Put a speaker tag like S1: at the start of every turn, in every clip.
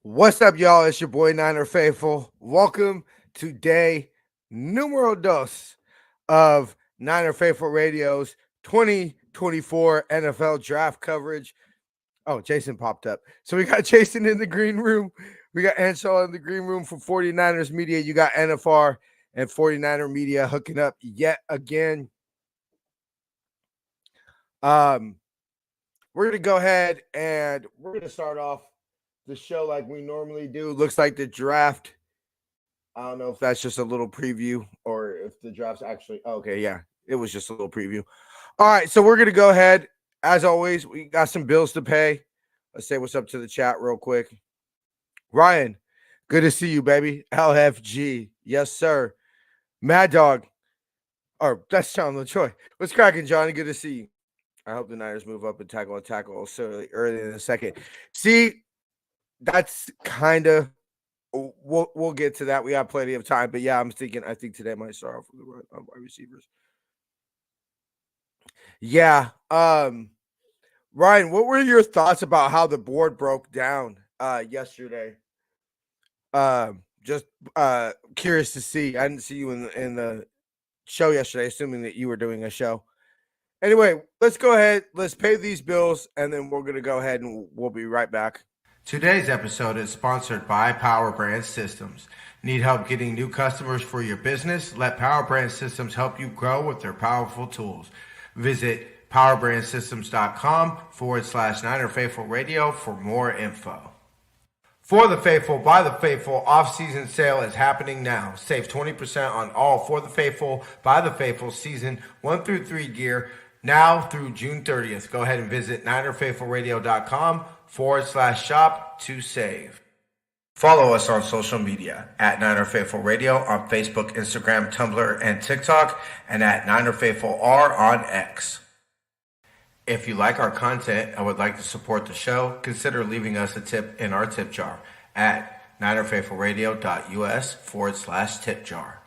S1: What's up, y'all? It's your boy Niner Faithful. Welcome to day numero dos of Niner Faithful Radio's 2024 NFL draft coverage. Oh, Jason popped up. So we got Jason in the green room. We got Anshaw in the green room from 49ers Media. You got NFR and 49er Media hooking up yet again. We're going to go ahead and we're going to start off the show like we normally do. Looks like the draft. I don't know if that's just a little preview or if the draft's actually okay. Yeah, it was just a little preview. All right, so we're gonna go ahead. As always, we got some bills to pay. Let's say what's up to the chat real quick. Ryan, good to see you, baby. LFG, yes, sir. Mad Dog, or that's John LaTroy. What's cracking, Johnny? Good to see you. I hope the Niners move up and tackle so early in a second. See, that's kind of we'll get to that. We have plenty of time, but yeah, I think today might start off with the wide receivers. Yeah. Ryan, what were your thoughts about how the board broke down yesterday? Just curious to see. I didn't see you in the show yesterday, assuming that you were doing a show. Anyway, let's go ahead. Let's pay these bills, and then we're gonna go ahead and we'll be right back. Today's episode is sponsored by Power Brand Systems. Need help getting new customers for your business? Let Power Brand Systems help you grow with their powerful tools. Visit powerbrandssystems.com/Niner Faithful Radio for more info. For the Faithful, by the Faithful, off-season sale is happening now. Save 20% on all For the Faithful, by the Faithful season 1 through 3 gear now through June 30th. Go ahead and visit NinerFaithfulRadio.com/shop to save. Follow us on social media at Niner Faithful Radio on Facebook, Instagram, Tumblr, and TikTok, and at Niner Faithful R on X. If you like our content and would like to support the show, consider leaving us a tip in our tip jar at NinerFaithfulRadio.us/tip jar.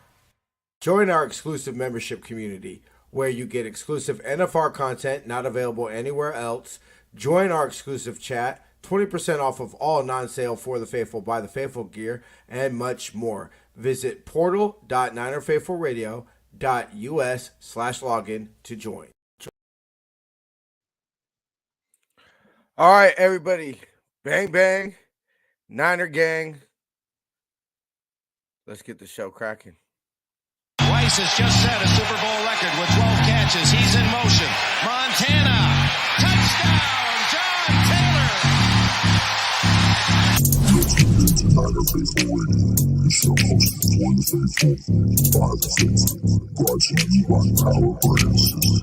S1: Join our exclusive membership community where you get exclusive NFR content not available anywhere else. Join our exclusive chat, 20% off of all non-sale For the Faithful, by the Faithful gear, and much more. Visit portal.ninerfaithfulradio.us/login to join. All right, everybody. Bang, bang. Niner gang. Let's get the show cracking.
S2: Rice has just set a Super Bowl record with 12 catches. He's in motion. Montana. Touchdown, John Taylor.
S3: Niner Faithful Radio, the show hosted for the faithful, by the faithful, brought to you by Power Brand Systems.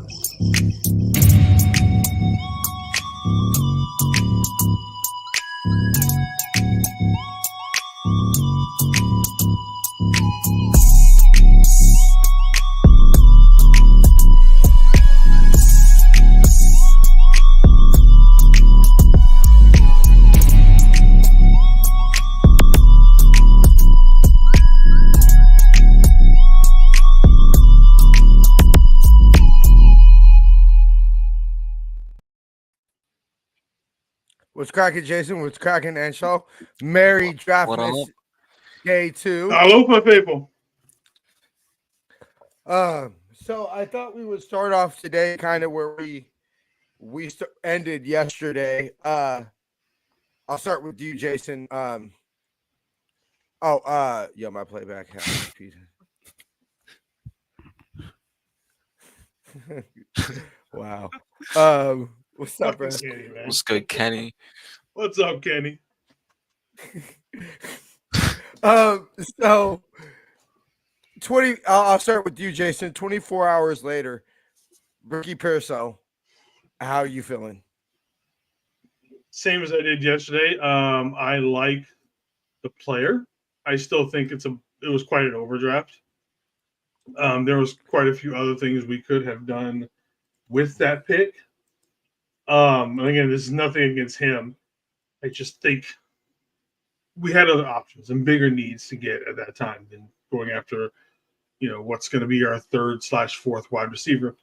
S1: What's cracking, Jason? What's cracking, Anshaw? Merry draft day 2.
S4: Hello, my people.
S1: So I thought we would start off today kind of where we ended yesterday. I'll start with you, Jason. My playback has wow. What's up, bro?
S4: Kenny, man.
S5: What's good, Kenny?
S4: What's up, Kenny?
S1: So 20. I'll start with you, Jason. 24 hours later, Ricky Pearsall. How are you feeling?
S4: Same as I did yesterday. I like the player. I still think it was quite an overdraft. There was quite a few other things we could have done with that pick. And again, this is nothing against him. I just think we had other options and bigger needs to get at that time than going after, what's going to be our 3rd/4th wide receiver.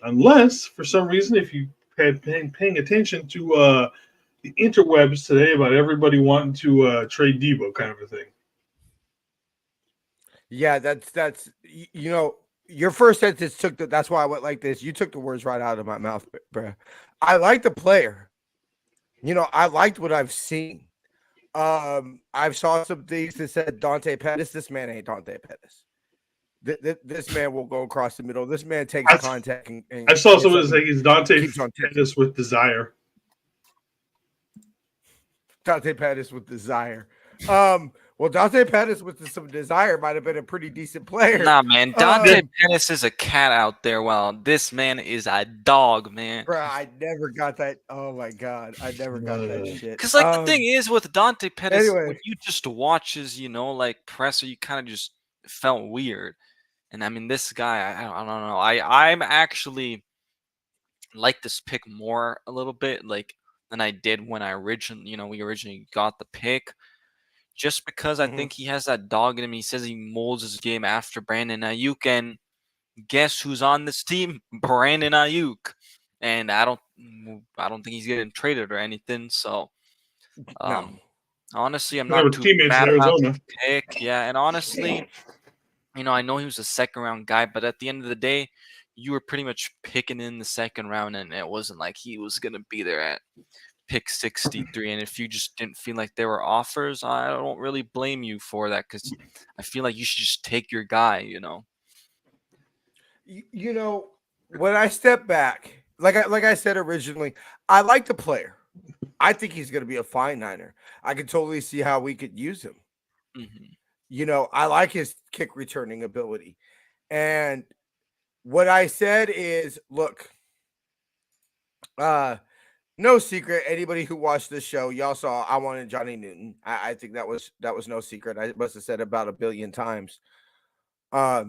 S4: Unless, for some reason, if you had been paying attention to the interwebs today about everybody wanting to trade Debo, kind of a thing.
S1: Yeah, that's your first sentence took that's why I went like this. You took the words right out of my mouth, bro. I like the player. I liked what I've seen. I've saw some things that said Dante Pettis. This man ain't Dante Pettis. This man will go across the middle. This man takes contact and
S4: I saw
S1: gets
S4: someone
S1: up
S4: say
S1: and
S4: he's Dante
S1: keeps on tipping.
S4: Pettis with desire.
S1: Dante Pettis with desire. Well, Dante Pettis with some desire might have been a pretty decent player.
S5: Nah, man. Dante Pettis is a cat out there. Well, this man is a dog, man.
S1: Bro, I never got that. Oh my god, I never got that shit.
S5: Because the thing is with Dante Pettis,
S1: anyway.
S5: when you just watch his, presser, you kind of just felt weird. And I mean, this guy, I don't know. I'm actually like this pick more a little bit than I did when we originally got the pick. Just because I think he has that dog in him. He says he molds his game after Brandon Ayuk, and guess who's on this team? Brandon Ayuk. And I don't think he's getting traded or anything. So,
S1: no.
S5: Honestly, I'm not too mad about the pick. Yeah, and honestly, I know he was a second round guy, but at the end of the day, you were pretty much picking in the second round, and it wasn't like he was gonna be there at pick 63. And if you just didn't feel like there were offers, I don't really blame you for that, because I feel like you should just take your guy.
S1: When I step back, like I said originally, I like the player. I think he's going to be a fine Niner. I can totally see how we could use him. I like his kick returning ability. And what I said is, look, no secret. Anybody who watched this show, y'all saw I wanted Johnny Newton. I think that was no secret. I must have said it about 1 billion times. But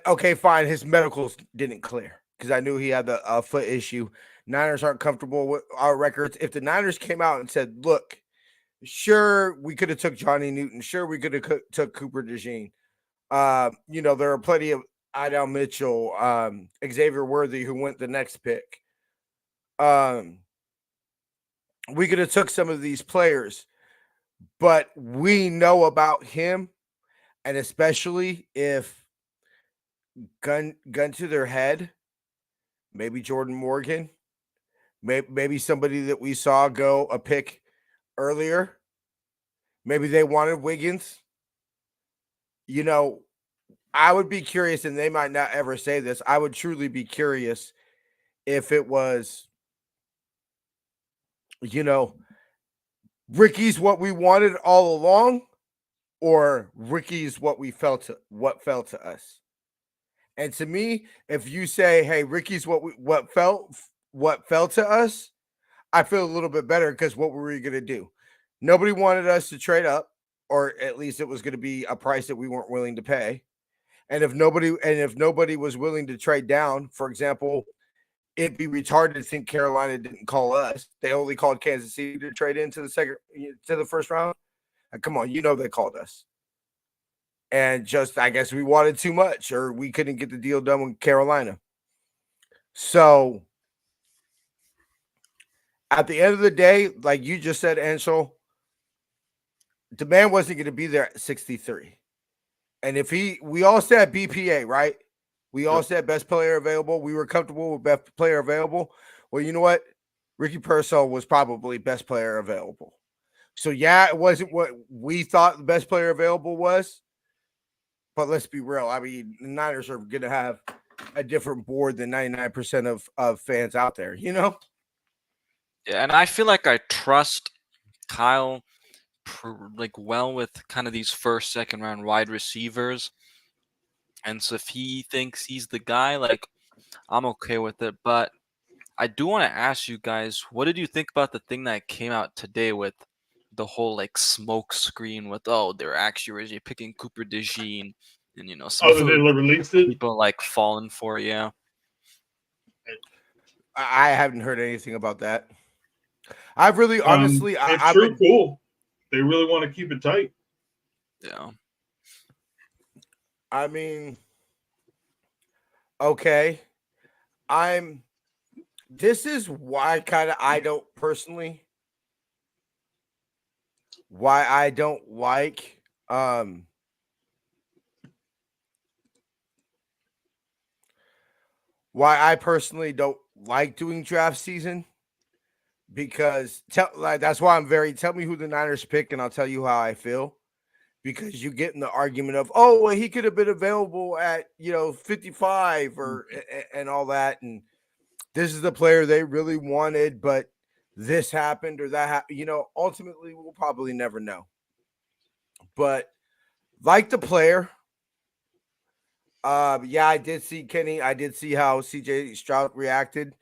S1: okay, fine. His medicals didn't clear because I knew he had a foot issue. Niners aren't comfortable with our records. If the Niners came out and said, look, sure, we could have took Johnny Newton. Sure, we could have took Cooper DeJean. There are plenty of Idell Mitchell, Xavier Worthy, who went the next pick. We could have took some of these players, but we know about him, and especially if gun to their head, maybe Jordan Morgan, maybe somebody that we saw go a pick earlier, maybe they wanted Wiggins. I would be curious, and they might not ever say this. I would truly be curious if it was, Ricky's what we wanted all along, or Ricky's what fell to us. And to me, if you say, "Hey, Ricky's what fell to us," I feel a little bit better, because what were we going to do? Nobody wanted us to trade up, or at least it was going to be a price that we weren't willing to pay. And if nobody was willing to trade down, for example, it'd be retarded to think Carolina didn't call us. They only called Kansas City to trade into the first round. Come on, they called us. And just, I guess we wanted too much, or we couldn't get the deal done with Carolina. So at the end of the day, like you just said, Anshel, the man wasn't going to be there at 63. And we all said BPA, right? We all said best player available. We were comfortable with best player available. Well, you know what? Ricky Pearsall was probably best player available. So, yeah, it wasn't what we thought the best player available was. But let's be real. I mean, the Niners are going to have a different board than 99% of fans out there,
S5: Yeah, and I feel like I trust Kyle well with kind of these first, second round wide receivers. And so if he thinks he's the guy, I'm okay with it. But I do want to ask you guys, what did you think about the thing that came out today with the whole smoke screen with, they're actually originally picking Cooper DeJean, and some people falling for it? Yeah.
S1: I haven't heard anything about that. I've really honestly
S4: it's pretty cool. They really want to keep it tight.
S5: Yeah.
S1: I mean, okay. I'm This is why I don't personally why I don't like why I personally don't like doing draft season, because that's why tell me who the Niners pick and I'll tell you how I feel, because you get in the argument of, oh, well, he could have been available at 55 or and all that, and this is the player they really wanted, but this happened or that happened. Ultimately we'll probably never know. But like the player, yeah, I did see Kenny. I did see how CJ Stroud reacted.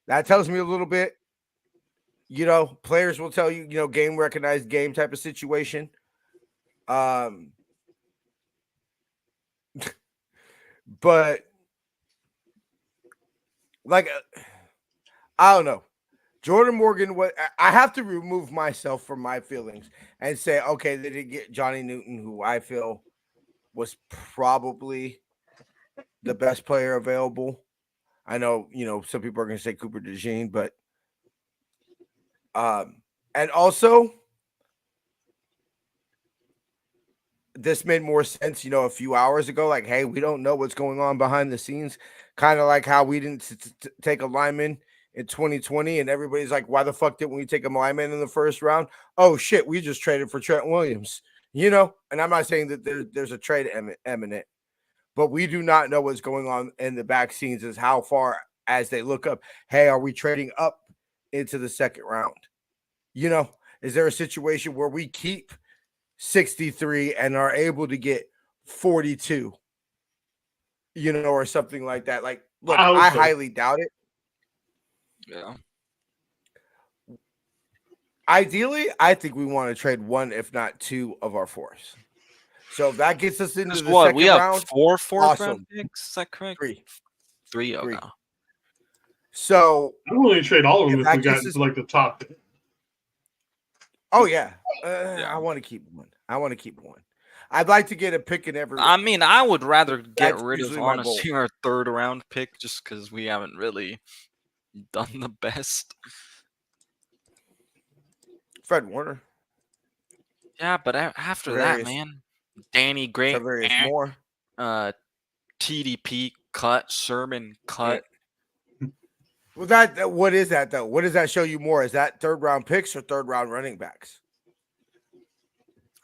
S1: That tells me a little bit. Players will tell you, game recognized game type of situation. But like, I don't know. Jordan Morgan, I have to remove myself from my feelings and say, okay, they did get Johnny Newton, who I feel was probably the best player available. I know, some people are going to say Cooper DeJean, but and also this made more sense, a few hours ago. Like, hey, we don't know what's going on behind the scenes. Kind of like how we didn't take a lineman in 2020, and everybody's like, why the fuck didn't we take a lineman in the first round? Oh shit, we just traded for Trent Williams. And I'm not saying that there's a trade imminent, but we do not know what's going on in the back scenes as how far as they look up. Hey, are we trading up into the second round? Is there a situation where we keep 63 and are able to get 42, or something like that? Like, look, I highly doubt it.
S5: Yeah.
S1: Ideally, I think we want to trade one, if not two, of our fours. So if that gets us into the second
S5: we have
S1: round,
S5: 4 fourth round
S1: awesome.
S5: picks. Is that correct?
S1: Three.
S5: Okay.
S1: So
S4: I'm willing to trade all of them if we got to like the top.
S1: Oh yeah. I want to keep one. I'd like to get a pick in every.
S5: I mean, I would rather get rid of
S1: usually my
S5: honestly our third round pick just because we haven't really done the best.
S1: Fred Warner.
S5: Yeah, but after that, man, Danny Gray,
S1: more.
S5: TDP cut, Sermon cut.
S1: Yeah. Well, what is that though? What does that show you more? Is that third round picks or third round running backs?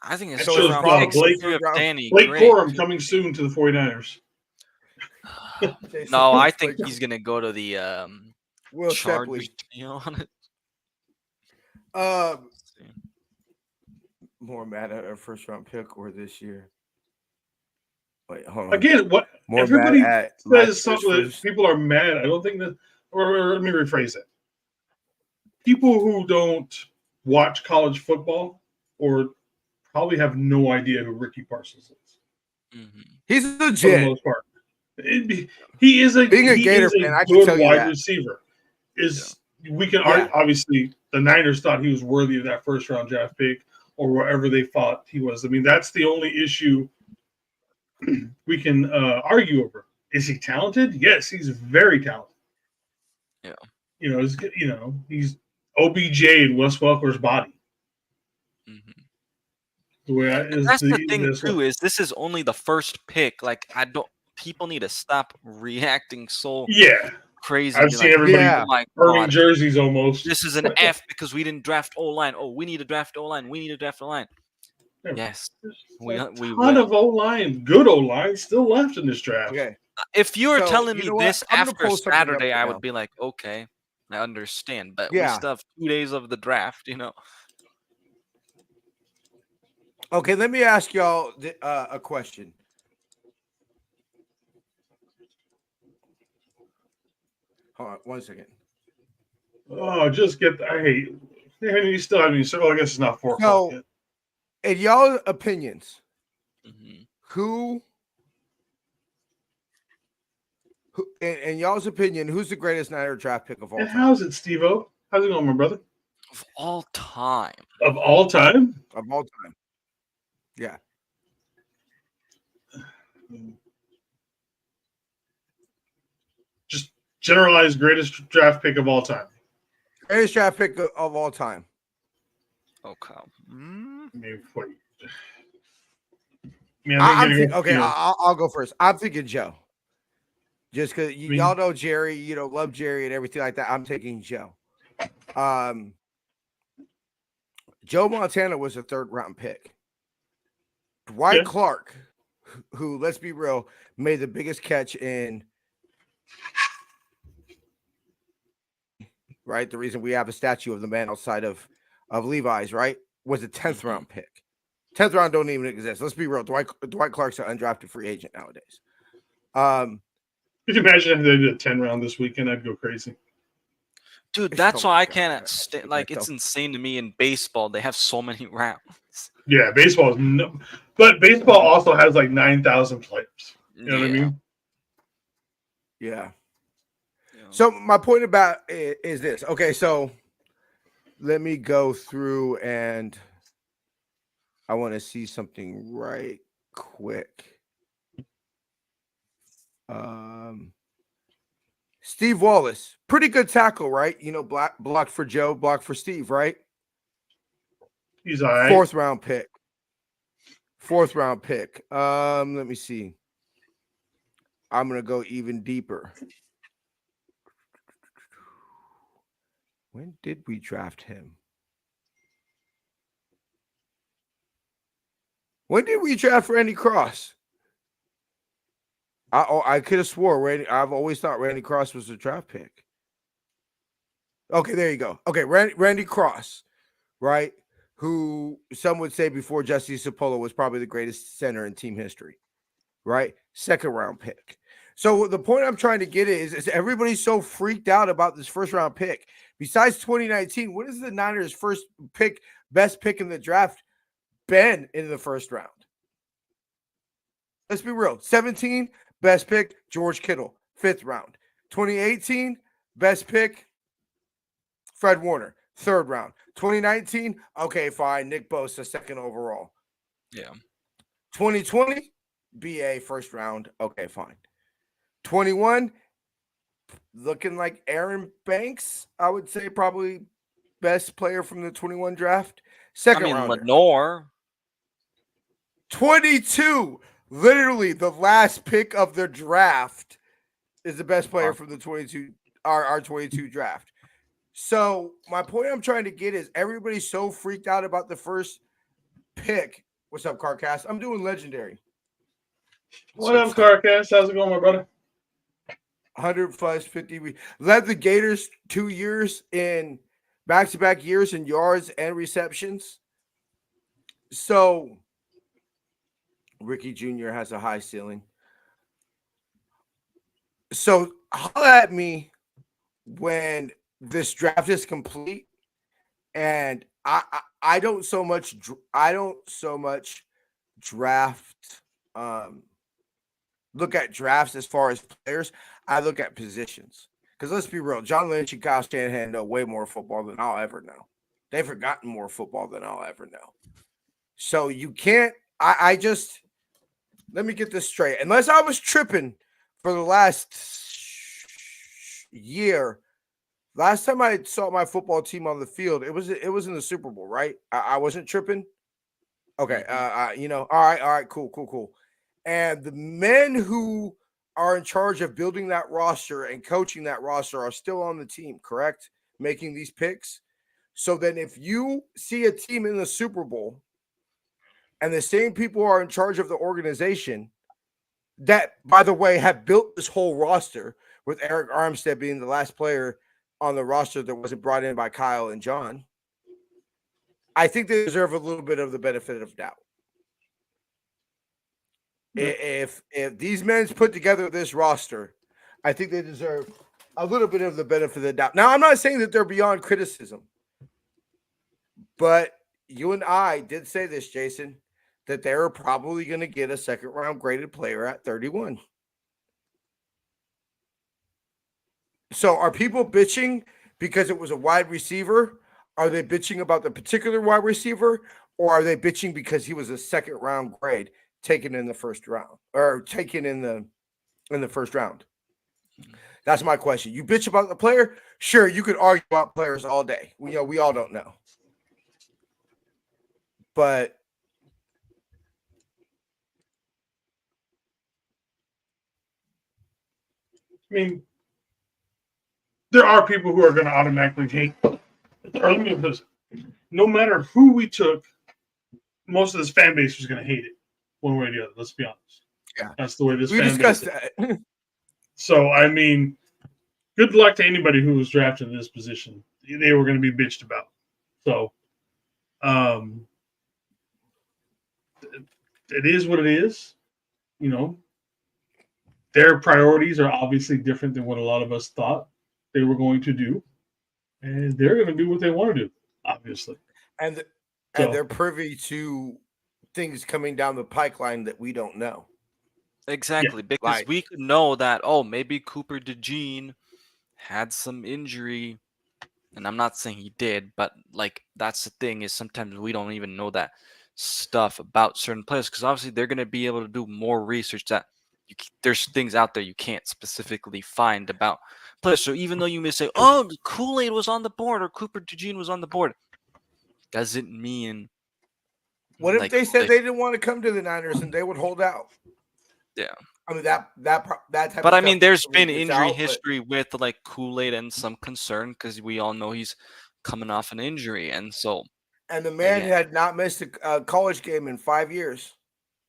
S5: I think it's
S4: shows
S5: Blake
S4: Corum coming soon to the 49ers.
S5: No, I think he's gonna go to the
S1: Will
S5: Chargers.
S1: Shepley.
S5: To be honest.
S1: More mad at our first round pick or this year? Wait, hold on.
S4: Again, what
S1: more
S4: everybody says something that people are mad. I don't think that, or let me rephrase it. People who don't watch college football or probably have no idea who Ricky Parsons is.
S1: Mm-hmm. He's legit
S4: for the most part. He is a
S1: Gator fan. I can
S4: good
S1: tell you
S4: wide
S1: that.
S4: receiver. We can argue, obviously the Niners thought he was worthy of that first round draft pick or wherever they thought he was. I mean, that's the only issue we can argue over. Is he talented? Yes, he's very talented.
S5: Yeah.
S4: He's OBJ in Wes Welker's body.
S5: Mm-hmm. That's the thing too. Is this is only the first pick? Like, people need to stop reacting so crazy.
S4: I've seen everybody burning jerseys almost.
S5: This is an F because we didn't draft O-line. Oh, we need to draft O-line. We need to draft O-line. Yes,
S4: we ton of O-line, good O-line still left in this draft.
S1: Okay.
S5: If you were telling me this after Saturday, I would be like, okay, I understand. But we still have 2 days of the draft,
S1: Okay, let me ask y'all a question. Hold on 1 second.
S4: Oh, you still have any, so I guess it's not 4 o'clock yet.
S1: In y'all's opinions,
S5: mm-hmm.
S1: who in y'all's opinion, who's the greatest Niner draft pick of all time?
S4: How's it, Steve-O? How's it going, my brother?
S5: Of all time.
S4: Of all time?
S1: Of all time. Yeah.
S4: Generalized greatest draft pick of all time.
S1: Greatest draft pick of all time.
S5: Okay.
S4: I mean, wait.
S1: I'll go first. I'm thinking Joe. Just because y'all know Jerry, love Jerry and everything like that. I'm taking Joe. Joe Montana was a 3rd round pick. Dwight Clark, who, let's be real, made the biggest catch in, right? The reason we have a statue of the man outside of Levi's, right? Was a 10th round pick. 10th round don't even exist. Let's be real. Dwight Clark's an undrafted free agent nowadays.
S4: Could you imagine if they did a 10 round this weekend? I'd go crazy.
S5: Dude, that's why I can't like. It's insane to me in baseball. They have so many rounds.
S4: Yeah, baseball is but baseball also has like 9,000 players. You know what I mean?
S1: Yeah. So my point about it is this. Okay, so let me go through and I want to see something right quick. Steve Wallace, pretty good tackle, right? Blocked for Joe, blocked for Steve, right?
S4: He's all right.
S1: 4th round pick. 4th round pick. Let me see. I'm gonna go even deeper. When did we draft him? When did we draft Randy Cross? I could have swore I've always thought Randy Cross was a draft pick. Okay, there you go. Okay, Randy Cross, right? Who some would say before Jesse Sapolo was probably the greatest center in team history, right? 2nd round pick. So the point I'm trying to get is everybody's so freaked out about this 1st round pick. Besides 2019, what is the Niners' first pick, best pick in the draft been in the 1st round? Let's be real. 17, best pick, George Kittle, 5th round. 2018, best pick, Fred Warner, 3rd round. 2019, okay, fine, Nick Bosa, 2nd overall.
S5: Yeah.
S1: 2020, BA, 1st round, okay, fine. 21, looking like Aaron Banks, I would say probably best player from the 21 draft. 2nd rounder.
S5: Lenore.
S1: 22, literally the last pick of the draft is the best player from the 22, our 22 draft. So my point I'm trying to get is everybody's so freaked out about the 1st pick. What's up, Carcast? I'm doing legendary.
S4: What up, Carcast? How's it going, my brother?
S1: 100 plus 50. Led the Gators 2 years in back-to-back years in yards and receptions. So Ricky Jr. has a high ceiling. So holla at me when this draft is complete, and I don't so much draft look at drafts as far as players. I look at positions, because let's be real, John Lynch and Kyle Shanahan know way more football than I'll ever know. They've forgotten more football than I'll ever know. So you can't. I just let me get this straight. Unless I was tripping for the last year. Last time I saw my football team on the field, it was in the Super Bowl, right? I wasn't tripping. Okay, all right, cool. And the men who are in charge of building that roster and coaching that roster are still on the team, correct? Making these picks. So then if you see a team in the Super Bowl and the same people are in charge of the organization that, by the way, have built this whole roster, with Eric Armstead being the last player on the roster that wasn't brought in by Kyle and John, I think they deserve a little bit of the benefit of doubt. If these men put together this roster, I think they deserve a little bit of the benefit of the doubt. Now, I'm not saying that they're beyond criticism, but you and I did say this, Jason, that they're probably going to get a 2nd round graded player at 31. So are people bitching because it was a wide receiver? Are they bitching about the particular wide receiver, or are they bitching because he was a 2nd round grade taken in the 1st round, or taken in the 1st round? That's my question. You bitch about the player? Sure, you could argue about players all day. We all don't know. But
S4: I mean, there are people who are going to automatically hate. Or let me put this: no matter who we took, most of this fan base was going to hate it one way or the other. Let's be honest.
S1: Yeah,
S4: That's the way this
S1: we
S4: fan
S1: discussed
S4: base is.
S1: that.
S4: So I mean, good luck to anybody who was drafted in this position. They were going to be bitched about. So, it is what it is. You know, their priorities are obviously different than what a lot of us thought they were going to do, and they're going to do what they want to do, obviously.
S1: And
S4: So-
S1: they're privy to things coming down the pipeline that we don't know.
S5: Exactly, because
S1: like-
S5: we could know that, oh, maybe Cooper DeJean had some injury, and I'm not saying he did, but like that's the thing, is sometimes we don't even know that stuff about certain players, because obviously they're going to be able to do more research that there's things out there you can't specifically find about players. So even though you may say, oh, Kool-Aid was on the board or Cooper DeJean was on the board, doesn't mean.
S1: What if
S5: like,
S1: they said they didn't want to come to the Niners and they would hold out?
S5: Yeah.
S1: I mean that type.
S5: But
S1: of
S5: I mean,
S1: stuff
S5: there's
S1: really
S5: been
S1: gets
S5: injury
S1: out, but-
S5: history with like Kool-Aid and some concern, because we all know he's coming off an injury, and so
S1: And the man
S5: again.
S1: had not missed a college game in 5 years.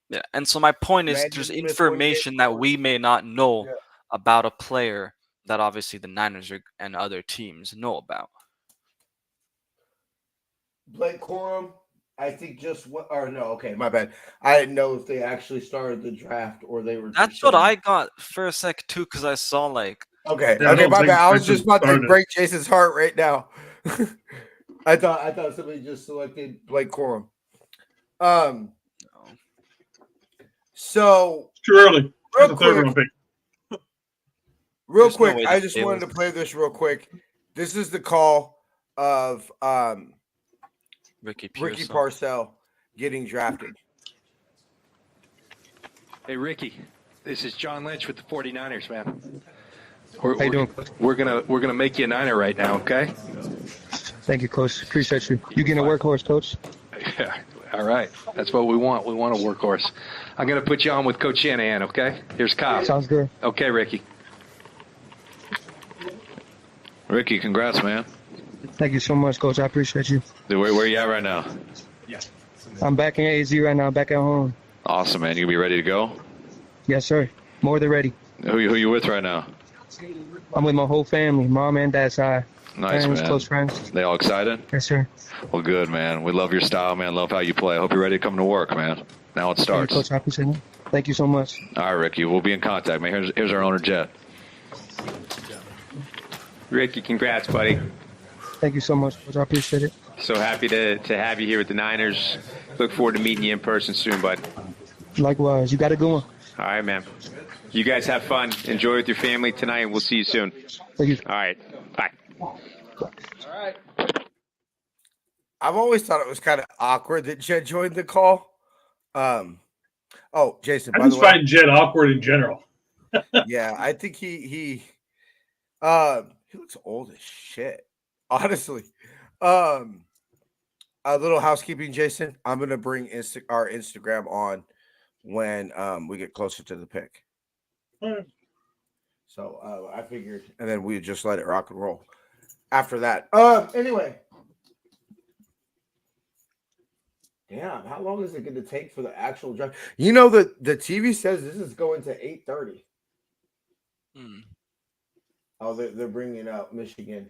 S5: yeah. And so my point is,
S1: Man
S5: there's
S1: didn't miss one game
S5: information that
S1: before.
S5: we may not know
S1: Yeah.
S5: about a player that obviously the Niners and other teams know about.
S1: Blake Corum, I think just what? Or no, okay, my bad. I didn't know if they actually started the draft or they were.
S5: That's
S1: just
S5: what
S1: saying-
S5: I got for a sec too, because I saw like
S1: Okay,
S4: Yeah, I
S1: okay,
S4: don't
S1: my
S4: think
S1: bad. I was
S4: Jason
S1: just about to
S4: started.
S1: break Jason's heart right now. I thought somebody just selected Blake Corum. So
S4: It's too early.
S1: Real
S4: That's a third
S1: quick.
S4: round pick.
S1: real
S5: There's no
S1: quick,
S5: way
S1: I
S5: that
S1: just
S5: they
S1: wanted to
S5: was-
S1: play this real quick. This is the call of
S5: Ricky
S1: Ricky
S5: Pearsall.
S1: Parcell getting drafted.
S6: Hey, Ricky, this is John Lynch with the 49ers, man.
S7: How you doing, Coach?
S6: We're gonna make you a Niner right now, okay?
S7: Thank you, Coach. Appreciate you. You getting a workhorse, Coach?
S6: Yeah. All right. That's what we want. We want a workhorse. I'm gonna put you on with Coach Shanahan, okay? Here's Kyle.
S7: Sounds good.
S6: Okay, Ricky. Ricky, congrats, man.
S7: Thank you so much, Coach. I appreciate you.
S6: Where you at right now?
S7: I'm back in AZ right now, back at home.
S6: Awesome, man. You gonna be ready to go?
S7: Yes, sir. More than ready.
S6: Who you with right now?
S7: I'm with my whole family, mom and dad's side.
S6: Nice,
S7: Friends,
S6: man.
S7: close friends.
S6: They all excited?
S7: Yes, sir.
S6: Well, good, man. We love your style, man. Love how you play. Hope you're ready to come to work, man. Now it
S7: Thank you,
S6: starts.
S7: Coach. I appreciate it. Thank you so much.
S6: All right, Ricky. We'll be in contact, man. Here's our owner, Jet.
S8: Ricky, congrats, buddy.
S7: Thank you so much, Coach. I appreciate it.
S8: So happy to have you here with the Niners. Look forward to meeting you in person soon, bud.
S7: Likewise. You got it going.
S8: All right, man. You guys have fun. Enjoy with your family tonight, and we'll see you soon.
S7: Thank you.
S8: All right. Bye.
S1: I've always thought it was kind of awkward that Jed joined the call. Oh, Jason,
S4: I
S1: by the
S4: just
S1: way,
S4: find Jed awkward in general.
S1: yeah, I think he looks old as shit. Honestly, a little housekeeping, Jason. I'm gonna bring our Instagram on when we get closer to the pick.
S4: Alright.
S1: So I figured, and then we just let it rock and roll after that. Anyway. Damn, how long is it going to take for the actual draft? You know, the TV says this is going to 8:30. Oh, they're bringing out Michigan.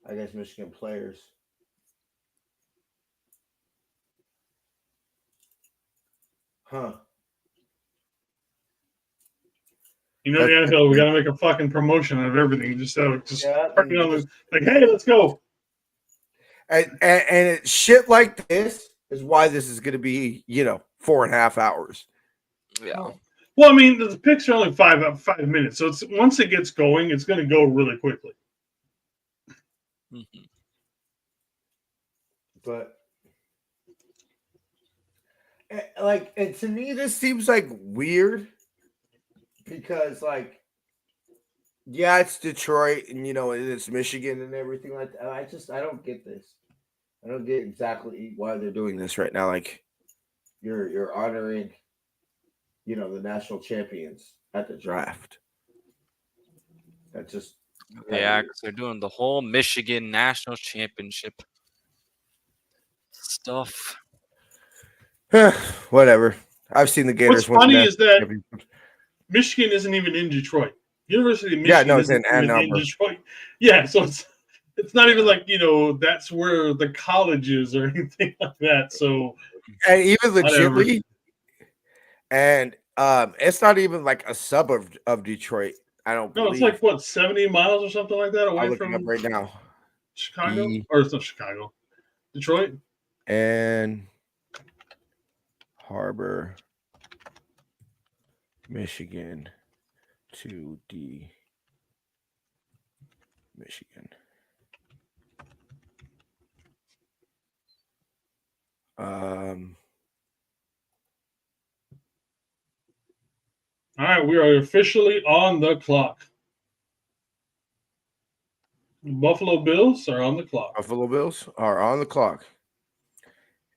S1: I guess Michigan players. Huh.
S4: You know, the NFL, we got to make a fucking promotion out of everything. Just
S1: Yeah,
S4: fucking on the, like, hey, let's go.
S1: And it, shit like this is why this is going to be, 4.5 hours.
S5: Yeah.
S4: Well, I mean, the picks are only 5 minutes, so it's once it gets going, it's going to go really quickly.
S5: Mhm.
S1: But and to me, this seems like weird because Yeah, it's Detroit, and it's Michigan and everything like that. I don't get this. I don't get exactly why they're doing this right now. Like you're honoring, the national champions at the draft. That just
S5: Yeah, because they're doing the whole Michigan National Championship stuff.
S1: Whatever. I've seen the Gators.
S4: What's funny is that
S1: championship.
S4: Michigan isn't even in Detroit. University of
S1: Yeah,
S4: Michigan
S1: no, it's
S4: isn't
S1: in Ann
S4: even in
S1: Arbor.
S4: Detroit. Yeah, so it's not even like that's where the college is or anything like that. So
S1: And even
S4: whatever.
S1: legitly, and it's not even like a suburb of Detroit. I don't
S4: No, it's
S1: believe.
S4: like what 70 miles or something like that
S1: I'm
S4: away
S1: looking up
S4: from
S1: right now.
S4: Chicago, or it's not Chicago, Detroit.
S1: Ann Harbor, Michigan to D. Michigan.
S4: All right, we are officially on the clock. The Buffalo Bills are on the clock.
S1: Buffalo Bills are on the clock.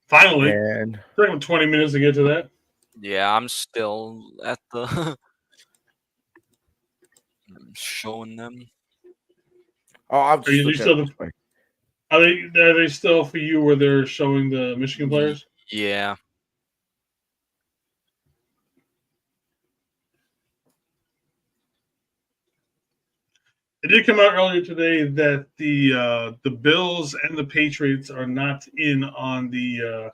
S4: Finally,
S1: And
S4: took them 20 minutes to get to that.
S5: Yeah, I'm still at the I'm showing them.
S1: I'm
S4: Are you
S1: just
S4: still
S1: looking at
S4: are they still for you where they're showing the Michigan players?
S5: Yeah.
S4: It did come out earlier today that the Bills and the Patriots are not in on the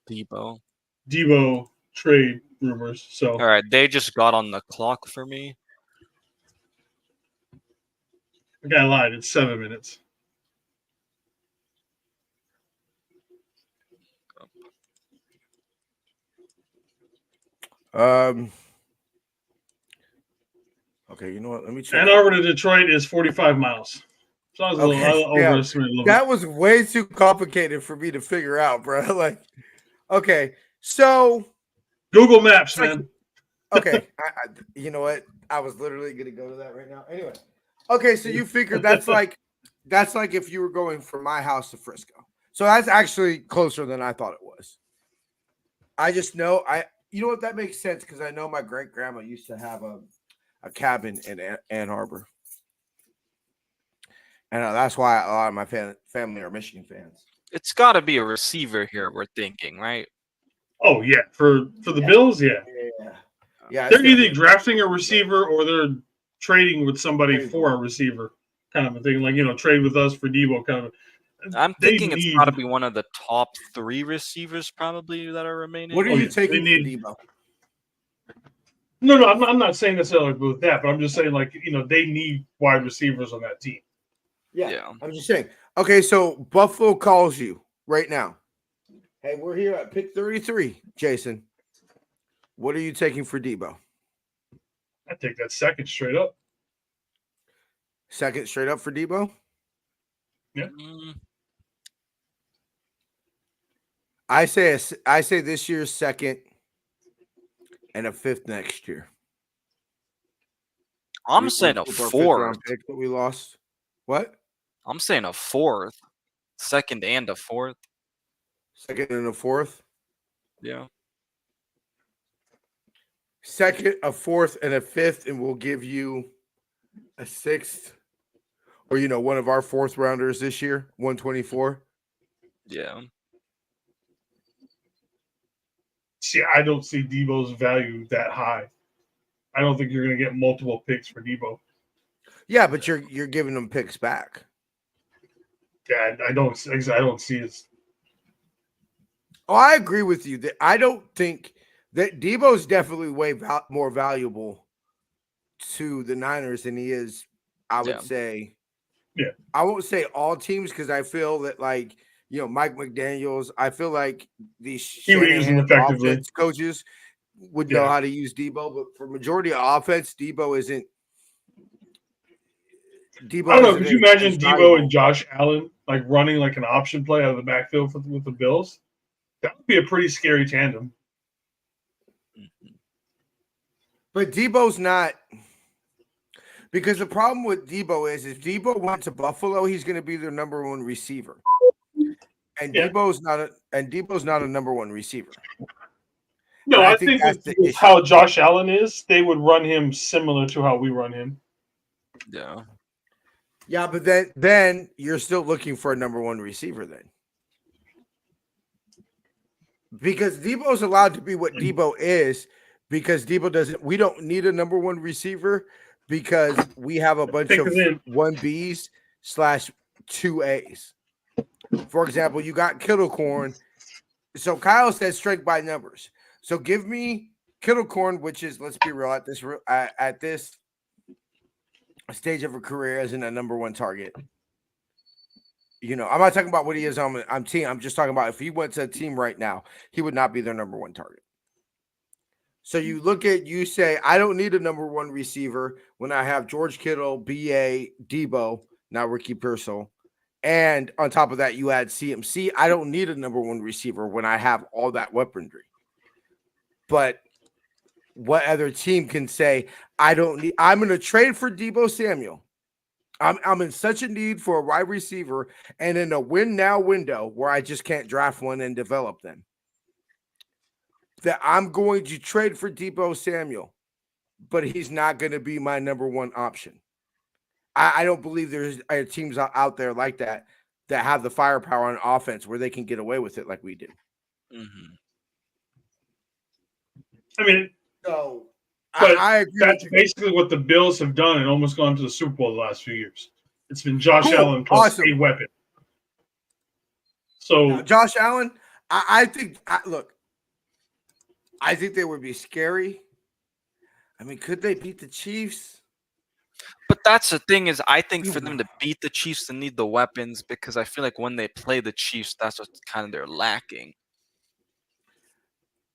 S4: Debo trade rumors. So
S5: All right, they just got on the clock for me.
S4: the guy lied. It's 7 minutes.
S1: Okay, you know what? Let me check.
S4: Ann Arbor to Detroit is 45 miles. So I was I overestimated a little
S1: that
S4: bit.
S1: was way too complicated for me to figure out, bro. Like, okay, so
S4: Google Maps, man.
S1: Okay, you know what? I was literally gonna go to that right now. Anyway, okay, so you figure that's like if you were going from my house to Frisco. So that's actually closer than I thought it was. I just know you know what, that makes sense because I know my great grandma used to have a cabin in Ann Arbor, and that's why a lot of my family are Michigan fans.
S5: It's got to be a receiver here. We're thinking, right?
S4: Oh yeah, for the Bills, yeah.
S1: Yeah,
S4: They're either drafting a receiver or they're trading with somebody for a receiver, kind of a thing. Like trade with us for Debo, kind of.
S5: I'm thinking it's got to be one of the top 3 receivers probably that are remaining.
S1: What are you taking for Debo?
S4: No, I'm not saying necessarily with that, but I'm just saying they need wide receivers on that team.
S1: Yeah, I'm just saying. Okay, so Buffalo calls you right now. Hey, we're here at pick 33, Jason. What are you taking for Debo?
S4: I take that second straight up.
S1: Second straight up for Debo?
S4: Yeah.
S1: I say this year's second and a 5th next year.
S5: I'm saying a 4th.
S1: Pick that we lost. What?
S5: I'm saying a 4th. Second and a 4th.
S1: Second and a 4th?
S5: Yeah.
S1: Second, a 4th, and a 5th, and we'll give you a 6th, or one of our 4th rounders this year, 124.
S5: Yeah.
S4: See, I don't see Debo's value that high. I don't think you're going to get multiple picks for Debo.
S1: Yeah, but you're giving them picks back.
S4: Yeah, I don't see it.
S1: Oh, I agree with you that I don't think that Debo's definitely way more valuable to the Niners than he is, I would say.
S4: Yeah.
S1: I won't say all teams because I feel that Mike McDaniels, I feel like these Shanahan offense coaches would know how to use Debo, but for majority of offense, Debo isn't.
S4: I don't know. Could you imagine Debo and Josh Allen running an option play out of the backfield with the Bills? That would be a pretty scary tandem.
S1: But Debo's not. Because the problem with Debo is if Debo went to Buffalo, he's going to be their number one receiver. And
S4: Yeah.
S1: Debo's not a number one receiver.
S4: No,
S1: And
S4: I think
S1: that's
S4: with
S1: the issue.
S4: how Josh Allen is, they would run him similar to how we run him.
S5: Yeah.
S1: Yeah, but then you're still looking for a number one receiver then. Because Debo's allowed to be what Debo is, because we don't need a number one receiver because we have a bunch of 1Bs / 2As. For example, you got Kittlecorn. So Kyle said strength by numbers. So give me Kittlecorn, which is, let's be real, at this stage of a career isn't a number one target. I'm not talking about what he is on team. I'm just talking about if he went to a team right now, he would not be their number one target. So you say, I don't need a number one receiver when I have George Kittle, BA, Debo, now Ricky Pearsall. And on top of that, you add CMC. I don't need a number one receiver when I have all that weaponry. But what other team can say, I'm going to trade for Debo Samuel. I'm in such a need for a wide receiver and in a win now window where I just can't draft one and develop them, that I'm going to trade for Debo Samuel, but he's not going to be my number one option. I don't believe there's teams out there like that have the firepower on offense where they can get away with it like we do.
S5: Mm-hmm.
S4: I mean,
S1: so
S4: I agree. That's basically what the Bills have done and almost gone to the Super Bowl the last few years. It's been Josh Allen plus a weapon. So
S1: now, Josh Allen, I think they would be scary. I mean, could they beat the Chiefs?
S5: But that's the thing is, I think for them to beat the Chiefs, they need the weapons because I feel like when they play the Chiefs, that's what kind of they're lacking.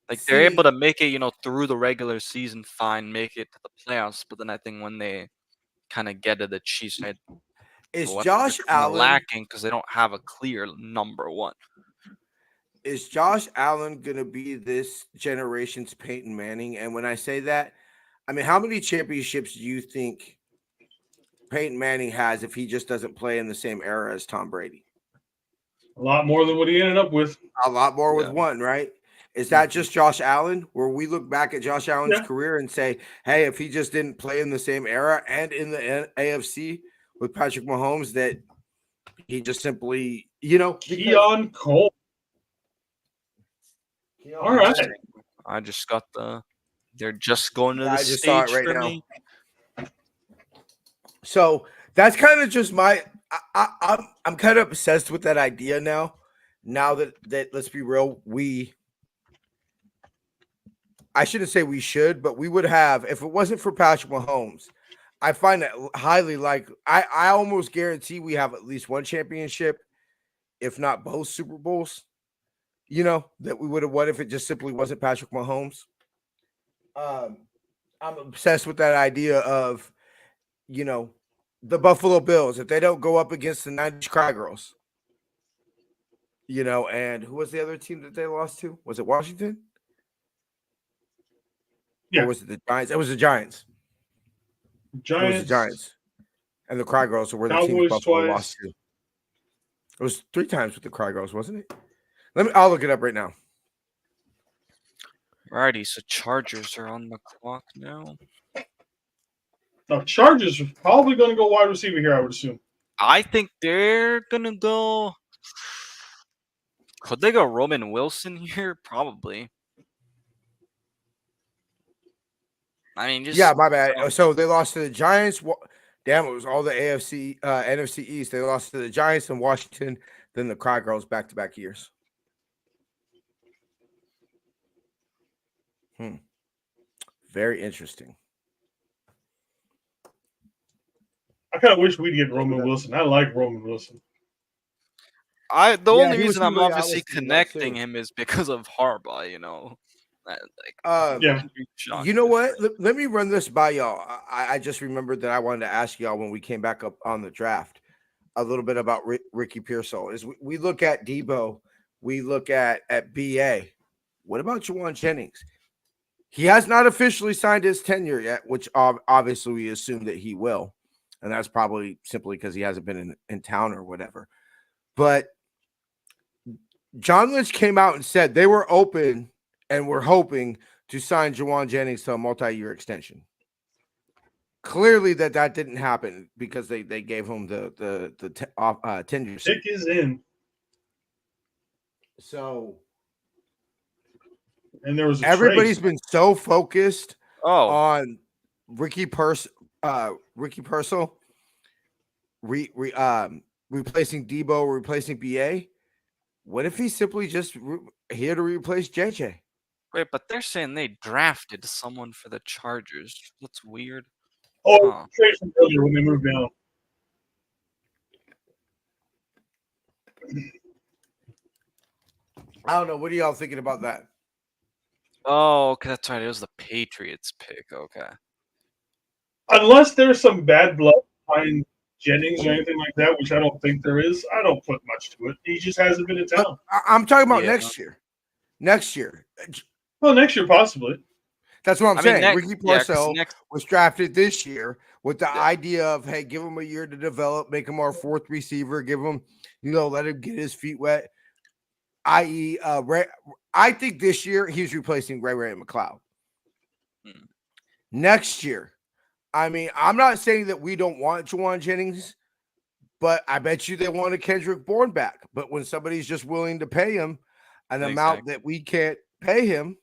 S5: Like they're able to make it, through the regular season, fine, make it to the playoffs. But then I think when they kind of get to the Chiefs,
S1: is Josh Allen
S5: lacking because they don't have a clear number one.
S1: Is Josh Allen going to be this generation's Peyton Manning? And when I say that, I mean, how many championships do you think Peyton Manning has if he just doesn't play in the same era as Tom Brady?
S4: A lot more than what he ended up with.
S1: A lot more with one, right? Is that just Josh Allen, where we look back at Josh Allen's career and say, hey, if he just didn't play in the same era and in the AFC with Patrick Mahomes, that he just simply,
S4: Keon Cole. All right.
S5: I just got they're just going to the
S1: I just
S5: stage
S1: saw it right
S5: for
S1: now.
S5: me.
S1: So that's kind of just I'm kind of obsessed with that idea now. Now that let's be real, I shouldn't say we should, but we would have, if it wasn't for Patrick Mahomes, I find that highly likely. I almost guarantee we have at least one championship, if not both Super Bowls, that we would have won if it just simply wasn't Patrick Mahomes. I'm obsessed with that idea of, the Buffalo Bills, if they don't go up against the 90s Cry Girls, and who was the other team that they lost to? Was it Washington?
S4: Yeah.
S1: Or was it the Giants? It was the Giants. It was the Giants. And the Cry Girls were the team Buffalo lost to. It was 3 times with the Cry Girls, wasn't it? I'll look it up right now.
S5: Alrighty, so Chargers are on the clock now.
S4: Now, Chargers are probably going to go wide receiver here, I would assume.
S5: I think they're going to go. Could they go Roman Wilson here? Probably. I mean, just.
S1: Yeah, my bad. So they lost to the Giants. Damn, it was all the AFC, NFC East. They lost to the Giants and Washington, then the Cry Girls back-to-back years. Very interesting.
S4: I kind of wish we'd get Roman Wilson. I like Roman Wilson.
S5: The only reason I'm obviously connecting him is because of Harbaugh,
S1: You know what? Let me run this by y'all. I just remembered that I wanted to ask y'all when we came back up on the draft a little bit about Ricky Pearsall. Is we look at Debo, we look at BA. What about Juwan Jennings? He has not officially signed his tenure yet, which obviously we assume that he will. And that's probably simply because he hasn't been in town or whatever. But John Lynch came out and said they were open and were hoping to sign Juwan Jennings to a multi-year extension. Clearly that didn't happen because they gave him the tenure.
S4: Pick is in.
S1: So
S4: and there was
S1: everybody's been so focused on Ricky Purcell replacing Debo, replacing BA. What if he's simply just here to replace JJ?
S5: Wait, but they're saying they drafted someone for the Chargers. That's weird.
S4: Oh, trade from earlier when they moved down.
S1: I don't know. What are y'all thinking about that?
S5: Oh, okay, that's right. It was the Patriots pick. Okay.
S4: Unless there's some bad blood behind Jennings or anything like that, which I don't think there is, I don't put much to it. He just hasn't been in town.
S1: I'm talking about next year. Next year.
S4: Well, next year possibly.
S1: That's what I'm saying.
S5: Next,
S1: Ricky Purcell was drafted this year with the idea of, hey, give him a year to develop, make him our fourth receiver, give him, let him get his feet wet. I.e., I think this year he's replacing Ray McLeod. Next year, I mean, I'm not saying that we don't want Juwan Jennings, but I bet you they want a Kendrick Bourne back. But when somebody's just willing to pay him an amount that we can't pay him,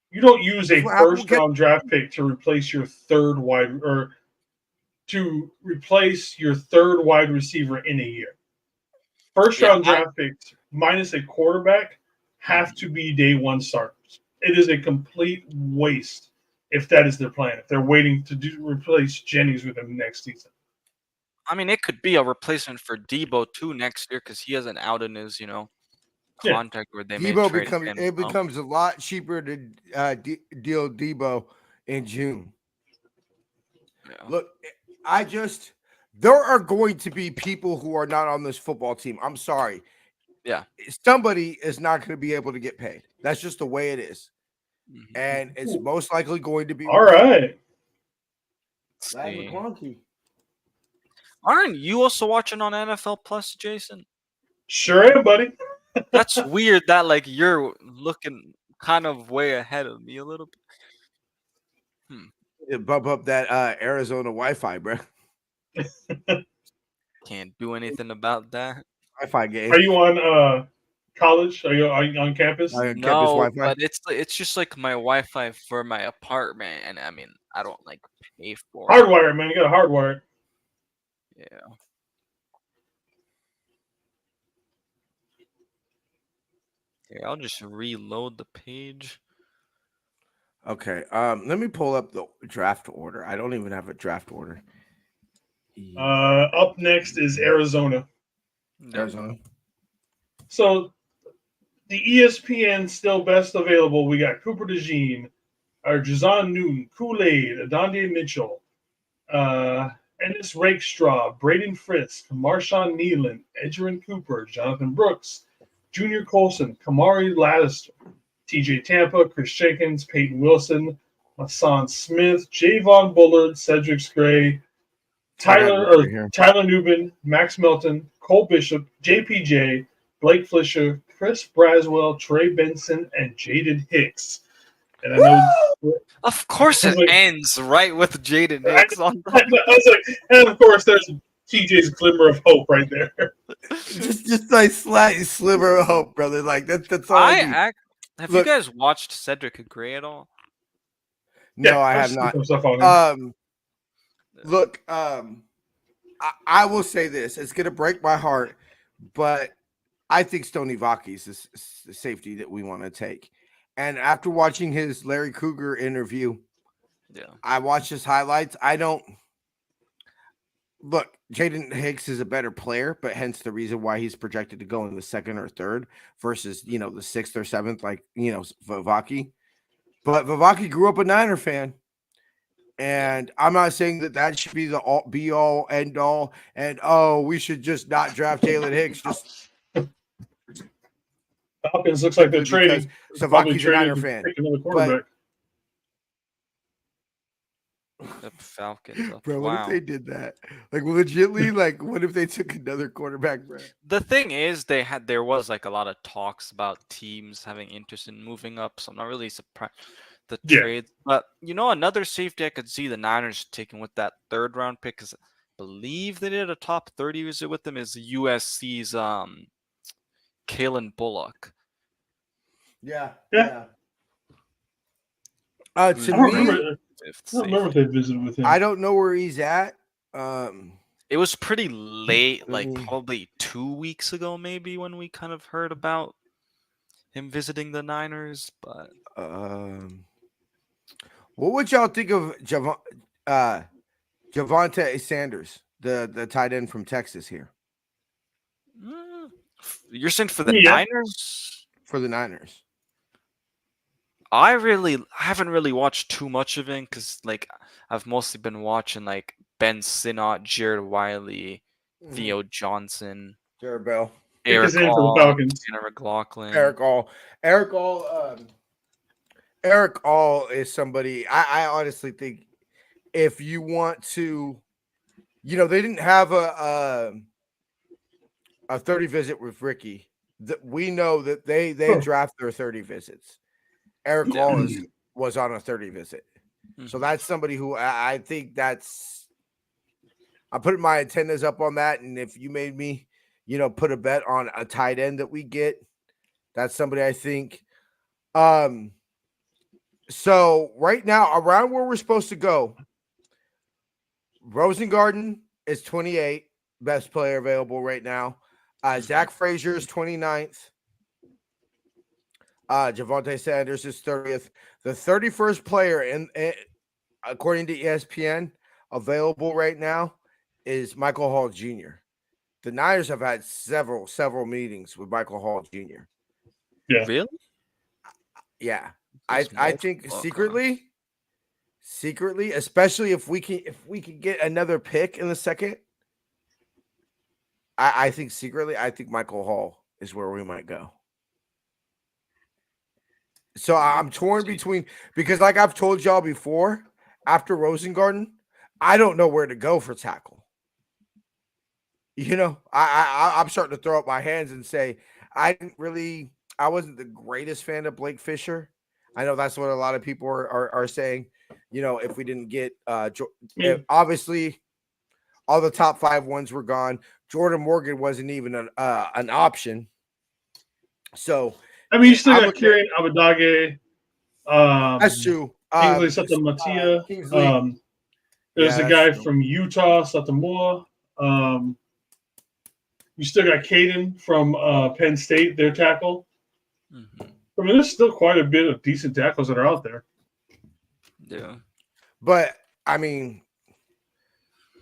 S4: you don't use a first-round draft pick to replace your third wide receiver in a year. First-round draft picks minus a quarterback have to be day one starters. It is a complete waste if that is their plan. If they're waiting to replace Jennings with him next season.
S5: I mean, it could be a replacement for Debo too next year because he has an out in his, contract where they
S1: Debo
S5: may
S1: becomes a lot cheaper to deal Debo in June. Yeah. Look, there are going to be people who are not on this football team. I'm sorry.
S5: Yeah.
S1: Somebody is not going to be able to get paid. That's just the way it is. Mm-hmm. And it's most likely going to be
S4: all right.
S5: Aren't you also watching on NFL Plus, Jason?
S4: Sure am, buddy.
S5: That's weird that you're looking kind of way ahead of me a little bit.
S1: Bump up that Arizona Wi-Fi, bro.
S5: Can't do anything about that.
S1: Wi-Fi game.
S4: Are you on college? Are you on campus?
S5: No, campus but it's just like my Wi-Fi for my apartment, and I mean I don't pay for it.
S4: Hardwire, man. You got a hardwire.
S5: Yeah. Here, I'll just reload the page.
S1: Okay. Let me pull up the draft order. I don't even have a draft order.
S4: Up next is Arizona. So the ESPN still best available. We got Cooper DeJean, Jazon Newton, Kool-Aid, Adonde Mitchell, Ennis Rakestraw, Braden Frisk, Marshawn Nealon, Edgerrin Cooper, Jonathan Brooks, Junior Colson, Kamari Lattister, TJ Tampa, Chris Jenkins, Peyton Wilson, Hassan Smith, Javon Bullard, Cedric Gray, Tyler Newman, Max Melton, Cole Bishop, JPJ, Blake Flisher, Chris Braswell, Trey Benson, and Jaden Hicks. And I know,
S5: of course, it ends right with Jaden Hicks on.
S4: I was like, and of course, there's TJ's glimmer of hope right there.
S1: just like slight sliver of hope, brother. That's all I need.
S5: Have you guys watched Cedric Gray at all?
S1: No, I have not. Look, I will say this. It's going to break my heart, but I think Stoney Vakis is the safety that we want to take. And after watching his Larry Krueger interview, I watched his highlights. Jaden Hicks is a better player, but hence the reason why he's projected to go in the second or third versus, the sixth or seventh, Vavaki. But Vavaki grew up a Niner fan. And I'm not saying that should be the be all end all. And we should just not draft Jalen Hicks.
S4: Falcons looks like they're trading. Probably
S1: Savaki's a Niner
S4: trading to
S1: fan.
S4: pick another quarterback.
S5: The Falcons.
S1: Bro, what if
S5: Wow.
S1: they did that? Like, legitly, like, what if they took another quarterback, bro?
S5: The thing is, there was like a lot of talks about teams having interest in moving up, so I'm not really surprised the
S4: Yeah.
S5: trade. But another safety I could see the Niners taking with that third round pick, because I believe they did a top 30 visit with them, is USC's Kalen Bullock.
S1: Yeah.
S4: Yeah.
S1: To
S4: I don't remember.
S5: Fifth
S4: I don't remember if they visited with him.
S1: I don't know where he's at.
S5: It was pretty late, like
S1: Mm.
S5: probably 2 weeks ago, maybe, when we kind of heard about him visiting the Niners. But
S1: what would y'all think of Javonte Sanders, the tight end from Texas here
S5: you're saying for the
S4: Yeah.
S5: Niners?
S1: for the Niners?
S5: I haven't really watched too much of him because like I've mostly been watching like Ben Sinnott, Jared Wiley, Theo Johnson,
S1: Jared Bell,
S5: Eric
S4: his name for the
S5: All,
S4: Falcons.
S5: Tanner McLaughlin.
S1: Eric All is somebody I honestly think if you want to, they didn't have a 30 visit with Ricky. We know that they draft their 30 visits. Eric All was on a 30 visit. So that's somebody who I think I'm putting my antennas up on that. And if you made me, put a bet on a tight end that we get, that's somebody I think. So right now, around where we're supposed to go, Rosengarten is 28, best player available right now. Zach Frazier is 29th. Javonte Sanders is 30th. The 31st player according to ESPN available right now is Michael Hall Jr. The Niners have had several meetings with Michael Hall Jr.
S4: Yeah.
S5: Really?
S1: Yeah. I think secretly, especially if we can get another pick in the second, I think secretly, I think Michael Hall is where we might go. So I'm torn between, because like I've told y'all before, after Rosengarten, I don't know where to go for tackle. I'm starting to throw up my hands and say I wasn't the greatest fan of Blake Fisher. I know that's what a lot of people are saying. If we didn't get obviously all the top 5 ones were gone. Jordan Morgan wasn't even an option. So
S4: I mean, you still got Kieran Abadage.
S1: that's true.
S4: Kingsley Sutamatia. There's a guy from Utah, Satamua. You still got Caden from Penn State, their tackle. I mean, there's still quite a bit of decent tackles that are out there.
S5: Yeah.
S1: But, I mean,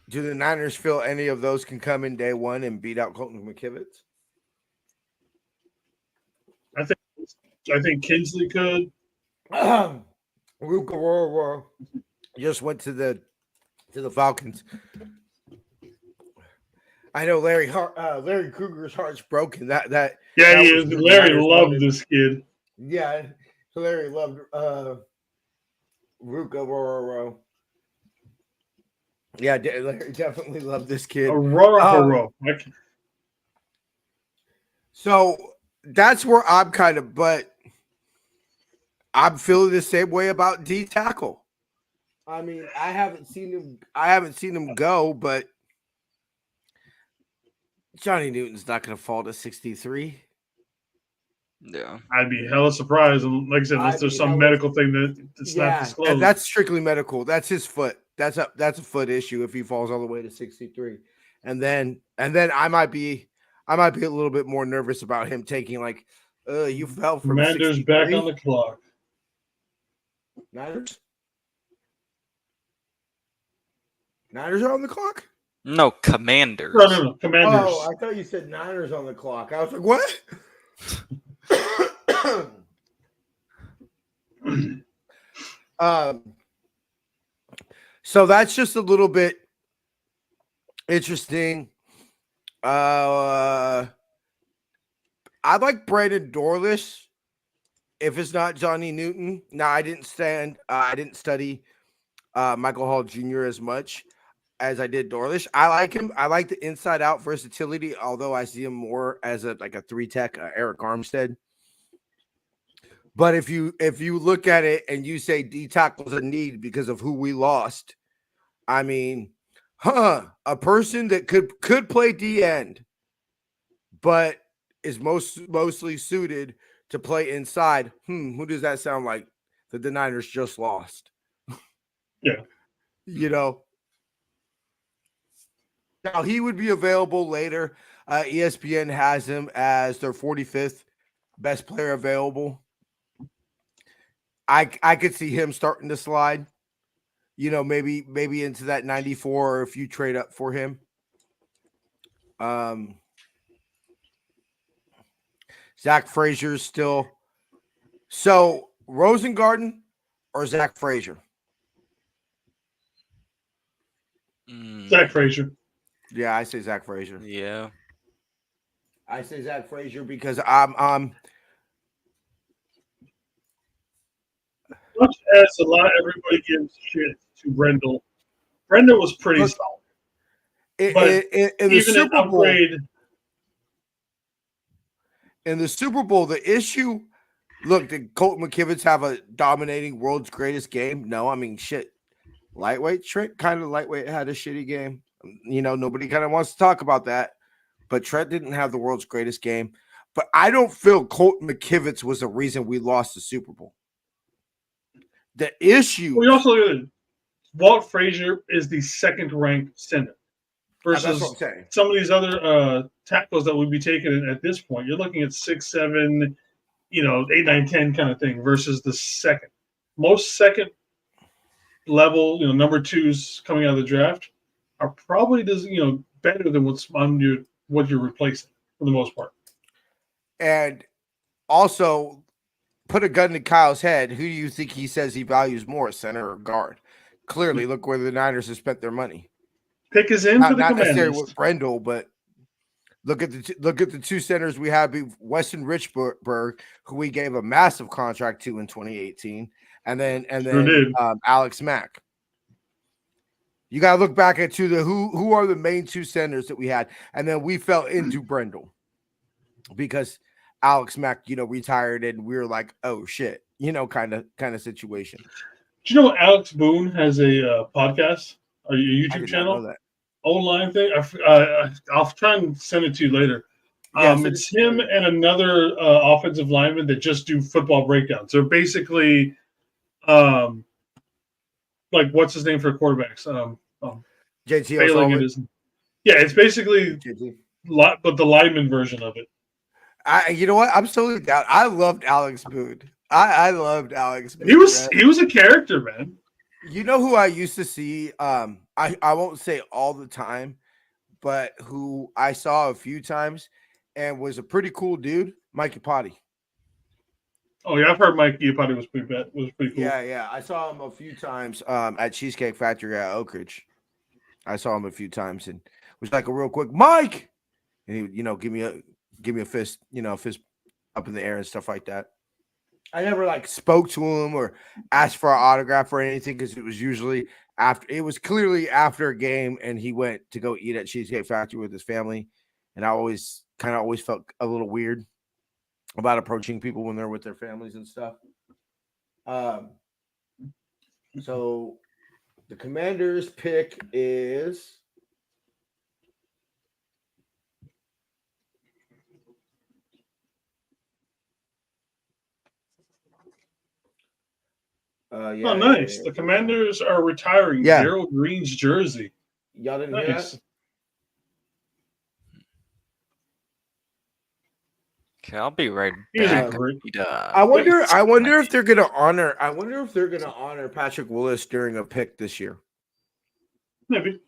S1: do the Niners feel any of those can come in day one and beat out Colton McKivitz?
S4: I think Kinsley could.
S1: Ruka just went to the Falcons. I know Larry Kruger's heart's broken. That
S4: he is. Larry loved this kid.
S1: Yeah, Larry loved Ruka. Yeah, Larry definitely loved this kid. So that's where I'm but I'm feeling the same way about D tackle. I mean, I haven't seen him go, but Johnny Newton's not going to fall to 63.
S5: Yeah,
S4: I'd be hella surprised. And like I said, unless there's some medical thing that's not disclosed.
S1: And that's strictly medical. That's his foot. That's a foot issue if he falls all the way to 63. And then I might be a little bit more nervous about him taking you fell from
S4: Commanders
S1: 63?
S4: back on the clock.
S1: Niners are on the clock?
S5: No, Commanders.
S4: No, Commanders.
S1: Oh, I thought you said Niners on the clock. I was like, what? So that's just a little bit interesting. I like Brandon Dorless. If it's not Johnny Newton, now I didn't study Michael Hall Jr. as much as I did Dorlish. I like him. I like the inside out versatility, although I see him more as a 3-tech Eric Armstead. But if you look at it and you say D tackle's a need because of who we lost, I mean, a person that could play D end, but is mostly suited to play inside. Who does that sound like that the Niners just lost?
S4: Yeah.
S1: You know. Now he would be available later. ESPN has him as their 45th best player available. I could see him starting to slide. You know, maybe into that 94 or if you trade up for him. Zach Frazier's still. So Rosengarten or Zach Frazier?
S4: Zach Frazier.
S1: Yeah, I say Zach Frazier.
S5: Yeah.
S1: I say Zach Frazier because I'm
S4: much as a lot everybody gives shit to Brendel. Brendel was pretty solid.
S1: In the
S4: Even an
S1: Super Bowl,
S4: upgrade.
S1: in the Super Bowl, the issue. Look, did Colton McKivitz have a dominating world's greatest game? No, I mean shit. Lightweight, Trent kind of lightweight had a shitty game. You know, nobody kind of wants to talk about that. But Trent didn't have the world's greatest game. But I don't feel Colton McKivitz was the reason we lost the Super Bowl. The issue.
S4: We also Walt Frazier is the second-ranked center
S1: That's
S4: versus
S1: what I'm saying.
S4: some of these other tackles that would be taken at this point. You're looking at 6, 7, 8, 9, 10 kind of thing versus the second. Most second level, number twos coming out of the draft are probably better than what you're replacing for the most part.
S1: And also, put a gun to Kyle's head. Who do you think he says he values more, center or guard? Clearly, look where the Niners have spent their money.
S4: Pick is in for the
S1: not necessarily
S4: Commanders.
S1: with Brendel, but look at the two centers we have: Weston Richburg, who we gave a massive contract to in 2018, and then Alex Mack. You got to look back at who are the main two centers that we had, and then we fell into Brendel because Alex Mack, retired, and we were like, oh shit, kind of situation.
S4: Do you know Alex Boone has a podcast, a YouTube channel, online thing? I'll try and send it to you later. It's him and another offensive lineman that just do football breakdowns. They're basically, like what's his name for quarterbacks?
S1: JT O'Sullivan.
S4: Yeah, it's basically but the lineman version of it.
S1: You know what? I'm totally down. I loved Alex Boone. I loved Alex Boone.
S4: He was a character, man.
S1: You know who I used to see? I won't say all the time, but who I saw a few times and was a pretty cool dude, Mikey Potty.
S4: Oh yeah, I've heard Mikey Potty was pretty bad. Was pretty cool.
S1: Yeah. I saw him a few times at Cheesecake Factory at Oak Ridge. I saw him a few times and was like a real quick Mike, and he would, give me a fist, fist up in the air and stuff like that. I never spoke to him or asked for an autograph or anything because it was usually after. It was clearly after a game, and he went to go eat at Cheesecake Factory with his family, and I always felt a little weird about approaching people when they're with their families and stuff. So the Commanders' pick is
S4: nice. The Commanders are retiring Gerald Green's jersey.
S1: Y'all didn't hear that?
S5: Okay, I'll be right back.
S1: I wonder if they're gonna honor Patrick Willis during a pick this year.
S4: Maybe.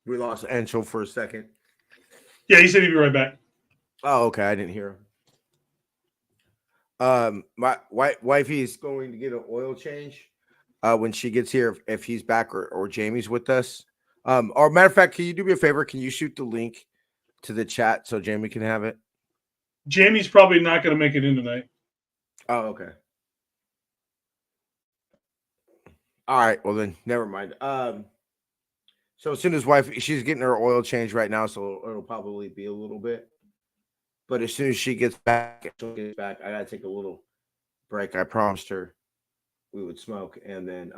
S1: We lost Anshel for a second.
S4: Yeah, he said he'd be right back.
S1: Oh, okay. I didn't hear him. My wifey is going to get an oil change when she gets here if he's back or Jamie's with us. Or matter of fact, can you do me a favor? Can you shoot the link to the chat so Jamie can have it?
S4: Jamie's probably not going to make it in tonight.
S1: Oh, okay. All right. Well, then, never mind. So as soon as wife, she's getting her oil change right now, so it'll probably be a little bit. But as soon as she gets back, I gotta take a little break. I promised her we would smoke, and then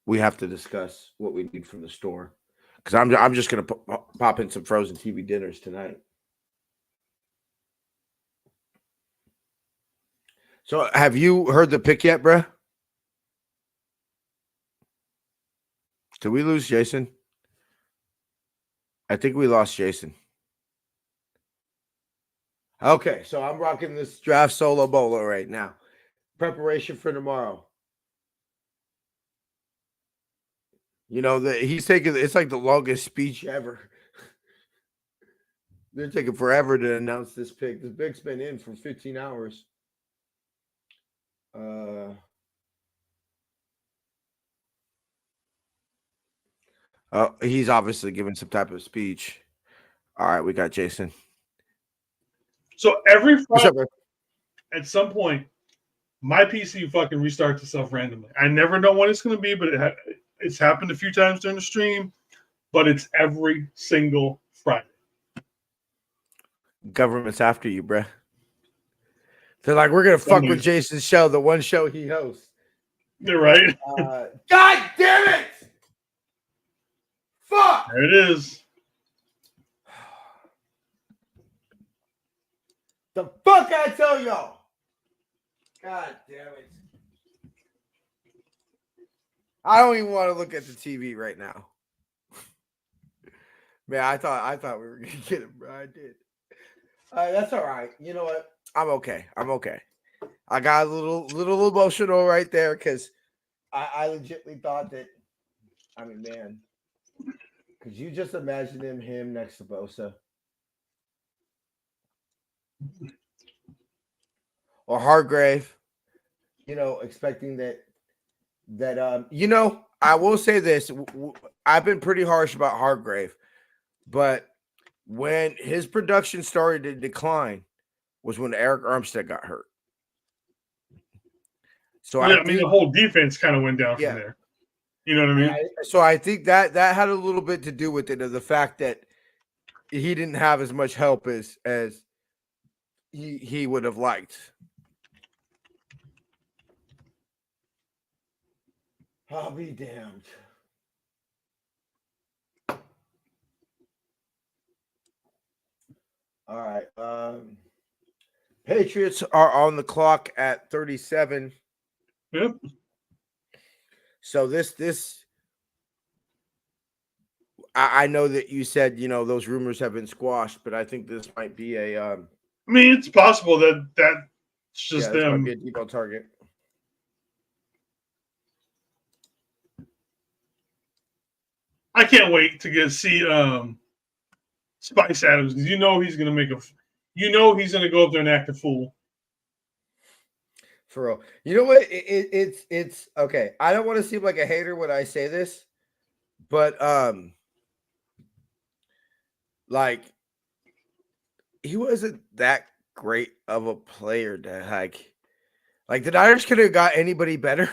S1: we have to discuss what we need from the store because I'm just gonna pop in some frozen TV dinners tonight. So have you heard the pick yet, bruh? Did we lose Jason? I think we lost Jason. Okay, so I'm rocking this draft solo bolo right now. Preparation for tomorrow. You know, he's taking it's like the longest speech ever. They're taking forever to announce this pick. This pick's been in for 15 hours. He's obviously giving some type of speech. All right, we got Jason.
S4: So every
S1: What's
S4: Friday,
S1: up, man?
S4: at some point, my PC fucking restarts itself randomly. I never know when it's going to be, but it's happened a few times during the stream. But it's every single Friday.
S1: Government's after you, bruh. They're like, we're gonna fuck with Jason's show, the one show he hosts.
S4: You're right.
S1: God damn it! Fuck!
S4: There it is.
S1: The fuck I tell y'all! God damn it! I don't even want to look at the TV right now. Man, I thought we were gonna get him, bro. I did. That's all right. You know what? I'm okay. I got a little emotional right there because I legitimately thought that. I mean, man, could you just imagine him next to Bosa or Hargrave? You know, expecting that. You know, I will say this: I've been pretty harsh about Hargrave, but when his production started to decline was when Eric Armstead got hurt. So
S4: yeah, I mean, the whole defense kind of went down from there. You know what I mean?
S1: So I think that had a little bit to do with it, of the fact that he didn't have as much help as he would have liked. I'll be damned. All right. Patriots are on the clock at 37.
S4: Yep.
S1: So this I know that you said, you know, those rumors have been squashed, but I think this might be a
S4: I mean, it's possible that's just
S1: this
S4: them.
S1: might be a depot target.
S4: I can't wait to see Spice Adams, because you know he's gonna he's gonna go up there and act a fool.
S1: For real. You know what? It's okay. I don't want to seem like a hater when I say this, but like he wasn't that great of a player to like the Niners could have got anybody better.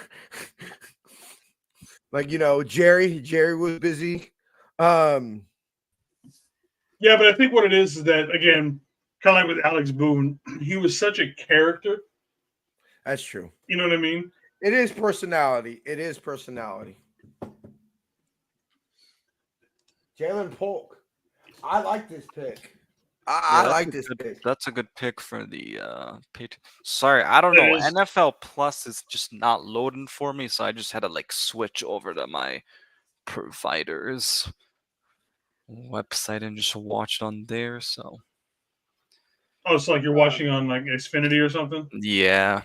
S1: Like, you know, Jerry was busy.
S4: Yeah, but I think what it is that, again, kind of like with Alex Boone, he was such a character.
S1: That's true.
S4: You know what I mean?
S1: It is personality. Jalen Polk. I like this pick. I like this pick.
S5: That's a good pick for the Patriots. Sorry, I don't know. NFL Plus is just not loading for me, so I just had to like switch over to my provider's website and just watch it on there. So.
S4: Oh, it's like you're watching on like Xfinity or something?
S5: Yeah.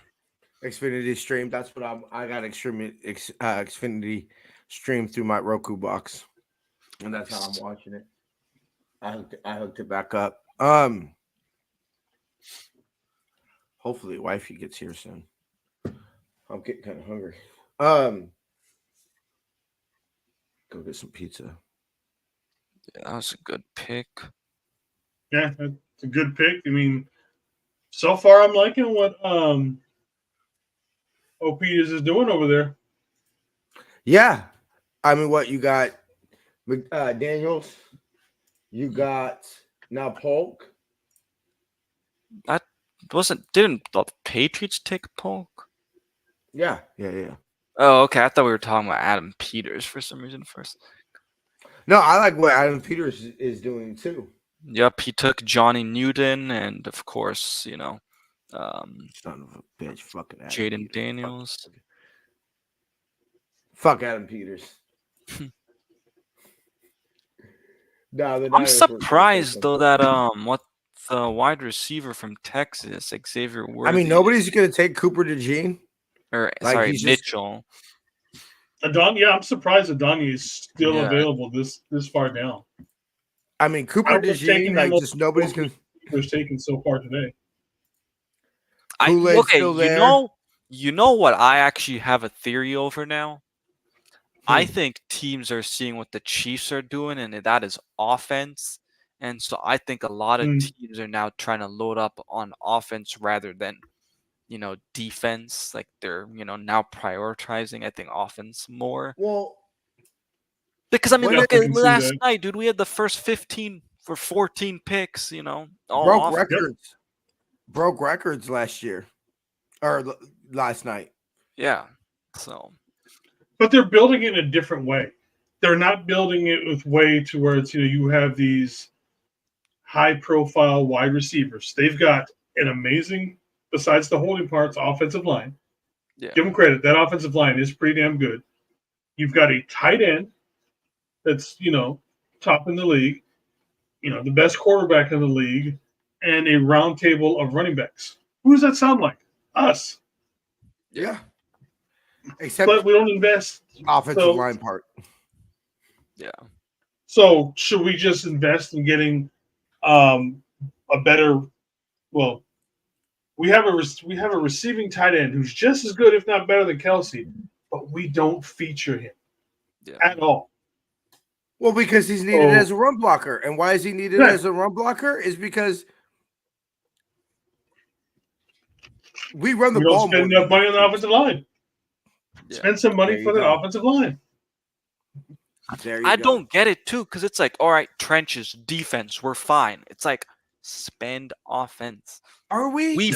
S1: Xfinity stream. That's what I got Xfinity stream through my Roku box. And that's how I'm watching it. I hooked it back up. Hopefully wifey gets here soon. I'm getting kind of hungry. Go get some pizza.
S5: Yeah, that was a good pick.
S4: Yeah, it's a good pick. I mean, so far I'm liking what OP is doing over there.
S1: Yeah. I mean, what you got? Daniels. You
S5: Hmm.
S1: got now Polk.
S5: That didn't the Patriots take Polk?
S1: Yeah.
S5: Oh, okay. I thought we were talking about Adam Peters for some reason first.
S1: No, I like what Adam Peters is doing too.
S5: Yep, he took Johnny Newton and of course,
S1: Son of a bitch, fucking Adam
S5: Jaden
S1: Peters.
S5: Daniels.
S1: Fuck Adam Peters. No, the
S5: I'm
S1: Niners were gonna take
S5: surprised
S1: him.
S5: though that what the wide receiver from Texas, Xavier Worthy.
S1: I mean, nobody's gonna take Cooper DeJean.
S5: or
S1: like,
S5: sorry,
S1: he's just-
S5: Mitchell.
S4: I'm surprised Adonai is still
S5: Yeah.
S4: available this far down.
S1: I mean,
S4: I
S1: Cooper
S4: would've taken
S1: DeJean,
S4: him
S1: like just nobody's gonna.
S4: was taken so far today.
S1: Kool-Aid's
S5: Okay,
S1: still there.
S5: you know what I actually have a theory over now? I
S1: Hmm.
S5: think teams are seeing what the Chiefs are doing, and that is offense. And so I think a lot of teams are now trying to load up on offense rather than, defense. Like they're, now prioritizing, I think, offense more.
S1: Well,
S5: Because I mean,
S1: When
S5: look
S4: I
S5: at
S4: can see
S5: last
S4: that.
S5: night, dude. We had the first 15 for 14 picks. All
S1: broke
S5: off.
S1: records. Broke records last year or last night.
S5: Yeah. So
S4: But they're building it in a different way. They're not building it with way to where it's you have these high profile wide receivers. They've got an amazing, besides the holding parts, offensive line.
S5: yeah,
S4: Give them credit. That offensive line is pretty damn good. You've got a tight end that's top in the league. The best quarterback in the league, and a round table of running backs. Who does that sound like? Us.
S1: Yeah. Except
S4: But we don't invest.
S1: offensive line part.
S5: yeah.
S4: So should we just invest in getting a better? Well, we have a receiving tight end who's just as good, if not better, than Kelsey, but we don't feature him
S5: Yeah.
S4: at all.
S1: Well, because he's needed
S4: Oh.
S1: as a run blocker. And why is he needed
S4: Right.
S1: as a run blocker? Is because we run the
S4: We
S1: ball
S4: don't spend
S1: more.
S4: enough money on the offensive line.
S5: Yeah.
S4: Spend some money
S1: There
S4: for
S1: you
S4: the
S1: go.
S4: offensive line.
S1: There you
S5: I
S1: go.
S5: don't get it too, because it's like, all right, trenches, defense, we're fine. It's like spend offense.
S1: Are we?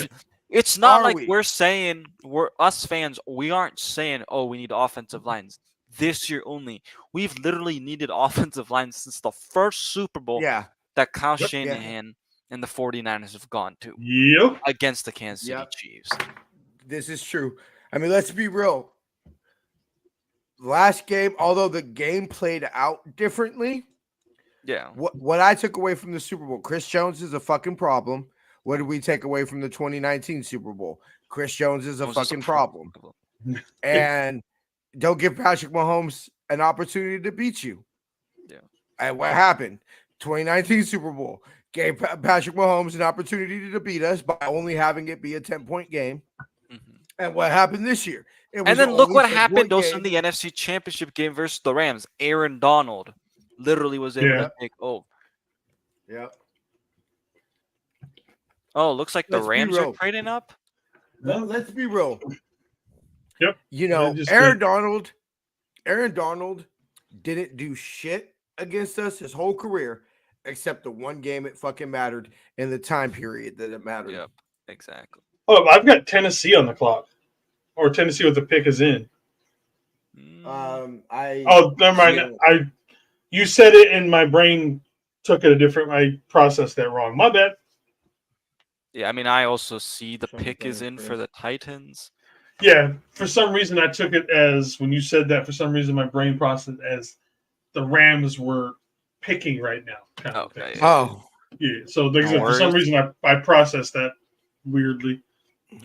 S5: It's not
S1: Are
S5: like
S1: we?
S5: we're saying we're us fans. We aren't saying, oh, we need offensive lines this year only. We've literally needed offensive lines since the first Super Bowl
S1: Yeah.
S5: that Kyle
S4: Yep.
S5: Shanahan and the 49ers have gone to
S4: Yep.
S5: against the Kansas City
S1: Yep.
S5: Chiefs.
S1: This is true. I mean, let's be real. Last game, although the game played out differently,
S5: Yeah.
S1: what I took away from the Super Bowl, Chris Jones is a fucking problem. What did we take away from the 2019 Super Bowl? Chris Jones is a
S5: Those is
S1: fucking problem.
S5: problem.
S1: And don't give Patrick Mahomes an opportunity to beat you.
S5: Yeah.
S1: And what happened? 2019 Super Bowl gave Patrick Mahomes an opportunity to beat us by only having it be a 10-point game.
S5: Mhm.
S1: And what happened this year? It was
S5: And then look
S1: only
S5: what
S1: 10-point
S5: happened also in
S1: game.
S5: the NFC Championship game versus the Rams. Aaron Donald literally was able
S4: Yeah.
S5: to take over.
S1: Yep.
S5: Oh, looks like the
S1: Let's be
S5: Rams are
S1: real.
S5: trading up.
S1: Let's be real.
S4: Yep.
S1: You
S4: Just
S1: Aaron Donald didn't do shit against us his whole career, except the one game it fucking mattered in the time period that it mattered.
S5: Yep, exactly.
S4: Oh, I've got Tennessee on the clock, or Tennessee with the pick is in.
S5: Mm,
S4: Oh, never mind. You said it, and my brain took it a different. I processed that wrong. My bad.
S5: yeah, I mean, I also see the
S1: Show me
S5: pick is
S1: something
S5: in
S1: for
S5: for
S1: this.
S5: the Titans.
S4: Yeah, for some reason I took it as when you said that. For some reason, my brain processed as the Rams were picking right now. Kind of
S5: Okay.
S4: thing.
S1: Oh,
S4: Yeah. So like I
S5: No
S4: said, for some
S5: worries.
S4: reason, I processed that weirdly.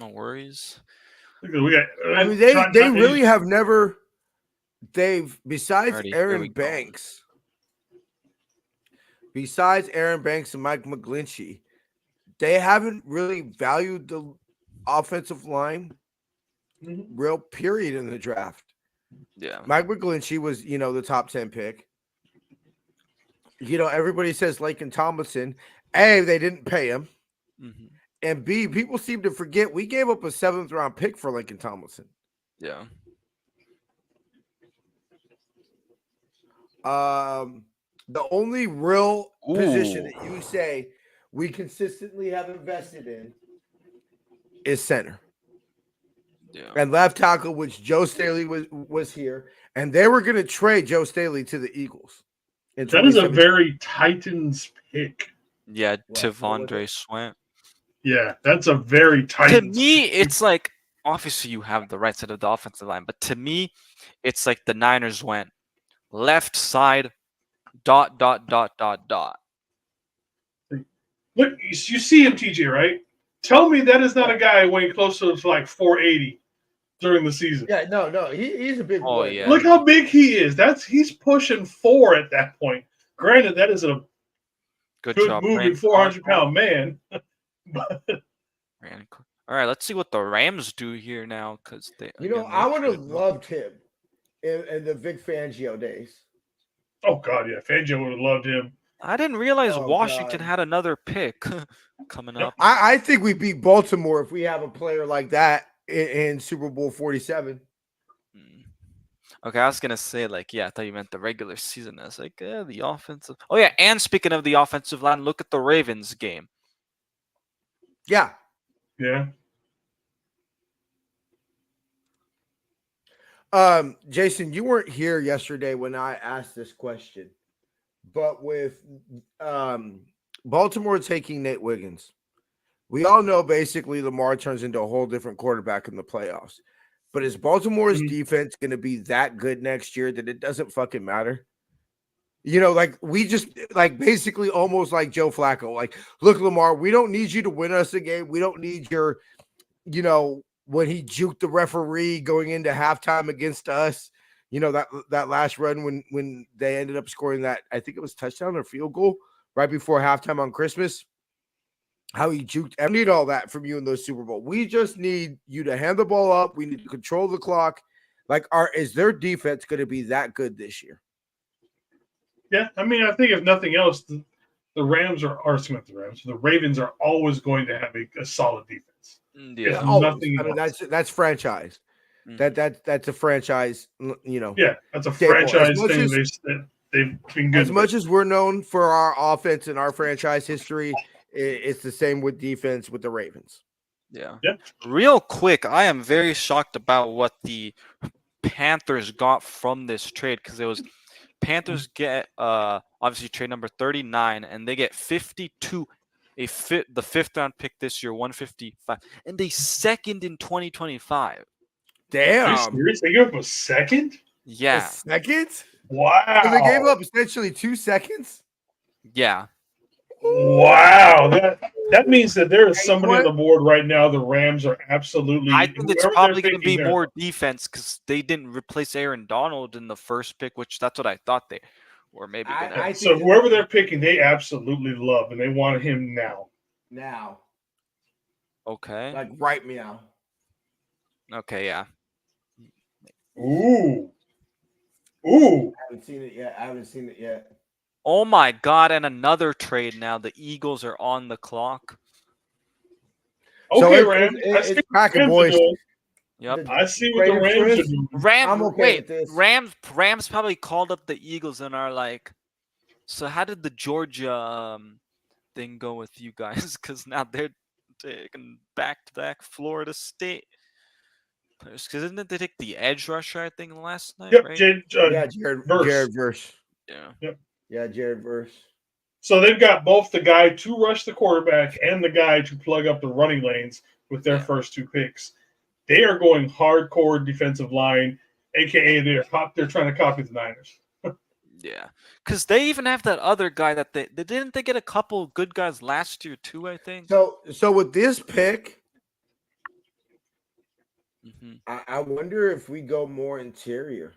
S5: No worries.
S4: Look, we got.
S1: I mean, they really have never. They've besides
S5: Alrighty, here we go.
S1: Besides Aaron Banks and Mike McGlinchey, they haven't really valued the offensive line
S4: Mhm.
S1: real period in the draft.
S5: Yeah.
S1: Mike McGlinchey was, the top 10 pick. everybody says Laken Tomlinson. A, they didn't pay him.
S5: Mhm.
S1: And B, people seem to forget we gave up a 7th round pick for Laken Tomlinson.
S5: Yeah.
S1: The only real position
S5: Ooh.
S1: that you say we consistently have invested in is center.
S5: Yeah.
S1: And left tackle, which Joe Staley was here, and they were going to trade Joe Staley to the Eagles.
S4: That is a
S1: 2017.
S4: very Titans pick.
S5: Yeah,
S1: What was
S5: Tavondre
S1: it?
S5: Sweat.
S4: Yeah, that's a very
S5: To
S4: Titans.
S5: me, it's like obviously you have the right side of the offensive line, but to me, it's like the Niners went left side, ...
S4: Look, you see him, TJ, right? Tell me that is not a guy weighing closer to like 480 during the season.
S1: Yeah, no, he's a big
S5: Oh,
S1: boy.
S5: yeah.
S4: Look how big he is. He's pushing 4 at that point. Granted, that is a
S5: Good
S4: good
S5: job,
S4: moving
S5: Brandon
S4: 400-pound man.
S5: All right, let's see what the Rams do here now, because they.
S1: I would have loved him in the Vic Fangio days.
S4: Oh God, yeah, Fangio would have loved him.
S5: I didn't realize
S1: Oh,
S5: Washington
S1: God.
S5: had another pick coming up.
S1: I think we beat Baltimore if we have a player like that in Super Bowl 47.
S5: Okay, I was gonna say I thought you meant the regular season. I was like, the offensive. Oh yeah, and speaking of the offensive line, look at the Ravens game.
S1: Yeah.
S4: Yeah.
S1: Jason, you weren't here yesterday when I asked this question, but with Baltimore taking Nate Wiggins, we all know basically Lamar turns into a whole different quarterback in the playoffs. But is Baltimore's defense going to be that good next year that it doesn't fucking matter? We just basically almost like Joe Flacco. Look, Lamar, we don't need you to win us a game. We don't need your, when he juked the referee going into halftime against us. That last run when they ended up scoring that, I think it was touchdown or field goal right before halftime on Christmas. How he juked. I need all that from you in those Super Bowl. We just need you to hand the ball up. We need to control the clock. Is their defense going to be that good this year?
S4: Yeah, I mean, I think if nothing else, the Ravens are always going to have a solid defense.
S5: Yeah,
S4: nothing.
S1: I mean, that's franchise. That's a franchise.
S4: Yeah, that's a
S1: staple.
S4: franchise thing. They've been good.
S1: As much as we're known for our offense and our franchise history, it's the same with defense with the Ravens.
S5: Yeah.
S4: Yeah.
S5: Real quick, I am very shocked about what the Panthers got from this trade, because it was Panthers get obviously trade number 39, and they get 52, the 5th round pick this year, 155, and a second in 2025.
S1: Damn.
S4: Are you serious? They gave up a second?
S5: Yeah.
S1: A second?
S4: Wow.
S1: So they gave up essentially 2 seconds?
S5: Yeah.
S4: Wow. That means that there is somebody on the board right now. The Rams are absolutely.
S5: I think it's probably going to be more defense, because they didn't replace Aaron Donald in the first pick, which that's what I thought they were maybe going to.
S4: So whoever they're picking, they absolutely love, and they want him now.
S1: Now.
S5: Okay.
S1: Right meow.
S5: Okay, yeah.
S4: Ooh.
S1: I haven't seen it yet.
S5: Oh my God! And another trade now. The Eagles are on the clock.
S4: Okay,
S1: so
S4: Rams.
S1: It's cracking, boys.
S5: Yep.
S4: I see what the Rams are doing.
S1: I'm okay with this.
S5: Rams probably called up the Eagles and are like, so how did the Georgia thing go with you guys? Because now they're taking back-to-back Florida State. Because didn't they take the edge rusher, I think, last night?
S4: Yep,
S5: right?
S1: Jared Verse.
S5: Yeah.
S4: Yep.
S1: Yeah, Jared Verse.
S4: So they've got both the guy to rush the quarterback and the guy to plug up the running lanes with their first 2 picks. They are going hardcore defensive line, aka they're trying to copy the Niners.
S5: Yeah, because they even have that other guy that they didn't they get a couple good guys last year too, I think.
S1: So with this pick, I wonder if we go more interior.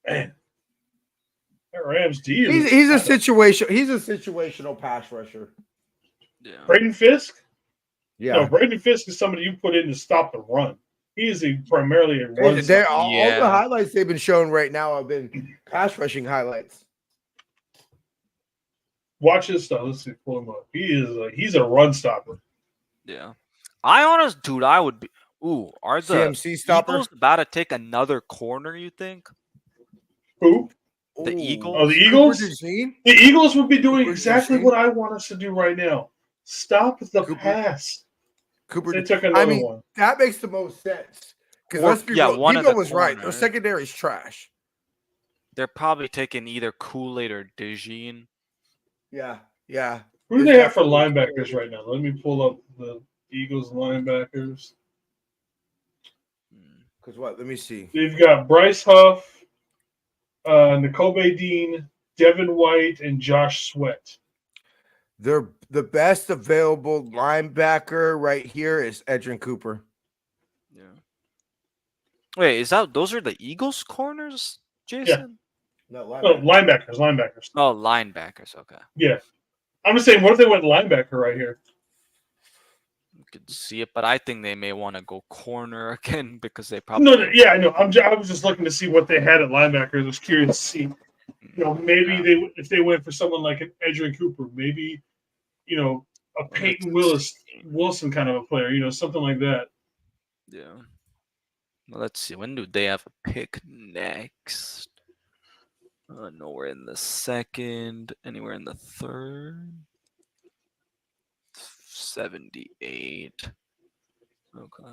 S4: Man, that Rams D.
S1: He's a situational pass rusher.
S5: Yeah.
S4: Braden Fisk.
S1: Yeah,
S4: No, Braden Fisk is somebody you put in to stop the run. He is primarily a run.
S1: All the highlights they've been showing right now have been pass rushing highlights.
S4: Watch his stuff. Let's see, pull him up. He's a run stopper.
S5: Yeah. I would be. Ooh, are the
S1: CMC stopper.
S5: Eagles about to take another corner, you think?
S4: Who?
S5: The
S1: Ooh.
S5: Eagles?
S4: Oh, the
S1: Cooper
S4: Eagles?
S1: DeJean?
S4: The Eagles would be doing
S1: Cooper
S4: exactly
S1: DeJean?
S4: what I want us to do right now. Stop the
S1: Cooper-
S4: pass.
S1: Cooper.
S4: They took another one.
S1: That makes the most sense. Because
S5: Or-
S1: let's be
S5: yeah,
S1: real.
S5: one of
S1: Debo
S5: the
S1: was right. Their
S5: corners.
S1: secondary is trash.
S5: They're probably taking either Kool-Aid or DeJean.
S1: Yeah. Yeah.
S4: Who do
S1: It's
S4: they have for
S1: definitely-
S4: linebackers right now? Let me pull up the Eagles linebackers.
S1: Because what? Let me see.
S4: They've got Bryce Huff, N'Kobe Dean, Devin White, and Josh Sweat.
S1: They're the best available linebacker right here is Edrin Cooper.
S5: Yeah. Wait, those are the Eagles corners, Jason?
S1: No,
S4: Oh, linebackers.
S5: Oh, linebackers. Okay.
S4: Yeah. I'm just saying, what if they went linebacker right here?
S5: You could see it, but I think they may want to go corner again because they probably.
S4: No, yeah, I know. I was just looking to see what they had at linebackers. I was curious to see. Maybe if they went for someone like an Edrin Cooper, maybe, a Peyton Wilson kind of a player, something like that.
S5: Yeah. Well, let's see. When do they have a pick next? Nowhere in the second. Anywhere in the third. 78. Okay.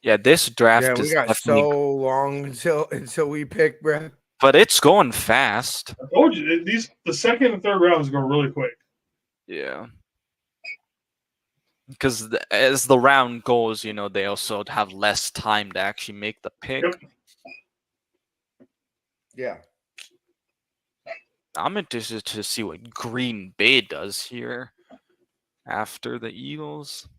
S5: Yeah, this draft
S1: Yeah, we
S5: is
S1: got
S5: definitely,
S1: so long until we pick, bro.
S5: but it's going fast.
S4: I told you, the second and third rounds go really quick.
S5: Yeah. Because as the round goes, they also have less time to actually make the pick.
S4: Yep.
S1: Yeah.
S5: I'm interested to see what Green Bay does here after the Eagles.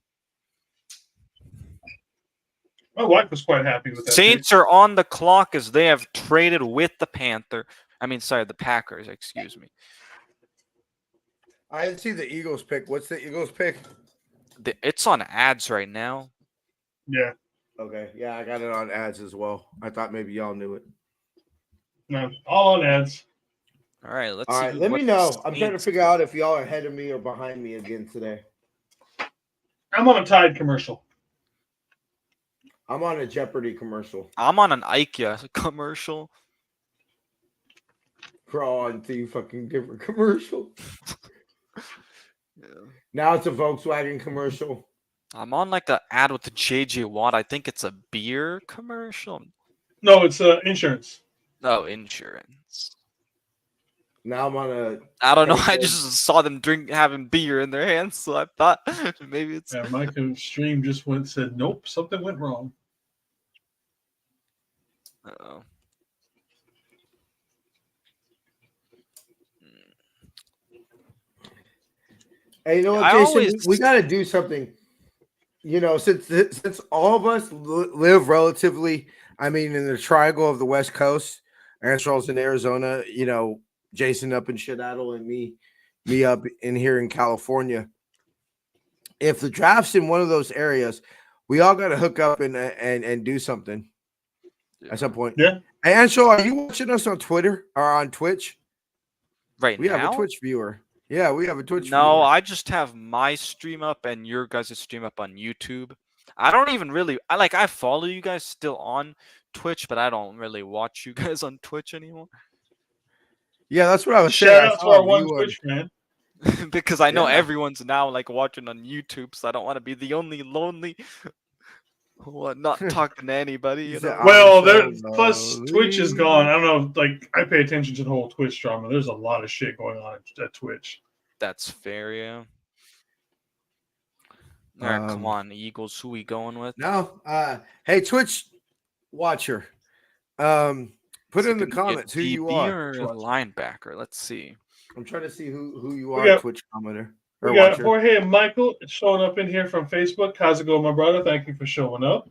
S4: My wife was quite happy with that.
S5: Saints are on the clock as they have traded with the the Packers, excuse me.
S1: I didn't see the Eagles pick. What's the Eagles pick?
S5: It's on ads right now.
S4: Yeah.
S1: Okay. Yeah, I got it on ads as well. I thought maybe y'all knew it.
S4: No, all on ads.
S5: All right, let's
S1: All
S5: see.
S1: right, let me
S5: what
S1: know.
S5: the
S1: I'm trying to
S5: Saints
S1: figure
S5: do.
S1: out if y'all are ahead of me or behind me again today.
S4: I'm on a Tide commercial.
S1: I'm on a Jeopardy commercial.
S5: I'm on an IKEA commercial.
S1: Crawl into you fucking different commercial.
S5: Yeah.
S1: Now it's a Volkswagen commercial.
S5: I'm on like an ad with the JJ Watt. I think it's a beer commercial.
S4: No, it's insurance.
S5: Oh, insurance.
S1: Now I'm on a.
S5: I don't know. I
S1: Okay.
S5: just saw them having beer in their hands, so I thought maybe it's.
S4: Yeah, my stream just said, nope, something went wrong.
S5: Uh-oh.
S1: Hey, you know what,
S5: I
S1: Jason?
S5: always-
S1: We got to do something. Since all of us live relatively, in the triangle of the West Coast, Ansel's in Arizona, Jason up in Seattle, and me up in here in California. If the draft's in one of those areas, we all got to hook up and do something at some point.
S4: Yeah.
S1: Hey, Ansel, are you watching us on Twitter or on Twitch?
S5: Right
S1: We
S5: now?
S1: have a Twitch viewer. Yeah, we have a Twitch viewer.
S5: No, I just have my stream up and your guys' stream up on YouTube. I don't even really I follow you guys still on Twitch, but I don't really watch you guys on Twitch anymore.
S1: Yeah, that's what I was
S4: Shout
S1: saying. I
S4: out to
S1: saw
S4: our
S1: a
S4: one
S1: viewer.
S4: Twitch man.
S5: Because I know
S1: Yeah.
S5: everyone's now watching on YouTube, so I don't want to be the only lonely one not talking to anybody.
S1: He's a-
S4: Well,
S1: so
S4: plus
S1: lonely.
S4: Twitch is gone. I don't know. I pay attention to the whole Twitch drama. There's a lot of shit going on at Twitch.
S5: That's fair, yeah. All right, come on, Eagles. Who we going with?
S1: No. Hey, Twitch watcher. Put
S5: Is it
S1: in the
S5: gonna be a
S1: comments who you
S5: DB
S1: are.
S5: or a linebacker. Let's see.
S1: I'm trying to see who you
S4: We
S1: are,
S4: got-
S1: Twitch commenter.
S4: We
S1: Or
S4: got
S1: watcher.
S4: Jorge and Michael showing up in here from Facebook. How's it going, my brother? Thank you for showing up.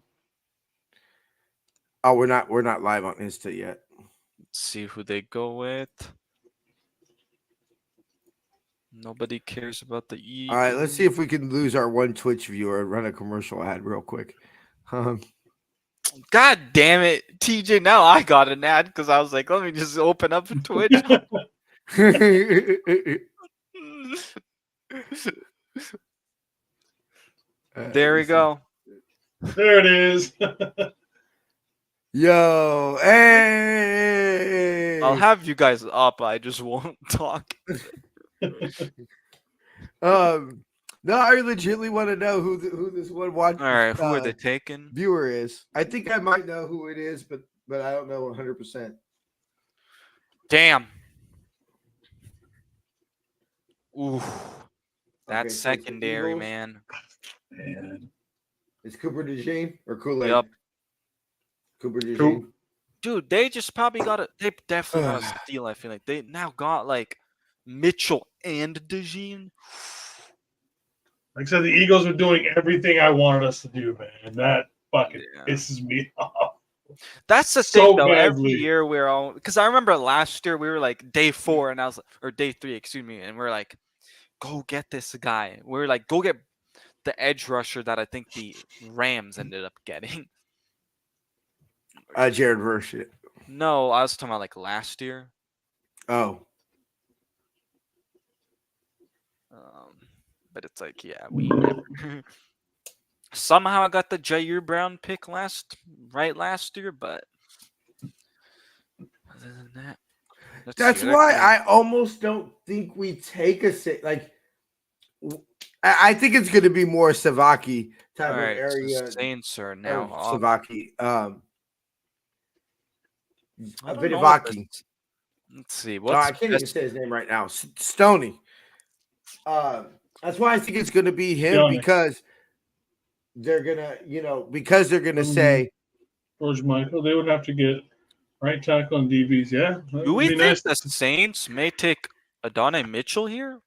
S1: Oh, we're not live on Insta yet.
S5: Let's see who they go with. Nobody cares about the Eagles.
S1: All right, let's see if we can lose our one Twitch viewer and run a commercial ad real quick.
S5: God damn it, TJ! Now I got an ad because I was like, let me just open up Twitch. There we go.
S4: There it is.
S1: Yo, hey.
S5: I'll have you guys up. I just won't talk.
S1: No, I legitimately want to know who this one watch.
S5: All right, who are they taking?
S1: Viewer is. I think I might know who it is, but I don't know 100%.
S5: Damn. Ooh, that's
S1: Okay, so it's the
S5: secondary,
S1: Eagles.
S5: man.
S1: Is Cooper DeJean or Kool-Aid?
S5: Yep.
S1: Cooper DeJean.
S4: Cool.
S5: Dude, they just probably got it. They definitely got a steal. I feel like they now got like Mitchell and DeJean.
S4: Like I said, the Eagles are doing everything I wanted us to do, man. That fucking pisses me off.
S5: That's the
S4: So
S5: thing, though. Every
S4: badly.
S5: year we're all because I remember last year we were like day 4, and I was or day 3, excuse me, and we're like, go get this guy. We're like, go get the edge rusher that I think the Rams ended up getting.
S1: Jared Verse.
S5: No, I was talking about like last year.
S1: Oh.
S5: But it's like, yeah, we never. Somehow I got the Jair Brown pick last year, but other than that,
S1: That's why I almost don't think we take a like. I think it's going to be more Savaki type of area.
S5: So Saints are now
S1: Savaki.
S5: I
S1: A
S5: don't
S1: bit of
S5: know what
S1: Aki.
S5: Let's see.
S1: No, I can't even say his name right now. Stoney. That's why I think it's going to be him because they're gonna, say
S4: George Michael. They would have to get right tackle on DBs. Yeah.
S5: Do we think the Saints may take Adonai Mitchell here?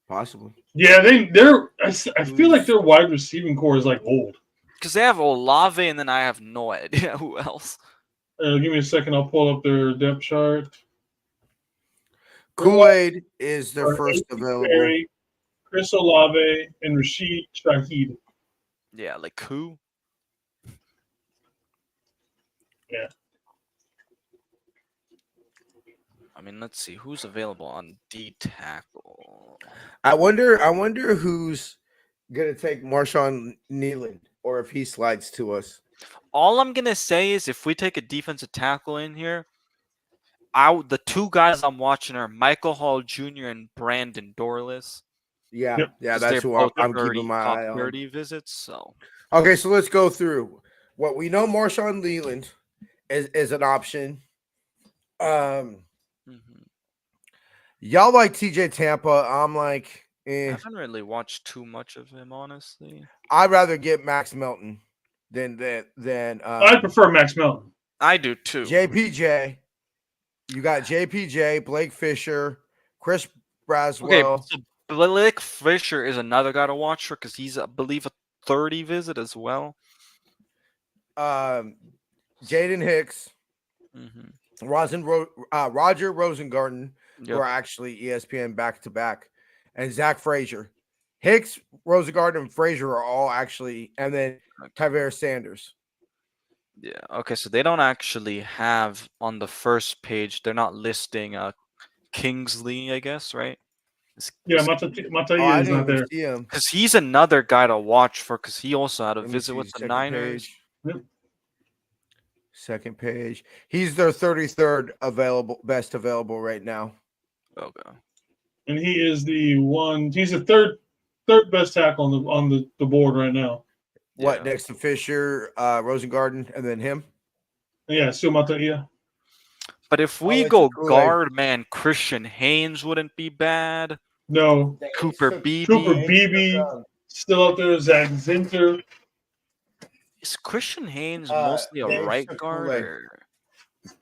S4: Possibly. Yeah, they're. I feel like their wide receiving core is like old.
S5: Because they have Olave, and then I have no idea who else.
S4: Give me a second. I'll pull up their depth chart.
S1: Kool-Aid is their first available.
S4: Perry, Chris Olave and Rashid Shaheed.
S5: Yeah, like who?
S4: Yeah.
S5: I mean, let's see who's available on D tackle.
S1: I wonder who's gonna take Marshawn Nealon or if he slides to us.
S5: All I'm gonna say is if we take a defensive tackle in here, the 2 guys I'm watching are Michael Hall Jr. and Brandon Dorless.
S1: Yeah, that's who I'm keeping my eye on.
S5: 30 visits. So
S1: okay, so let's go through what we know. Marshawn Leland is an option. Y'all like TJ Tampa? I'm like,
S5: I haven't really watched too much of him, honestly.
S1: I'd rather get Max Melton than
S4: I prefer Max Melton.
S5: I do too.
S1: JPJ. You got JPJ, Blake Fisher, Chris Braswell.
S5: Okay, so Blake Fisher is another guy to watch for because he's, I believe, a 30 visit as well.
S1: Jaden Hicks, Roger Rosengarten, who are actually ESPN back-to-back, and Zach Frazier. Hicks, Rosengarten, and Frazier are all actually, and then Tyver Sanders.
S5: Yeah. Okay. So they don't actually have on the first page. They're not listing Kingsley, I guess, right?
S4: Mata is not there
S5: because he's another guy to watch for because he also had a visit with the Niners.
S1: Second page. He's their 33rd best available right now.
S5: Okay.
S4: And he is the one. He's the third best tackle on the board right now.
S1: What next to Fisher, Rosengarten, and then him?
S4: Yeah, Sumata. Yeah.
S5: But if we go guard, man, Christian Haynes wouldn't be bad.
S4: No.
S5: Cooper Beebe.
S4: Still out there. Zach Zinter.
S5: Is Christian Haynes mostly a right guard? Or...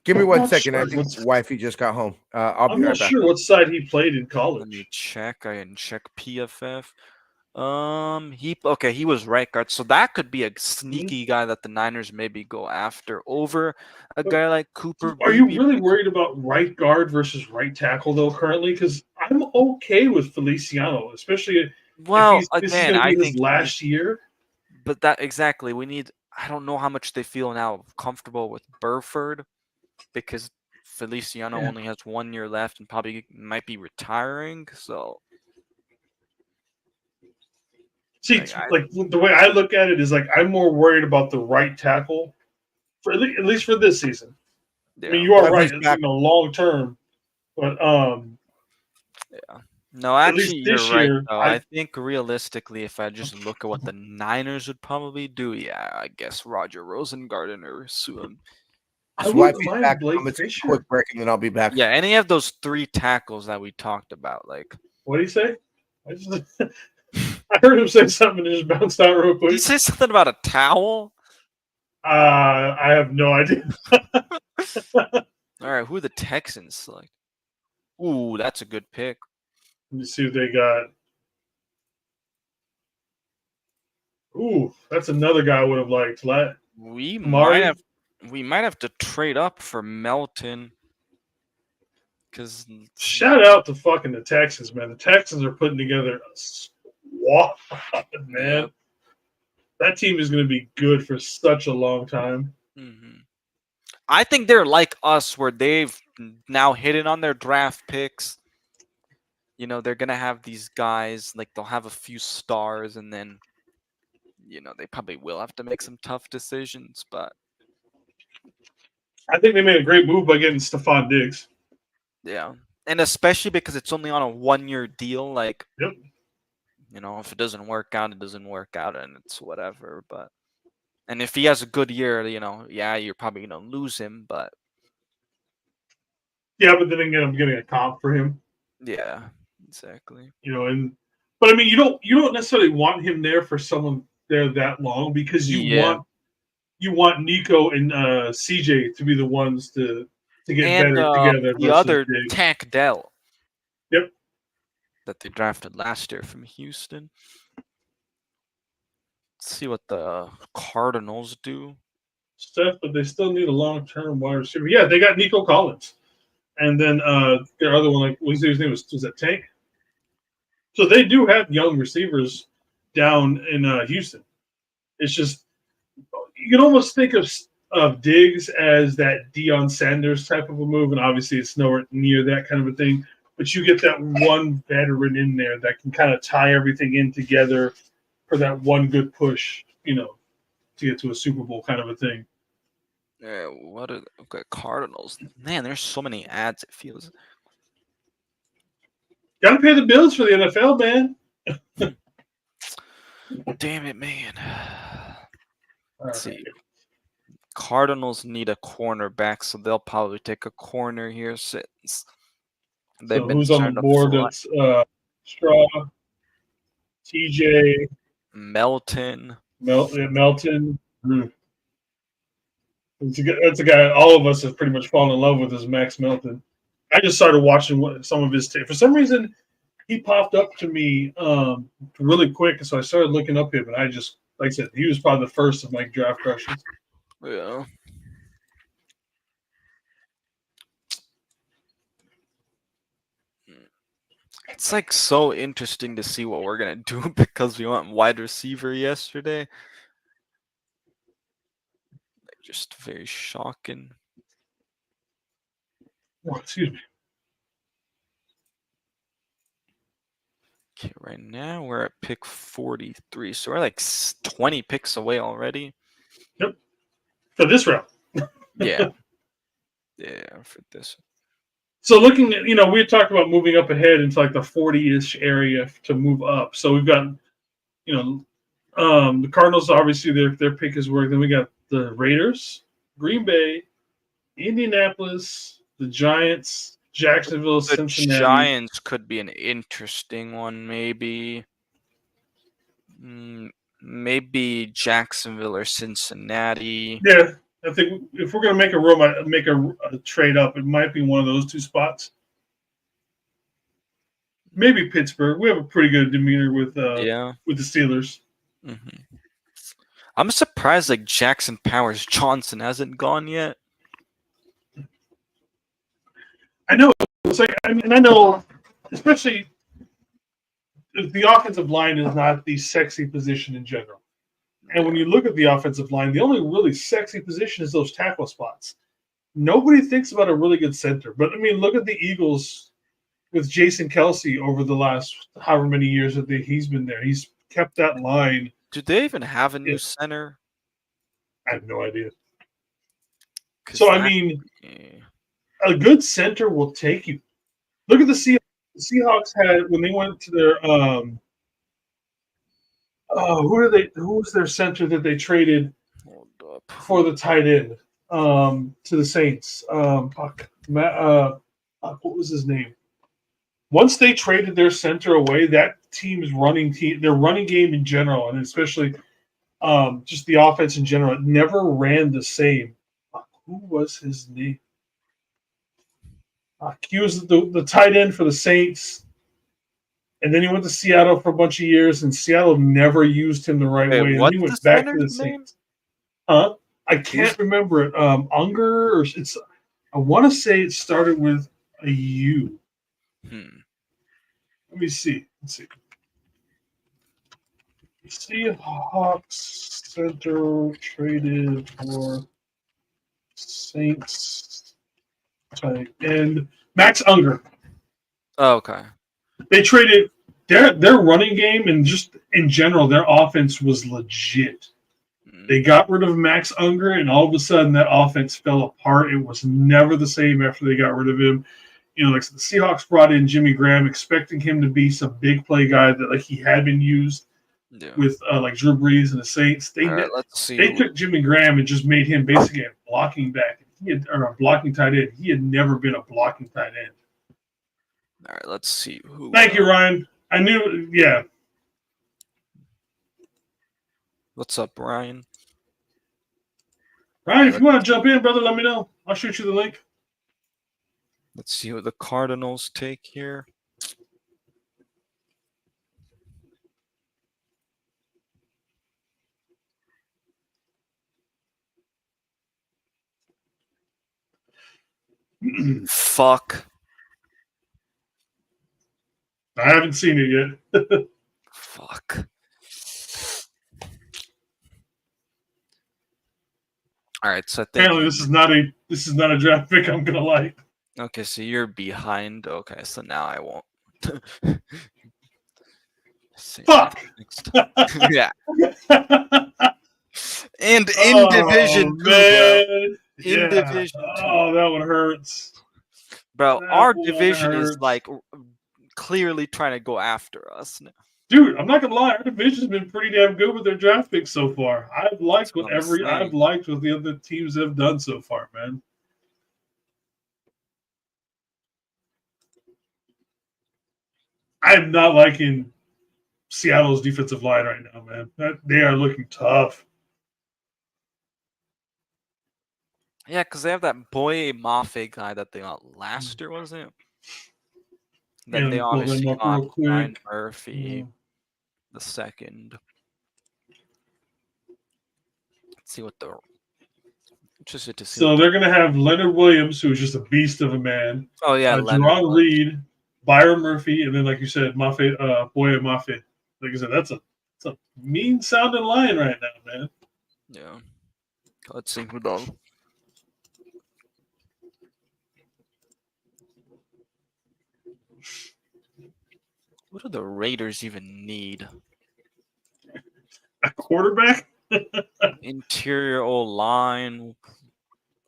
S1: Give me 1 second. I think wifey just got home. I'll be right back.
S4: I'm not sure what side he played in college.
S5: Let me check. I can check PFF. He was right guard, so that could be a sneaky guy that the Niners maybe go after over a guy like Cooper.
S4: Are you really worried about right guard versus right tackle though currently? Because I'm okay with Feliciano, especially
S5: again, I think
S4: last year.
S5: But that exactly we need. I don't know how much they feel now comfortable with Burford because Feliciano
S4: Yeah.
S5: only has 1 year left and probably might be retiring. So,
S4: See,
S5: like,
S4: the way I look at it is like I'm more worried about the right tackle for at least for this season. I mean,
S5: yeah,
S4: you are
S1: Well, if
S4: right,
S1: he's back-
S4: long term, but
S5: yeah. No,
S4: at least
S5: actually, you're
S4: this
S5: right,
S4: year,
S5: though. I think realistically, if I just look at what the Niners would probably do, yeah, I guess Roger Rosengarten or Suam.
S4: I
S1: Just wipe
S4: wouldn't
S1: his
S4: mind
S1: back.
S4: Blake
S1: I'm gonna take a
S4: Fisher.
S1: quick break and then I'll be back.
S5: Yeah, any of those 3 tackles that we talked about, like.
S4: What do you say? I heard him say something and it just bounced out real
S5: Did
S4: quick.
S5: you say something about a towel?
S4: I have no idea.
S5: All right, who are the Texans select? Ooh, that's a good pick.
S4: Let me see what they got. Ooh, that's another guy I would have liked.
S5: We
S4: Mari?
S5: might have to trade up for Melton. Because
S4: Shout out to fucking the Texans, man. The Texans are putting together a squad, man.
S5: Yeah.
S4: That team is going to be good for such a long time.
S5: I think they're like us, where they've now hidden on their draft picks. You know, they're gonna have these guys, like they'll have a few stars, and then, you know, they probably will have to make some tough decisions. But
S4: I think they made a great move by getting Stephon Diggs.
S5: yeah, and especially because it's only on a 1-year deal. Like,
S4: Yep.
S5: you know, if it doesn't work out, it doesn't work out, and it's whatever. But and if he has a good year, you know, yeah, you're probably gonna lose him. But
S4: Yeah, but then again, I'm getting a comp for him.
S5: yeah, exactly.
S4: You know, but I mean, you don't necessarily want him there for someone there that long because you want Nico and CJ to be the ones to get
S5: And
S4: better together.
S5: the
S4: versus
S5: other
S4: Diggs.
S5: Tank Dell.
S4: Yep.
S5: That they drafted last year from Houston. Let's see what the Cardinals do.
S4: Stuff, but they still need a long-term wide receiver. Yeah, they got Nico Collins, and then their other one, like what his name was that Tank? So they do have young receivers down in Houston. It's just you can almost think of Diggs as that Deion Sanders type of a move, and obviously it's nowhere near that kind of a thing. But you get that one veteran in there that can kind of tie everything in together for that one good push, you know, to get to a Super Bowl kind of a thing.
S5: Yeah, what are okay, Cardinals? Man, there's so many ads. It feels.
S4: Got to pay the bills for the NFL, man.
S5: Damn it, man. Let's
S4: Right.
S5: see. Cardinals need a cornerback, so they'll probably take a corner here since they've
S4: So
S5: been
S4: who's on
S5: starting
S4: the
S5: to
S4: board?
S5: fly.
S4: That's Straw, TJ,
S5: Melton.
S4: Melton. That's a guy all of us have pretty much fallen in love with is Max Melton. I just started watching some of his tape. For some reason, he popped up to me really quick, so I started looking up him, and I just, like I said, he was probably the first of my draft crushes.
S5: Yeah. It's like so interesting to see what we're gonna do because we went wide receiver yesterday. Like, just very shocking.
S4: Oh, excuse me.
S5: Okay, right now we're at pick 43, so we're like 20 picks away already.
S4: Yep. For this round.
S5: Yeah. Yeah, for this.
S4: So looking at, we had talked about moving up ahead into like the 40-ish area to move up. So we've got, the Cardinals, obviously their pick is working. Then we got the Raiders, Green Bay, Indianapolis, the Giants, Jacksonville,
S5: The
S4: Cincinnati.
S5: Giants could be an interesting one, maybe. Maybe Jacksonville or Cincinnati.
S4: Yeah, I think if we're going to make a trade up, it might be one of those two spots. Maybe Pittsburgh. We have a pretty good demeanor with the Steelers.
S5: Mm-hmm. I'm surprised like Jackson Powers Johnson hasn't gone yet.
S4: I know. It's like, I know, especially the offensive line is not the sexy position in general. And when you look at the offensive line, the only really sexy position is those tackle spots. nobody thinks about a really good center. But I mean, look at the Eagles with Jason Kelsey over the last however many years that he's been there. He's kept that line.
S5: Do they even have a new center?
S4: I have no idea. So I mean,
S5: yeah.
S4: a good center will take you. Look at the Seahawks. The Seahawks had when they went to their who was their center that they traded for the tight end to the Saints? What was his name? Once they traded their center away, that their running game in general, and especially just the offense in general, it never ran the same. Who was his name? He was the tight end for the Saints, and then he went to Seattle for a bunch of years, and Seattle never used him the right way. And then he went back to the Saints. I can't remember it. Unger, or I want to say it started with a U. Let me see. Let's see. Seahawks center traded for Saints tight end Max Unger.
S5: Oh, okay.
S4: They traded their running game and just in general their offense was legit. They got rid of Max Unger and all of a sudden that offense fell apart. It was never the same after they got rid of him. You know, like the Seahawks brought in Jimmy Graham, expecting him to be some big play guy that like he had been used with like Drew Brees and the Saints. They took Jimmy Graham and just made him basically a blocking back. Or a blocking tight end. He had never been a blocking tight end.
S5: All right, let's see who.
S4: Thank you, Ryan. I knew. Yeah.
S5: What's up, Ryan?
S4: Ryan, if you want to jump in, brother, let me know. I'll shoot you the link.
S5: Let's see what the Cardinals take here. Fuck.
S4: I haven't seen it yet.
S5: Fuck. All right, so I think
S4: apparently this is not a draft pick I'm gonna like.
S5: Okay, so you're behind. Okay, so now I won't.
S4: Fuck.
S5: Yeah. And in Division 2,
S4: man.
S5: In Division 2.
S4: Oh, that one hurts.
S5: Bro,
S4: That
S5: our
S4: one
S5: division is
S4: hurts.
S5: like clearly trying to go after us now.
S4: Dude, I'm not gonna lie, our division's been pretty damn good with their draft picks so far. I've liked what the other teams have done so far, man. I'm not liking Seattle's defensive line right now, man. They are looking tough.
S5: Yeah, because they have that Boye Mafe guy that they got last year, wasn't it? Then they obviously got Ryan Murphy the second. Let's see what the interested to see.
S4: So they're gonna have Leonard Williams, who is just a beast of a man.
S5: Oh yeah,
S4: Jerron Reed, Byron Murphy, and then like you said, Boye Mafe. Like I said, that's a mean sounding line right now, man.
S5: Yeah. Let's see who does. What do the Raiders even need?
S4: A quarterback?
S5: Interior O-line,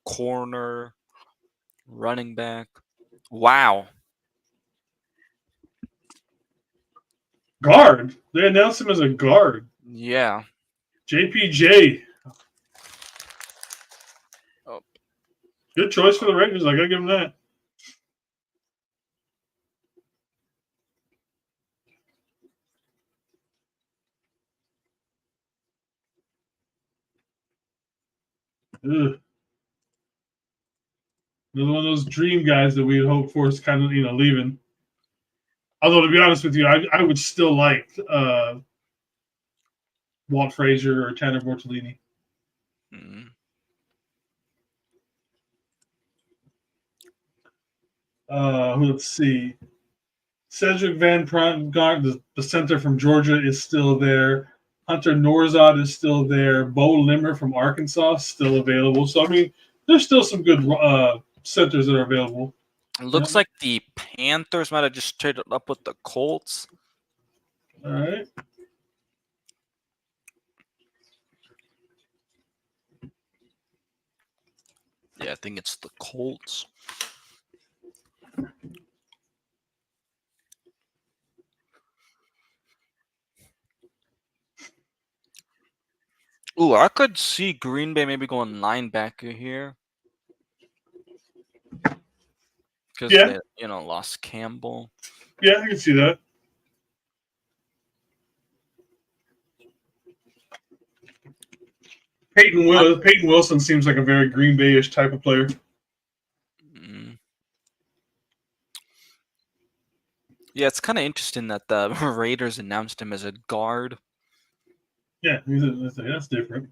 S5: corner, running back. Wow.
S4: Guard. They announced him as a guard.
S5: Yeah.
S4: JPJ.
S5: Oh.
S4: Good choice for the Raiders. I gotta give them that. Ugh. Another one of those dream guys that we had hoped for is kind of leaving. Although to be honest with you, I would still like Walt Frazier or Tanner Bortolini.
S5: Mm-hmm.
S4: Let's see. Cedric Van Prangt, the center from Georgia, is still there. Hunter Norzad is still there. Bo Limmer from Arkansas is still available. So, I mean, there's still some good centers that are available.
S5: It looks like the Panthers might have just traded up with the Colts.
S4: All right.
S5: Yeah, I think it's the Colts. Ooh, I could see Green Bay maybe going linebacker here. Because
S4: Yeah.
S5: they, lost Campbell.
S4: Yeah, I can see that. Peyton Wilson seems like a very Green Bay-ish type of player.
S5: Yeah, it's kind of interesting that the Raiders announced him as a guard.
S4: Yeah, that's different.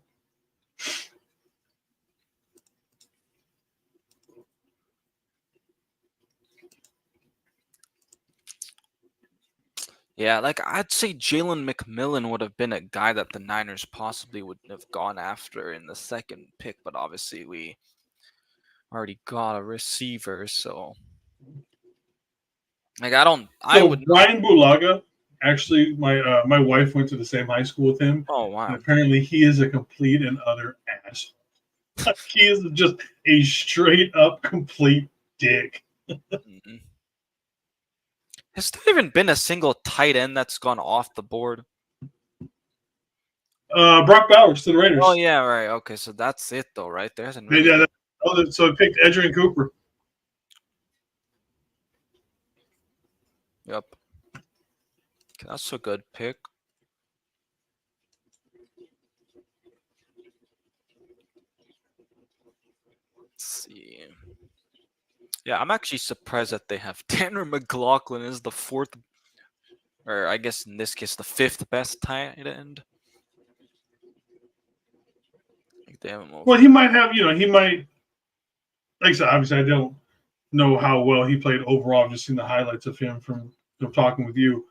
S5: Yeah, like I'd say Jalen McMillan would have been a guy that the Niners possibly would have gone after in the second pick, but obviously we already got a receiver, so like I would.
S4: Brian Bulaga, actually, my wife went to the same high school with him.
S5: Oh wow!
S4: And apparently, he is a complete and utter ass. He is just a straight up complete dick.
S5: Has there even been a single tight end that's gone off the board?
S4: Brock Bowers to the Raiders.
S5: Oh yeah, right. Okay, so that's it though, right? There hasn't really
S4: so I picked Edgerrin Cooper.
S5: Yep. Okay, that's a good pick. Let's see. Yeah, I'm actually surprised that they have Tanner McLaughlin as the fourth, or I guess in this case, the fifth best tight end. Like they haven't moved.
S4: Well, he might have, he might. Like I said, obviously, I don't know how well he played overall. I've just seen the highlights of him from talking with you.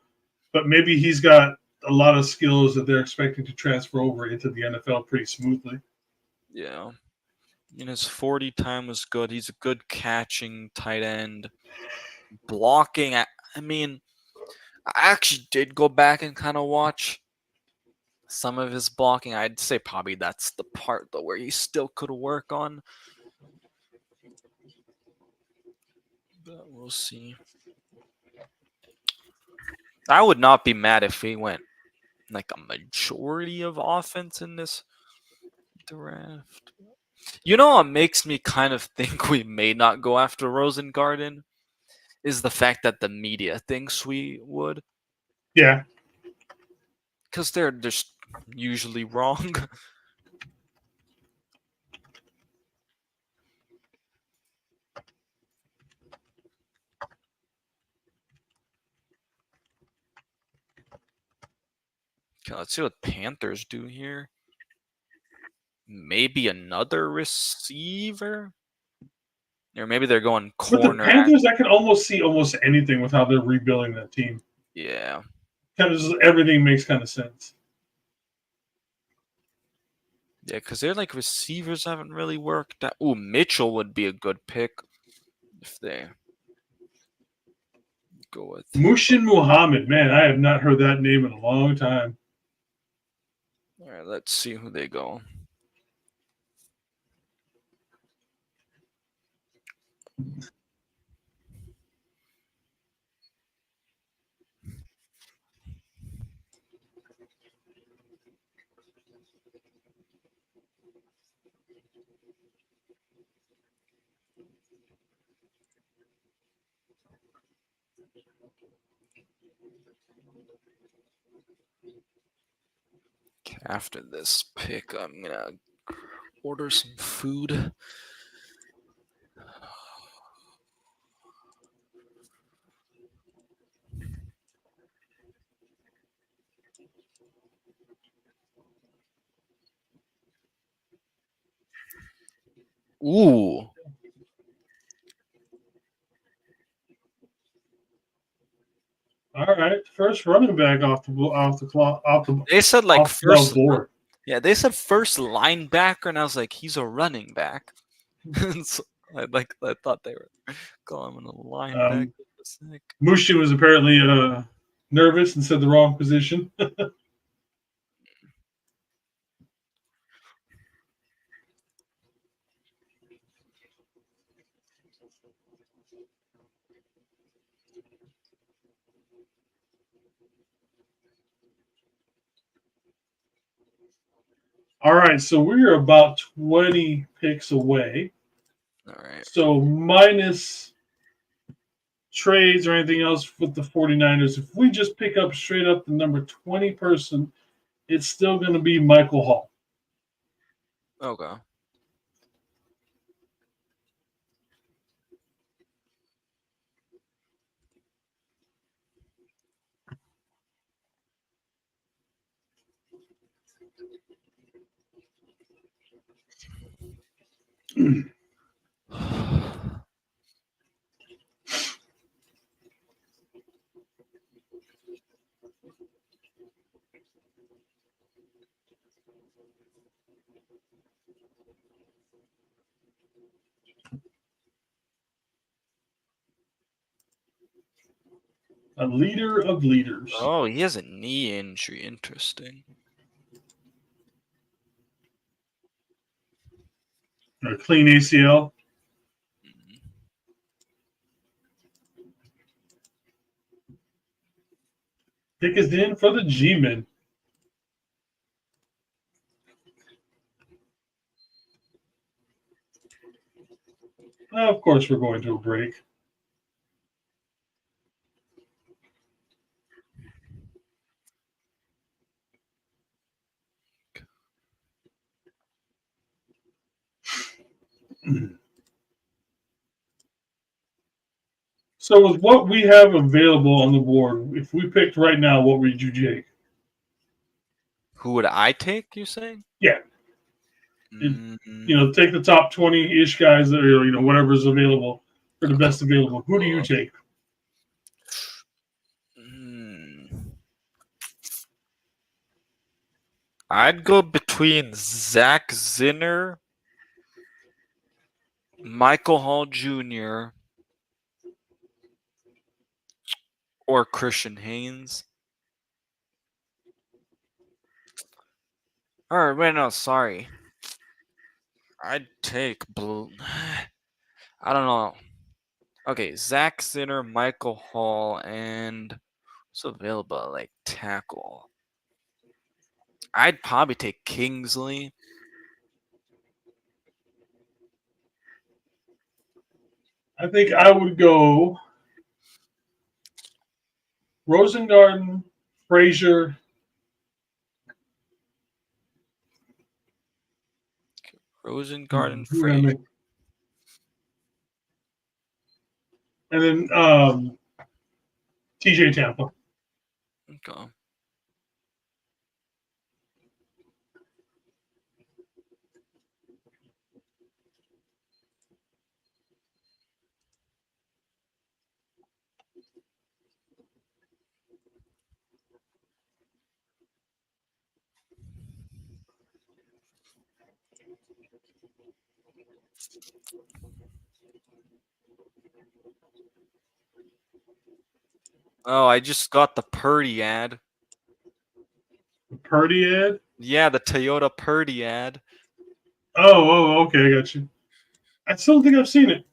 S4: But maybe he's got a lot of skills that they're expecting to transfer over into the NFL pretty smoothly.
S5: Yeah. His 40 time was good. He's a good catching tight end. Blocking, I mean, I actually did go back and kind of watch some of his blocking. I'd say probably that's the part, though, where he still could work on. But we'll see. I would not be mad if he went like a majority of offense in this draft. What makes me kind of think we may not go after Rosengarten is the fact that the media thinks we would.
S4: Yeah.
S5: Because they're just usually wrong. Okay, let's see what Panthers do here. Maybe another receiver? Or maybe they're going corner.
S4: With the Panthers, I can almost see almost anything with how they're rebuilding that team.
S5: Yeah.
S4: Kind of just everything makes kind of sense.
S5: Yeah, because they're like receivers haven't really worked out. Ooh, Mitchell would be a good pick if they go with
S4: Mushin Muhammad. Man, I have not heard that name in a long time.
S5: All right, let's see who they go. After this pick, I'm gonna order some food. Ooh.
S4: All right, first running back off the
S5: They said like first
S4: board.
S5: Yeah, they said first linebacker, and I was like, he's a running back. So I thought they were calling him a linebacker.
S4: Mushi was apparently nervous and said the wrong position. All right, so we're about 20 picks away.
S5: All right.
S4: So minus trades or anything else with the 49ers, if we just pick up straight up the number 20 person, it's still going to be Michael Hall.
S5: Okay.
S4: A leader of leaders.
S5: Oh, he has a knee injury. Interesting.
S4: A clean ACL. Pick is in for the G-Men. Of course, we're going to a break. So with what we have available on the board, if we picked right now, what would you take?
S5: Who would I take? You saying?
S4: Yeah.
S5: Mm,
S4: Take the top 20-ish guys that are, whatever's available for the best available. Who do you take?
S5: I'd go between Zach Zinner, Michael Hall Jr., or Christian Haynes. Or wait, no, sorry. I'd take Blue. I don't know. Okay, Zach Zinner, Michael Hall, and what's available like tackle? I'd probably take Kingsley.
S4: I think I would go Rosengarten, Frazier.
S5: Rosengarten,
S4: Who am I
S5: Frazier.
S4: missing? And then TJ Tampa.
S5: Okay. Oh, I just got the Purdy ad.
S4: Purdy ad?
S5: Yeah, the Toyota Purdy ad.
S4: Oh, okay, I got you. I still don't think I've seen it.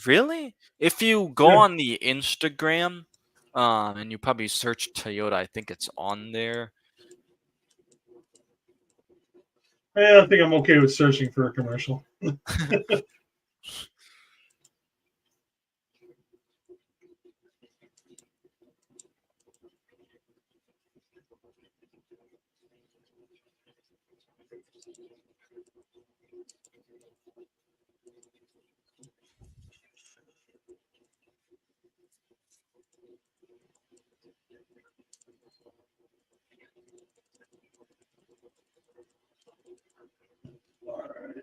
S5: Really? If you go
S4: Yeah.
S5: on the Instagram, and you probably search Toyota, I think it's on there.
S4: I think I'm okay with searching for a commercial. All right.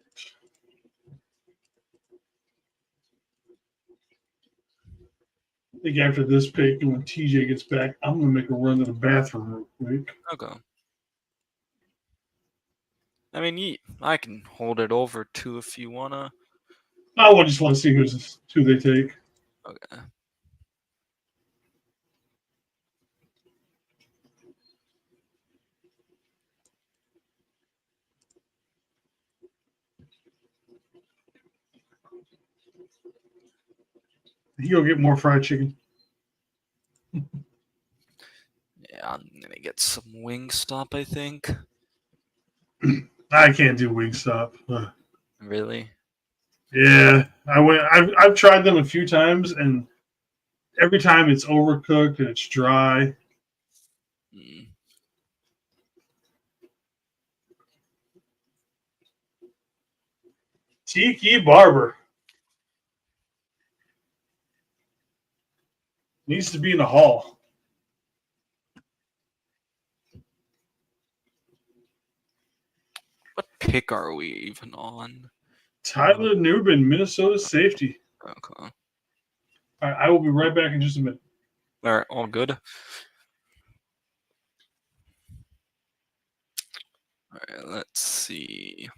S4: I think after this pick, and when TJ gets back, I'm going to make a run to the bathroom real quick.
S5: Okay. I mean, I can hold it over too if you wanna.
S4: I just want to see who they take.
S5: Okay.
S4: You go get more fried chicken.
S5: Yeah, I'm gonna get some Wingstop, I think.
S4: I can't do Wingstop.
S5: Really?
S4: Yeah, I've tried them a few times, and every time it's overcooked and it's dry.
S5: Mm.
S4: Tiki Barber needs to be in the hall.
S5: What pick are we even on?
S4: Tyler Newbin, Minnesota safety.
S5: Okay.
S4: All right, I will be right back in just a minute.
S5: All right, all good. All right, let's see.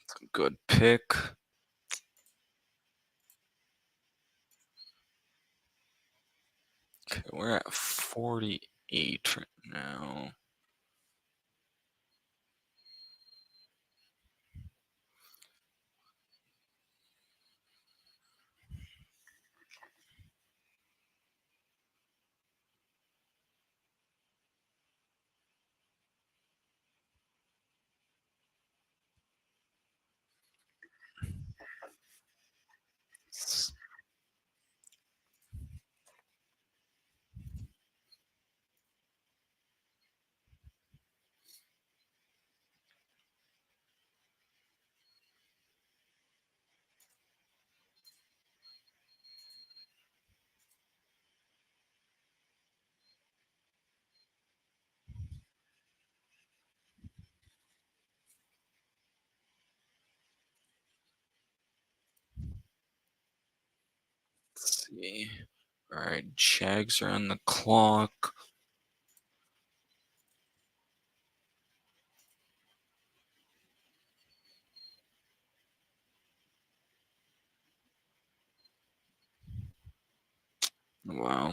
S5: It's a good pick. Okay, we're at 48 right now. Let's see. All right, Jags are on the clock. Wow.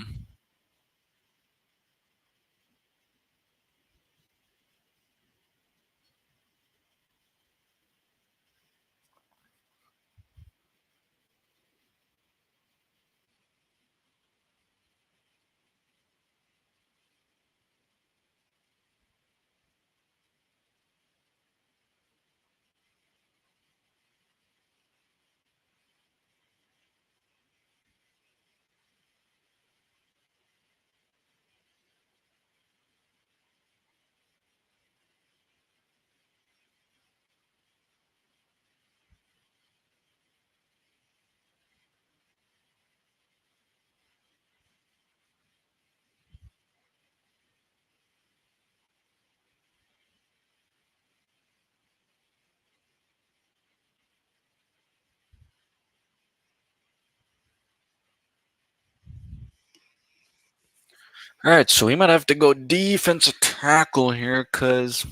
S5: All right, so we might have to go defensive tackle here because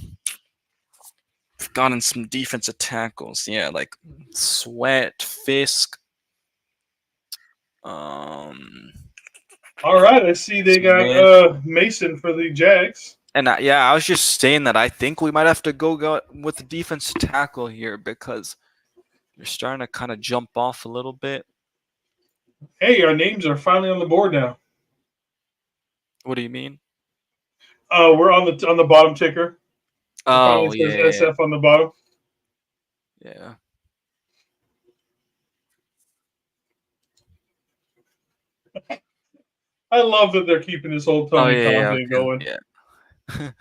S5: we've gotten some defensive tackles. Yeah, like Sweat, Fisk. Um,
S4: All right, I see they got
S5: Smith.
S4: Mason for the Jags.
S5: And yeah, I was just saying that I think we might have to go with the defensive tackle here because you're starting to kind of jump off a little bit.
S4: Hey, our names are finally on the board now.
S5: What do you mean?
S4: We're on the bottom ticker. It
S5: Oh,
S4: finally
S5: yeah,
S4: says SF on the bottom.
S5: yeah.
S4: I love that they're keeping this whole
S5: Oh,
S4: Tony
S5: yeah,
S4: Khan
S5: yeah,
S4: thing
S5: okay,
S4: going.
S5: yeah.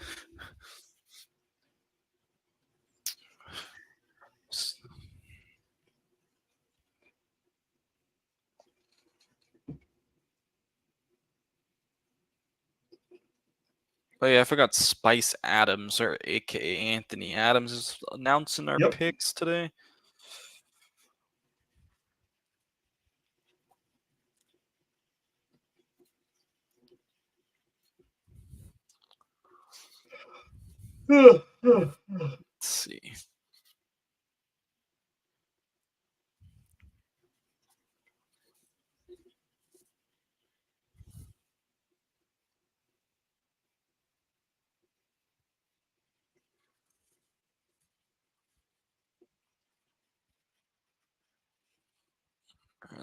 S5: Oh yeah, I forgot Spice Adams, or aka Anthony Adams, is announcing our
S4: Yep.
S5: picks today. Let's see.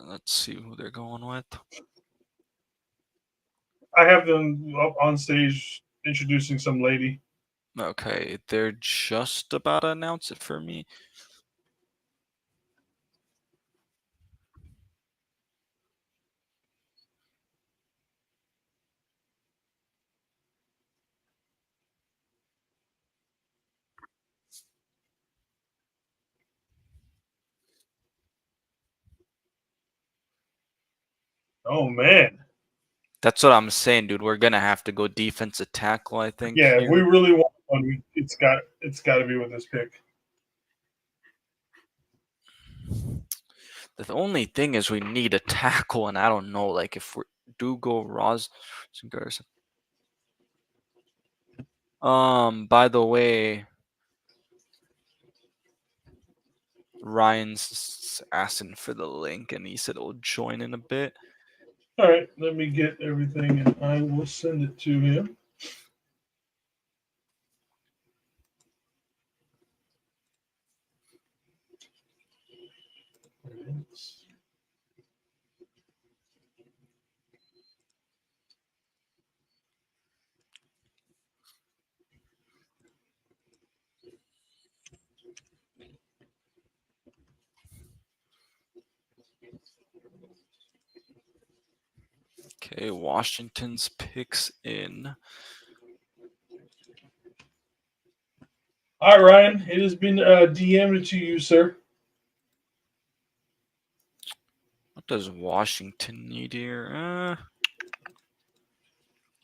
S5: Let's see who they're going with.
S4: I have them up on stage introducing some lady.
S5: Okay, they're just about to announce it for me.
S4: Oh man.
S5: That's what I'm saying, dude. We're gonna have to go defensive tackle, I think.
S4: Yeah, if
S5: here.
S4: we really want one, it's got to be with this pick.
S5: The only thing is we need a tackle, and I don't know, like if we do go Roz Garza. By the way, Ryan's asking for the link, and he said he'll join in a bit.
S4: All right, let me get everything, and I will send it to him.
S5: Okay, Washington's picks in.
S4: All right, Ryan, it has been DM'd to you, sir.
S5: What does Washington need here?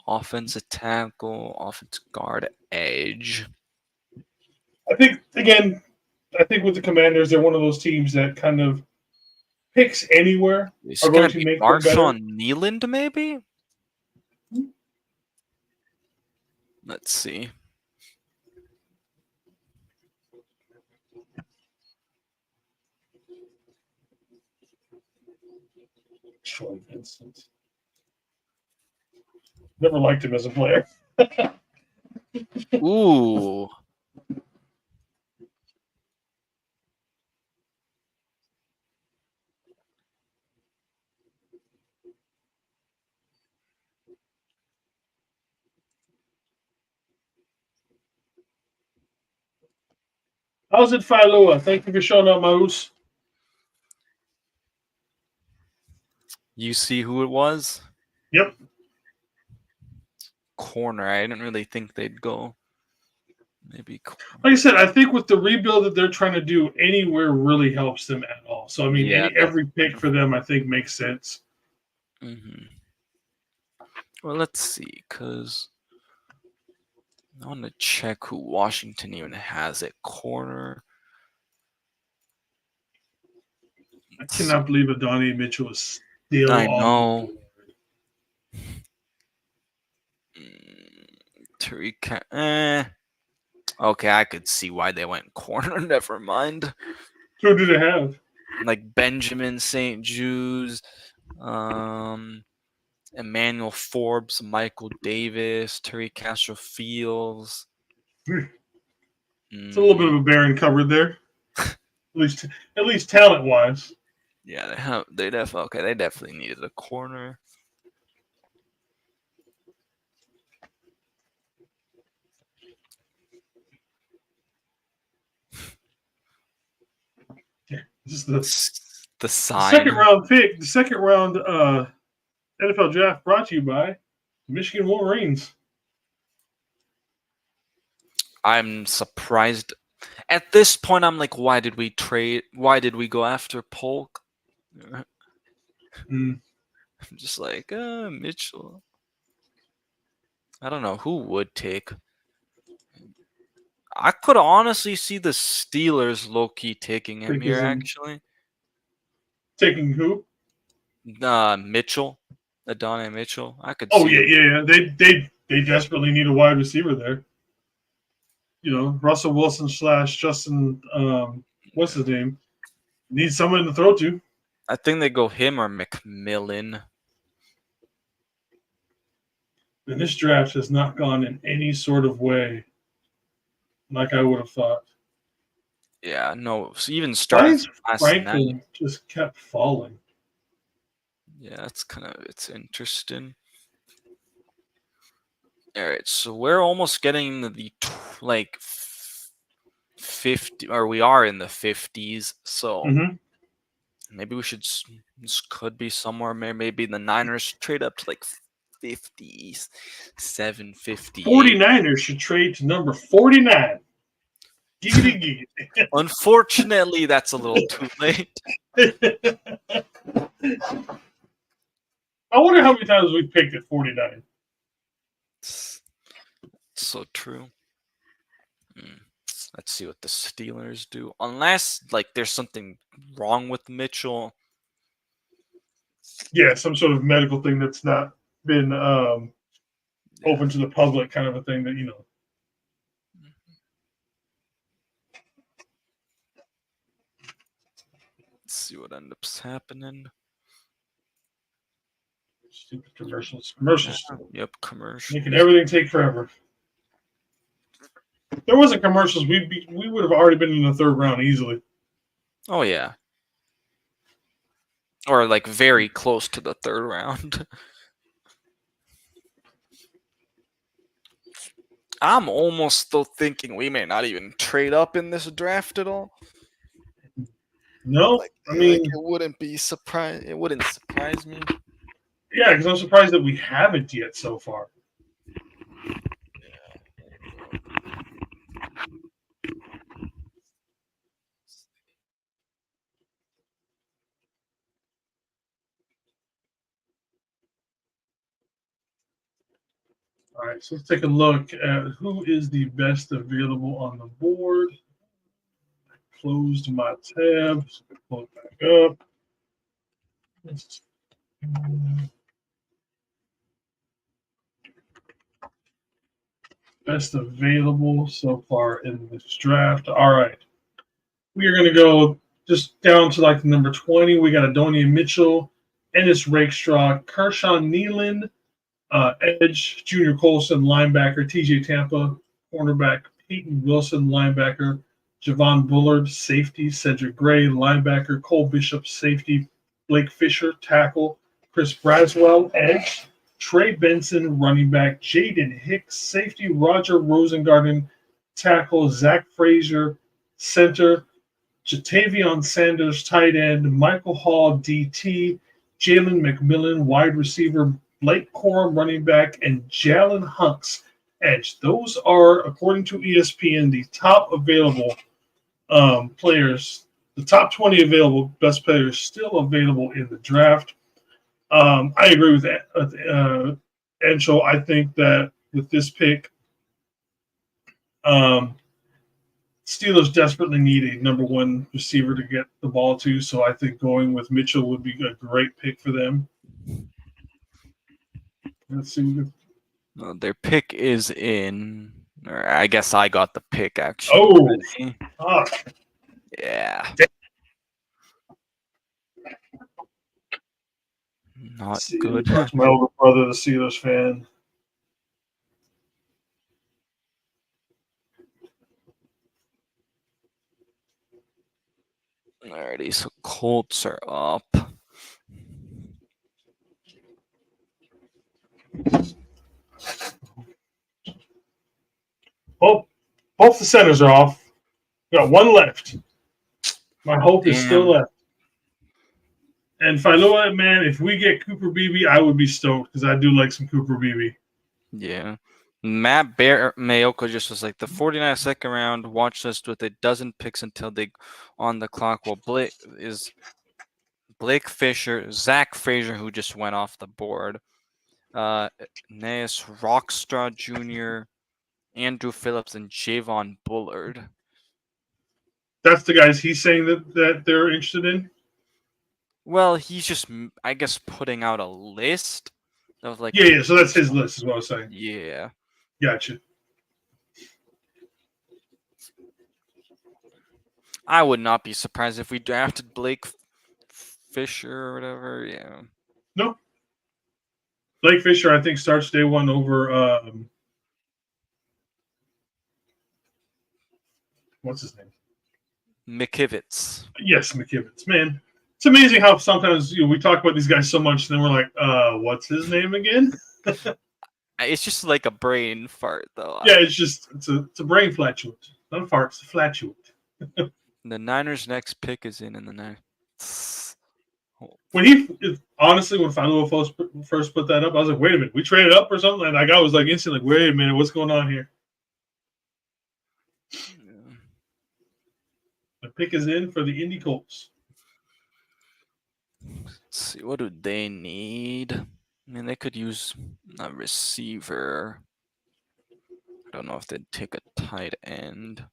S5: Offensive tackle, offensive guard, edge.
S4: I think with the Commanders, they're one of those teams that kind of picks anywhere
S5: Is
S4: are
S5: it
S4: going
S5: gonna
S4: to
S5: be
S4: make them better.
S5: Marshawn Nealand, maybe? Let's see.
S4: Troy Vincent. Never liked him as a player.
S5: Ooh.
S4: How's it, Philua? Thank you for showing up, Moose.
S5: You see who it was?
S4: Yep.
S5: Corner. I didn't really think they'd go. Maybe corner.
S4: Like I said, I think with the rebuild that they're trying to do, anywhere really helps them at all. So, I mean,
S5: Yeah,
S4: every pick for them, I think, makes sense.
S5: Mm-hmm. Well, let's see, because I want to check who Washington even has at corner.
S4: I cannot believe Adonai Mitchell is still
S5: I
S4: on
S5: know.
S4: the board.
S5: Tariq. Okay, I could see why they went corner. Never mind.
S4: Who do they have?
S5: Like Benjamin St. Jude's, Emmanuel Forbes, Michael Davis, Tariq Castro Fields.
S4: It's a little bit of a barren cupboard there. at least talent wise.
S5: Yeah, they definitely needed a corner.
S4: This is
S5: The
S4: the
S5: sign.
S4: second round pick. The second round NFL draft brought to you by Michigan Wolverines.
S5: I'm surprised. At this point, I'm like, why did we trade? Why did we go after Polk? I'm just like, Mitchell. I don't know who would take. I could honestly see the Steelers low-key taking him here, actually.
S4: Taking who?
S5: Mitchell. Adonai Mitchell. I could
S4: Oh,
S5: see.
S4: yeah. They desperately need a wide receiver there. Russell Wilson / Justin, what's his name? Needs someone to throw to.
S5: I think they go him or McMillan.
S4: And this draft has not gone in any sort of way like I would have thought.
S5: Yeah, no. So even
S4: Why
S5: starting
S4: is
S5: last
S4: Franklin
S5: night.
S4: just kept falling?
S5: Yeah, it's interesting. All right, so we're almost getting the 50, or we are in the 50s. So
S4: Mhm.
S5: maybe we should. This could be somewhere. Maybe the Niners trade up to like 57, 58.
S4: 49ers should trade to number 49. Giggity,
S5: Unfortunately, that's a little too late.
S4: giggity. I wonder how many times we picked at 49.
S5: It's so true. Let's see what the Steelers do. Unless there's something wrong with Mitchell.
S4: Yeah, some sort of medical thing that's not been open to the public, kind of a thing that
S5: Let's see what ends up happening.
S4: Stupid commercials.
S5: Yep, commercial.
S4: Making everything take forever. If there wasn't commercials, we would have already been in the third round easily.
S5: Oh yeah. Or very close to the third round. I'm almost still thinking we may not even trade up in this draft at all.
S4: No, I mean,
S5: it wouldn't be surprise. It wouldn't surprise me.
S4: yeah, because I'm surprised that we haven't yet so far. All right, so let's take a look at who is the best available on the board. I closed my tab, so pull it back up. Best available so far in this draft. All right, we are going to go just down to the number 20. We got Adonian Mitchell, Ennis Rakestraw, Kershawn Nealon, edge, Junior Colson, linebacker, TJ Tampa, cornerback, Peyton Wilson, linebacker, Javon Bullard, safety, Cedric Gray, linebacker, Cole Bishop, safety, Blake Fisher, tackle, Chris Braswell, edge, Trey Benson, running back, Jaden Hicks, safety, Roger Rosengarten, tackle, Zach Frazier, center, Jatavion Sanders, tight end, Michael Hall, DT, Jalen McMillan, wide receiver, Blake Corum, running back, and Jalen Hunks, edge. Those are, according to ESPN, the top available players, the top 20 available best players still available in the draft. I agree with Ancho. I think that with this pick, Steelers desperately need a number one receiver to get the ball to, so I think going with Mitchell would be a great pick for them. Let's see.
S5: Their pick is in. Or I guess I got the pick actually.
S4: Oh,
S5: yeah. Not good.
S4: My older brother, the Steelers fan.
S5: Alrighty, so Colts are up.
S4: Both the centers are off. We got one left. My hope is still left. And Filua, man, if we get Cooper Beebe, I would be stoked because I do like some Cooper Beebe.
S5: Yeah. Matt Mayoko just was like the 49th second round watch list with a dozen picks until they on the clock. Well, Blake Fisher, Zach Frazier, who just went off the board, Naeus Rockstraw Jr., Andrew Phillips, and Javon Bullard.
S4: That's the guys he's saying that they're interested in?
S5: Well, he's just, I guess, putting out a list of
S4: Yeah, so that's his list is what I was saying.
S5: Yeah.
S4: Gotcha.
S5: I would not be surprised if we drafted Blake Fisher or whatever. Yeah.
S4: No. Blake Fisher, I think, starts day one over what's his name?
S5: McKivitz.
S4: Yes, McKivitz. Man, it's amazing how sometimes we talk about these guys so much, and then we're like, what's his name again?
S5: It's just like a brain fart, though.
S4: Yeah, it's a brain flatulent. Not a fart, it's a flatulent.
S5: The Niners' next pick is in the ninth.
S4: When honestly, when Filo first put that up, I was like, wait a minute, we traded up or something? And I was like instantly like, wait a minute, what's going on here? The pick is in for the Indy Colts.
S5: Let's see, what do they need? I mean, they could use a receiver. I don't know if they'd take a tight end.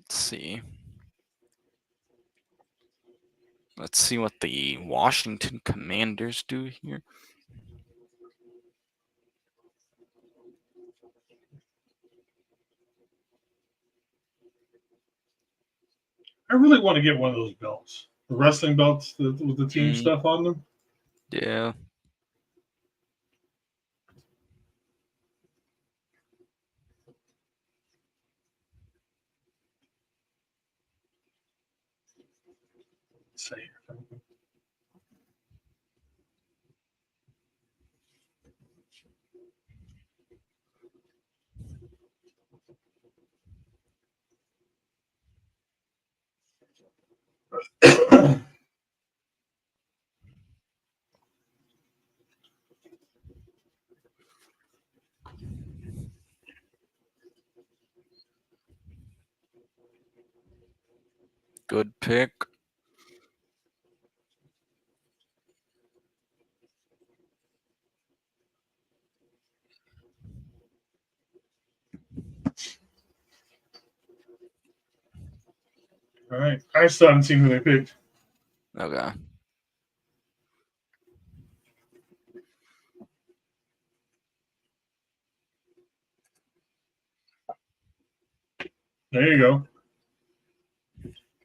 S5: Let's see. Let's see what the Washington Commanders do here.
S4: I really want to get one of those belts. The wrestling belts with the team stuff on them.
S5: Yeah.
S4: Let's see.
S5: Good pick.
S4: All right. I still haven't seen who they picked.
S5: Okay.
S4: There you go.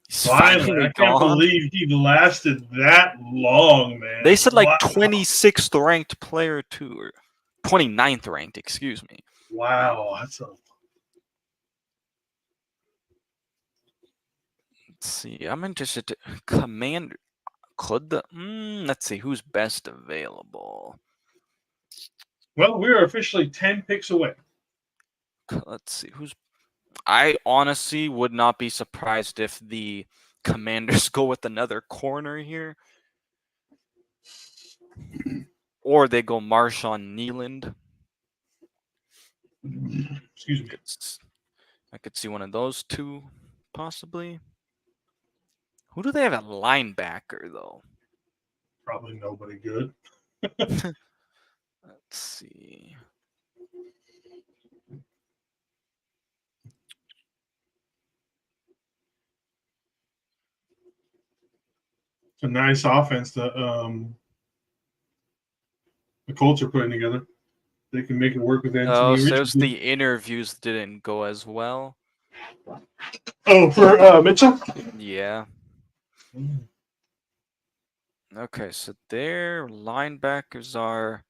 S5: He's
S4: Finally, I can't believe he lasted that long, man.
S5: They said like
S4: Wow.
S5: 26th ranked player too, or 29th ranked, excuse me.
S4: Wow, that's a.
S5: Let's see. I'm interested to Commander. Could the let's see who's best available.
S4: Well, we're officially 10 picks away.
S5: Let's see who's. I honestly would not be surprised if the Commanders go with another corner here, or they go Marshawn Nealand.
S4: Excuse me.
S5: I could see one of those two, possibly. Who do they have at linebacker, though?
S4: Probably nobody good.
S5: Let's see.
S4: It's a nice offense that the Colts are putting together. They can make it work with Anthony
S5: Oh, so
S4: Richardson.
S5: the interviews didn't go as well.
S4: Oh, for Mitchell?
S5: Yeah. Okay, so their linebackers are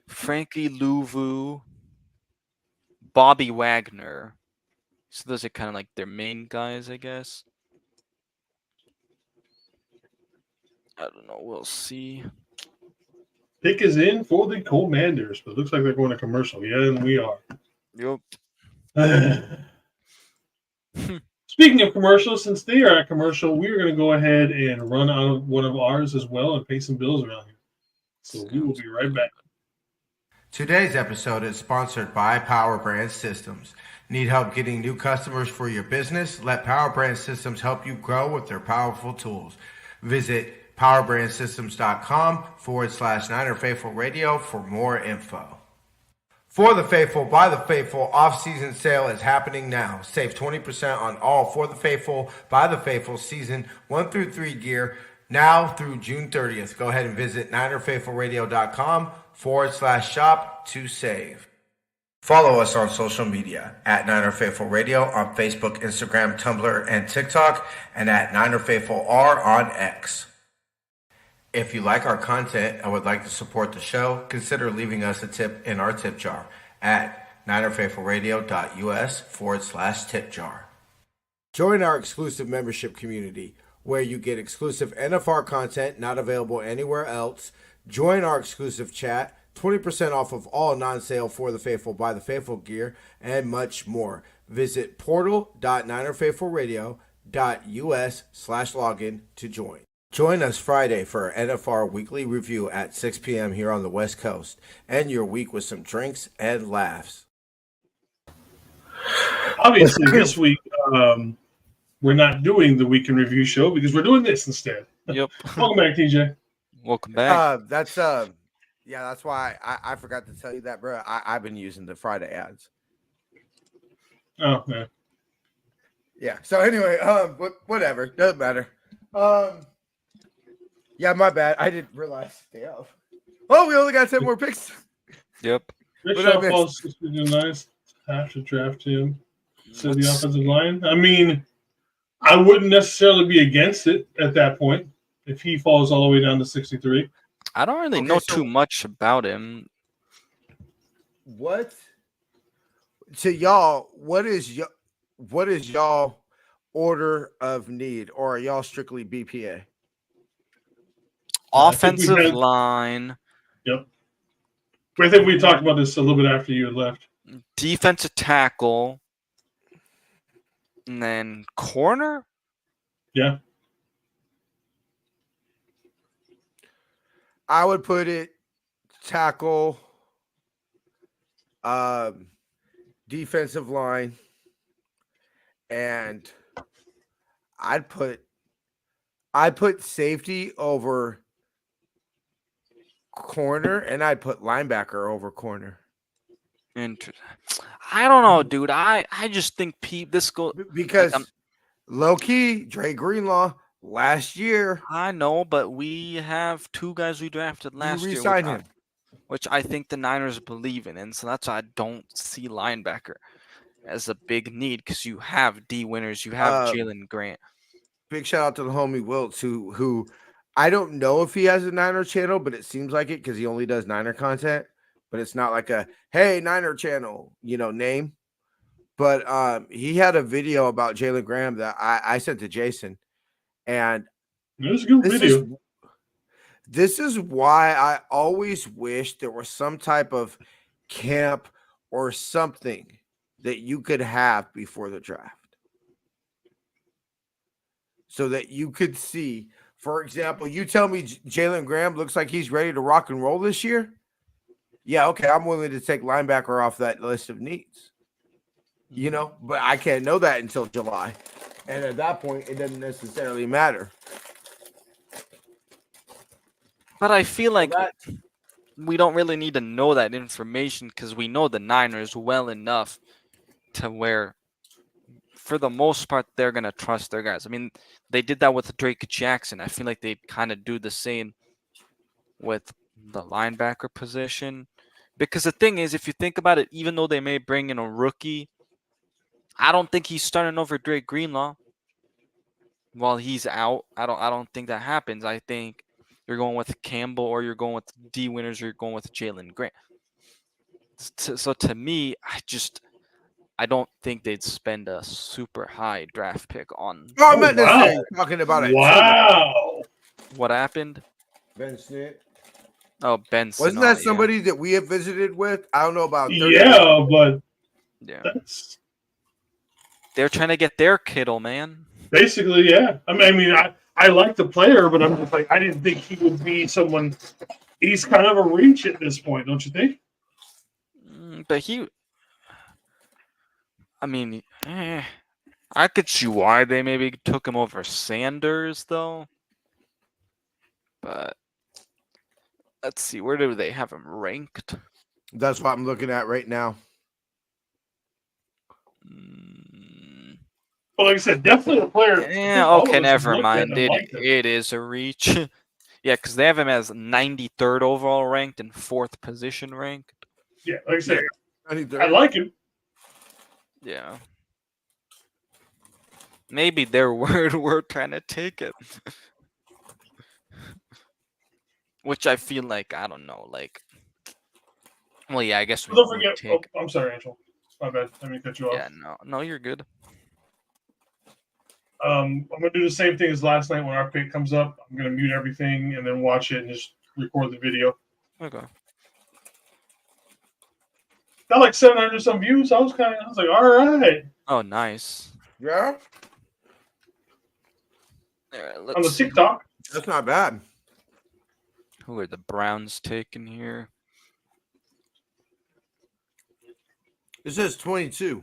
S5: Frankie Louvu, Bobby Wagner. So those are kind of like their main guys, I guess. I don't know. We'll see.
S4: Pick is in for the Commanders, but it looks like they're going to commercial. Yeah, and we are.
S5: Yep.
S4: Speaking of commercials, since they are at commercial, we're going to go ahead and run out of one of ours as well and pay some bills around here. So we will be right back.
S1: Today's episode is sponsored by Power Brand Systems. Need help getting new customers for your business? Let Power Brand Systems help you grow with their powerful tools. Visit powerbrandsystems.com/Niner Faithful Radio for more info. For the Faithful, by the Faithful, off-season sale is happening now. Save 20% on all For the Faithful, by the Faithful season 1 through 3 gear now through June 30th. Go ahead and visit NinerFaithfulRadio.com/shop to save. Follow us on social media at Niner Faithful Radio on Facebook, Instagram, Tumblr, and TikTok, and at Niner Faithful R on X. If you like our content and would like to support the show, consider leaving us a tip in our tip jar at NinerFaithfulRadio.us/tip jar. Join our exclusive membership community where you get exclusive NFR content not available anywhere else. Join our exclusive chat, 20% off of all non-sale For the Faithful, by the Faithful gear, and much more. Visit portal.ninerfaithfulradio.us/login to join. Join us Friday for our NFR weekly review at 6 p.m. here on the West Coast. End your week with some drinks and laughs.
S4: Obviously, this week we're not doing the weekend review show because we're doing this instead.
S5: Yep.
S4: Welcome back, TJ.
S5: Welcome back.
S1: That's why I forgot to tell you that, bro. I've been using the Friday ads.
S4: Oh, yeah.
S1: Yeah. So anyway, whatever. Doesn't matter. Yeah, my bad. I didn't realize. Damn. Oh, we only got 10 more picks.
S5: Yep.
S4: Bishop falls 69. Have to draft him. So the offensive line. I mean, I wouldn't necessarily be against it at that point if he falls all the way down to 63.
S5: I don't really know too much about him.
S1: What? To y'all, what is y'all order of need, or are y'all strictly BPA?
S5: Offensive line.
S4: Yep. I think we talked about this a little bit after you had left.
S5: Defensive tackle. And then corner?
S4: Yeah.
S1: I would put it tackle, defensive line, and I'd put safety over corner, and I'd put linebacker over corner.
S5: I don't know, dude. I just think this go
S1: because low key Dre Greenlaw last year.
S5: I know, but we have two guys we drafted last year, which I think the Niners believe in, and so that's why I don't see linebacker as a big need because you have D winners, you have Jalen Grant.
S1: Big shout out to the homie Wiltz, who I don't know if he has a Niner channel, but it seems like it because he only does Niner content. But it's not like a hey Niner channel, name. But he had a video about Jalen Graham that I sent to Jason, and
S4: it's a good video.
S1: This is why I always wish there was some type of camp or something that you could have before the draft, so that you could see. For example, you tell me Jalen Graham looks like he's ready to rock and roll this year. Yeah, okay, I'm willing to take linebacker off that list of needs. But I can't know that until July. And at that point, it doesn't necessarily matter.
S5: But I feel like we don't really need to know that information because we know the Niners well enough to where, for the most part, they're going to trust their guys. I mean, they did that with Drake Jackson. I feel like they kind of do the same with the linebacker position. Because the thing is, if you think about it, even though they may bring in a rookie, I don't think he's starting over Drake Greenlaw while he's out. I don't think that happens. I think you're going with Campbell, or you're going with D winners, or you're going with Jalen Grant. So to me, I don't think they'd spend a super high draft pick on.
S1: No, I'm not necessarily talking about it.
S4: Wow.
S5: What happened?
S1: Ben Snit.
S5: Oh, Benson.
S1: Wasn't that somebody that we have visited with? I don't know about 30
S4: Yeah, but
S5: they're trying to get their Kittle, man.
S4: Basically, yeah. I mean, I like the player, but I'm just like, I didn't think he would be someone. He's kind of a reach at this point, don't you think?
S5: But I could see why they maybe took him over Sanders, though. But let's see, where do they have him ranked?
S1: That's what I'm looking at right now.
S4: But like I said, definitely a player. I think
S5: Yeah,
S4: all of
S5: okay,
S4: us
S5: never
S4: looked at
S5: mind.
S4: and liked him.
S5: It is a reach. Yeah, because they have him as 93rd overall ranked and 4th position ranked.
S4: Yeah, like I said, I
S1: 93rd.
S4: like him.
S5: Yeah. Maybe they're worried we're trying to take it. Which I feel like, I don't know, like... Well, yeah, I guess we
S4: Don't
S5: would
S4: forget.
S5: take...
S4: Oh, I'm sorry, Angel. My bad. Let me cut you off.
S5: Yeah, no, you're good.
S4: I'm gonna do the same thing as last night when our pick comes up. I'm gonna mute everything and then watch it and just record the video.
S5: Okay.
S4: Got like 700 some views. I was like, all right.
S5: Oh, nice.
S1: Yeah,
S5: Alright,
S4: On the
S5: let's see.
S4: TikTok.
S1: that's not bad.
S5: Who are the Browns taking here?
S1: It says 22.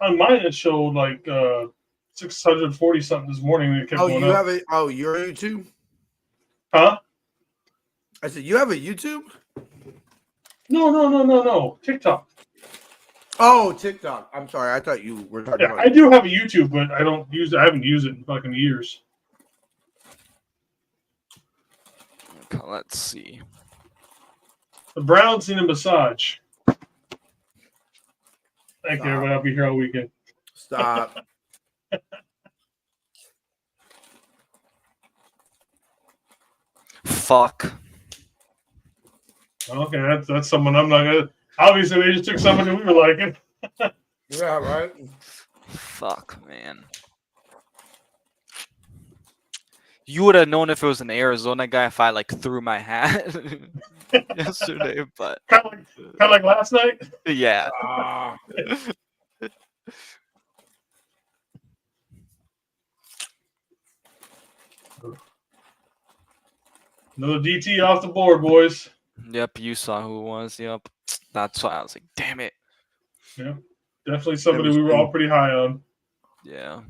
S4: On mine, it showed like 640 something this morning. And it kept
S1: Oh,
S4: going
S1: you
S4: up.
S1: have it? Oh, you're on YouTube?
S4: Huh?
S1: I said, you have a YouTube?
S4: No. TikTok.
S1: Oh, TikTok. I'm sorry. I thought you were talking
S4: Yeah,
S1: about
S4: I do have a YouTube, but I haven't used it in fucking years.
S5: Okay, let's see.
S4: The Browns need a massage. Thank
S1: Stop.
S4: you, everybody. I'll be here all weekend.
S1: Stop.
S5: Fuck.
S4: Okay, that's someone I'm not gonna. Obviously, they just took someone who we were liking.
S1: Yeah, right?
S5: Fuck, man. You would have known if it was an Arizona guy if I like threw my hat yesterday, but
S4: Kind of like last night.
S5: yeah.
S1: Ah.
S4: Another DT off the board, boys.
S5: Yep, you saw who it was. Yep. That's why I was like, damn it.
S4: Yeah, definitely somebody we were all pretty high on.
S5: Yeah.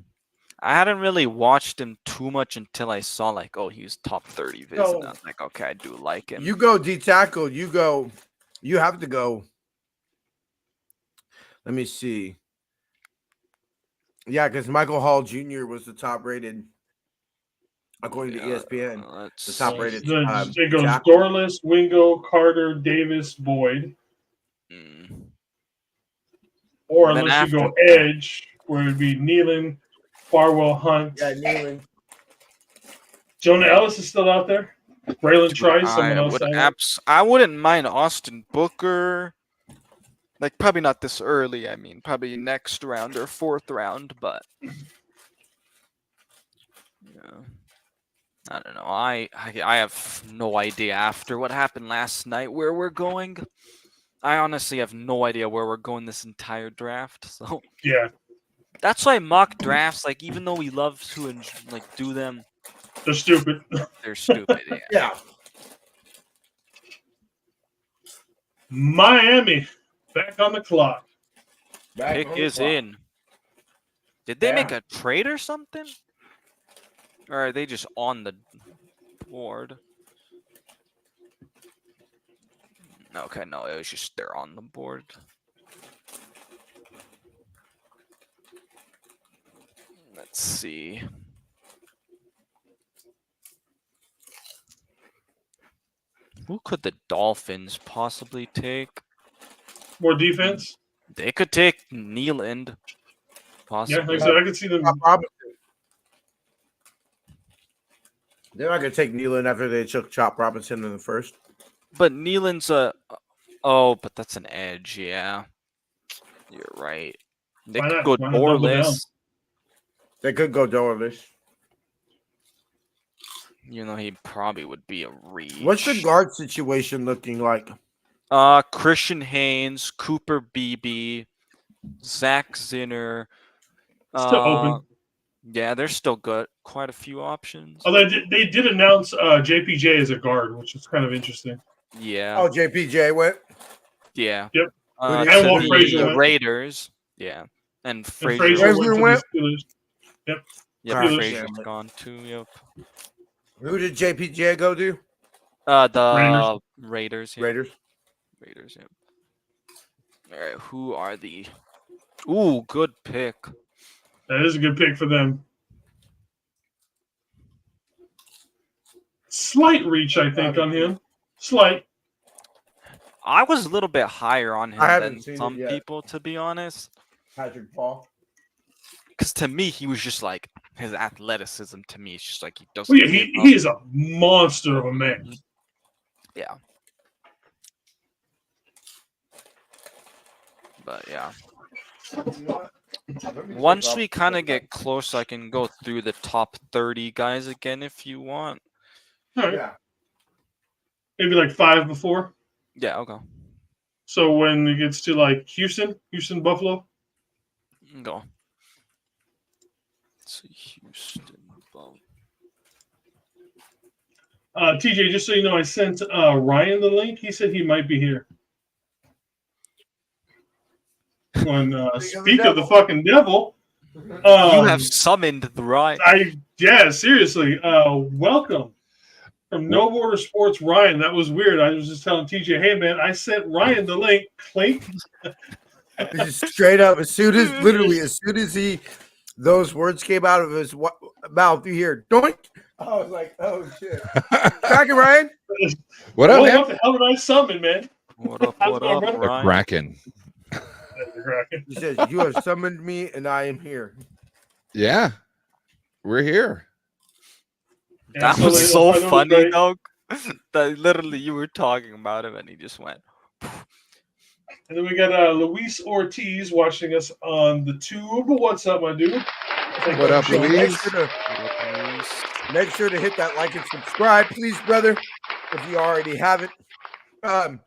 S5: I hadn't really watched him too much until I saw like, oh, he was top 30 vids. And I was like, okay, I do like him.
S1: You go D tackle. You have to go. Let me see. Yeah, because Michael Hall Jr. was the top rated, according to ESPN. The top rated.
S4: It goes
S1: tackle.
S4: Dorless, Wingo, Carter, Davis, Boyd. Or
S5: And then
S4: unless you go
S5: after-
S4: edge, where it would be Nealon, Farwell, Hunt.
S1: Yeah, Nealon.
S4: Jonah Ellis is still out there. Braylon Trice, someone else.
S5: I wouldn't mind Austin Booker. Like, probably not this early. I mean, probably next round or 4th round, but yeah. I don't know. I have no idea after what happened last night where we're going. I honestly have no idea where we're going this entire draft. So
S4: yeah,
S5: that's why mock drafts, like, even though we love to like do them,
S4: they're stupid.
S5: They're stupid. Yeah.
S1: Yeah.
S4: Miami back on the clock.
S5: Pick is in. Did they make a trade or something? Or are they just on the board? Okay, no, it was just they're on the board. Let's see. Who could the Dolphins possibly take?
S4: More defense?
S5: They could take Nealand. Possibly.
S4: Yeah, I could see them.
S1: They're not going to take Nealon after they took Chop Robinson in the first.
S5: But Nealand's a... Oh, but that's an edge, yeah. You're right. They could go doorless.
S1: They could go doorless.
S5: You know, he probably would be a reach.
S1: What's the guard situation looking like?
S5: Christian Haynes, Cooper Beebe, Zach Zinner.
S4: Still open.
S5: Yeah, they're still good. Quite a few options.
S4: Oh, they did announce JPJ as a guard, which is kind of interesting.
S5: Yeah.
S1: Oh, JPJ went?
S4: Yep.
S5: Yeah.
S4: And
S5: To
S4: Frazier
S5: the Raiders. Yeah. And
S4: Frazier
S1: went?
S4: Yep.
S5: Yeah,
S1: Gosh,
S5: Frazier's
S1: damn it.
S5: gone too. Yep.
S1: Who did JPJ go to?
S5: The Raiders. Yeah.
S1: Raiders.
S5: Raiders. Yeah. All right. Who are the? Ooh, good pick.
S4: That is a good pick for them. Slight reach, I think, on him. Slight.
S5: I was a little bit higher on him
S1: I haven't
S5: than
S1: seen it
S5: some
S1: yet.
S5: people, to be honest.
S1: Patrick Paul.
S5: Because to me, he was just like his athleticism. To me, it's just like he doesn't.
S4: Well, yeah, he is a monster of a man.
S5: Yeah. But yeah.
S1: You know what?
S5: Once we kind of get close, I can go through the top 30 guys again if you want.
S4: All right.
S1: Yeah.
S4: Maybe like 5 before.
S5: Yeah, okay.
S4: So when it gets to like Houston, Buffalo.
S5: Go. Let's see, Houston.
S4: TJ, just so you know, I sent Ryan the link. He said he might be here. When speak of the fucking devil,
S5: You have summoned the right.
S4: Seriously. Welcome from No Border Sports, Ryan. That was weird. I was just telling TJ, hey man, I sent Ryan the link. Clink.
S1: Just straight up, as soon as those words came out of his mouth, you hear doink. I was like, oh shit. Cracking, Ryan.
S9: What up, man?
S4: What the hell did I summon, man?
S5: What up,
S9: The
S5: Ryan?
S9: Kraken.
S1: He says, you have summoned me and I am here.
S9: Yeah, we're here.
S5: That
S4: Yeah,
S5: was so
S4: I
S5: funny,
S4: great.
S5: though. That literally you were talking about him and he just went.
S4: And then we got Luis Ortiz watching us on the tube. What's up, my dude?
S9: What up,
S1: Make
S9: Luis?
S1: sure to hit that like and subscribe, please, brother, if you already haven't.
S4: And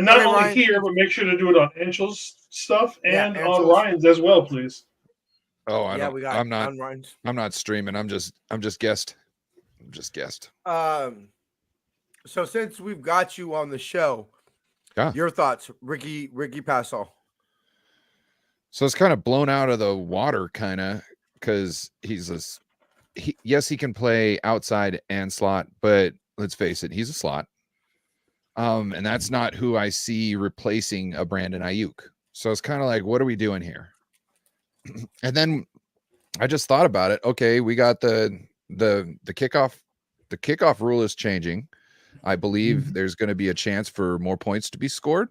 S4: not
S1: Okay,
S4: only
S1: Ryan.
S4: here, but make sure to do it on Angel's stuff and on
S1: Angel's.
S4: Ryan's as well, please.
S9: Oh,
S1: I'm Ryan's.
S9: I'm not streaming. I'm just guest. I'm just guest.
S1: So since we've got you on the show,
S9: Yeah.
S1: your thoughts, Ricky Passall.
S9: So it's kind of blown out of the water, kind of, because yes, he can play outside and slot, but let's face it, he's a slot. And that's not who I see replacing a Brandon Ayuk. So it's kind of like, what are we doing here? And then I just thought about it. Okay, we got the kickoff. The kickoff rule is changing. I believe there's going to be a chance for more points to be scored.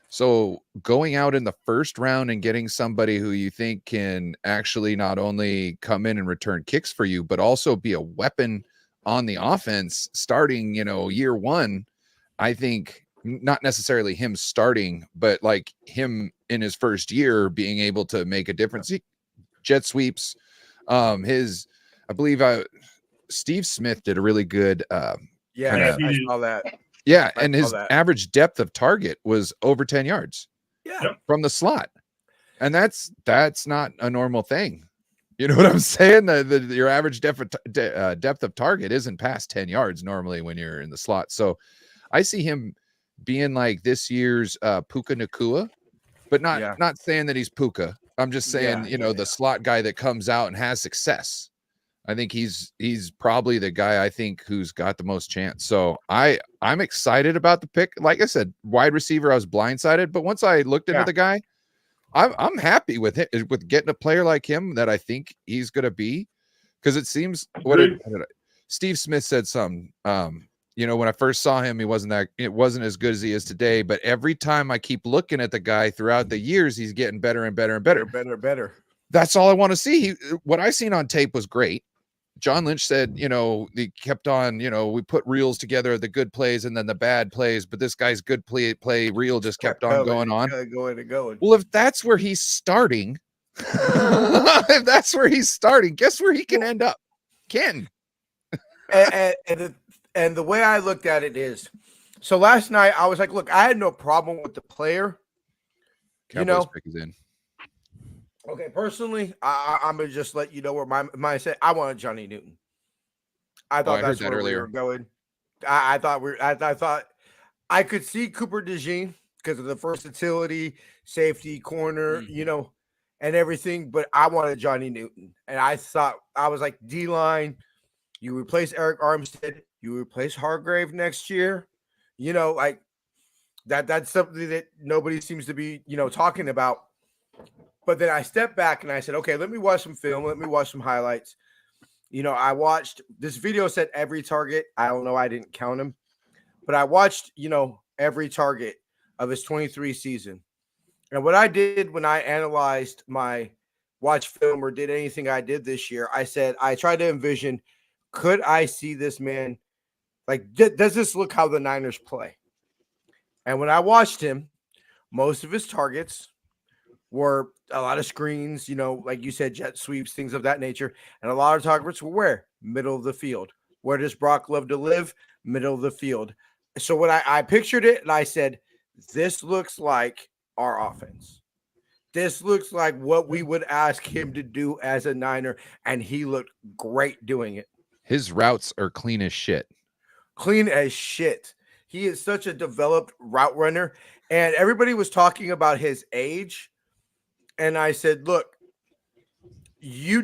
S9: So going out in the first round and getting somebody who you think can actually not only come in and return kicks for you, but also be a weapon on the offense starting, year one, I think not necessarily him starting, but like him in his first year being able to make a difference. Jet sweeps. I believe Steve Smith did a really good
S1: I saw that.
S9: Yeah,
S1: I
S9: and
S1: saw
S9: his
S1: that.
S9: average depth of target was over 10 yards.
S1: Yeah.
S9: From the slot. And that's not a normal thing. You know what I'm saying? Your average depth of target isn't past 10 yards normally when you're in the slot. So I see him being like this year's Puka Nacua, but not saying that he's Puka. I'm just saying, the slot guy that comes out and has success. I think he's probably the guy I think who's got the most chance. So I'm excited about the pick. Like I said, wide receiver, I was blindsided, but once I looked into the guy, I'm happy with it, with getting a player like him that I think he's going to be, because it seems Steve Smith said something. When I first saw him, it wasn't as good as he is today. But every time I keep looking at the guy throughout the years, he's getting better and better and better.
S1: Better.
S9: That's all I want to see. What I seen on tape was great. John Lynch said, he kept on, we put reels together, the good plays and then the bad plays, but this guy's good play reel just kept on going on.
S1: Going.
S9: Well, if that's where he's starting, guess where he can end up? Ken.
S1: And the way I looked at it is, so last night I was like, look, I had no problem with the player.
S9: Cowboys pick is in.
S1: Okay, personally, I'm gonna just let you know where my mindset. I wanted Johnny Newton. I thought that's where we were going. I thought I could see Cooper DeJean because of the versatility, safety, corner, and everything. But I wanted Johnny Newton, and I was like D-line, You replace Eric Armstead. You replace Hargrave next year. You know, like that's something that nobody seems to be, talking about. But then I stepped back and I said, okay, let me watch some film. Let me watch some highlights. I watched this video said every target. I don't know. I didn't count him, but I watched, every target of his 23 season. And what I did when I analyzed my watch film or did anything I did this year, I said, I tried to envision, could I see this man? Like, does this look how the Niners play? And when I watched him, most of his targets were a lot of screens, like you said, jet sweeps, things of that nature. And a lot of targets were where? Middle of the field. Where does Brock love to live? Middle of the field. So when I pictured it and I said, this looks like our offense. This looks like what we would ask him to do as a Niner. And he looked great doing it.
S9: His routes are clean as shit.
S1: Clean as shit. He is such a developed route runner. And everybody was talking about his age. And I said, look, you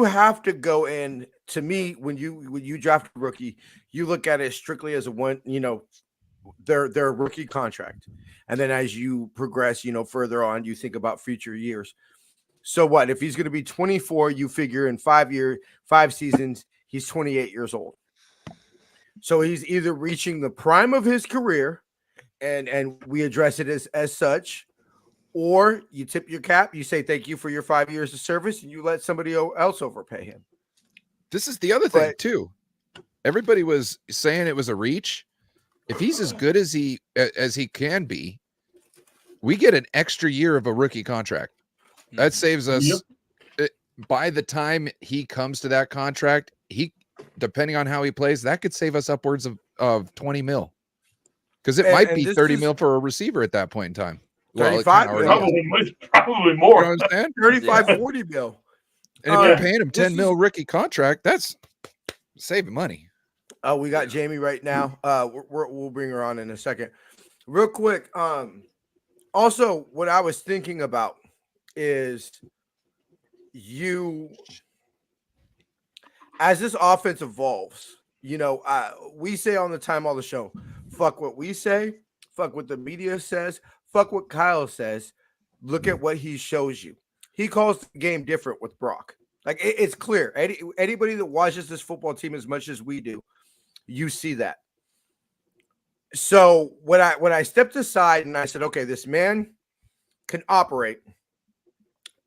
S1: have to go in. To me, when you draft a rookie, you look at it strictly as a one, their rookie contract. And then as you progress, further on, you think about future years. So what? If he's going to be 24, you figure in 5 seasons, he's 28 years old. So he's either reaching the prime of his career, and we address it as such, or you tip your cap, you say thank you for your 5 years of service, and you let somebody else overpay him.
S9: This is the other thing, too. Everybody was saying it was a reach. If he's as good as he can be, we get an extra year of a rookie contract. That saves us. By the time he comes to that contract, depending on how he plays, that could save us upwards of 20 mil. Because it might be 30 mil for a receiver at that point in time.
S1: 35
S4: probably more.
S9: You know what I'm saying?
S1: 35, 40 mil.
S9: And if you're paying him 10 mil rookie contract, that's saving money.
S1: Oh, we got Jamie right now. We'll bring her on in a second. Real quick. Also, what I was thinking about is as this offense evolves, we say on the show, fuck what we say, fuck what the media says, fuck what Kyle says. Look at what he shows you. He calls the game different with Brock. Like it's clear. Anybody that watches this football team as much as we do, you see that. So when I stepped aside and I said, okay, this man can operate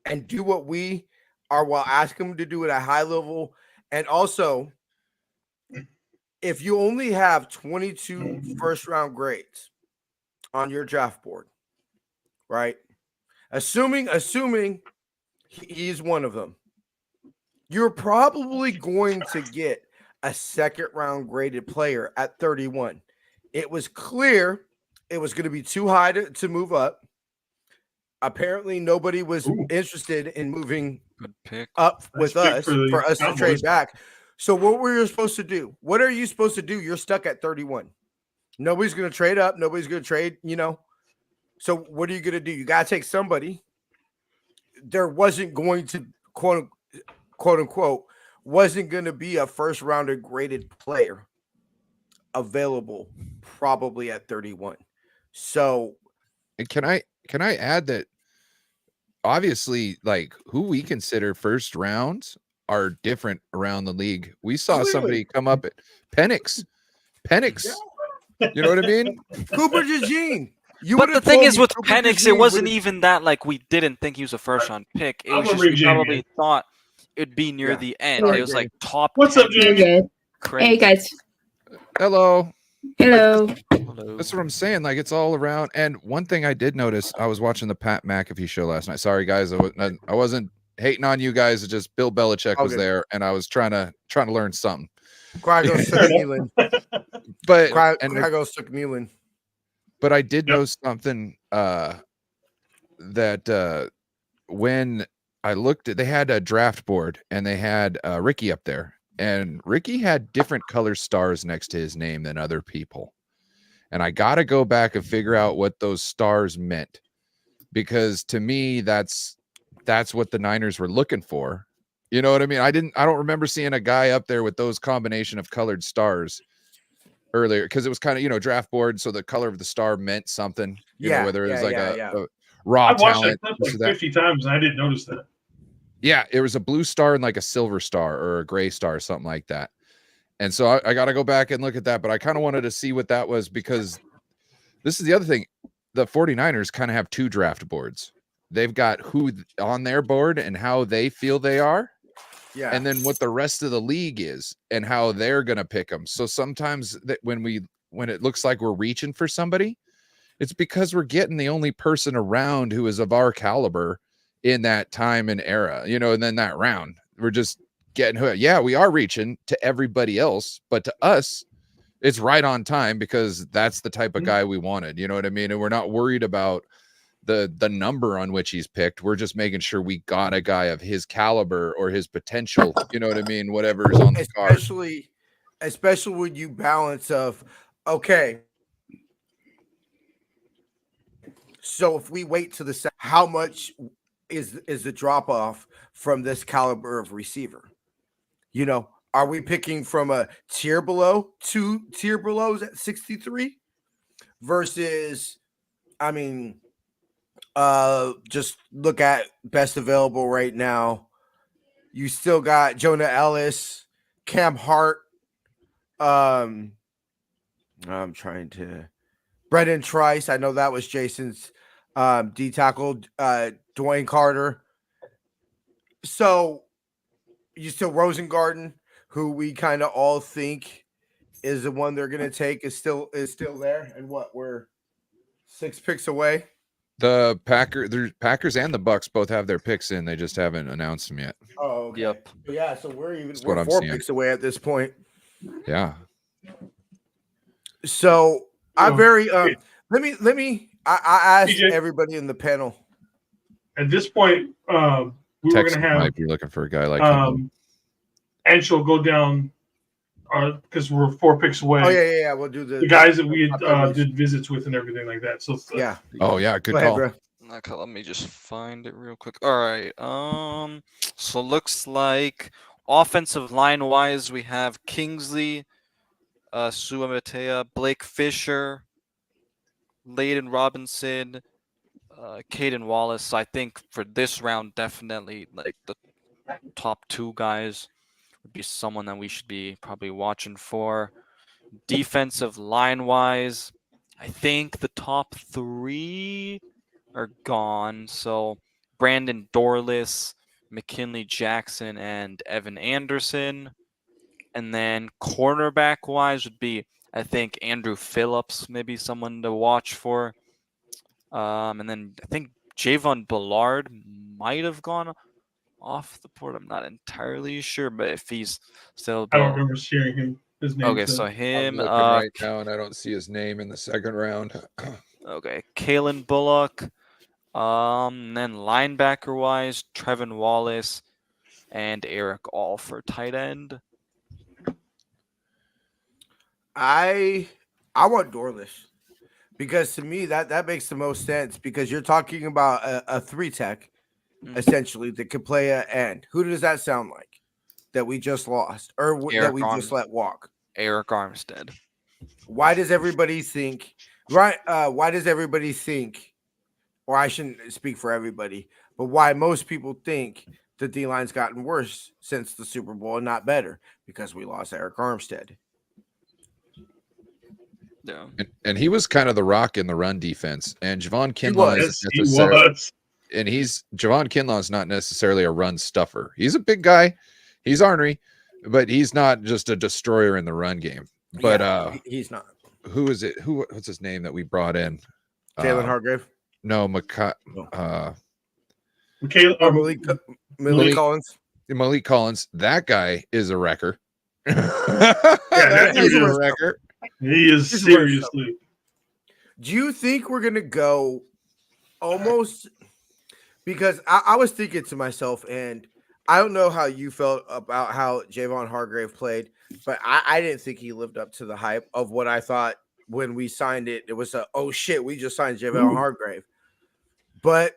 S1: and do what we are while asking him to do at a high level. And also, if you only have 22 first-round grades on your draft board, right? Assuming he's one of them, you're probably going to get a second-round graded player at 31. It was clear it was going to be too high to move up. Apparently, nobody was interested in moving up with us for us to trade back. So what were you supposed to do? What are you supposed to do? You're stuck at 31. Nobody's going to trade up. Nobody's going to trade, So what are you going to do? You got to take somebody. There wasn't going to, quote unquote, wasn't going to be a first rounder graded player available probably at 31. So
S9: can I add that obviously, like, who we consider first rounds are different around the league. We saw somebody come up at Penix. You know what I mean?
S1: Cooper DeJean.
S5: But the thing is with Penix, it wasn't even that like we didn't think he was a first round pick. It was just we probably thought it'd be near the end. It was like top.
S4: What's up, Jamie?
S10: Hey guys.
S9: Hello.
S10: That's
S9: what I'm saying. Like, it's all around. And one thing I did notice, I was watching the Pat McAfee show last night. Sorry, guys, I wasn't hating on you guys. It's just Bill Belichick was there, and I was trying to learn something.
S1: Quagos took Nealon.
S9: But
S1: Quagos took Nealon.
S9: But I did know something that when I looked at, they had a draft board and they had Ricky up there, and Ricky had different color stars next to his name than other people. And I got to go back and figure out what those stars meant, because to me, that's what the Niners were looking for. You know what I mean? I don't remember seeing a guy up there with those combination of colored stars earlier, because it was kind of, draft board, so the color of the star meant something, whether it was like a raw
S4: I've watched that
S9: talent.
S4: clip like 50 times and I didn't notice that.
S9: Yeah, it was a blue star and like a silver star or a gray star, something like that. And so I got to go back and look at that, but I kind of wanted to see what that was, because this is the other thing. The 49ers kind of have two draft boards. They've got who on their board and how they feel they are.
S1: Yeah.
S9: And then what the rest of the league is and how they're going to pick them. So sometimes that when it looks like we're reaching for somebody, it's because we're getting the only person around who is of our caliber in that time and era, and then that round, we're just getting who. Yeah, we are reaching to everybody else, but to us, it's right on time, because that's the type of guy we wanted. You know what I mean? And we're not worried about the number on which he's picked. We're just making sure we got a guy of his caliber or his potential. You know what I mean? Whatever's on the card.
S1: Especially when you balance of, okay, so if we wait to the how much is the drop off from this caliber of receiver? Are we picking from a tier below, 2 tier belows at 63 versus, just look at best available right now. You still got Jonah Ellis, Cam Hart. I'm trying to Brendan Trice. I know that was Jason's D tackle, Dwayne Carter. So you still Rosengarten, who we kind of all think is the one they're gonna take, is still there. And we're 6 picks away.
S9: The Packers and the Bucks both have their picks in. They just haven't announced them yet.
S1: Oh, okay.
S5: Yep.
S1: Yeah, so we're
S9: 4
S1: 4 picks away at this point.
S9: Yeah.
S1: So I'm very I asked
S4: TJ,
S1: everybody in the panel.
S4: At this point, we were going to have
S9: might be looking for a guy like him.
S4: And she'll go down because we're 4 picks away.
S1: Oh yeah. We'll do the
S4: guys that we did visits with and everything like that. So
S1: yeah.
S9: Oh yeah, good
S1: go
S9: call.
S1: ahead, bro.
S5: Okay, let me just find it real quick. All right. So looks like offensive line wise, we have Kingsley, Suamatea, Blake Fisher, Layden Robinson, Caden Wallace. So I think for this round, definitely like the top 2 guys would be someone that we should be probably watching for. Defensive line wise, I think the top 3 are gone. So Brandon Dorless, McKinley Jackson, and Evan Anderson. And then cornerback wise would be, I think, Andrew Phillips, maybe someone to watch for. And then I think Javon Ballard might have gone off the board. I'm not entirely sure, but if he's still,
S4: I don't remember hearing him. His name.
S5: Okay, so him.
S9: I'm looking right now, and I don't see his name in the second round.
S5: Okay, Kalen Bullock. And then linebacker wise, Trevin Wallace and Eric All for tight end.
S1: I want Dorless, because to me that makes the most sense, because you're talking about a 3 tech essentially that could play an end. Who does that sound like that we just lost or that we just let walk?
S5: Eric Armstead.
S1: Why does everybody think why does everybody think, or I shouldn't speak for everybody, but why most people think the D-line's gotten worse since the Super Bowl and not better? Because we lost Eric Armstead.
S5: Yeah.
S9: And he was kind of the rock in the run defense. And Javon Kinlaw Javon Kinlaw is not necessarily a run stuffer. He's a big guy. He's ornery, but he's not just a destroyer in the run game. But
S1: he's not.
S9: Who is it? What's his name that we brought in?
S1: Jalen Hargrave?
S9: No,
S1: Malik Collins.
S9: Malik Collins. That guy is a wrecker.
S4: That
S1: is a wrecker.
S4: He is seriously.
S1: Do you think we're gonna go almost? Because I was thinking to myself, and I don't know how you felt about how Javon Hargrave played, but I didn't think he lived up to the hype of what I thought when we signed it. It was oh shit, we just signed Javon Hargrave. But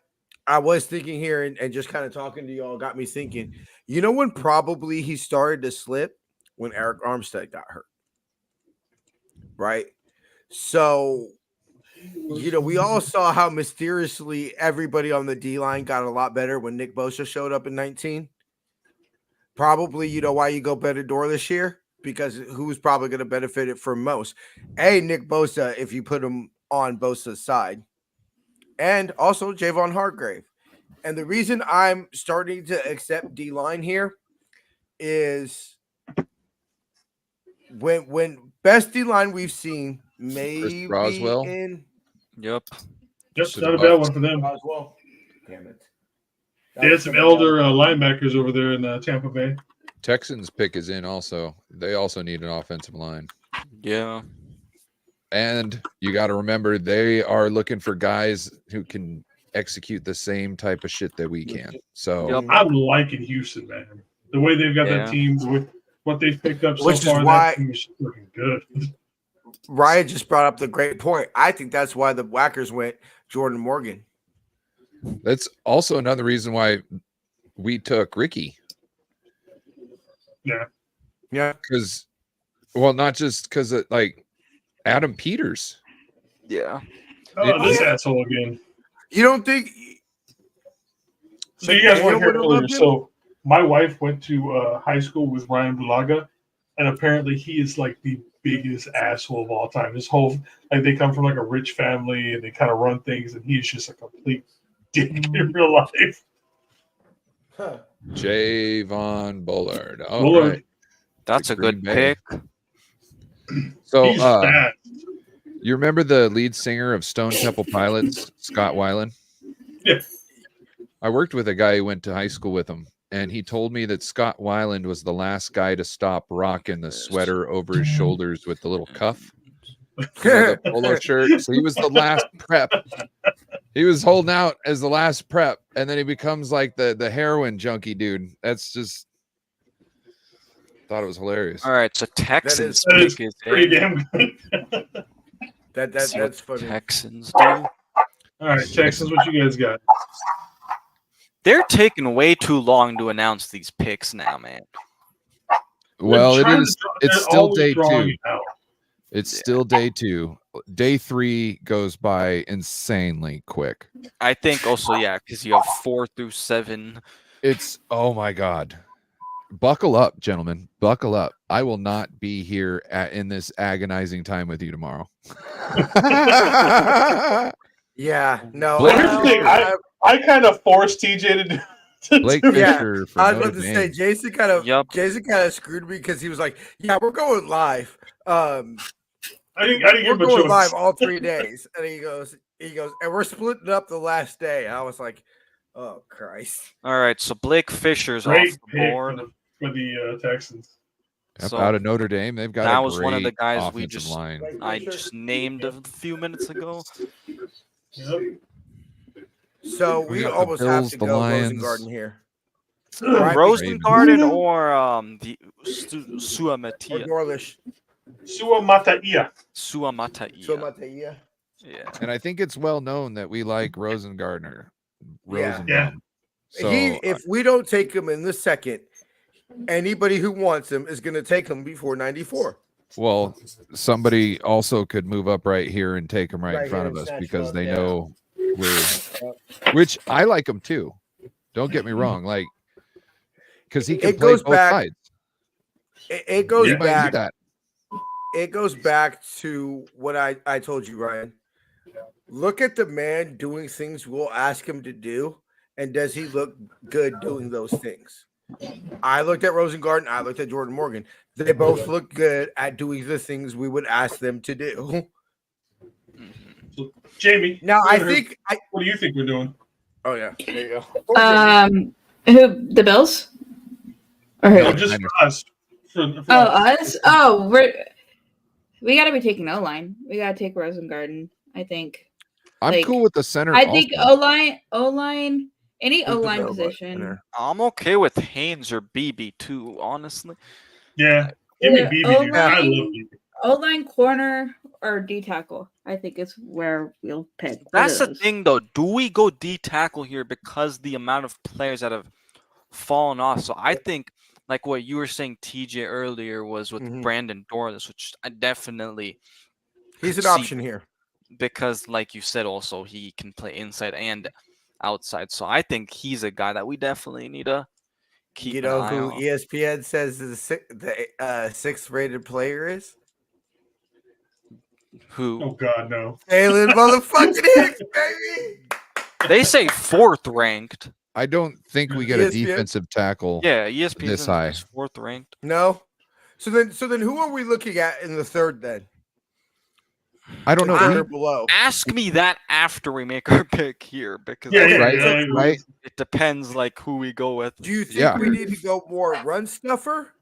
S1: I was thinking here and just kind of talking to y'all got me thinking, you know, when probably he started to slip when Eric Armstead got hurt, right? So, you know, we all saw how mysteriously everybody on the D line got a lot better when Nick Bosa showed up in 19. Probably, you know, why you go better door this year? Because who's probably going to benefit it from most? Nick Bosa, if you put him on Bosa's side, and also Javon Hargrave. And the reason I'm starting to accept D line here is when best D line we've seen, maybe
S9: Roswell.
S1: in
S5: Yep.
S4: Just not a bad one for them.
S1: Roswell. Damn it.
S4: They had some elder linebackers over there in Tampa Bay.
S9: Texans pick is in also. They also need an offensive line.
S5: Yeah.
S9: And you got to remember, they are looking for guys who can execute the same type of shit that we can. So
S4: I'm liking Houston, man. The way they've got that team, with what they've picked up so far, that team is looking good.
S1: Ryan just brought up the great point. I think that's why the Whackers went Jordan Morgan.
S9: That's also another reason why we took Ricky.
S4: Yeah.
S1: Yeah.
S9: Because, well, not just because of like Adam Peters.
S5: Yeah.
S4: Oh, this asshole again.
S1: You don't think?
S4: So you guys weren't here earlier. So my wife went to high school with Ryan Bulaga, and apparently he is like the biggest asshole of all time. His whole, like, they come from like a rich family and they kind of run things, and he's just a complete dick in real life.
S1: Huh.
S9: Javon Bullard. All
S4: Bullard.
S9: right.
S5: That's a good pick.
S9: So
S4: He's fat.
S9: you remember the lead singer of Stone Temple Pilots, Scott Weiland?
S4: Yeah.
S9: I worked with a guy who went to high school with him, and he told me that Scott Weiland was the last guy to stop rocking the sweater over his shoulders with the little cuff. The polo shirt. So he was the last prep. He was holding out as the last prep, and then he becomes like the heroin junkie dude. That's just thought it was hilarious.
S5: All right, so Texans
S4: That is
S5: pick is
S4: pretty
S5: in.
S4: damn good.
S1: That's funny.
S5: Texans do.
S4: All right, Texans, what you guys got?
S5: They're taking way too long to announce these picks now, man.
S9: Well,
S4: They're
S9: it
S4: trying
S9: is.
S4: to-
S9: It's
S4: they're
S9: still
S4: always
S9: day
S4: drawing
S9: 2.
S4: it out.
S9: It's still day 2. Day 3 goes by insanely quick.
S5: I think also, yeah, because you have 4 through 7.
S9: It's, oh my God. Buckle up, gentlemen. Buckle up. I will not be here in this agonizing time with you tomorrow.
S1: Yeah, no.
S9: Blake-
S4: Here's the thing, I kind of forced TJ to
S9: Blake
S4: do
S9: Fisher for
S1: I was
S9: Notre
S1: about to
S9: Dame.
S1: say Jason kind of screwed me because he was like, "Yeah, we're going live.
S4: I didn't
S1: We're
S4: give him a
S1: going
S4: choice.
S1: live all 3 days." And he goes, and we're splitting up the last day. I was like, "Oh Christ!"
S5: All right, so Blake Fisher's
S4: Great
S5: off the
S4: pick
S5: board.
S4: for the Texans.
S5: So
S9: Out of Notre Dame, they've got
S5: that
S9: a
S5: was one of the
S9: great
S5: guys we
S9: offensive
S5: just
S9: line.
S5: I just named a few minutes ago.
S4: Yep.
S1: So
S9: We
S1: we
S9: got the
S1: almost have
S9: Bills,
S1: to
S9: the
S1: go
S9: Lions.
S1: Rosengarten here. Right?
S5: Rosengarten or the
S1: Or
S5: Suamatia.
S1: Dorlish.
S4: Suamataia.
S5: Suamatia.
S1: Somatea.
S5: Yeah.
S9: And I think it's well known that we like Rosengardner.
S1: Yeah.
S4: Yeah.
S9: So
S1: If we don't take him in the second, anybody who wants him is going to take him before 94.
S9: well, somebody also could move up right here and take him right in
S1: Right
S9: front
S1: here
S9: of
S1: and
S9: us
S1: snatch
S9: because
S1: him up,
S9: they
S1: yeah.
S9: know we're, which I like him too. Don't get me wrong, like because he can
S1: It
S9: play
S1: goes
S9: both
S1: back-
S9: sides.
S1: It goes
S9: He might do
S1: back.
S9: that.
S1: It goes back to what I told you, Ryan. Look at the man doing things we'll ask him to do, and does he look good doing those things? I looked at Rosengarten. I looked at Jordan Morgan. They both look good at doing the things we would ask them to do.
S4: So, Jamie.
S1: Now,
S4: what
S1: I
S4: are-
S1: think
S4: What do you think we're doing?
S1: Oh yeah, there you go.
S10: Who? The Bills? Or who?
S4: No, just for us. For
S10: us? Oh, we got to be taking O line. We got to take Rosengarten. I think.
S9: I'm
S10: Like,
S9: cool with the center.
S10: I think
S9: also.
S10: O line, any
S1: Who's
S10: O
S1: the
S10: line
S1: Bills
S10: position.
S5: I'm okay with Haynes or BB too, honestly.
S4: Yeah. Give me
S10: Yeah,
S4: BB, dude. I
S10: O-line.
S4: love BB.
S10: O-line, corner, or D tackle. I think it's where we'll pick.
S5: That's the thing, though. Do we go D tackle here because the amount of players that have fallen off? So I think, like what you were saying, TJ, earlier was with Brandon Dorless, which I definitely
S1: he's an
S5: see
S1: option here
S5: because, like you said, also he can play inside and outside. So I think he's a guy that we definitely need to keep.
S1: You know who ESPN says the sixth rated player is?
S5: Who?
S4: Oh God, no.
S1: Jalen motherfucking Hicks, baby.
S5: They say 4th ranked.
S9: I don't think we get a defensive tackle.
S5: Yeah, ESPN
S9: this high.
S5: 4th ranked.
S1: No. So then who are we looking at in the 3rd then?
S9: I don't know.
S1: Below.
S5: Ask me that after we make our pick here, because
S9: right.
S5: It depends like who we go with.
S1: Do you think we need to go more run stuffer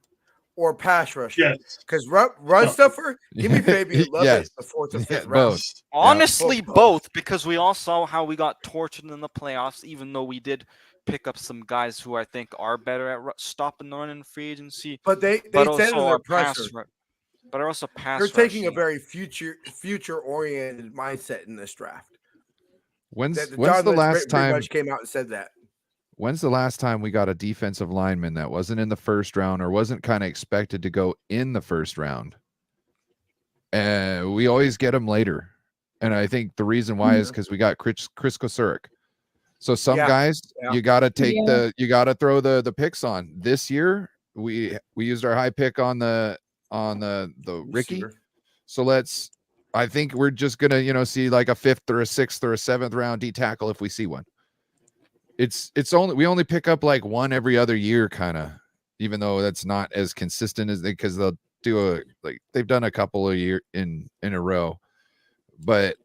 S1: or pass rusher?
S4: Yes.
S1: Because run stuffer, give me Fabian Love
S9: Yes.
S1: the 4th or 5th round.
S9: Both.
S5: Honestly, both, because we all saw how we got tortured in the playoffs, even though we did pick up some guys who I think are better at stopping the run in free agency.
S1: But they
S5: also
S1: said in their
S5: our
S1: presser.
S5: But are also pass.
S1: They're taking a very future oriented mindset in this draft.
S9: When's
S1: John
S9: the
S1: Lynch
S9: last
S1: pretty
S9: time?
S1: much came out and said that.
S9: When's the last time we got a defensive lineman that wasn't in the 1st round or wasn't kind of expected to go in the 1st round? And we always get them later. And I think the reason why is because we got Chris Kosurik. So some guys you got to take you got to throw the picks on. This year we used our high pick on the Ricky. So I think we're just gonna see like a 5th or a 6th or a 7th round D tackle if we see one. We only pick up like one every other year, kind of, even though that's not as consistent as because they'll do they've done a couple of year in a row. But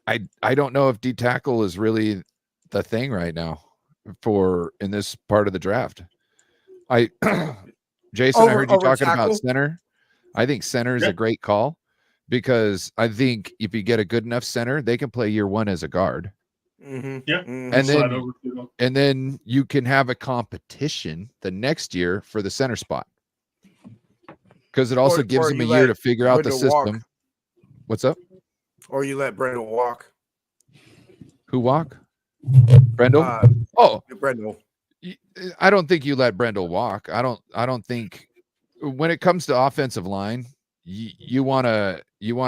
S9: I don't know if D tackle is really the thing right now in this part of the draft. Jason, I heard you talking about center. I think center is a great call because I think if you get a good enough center, they can play year 1 as a guard. And then you can have a competition the next year for the center spot because it also gives them a year to figure out the system. What's up?
S1: Or you let Brendel walk.
S9: Who walk? Brendel?
S1: Brendel.
S9: I don't think you let Brendel walk. I don't think when it comes to offensive line, you want to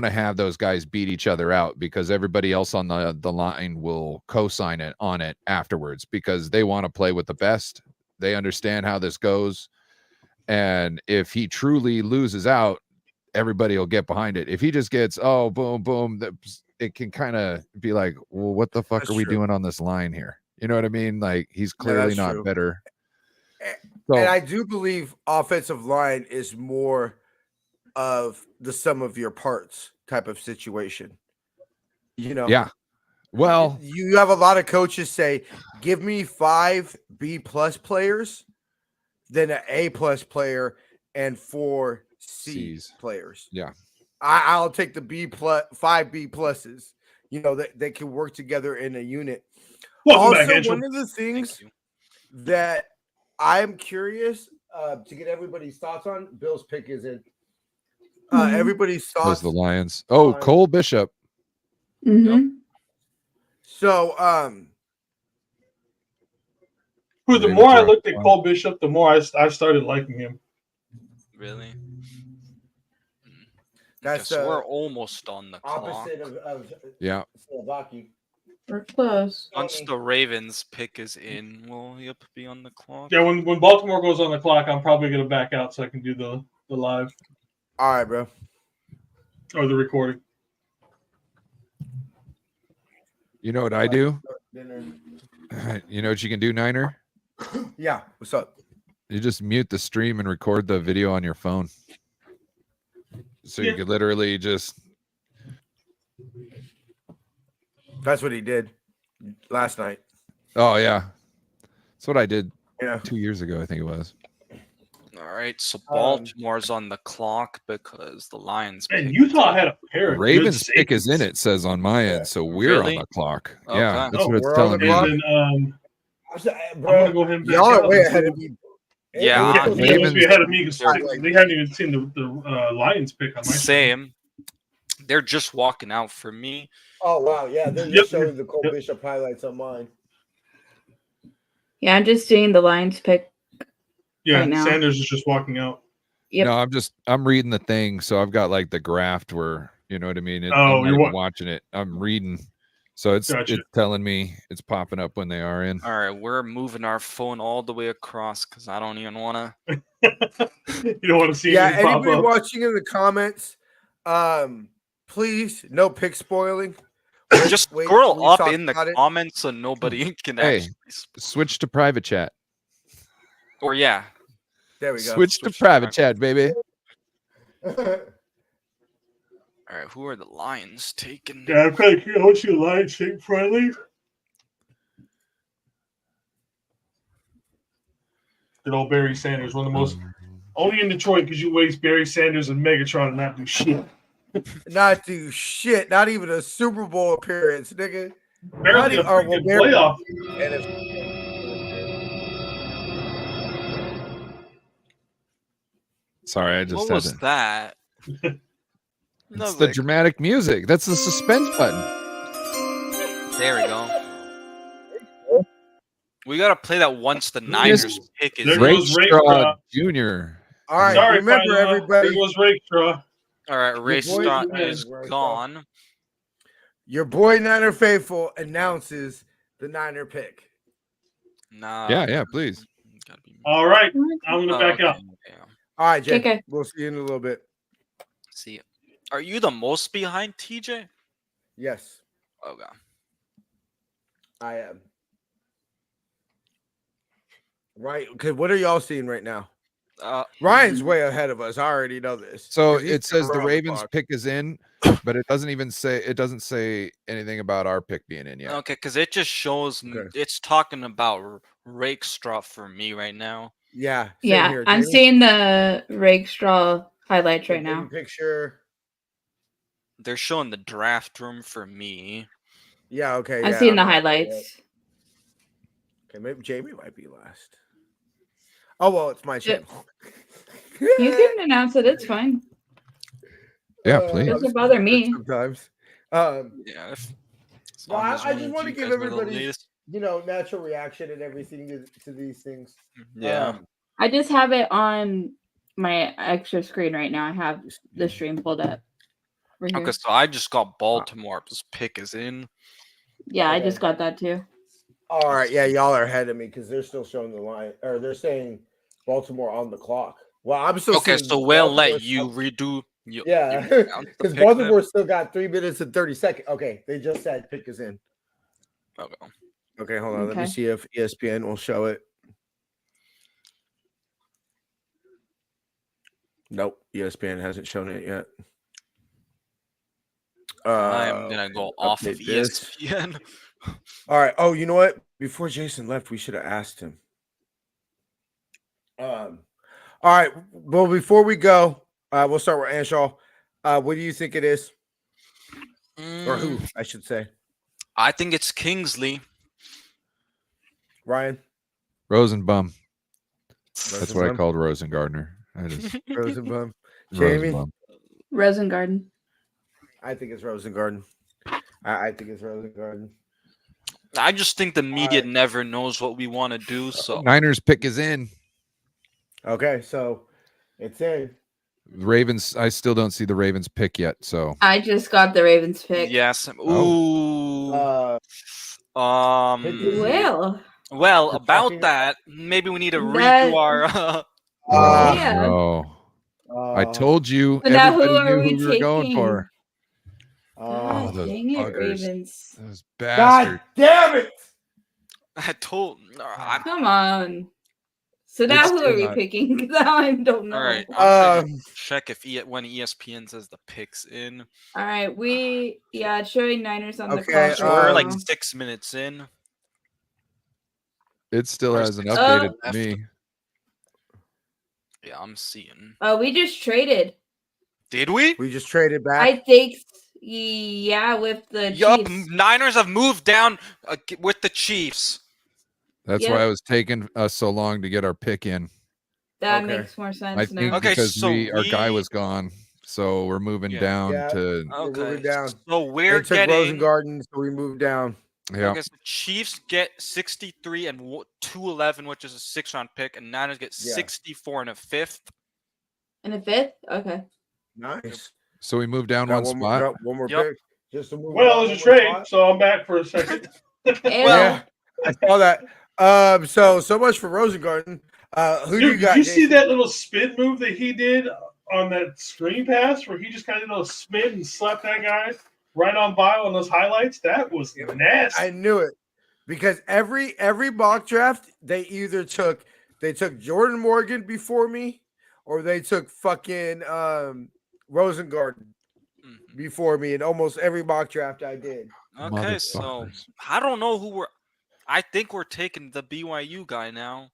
S9: have those guys beat each other out because everybody else on the line will co-sign it on it afterwards because they want to play with the best. They understand how this goes. And if he truly loses out, everybody will get behind it. If he just gets, boom, boom, it can kind of be like, well, what the fuck are we doing on this line here? You know what I mean? Like he's clearly not better.
S1: And I do believe offensive line is more of the sum of your parts type of situation.
S9: Yeah. Well,
S1: you have a lot of coaches say, give me 5 B+ players, then an A+ player, and 4 C players.
S9: Yeah.
S1: I'll take the 5 B+. That they can work together in a unit. One of the things that I'm curious to get everybody's thoughts on, Bill's pick is in. Everybody's thoughts.
S9: The Lions. Oh, Cole Bishop.
S1: So,
S4: the more I looked at Cole Bishop, the more I started liking him.
S5: Really?
S1: That's
S5: we're almost on the
S1: opposite
S5: clock.
S1: of
S10: We're close.
S5: Once the Ravens pick is in, will he be on the clock?
S4: Yeah, when Baltimore goes on the clock, I'm probably going to back out so I can do the live.
S1: All right, bro.
S4: Or the recording.
S9: You know what I do? You know what you can do, Niner?
S1: Yeah. What's up?
S9: You just mute the stream and record the video on your phone. So you could literally just.
S1: That's what he did last night.
S9: Oh, yeah. That's what I did
S1: 2
S9: years ago, I think it was.
S5: All right, so Baltimore's on the clock because the Lions.
S4: And Utah had a pair of
S9: Ravens pick is in it, says on my end, so we're on the clock.
S5: Okay.
S9: Yeah, that's what it's telling me.
S4: I'm gonna go ahead and
S1: y'all are way ahead of me.
S5: Yeah,
S4: Yeah,
S9: the
S4: they must be
S9: Ravens-
S4: ahead of me because they haven't even seen the Lions pick on my screen.
S5: same. They're just walking out for me.
S1: Oh wow, yeah, they're
S4: Yep,
S1: just showing the Cole
S4: yep.
S1: Bishop highlights on mine.
S10: Yeah, I'm just seeing the Lions pick.
S4: Yeah,
S10: Right now.
S4: Sanders is just walking out.
S10: Yep.
S9: No, I'm reading the thing, so I've got like the graph where you know what I mean.
S4: Oh,
S9: I'm not
S4: you're
S9: even
S4: what?
S9: watching it. I'm reading, so it's
S4: Gotcha.
S9: telling me it's popping up when they are in.
S5: All right, we're moving our phone all the way across because I don't even want to.
S4: You don't want to see
S1: Yeah,
S4: anything pop
S1: anybody
S4: up.
S1: watching in the comments, please no pick spoiling.
S5: Just
S1: wait,
S5: scroll
S1: we
S5: up
S1: talked
S5: in the
S1: about it.
S5: comments so nobody can
S9: Hey,
S5: actually.
S9: switch to private chat.
S5: Or yeah,
S1: There we go.
S9: Switch to private chat, baby.
S5: all right. Who are the Lions taking?
S4: Yeah, I'm kind of curious. I want you Lions take friendly. Good old Barry Sanders, one of the most only in Detroit because you waste Barry Sanders and Megatron and not do shit.
S1: Not do shit. Not even a Super Bowl appearance, nigga.
S4: Barely a freaking playoff.
S9: Sorry, I just
S5: What
S9: had
S5: was
S9: to.
S5: that?
S9: It's the dramatic music. That's the suspense button.
S5: There we go. We gotta play that once the Niners pick is.
S4: There
S9: Ray
S4: goes Ray
S9: Straw Jr.
S1: All right,
S4: Sorry,
S1: remember
S4: Philo.
S1: everybody.
S4: There goes Rakestraw.
S5: All right, Ray
S1: boy-
S5: Straw
S1: yeah,
S5: is
S1: Ray Straw.
S5: gone.
S1: Your boy Niner Faithful announces the Niner pick.
S5: Nah.
S9: Yeah, please.
S5: Gotta be.
S4: All right, I'm gonna back up.
S5: Yeah.
S1: All right, Jay.
S10: Okay.
S1: We'll see you in a little bit.
S5: See, are you the most behind TJ?
S1: Yes,
S5: Okay.
S1: I am. Right. Okay. What are y'all seeing right now? Ryan's way ahead of us. I already know this.
S9: So
S1: 'Cause he's
S9: it says the
S1: around the
S9: Ravens
S1: block.
S9: pick is in, but it doesn't say anything about our pick being in yet.
S5: Okay, because it just shows it's talking about Rakestraw for me right now.
S1: Yeah. Same
S10: Yeah,
S1: here,
S10: I'm
S1: Jamie.
S10: seeing the Rakestraw highlights right
S1: Jamie
S10: now.
S1: Picture.
S5: They're showing the draft room for me.
S1: Yeah. Okay.
S10: I'm
S1: yeah,
S10: seeing the
S1: I'm-
S10: highlights.
S1: Okay. Maybe Jamie might be last. Oh well, it's my channel.
S10: You can announce it. It's fine.
S9: Yeah, please.
S10: Doesn't bother me.
S1: Sometimes.
S5: Yeah. As
S1: No,
S5: long as
S1: I
S5: one
S1: just
S5: of
S1: want to
S5: you
S1: give
S5: guys were the
S1: everybody,
S5: latest.
S1: natural reaction and everything to these things.
S5: Yeah.
S10: I just have it on my extra screen right now. I have the stream pulled up. Right here.
S5: Okay, so I just got Baltimore's pick is in.
S10: Yeah, I
S1: Okay.
S10: just got that too.
S1: All right, yeah, y'all are ahead of me because they're still showing the line, or they're saying Baltimore on the clock. Well, I'm still
S5: Okay,
S1: seeing
S5: so we'll
S1: Baltimore
S5: let you
S1: still-
S5: redo. You
S1: Yeah,
S5: announce the
S1: because
S5: pick then?
S1: Baltimore still got 3 minutes and 30 seconds. Okay, they just said pick is in.
S5: Okay.
S1: Okay, hold on. Let me
S10: Okay.
S1: see if ESPN will show it. Nope, ESPN hasn't shown it yet.
S5: I'm gonna go off of
S1: update this.
S5: ESPN.
S1: All right. Oh, you know what? Before Jason left, we should have asked him. All right. Well, before we go, we'll start with Anshaw. What do you think it is, or who I should say?
S5: I think it's Kingsley.
S1: Ryan
S9: Rosenbum. That's what I
S1: Rosenbum?
S9: called Rosengardner. I just
S1: Rosenbum. Jamie,
S9: Rosenbum.
S10: Rosengarten.
S1: I think it's Rosengarten. I think it's Rosengarten.
S5: I just think the media never knows what we want to do. So
S9: Niners pick is in.
S1: Okay, so it's in.
S9: Ravens. I still don't see the Ravens pick yet. So
S10: I just got the Ravens pick.
S5: yes.
S9: Oh.
S5: Ooh.
S10: Well,
S5: Well,
S1: We're
S5: about
S1: talking-
S5: that, maybe we need to
S10: That-
S5: redo our.
S9: Oh,
S10: Yeah.
S9: no. I told you.
S10: So now who
S9: Everybody
S10: are
S9: knew
S10: we
S9: who we were going
S10: taking?
S9: for.
S10: God
S9: those
S10: dang it,
S9: buggers.
S10: Ravens.
S9: Those
S1: God
S9: bastards.
S1: damn it!
S5: I told.
S10: Come on. So now
S9: It's
S10: who are we
S9: not-
S10: picking? Because I don't know.
S5: All right. I'm trying to
S1: Um,
S5: check if when ESPN says the picks in.
S10: All right, it's showing Niners on the
S1: Okay,
S10: clock.
S5: We're
S10: right
S5: like
S10: now.
S5: 6 minutes in.
S9: It still
S5: Where's
S9: hasn't
S5: the-
S9: updated
S5: Oh.
S9: to me.
S5: Yeah, I'm seeing.
S10: Oh, we just traded.
S5: Did we?
S1: we just traded back.
S10: I think, yeah, with the
S5: Yup.
S10: Chiefs.
S5: Niners have moved down with the Chiefs.
S9: That's
S10: Yep.
S9: why it was taking us so long to get our pick in.
S10: That
S1: Okay.
S10: makes more sense
S9: I
S10: now.
S9: think
S5: Okay,
S9: because
S5: so
S9: our guy
S5: we-
S9: was gone, so we're moving
S5: Yeah.
S9: down
S1: Yeah.
S9: to
S1: We're moving
S5: Okay,
S1: down.
S5: so we're
S1: They took
S5: getting.
S1: Rosengarten, so we moved down.
S9: yeah.
S5: Okay, so Chiefs get 63 and 211, which is a 6-round pick, and Niners get
S1: Yeah.
S5: 64 and a 5th.
S10: And a 5th? Okay.
S1: Nice.
S9: So we moved down
S1: Got
S9: one spot.
S1: Got one more
S5: Yep.
S1: pick. Just to move
S4: Well,
S1: down
S4: it was a
S1: one more
S4: trade,
S1: spot.
S4: so I'm back for a second.
S10: Ew.
S1: Yeah, I saw that. So much for Rosengarten. Who do you
S4: Dude,
S1: got?
S4: did you see
S1: Jason?
S4: that little spin move that he did on that screen pass where he just kind of did a spin and slapped that guy right on by on those highlights? That was nasty.
S1: I knew it because every mock draft they either took Jordan Morgan before me or they took fucking Rosengarten
S5: Mhm.
S1: before me in almost every mock draft I did.
S5: Okay, so
S9: Motherfuckers.
S5: I don't know who we're. I think we're taking the BYU guy now.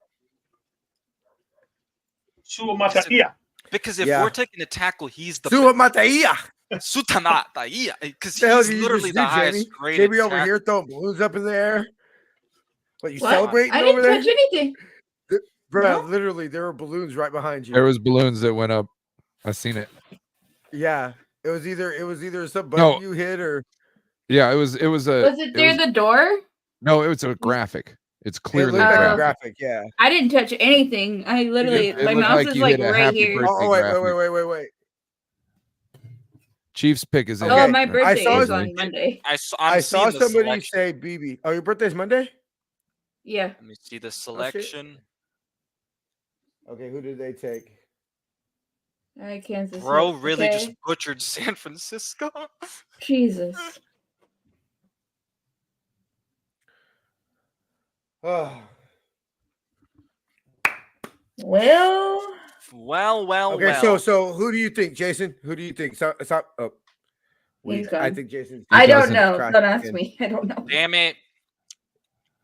S4: Suamataia.
S5: Because if
S1: Yeah.
S5: we're taking a tackle, he's the
S1: Tua Mataia.
S5: Sutanataia. Because
S1: The hell
S5: he's
S1: did you
S5: literally
S1: just
S5: the
S1: do,
S5: highest
S1: Jamie?
S5: graded
S1: Jamie over
S5: tackle.
S1: here throwing balloons up in the air. What you
S10: What?
S1: celebrating
S10: I
S1: over
S10: didn't
S1: there?
S10: touch anything.
S1: Bro,
S10: No?
S1: literally, there were balloons right behind you.
S9: There was balloons that went up. I seen it.
S1: Yeah, it was either some
S9: No.
S1: button you hit or
S9: Yeah, it was a.
S10: Was it through the door?
S9: No, it was a graphic. It's
S1: it
S9: clearly
S1: looked
S9: a
S1: like
S10: Oh.
S1: a
S9: graphic.
S1: graphic. Yeah.
S10: I didn't touch anything. I literally,
S9: It
S10: my
S9: looked
S10: mouse
S9: like
S10: is
S9: you
S10: like
S9: hit a
S10: right
S9: happy
S10: here.
S9: birthday.
S1: Oh, wait.
S9: graphic. Chiefs pick is in.
S1: Okay.
S10: Oh, my birthday
S1: saw
S10: is
S1: it.
S10: on Monday.
S5: I'm
S1: I saw
S5: seeing the
S1: somebody
S5: selection.
S1: say BB. Oh, your birthday's Monday?
S10: Yeah.
S5: Let me see the selection.
S1: Okay, who did they take?
S10: All right, Kansas.
S5: Bro
S10: City.
S5: really just
S10: Okay.
S5: butchered San Francisco.
S10: Jesus.
S1: Oh.
S10: Well,
S1: Okay, so who do you think, Jason? Who do you think? Stop. Oh,
S10: He's
S1: I
S10: gone.
S1: think Jason.
S10: I don't
S9: doesn't
S10: know.
S1: crack
S10: Don't ask
S1: in.
S10: me. I don't know.
S5: Damn it.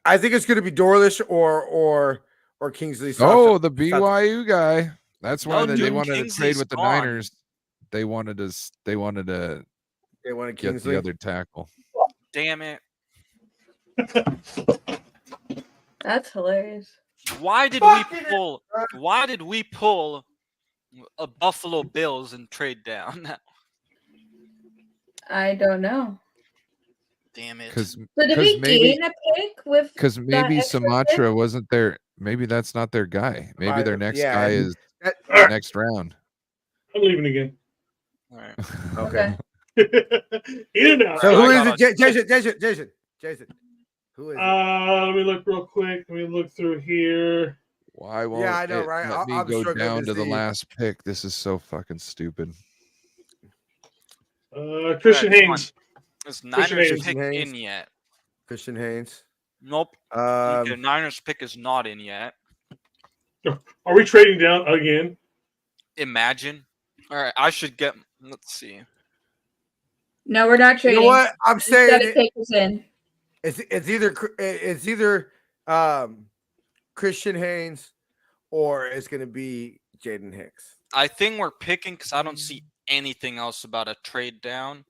S1: I think it's going to be Dorlish or Kingsley.
S9: Oh, the BYU guy. That's why
S5: No,
S9: they
S5: dude,
S9: wanted to trade
S5: Kingsley's
S9: with the
S5: gone.
S9: Niners. They wanted to. They wanted to
S1: They wanted
S9: get
S1: Kingsley.
S9: the other tackle.
S5: Damn it.
S10: That's hilarious.
S5: Why did we pull a Buffalo Bills and trade down?
S10: I don't know.
S5: Damn it.
S9: Because
S10: So did we gain a pick with?
S9: because maybe
S10: extra pick?
S9: Sumatra wasn't there. Maybe that's not their guy. Maybe
S1: Right,
S9: their next
S1: yeah,
S9: guy
S1: and
S9: is
S1: that-
S9: next round.
S4: I'm leaving again.
S5: All right.
S1: Okay.
S4: In and out.
S1: So who
S5: I
S1: is
S5: got
S1: it? Jason. Who is it?
S4: Let me look real quick. Let me look through here.
S9: Why won't
S1: I know,
S9: it
S1: right?
S9: let me
S1: I'm
S9: go
S1: struggling
S9: down
S1: to
S9: to the
S1: see.
S9: last pick? This is so fucking stupid.
S4: Christian
S5: Alright, come
S4: Haynes.
S5: Is
S4: Christian
S5: Niners
S4: Haynes.
S5: pick
S1: Haynes.
S5: in yet?
S1: Christian Haynes.
S5: Nope.
S1: Um,
S5: Okay, Niners pick is not in yet.
S4: Are we trading down again?
S5: Imagine. All right, I should get. Let's see.
S10: No, we're not
S1: you
S10: trading.
S1: know what? I'm
S10: Just gotta
S1: saying
S10: take us in.
S1: it's either Christian Haynes or it's going to be Jaden Hicks.
S5: I think we're picking because I don't see anything else about a trade down.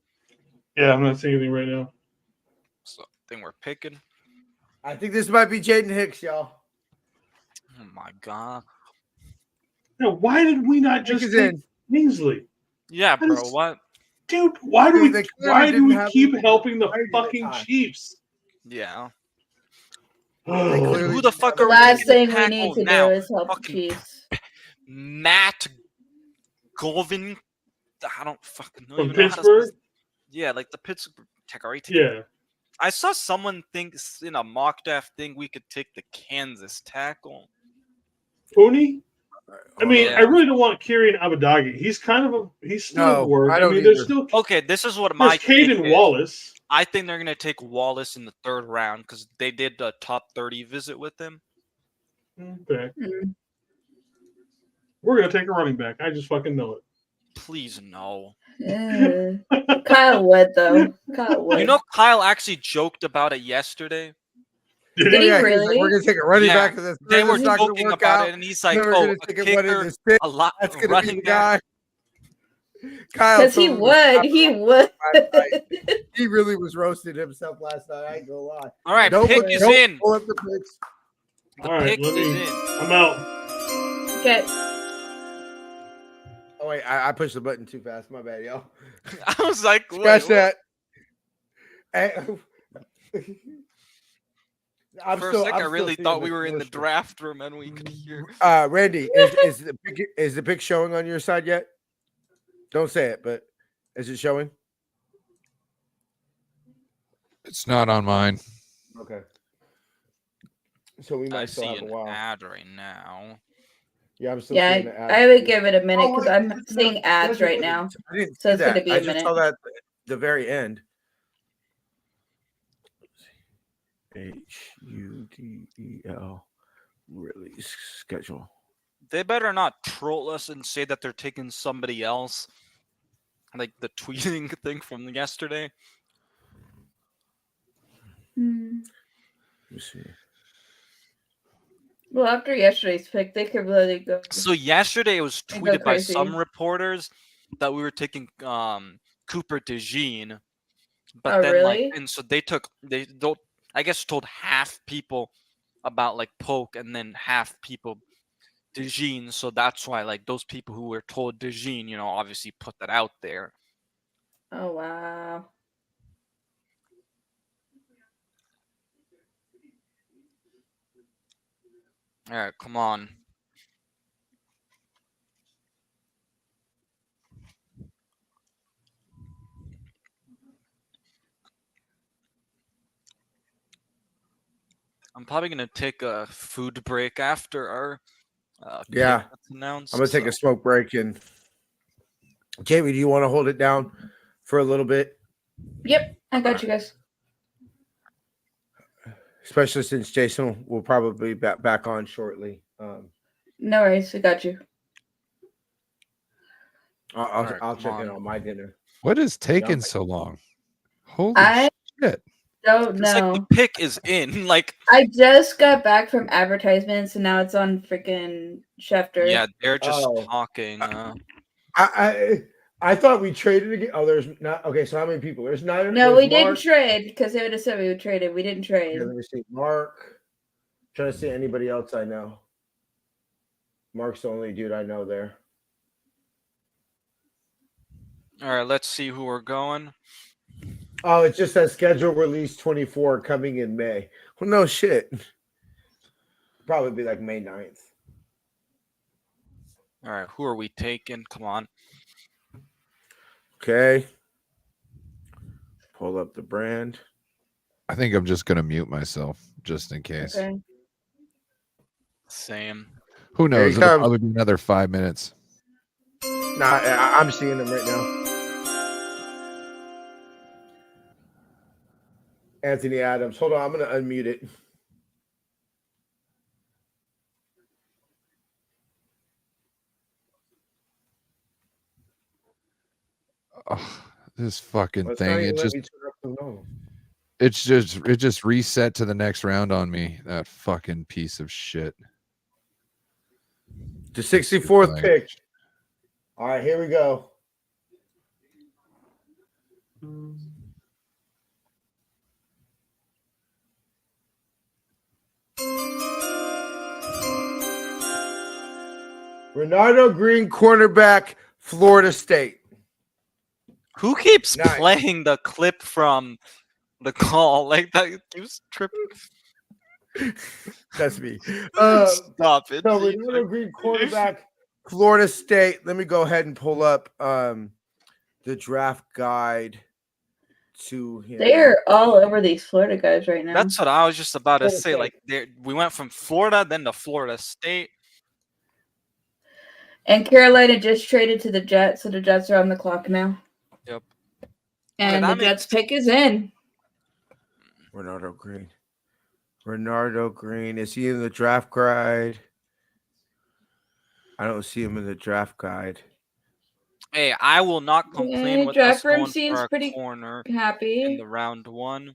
S4: Yeah, I'm not seeing anything right now.
S5: So I think we're picking.
S1: I think this might be Jaden Hicks, y'all.
S5: Oh my god.
S4: Now, why did we not
S1: Hicks
S4: just
S1: is
S4: take
S1: in.
S4: Kingsley?
S5: Yeah,
S4: That
S5: bro.
S4: is-
S5: What?
S4: Dude, why do
S1: Dude,
S4: we
S1: they clearly
S4: why do
S1: didn't
S4: we
S1: have
S4: keep
S1: him
S4: helping the
S1: playing at
S4: fucking
S1: the time.
S4: Chiefs?
S5: Yeah.
S1: clearly-
S5: Who the fuck
S10: The
S5: are we
S10: last
S5: taking
S10: thing we
S5: tackle
S10: need to
S5: now?
S10: do is help the
S5: Fucking
S10: Chiefs.
S5: Matt Govin. I don't fucking know.
S4: From
S5: even know how to
S4: Pittsburgh?
S5: Yeah, like the Pittsburgh tech. Are we taking?
S4: Yeah.
S5: I saw someone think in a mock draft thing we could take the Kansas tackle.
S4: Pooney? I mean,
S5: Yeah.
S4: I really don't want Kieran Abadagi. He's kind of he's still
S1: No,
S4: at work.
S1: I
S4: I
S1: don't
S4: mean, there's
S1: either.
S4: still
S5: Okay, this is what my
S4: there's
S5: pick
S4: Caden
S5: is.
S4: Wallace.
S5: I think they're gonna take Wallace in the 3rd round because they did the top 30 visit with him.
S4: Okay.
S10: Mm.
S4: We're gonna take a running back. I just fucking know it.
S5: Please no.
S10: Kyle Wood, though. Kyle Wood.
S5: You know, Kyle actually joked about it yesterday.
S4: Did
S10: Did he
S1: he's like,
S10: really?
S1: we're going to take a running
S5: Yeah,
S1: back because this
S5: They were
S1: it's not going to
S5: joking
S1: work
S5: about
S1: out.
S5: it, and he's like,
S1: Then we're
S5: "Oh,
S1: gonna
S5: a
S1: take one in
S5: kicker,
S1: this pick.
S5: a lot,
S1: That's going to be
S5: running
S1: the
S5: back."
S1: guy. Kyle
S10: Because he
S1: totally was
S10: would. He would.
S1: last night. He really was roasting himself last night. I ain't going to lie.
S5: All right,
S1: Don't
S5: pick
S1: look-
S5: is
S1: don't
S5: in.
S1: pull up the picks.
S5: The
S4: All right,
S5: pick
S4: let
S5: is
S4: me-
S5: in.
S4: I'm out.
S10: Okay.
S1: Oh wait, I pushed the button too fast. My bad, y'all.
S5: I was like,
S1: Scratch
S5: wait,
S1: that. I'm
S5: for a
S1: still,
S5: sec,
S1: I'm
S5: I
S1: still
S5: really
S1: seeing
S5: thought we were in the
S1: commercial.
S5: draft room and we could hear.
S1: Randy, is the pic showing on your side yet? Don't say it, but is it showing?
S9: It's not on mine.
S1: Okay. So we might
S5: I
S1: still
S5: see
S1: have a
S5: an
S1: while.
S5: ad right now.
S1: Yeah, I'm still
S10: Yeah,
S1: seeing the ad.
S10: I would give it a minute because
S1: wait,
S10: I'm
S1: that's
S10: seeing
S1: not
S10: ads right
S1: scheduled.
S10: now.
S1: I didn't
S10: So
S1: see
S10: it's going to
S1: that.
S10: be
S1: I
S10: a
S1: just
S10: minute.
S1: saw that at the very end. HUDEL release schedule.
S5: They better not troll us and say that they're taking somebody else. Like the tweeting thing from yesterday.
S10: Hmm.
S1: Let me see.
S10: Well, after yesterday's pick, they could really go.
S5: So yesterday it was
S10: and go
S5: tweeted by some
S10: crazy.
S5: reporters that we were taking Cooper DeJean, but
S10: Oh,
S5: then
S10: really?
S5: so they don't, I guess, told half people about like Polk and then half people DeJean. So that's why like those people who were told DeJean, obviously put that out there.
S10: Oh, wow.
S5: All right, come on. I'm probably gonna take a food break after our pick
S1: Yeah,
S5: that's announced.
S1: I'm gonna take a smoke break. And Jamie, do you want to hold it down for a little bit?
S10: Yep, I got you guys.
S1: Especially since Jason will probably be back on shortly.
S10: No worries, I got you.
S1: I'll check in on my dinner.
S9: What is taking so long? Holy shit.
S10: Don't
S5: It's like the
S10: know.
S5: pick is in. Like,
S10: I just got back from advertisements and now it's on freaking Schefter.
S5: yeah, they're just
S1: Oh.
S5: talking.
S1: I thought we traded again. Oh, there's not. Okay, so how many people? There's 9.
S10: No,
S1: there's
S10: we didn't
S1: Mark.
S10: trade because they would have said we would trade it. We didn't trade.
S1: Yeah, let me see. Mark. Trying to see anybody else I know. Mark's the only dude I know there.
S5: All right, let's see who we're going.
S1: Oh, it just says schedule release 24 coming in May. Well, no shit. Probably be like May 9th.
S5: All right, who are we taking? Come on.
S1: Okay. Pull up the brand.
S9: I think I'm just gonna mute myself just in case.
S10: Okay.
S5: Same.
S9: Who
S1: Here he
S9: knows? It'll
S1: comes.
S9: probably be another 5 minutes.
S1: Nah, I'm seeing him right now. Anthony Adams. Hold on, I'm gonna unmute it.
S9: Oh, this fucking
S1: Well, it's
S9: thing.
S1: not even
S9: It
S1: let
S9: just
S1: me turn up the volume.
S9: it just reset to the next round on me. That fucking piece of shit.
S1: The 64th
S9: Like,
S1: pick. All right, here we go. Renardo Green, cornerback, Florida State.
S5: Who keeps
S1: Nice.
S5: playing the clip from the call? Like that keeps tripping.
S1: That's me.
S5: Stop it.
S1: So Renardo Green, cornerback, Florida State. Let me go ahead and pull up the draft guide to him.
S10: They're all over these Florida guys right now.
S5: That's what I was just about to
S1: Florida
S5: say.
S1: State.
S5: Like, we went from Florida, then to Florida State.
S10: And Carolina just traded to the Jets, so the Jets are on the clock now.
S5: Yep.
S10: And
S5: Okay,
S10: the Jets pick is in.
S1: Renardo Green. Renardo Green. Is he in the draft guide? I don't see him in the draft guide.
S5: Hey, I will not complain with
S10: draft
S5: us
S10: room
S5: going
S10: seems
S5: for a
S10: pretty
S5: corner in
S10: happy.
S5: the round one.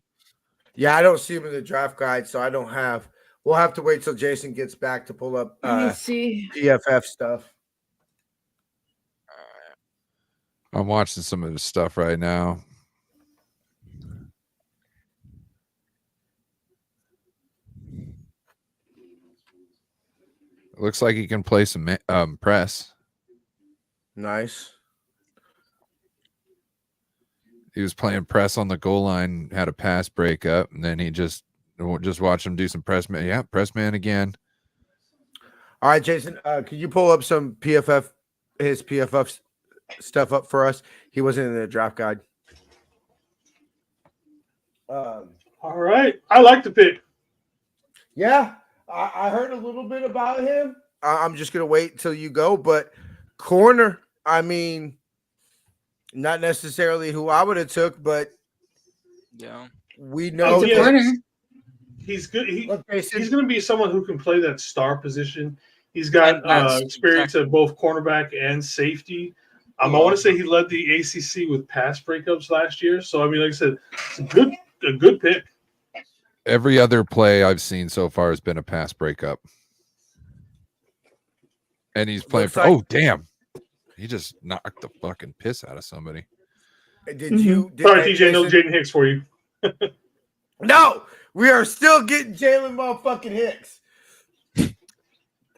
S1: Yeah, I don't see him in the draft guide, so I don't have. We'll have to wait till Jason gets back to pull up
S10: Let me see.
S1: PFF stuff.
S9: I'm watching some of his stuff right now. Looks like he can play some press.
S1: Nice.
S9: He was playing press on the goal line, had a pass breakup, and then he just watch him do some press man. Yeah, press man again.
S1: All right, Jason, could you pull up some his PFF stuff up for us? He wasn't in the draft guide.
S4: All right. I like the pick.
S1: Yeah, I heard a little bit about him. I'm just going to wait until you go. But corner, I mean, not necessarily who I would have took, but
S5: Yeah.
S1: we know
S10: He's a
S4: yeah.
S10: corner.
S4: He's good.
S1: Look, Jason,
S4: He's going to be someone who can play that star position. He's got
S5: And that's
S4: experience at both cornerback and safety. I want to say he led the ACC with pass breakups last year. So, I mean, like I said, it's a good pick.
S9: Every other play I've seen so far has been a pass breakup. And he's playing
S1: Looks
S9: for,
S1: like-
S9: oh, damn. He just knocked the fucking piss out of somebody.
S1: did you?
S4: Sorry, TJ, no Jaden Hicks for you.
S1: No, we are still getting Jalen motherfucking Hicks.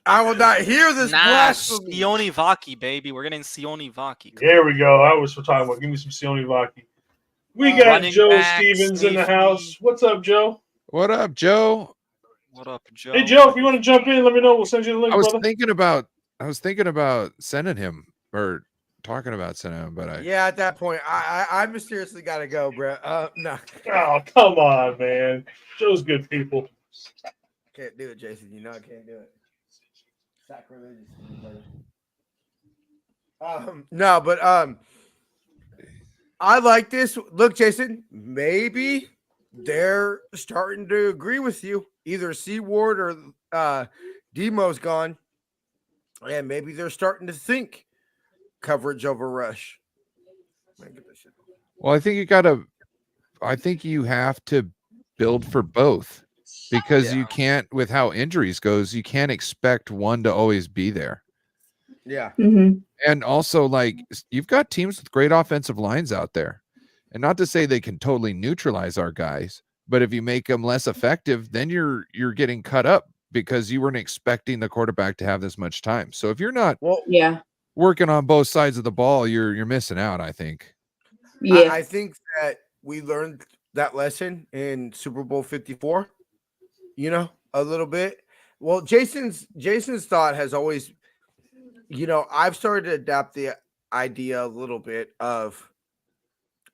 S1: I will not hear this blasphemy.
S5: Sione Vaki, baby. We're getting Sione Vaki.
S4: There we go. I was talking about. Give me some Sione Vaki. We got
S5: Running
S4: Joe
S5: back,
S4: Stevens in the
S5: safety.
S4: house. What's up, Joe?
S9: What up, Joe?
S5: What up, Joe?
S4: Hey, Joe, if you want to jump in, let me know. We'll send you the link,
S9: I was
S4: brother.
S9: thinking about sending him or talking about sending him, but
S1: Yeah, at that point, I mysteriously got to go, bro. No,
S4: Oh, come on, man. Joe's good people.
S1: can't do it, Jason. You know I can't do it. Sacrilegious. No, but I like this. Look, Jason, maybe they're starting to agree with you. Either Seaward or Demo's gone, and maybe they're starting to think coverage over rush.
S9: well, I think you have to build for both because you can't, with how injuries goes, you can't expect one to always be there.
S1: Yeah.
S10: Mm-hmm.
S9: And also, like, you've got teams with great offensive lines out there. And not to say they can totally neutralize our guys, but if you make them less effective, then you're getting cut up because you weren't expecting the quarterback to have this much time. So if you're not working on both sides of the ball, you're missing out, I think.
S10: Yeah.
S1: I think that we learned that lesson in Super Bowl 54, a little bit. Well, Jason's thought has always, I've started to adapt the idea a little bit of,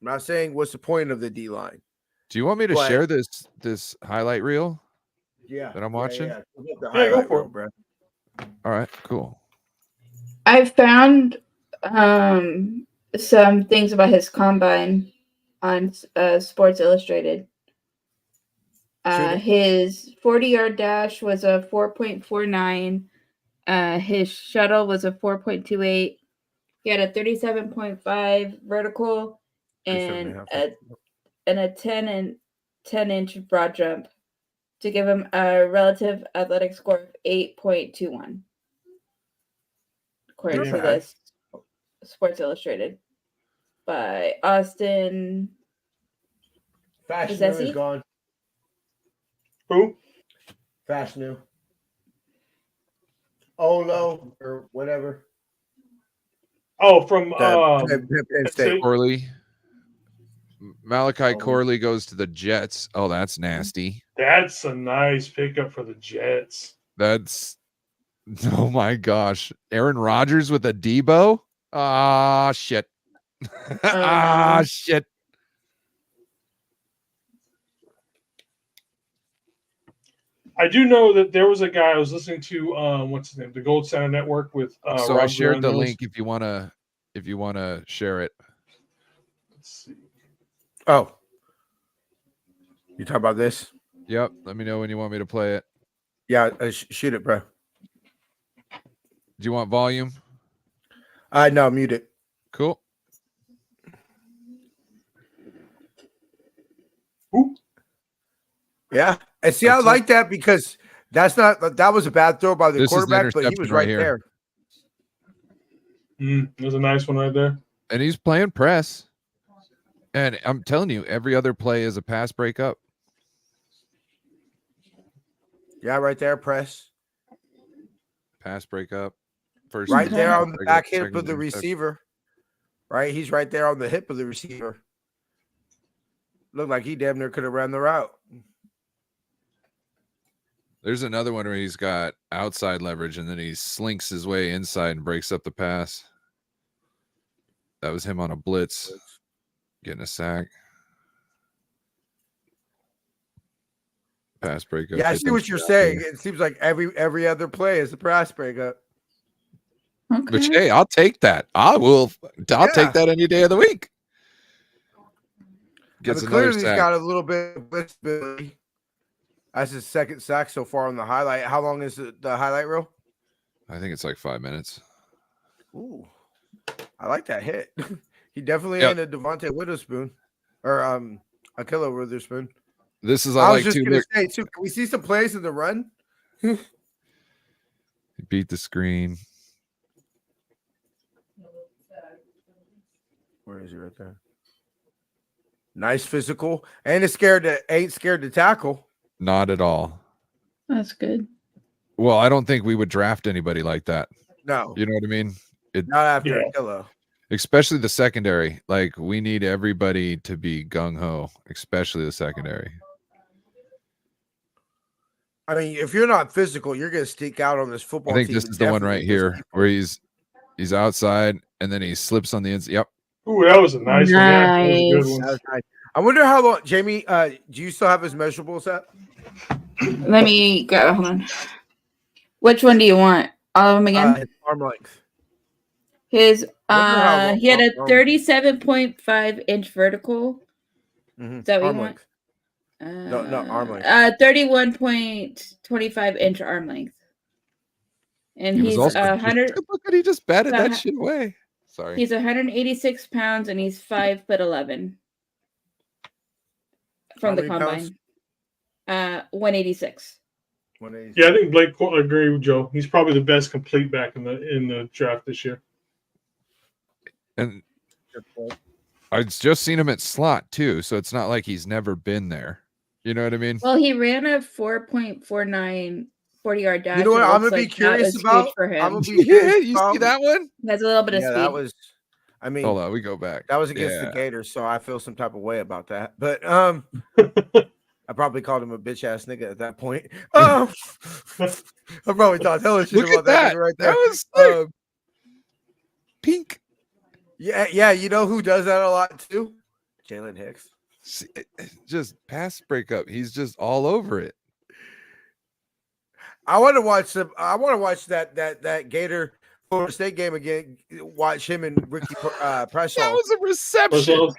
S1: I'm not saying what's the point of the D line.
S9: Do you want me to share this highlight reel?
S1: Yeah.
S9: That I'm watching?
S1: Yeah.
S4: Go for it,
S1: bro.
S9: All right, cool.
S10: I found some things about his combine on Sports Illustrated. His 40-yard dash was a 4.49. His shuttle was a 4.28. He had a 37.5 vertical and a 10-inch broad jump to give him a relative athletic score of 8.21. According to this Sports Illustrated by Austin.
S1: Fashion is gone.
S4: Who?
S1: Fashion. Olo or whatever.
S4: Oh, from
S9: Corley. Malachi Corley goes to the Jets. Oh, that's nasty.
S4: That's a nice pickup for the Jets.
S9: That's, oh my gosh. Aaron Rodgers with a Debo? Ah, shit. Shit.
S4: I do know that there was a guy I was listening to. What's his name? The Gold Center Network with.
S9: So
S4: Rob
S9: I shared the
S4: Mills.
S9: link if you wanna share it.
S4: Let's see.
S1: Oh, you talk about this?
S9: Yep. Let me know when you want me to play it.
S1: Yeah, shoot it, bro.
S9: Do you want volume?
S1: No, mute it.
S9: Cool.
S4: Ooh.
S1: Yeah, and see, I like that because that was a bad throw by the quarterback, but he was right there.
S4: There's a nice one right there.
S9: And he's playing press. And I'm telling you, every other play is a pass breakup.
S1: Yeah, right there, press.
S9: pass breakup. First
S1: Right
S9: and
S1: there
S9: pass
S1: on the
S9: breakup,
S1: back hip
S9: second
S1: of the
S9: interception.
S1: receiver. Right, he's right there on the hip of the receiver. Looked like he damn near could have ran the route.
S9: There's another one where he's got outside leverage and then he slinks his way inside and breaks up the pass. That was him on a blitz, getting a sack. Pass breakup.
S1: Yeah, I see what you're saying. It seems like every other play is a pass breakup.
S9: But
S10: Okay.
S9: hey, I'll take that. I'll take that any day of the week. Gets another
S1: clearly he's
S9: sack.
S1: got a little bit of blitzability. That's his second sack so far on the highlight. How long is the highlight reel?
S9: I think it's like 5 minutes.
S1: Ooh, I like that hit. He definitely
S9: Yep.
S1: ain't a Devontae Witherspoon or Akilla Witherspoon.
S9: This is
S1: I was
S9: like
S1: just
S9: too.
S1: gonna say too. Can we see some plays in the run?
S9: He beat the screen.
S1: Where is he right there? Nice physical, and ain't scared to tackle.
S9: Not at all.
S10: That's good.
S9: Well, I don't think we would draft anybody like that.
S1: No,
S9: You know what I mean?
S1: not after Akilla.
S9: Especially the secondary. Like, we need everybody to be gung-ho, especially the secondary.
S1: I mean, if you're not physical, you're gonna stick out on this football
S9: I think
S1: team.
S9: this
S1: and
S9: is the one
S1: definitely
S9: right
S1: this
S9: here
S1: people.
S9: where he's outside and then he slips on the inside. Yep.
S4: Ooh, that was a nice one. Yeah, that was a good
S10: Nice.
S4: one.
S1: That was nice. I wonder how long, Jamie. Do you still have his measurables up?
S10: Let me go. Hold on. Which one do you want? All of them again?
S1: His arm length.
S10: His
S1: wonder how
S10: he had a
S1: long-
S10: 37.5 inch vertical.
S1: Mhm.
S10: Is that what
S1: Arm
S10: you
S1: length.
S10: want?
S1: No, arm length.
S10: 31.25 inch arm length. And
S9: He was
S10: he's
S9: also
S10: 100.
S9: look at he just batted that
S10: Uh,
S9: shit away. Sorry.
S10: He's 186 pounds and he's 5'11" from
S1: How
S10: the
S1: many
S10: combine.
S1: pounds?
S10: 186.
S1: 180.
S4: Yeah, I think Blake agree with Joe. He's probably the best complete back in the draft this year.
S9: And I've just seen him at slot too, so it's not like he's never been there. You know what I mean?
S10: Well, he ran a 4.49 40-yard dash.
S1: You know what
S10: It
S1: I'm
S10: looks
S1: gonna be
S10: like that
S1: curious
S10: was
S1: about?
S10: huge for him.
S1: I'm gonna be curious
S9: You
S1: about.
S9: see that one?
S10: He has a little bit of
S1: Yeah,
S10: speed.
S1: that was. I mean,
S9: Hold on, we go back.
S1: that was against the
S9: Yeah.
S1: Gators, so I feel some type of way about that. But I probably called him a bitch ass nigga at that point. I probably thought hella shit
S9: Look
S1: about
S9: at that.
S1: nigga right there.
S9: That was sick. Pink.
S1: Yeah. You know who does that a lot too? Jalen Hicks.
S9: See, just pass breakup. He's just all over it.
S1: I want to watch that Gator Florida State game again. Watch him and Ricky Pressall.
S9: That was a reception.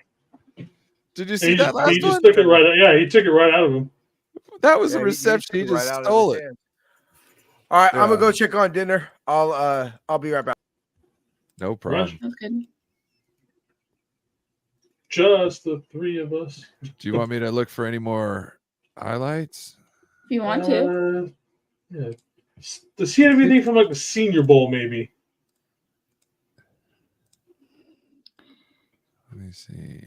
S9: Did you see that last
S4: he just
S9: one?
S4: took it right. Yeah, he took it right out of him.
S9: That was
S1: Yeah,
S9: a
S1: he
S9: reception. He,
S1: took it
S9: just
S1: right out of
S9: stole
S1: his
S9: it.
S1: hand. All right, I'm
S9: Yeah.
S1: gonna go check on dinner. I'll be right back.
S9: No problem.
S10: That's good.
S4: Just the three of us.
S9: Do you want me to look for any more highlights?
S10: If you want to.
S4: Yeah. Does he have anything from like the Senior Bowl? Maybe.
S9: Let me see.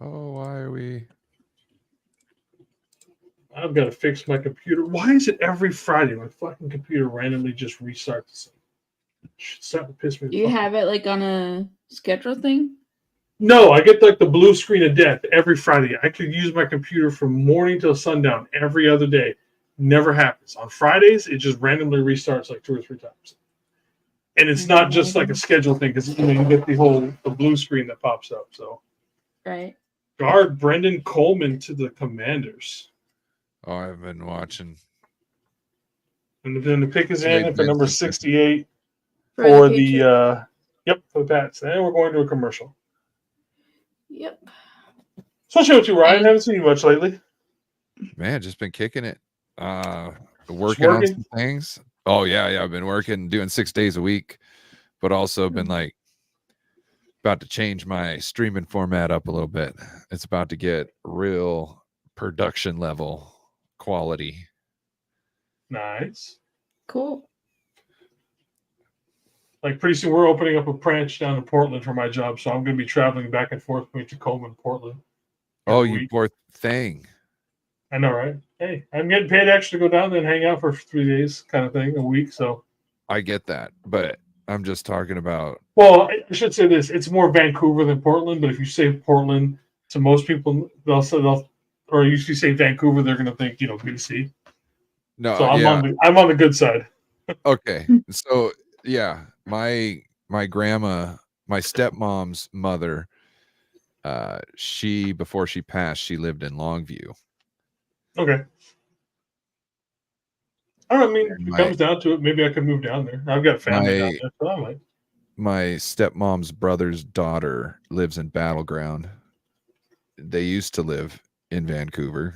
S9: Oh, why are we?
S4: I've got to fix my computer. Why is it every Friday my fucking computer randomly just restarts? It's starting to piss me
S10: Do you
S4: off.
S10: have it like on a schedule thing?
S4: No, I get like the blue screen of death every Friday. I could use my computer from morning till sundown every other day. Never happens. On Fridays, it just randomly restarts like 2 or 3 times. And it's not just like a schedule thing because you get the blue screen that pops up. So
S10: Right.
S4: guard Brendan Coleman to the Commanders.
S9: Oh, I've been watching.
S4: And then the pick is
S9: Big
S4: in for number
S9: Vincent.
S4: 68
S10: For
S4: for
S10: the
S4: the for the Pats. And we're going to a commercial.
S10: Yep.
S4: So what's up to you, Ryan? Haven't seen you much lately.
S9: Man, just been kicking it. Working on some things. Oh yeah. I've been working, doing 6 days a week, but also been like about to change my streaming format up a little bit. It's about to get real production level quality.
S4: Nice.
S10: Cool.
S4: Like pretty soon we're opening up a branch down in Portland for my job, so I'm going to be traveling back and forth between Tacoma and Portland.
S9: Oh,
S4: every
S9: you
S4: week.
S9: poor thing.
S4: I know, right? Hey, I'm getting paid extra to go down there and hang out for 3 days, kind of thing, a week. So
S9: I get that, but I'm just talking about.
S4: Well, I should say this: it's more Vancouver than Portland. But if you say Portland to most people, or if you say Vancouver, they're going to think BC.
S9: No,
S4: So I'm
S9: yeah,
S4: on the good side.
S9: okay. So yeah, my grandma, my stepmom's mother, before she passed, she lived in Longview.
S4: Okay. I mean, if it
S9: My
S4: comes down to it, maybe I could move down there. I've got family down there, so I might.
S9: my stepmom's brother's daughter lives in Battleground. They used to live in Vancouver.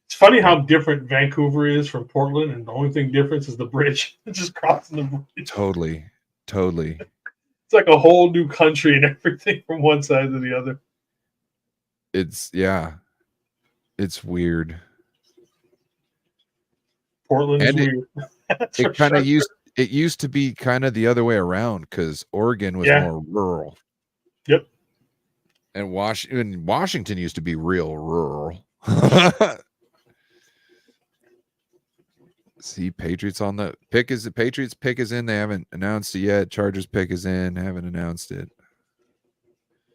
S4: It's funny how different Vancouver is from Portland, and the only thing difference is the bridge. It's just crossing the bridge.
S9: Totally.
S4: It's like a whole new country and everything from one side to the other.
S9: It's weird.
S4: Portland is weird.
S9: It kind of used to be kind of the other way around because Oregon was more rural.
S4: Yep.
S9: And Washington used to be real rural. See, Patriots on the pick is the Patriots pick is in. They haven't announced it yet. Chargers pick is in. Haven't announced it.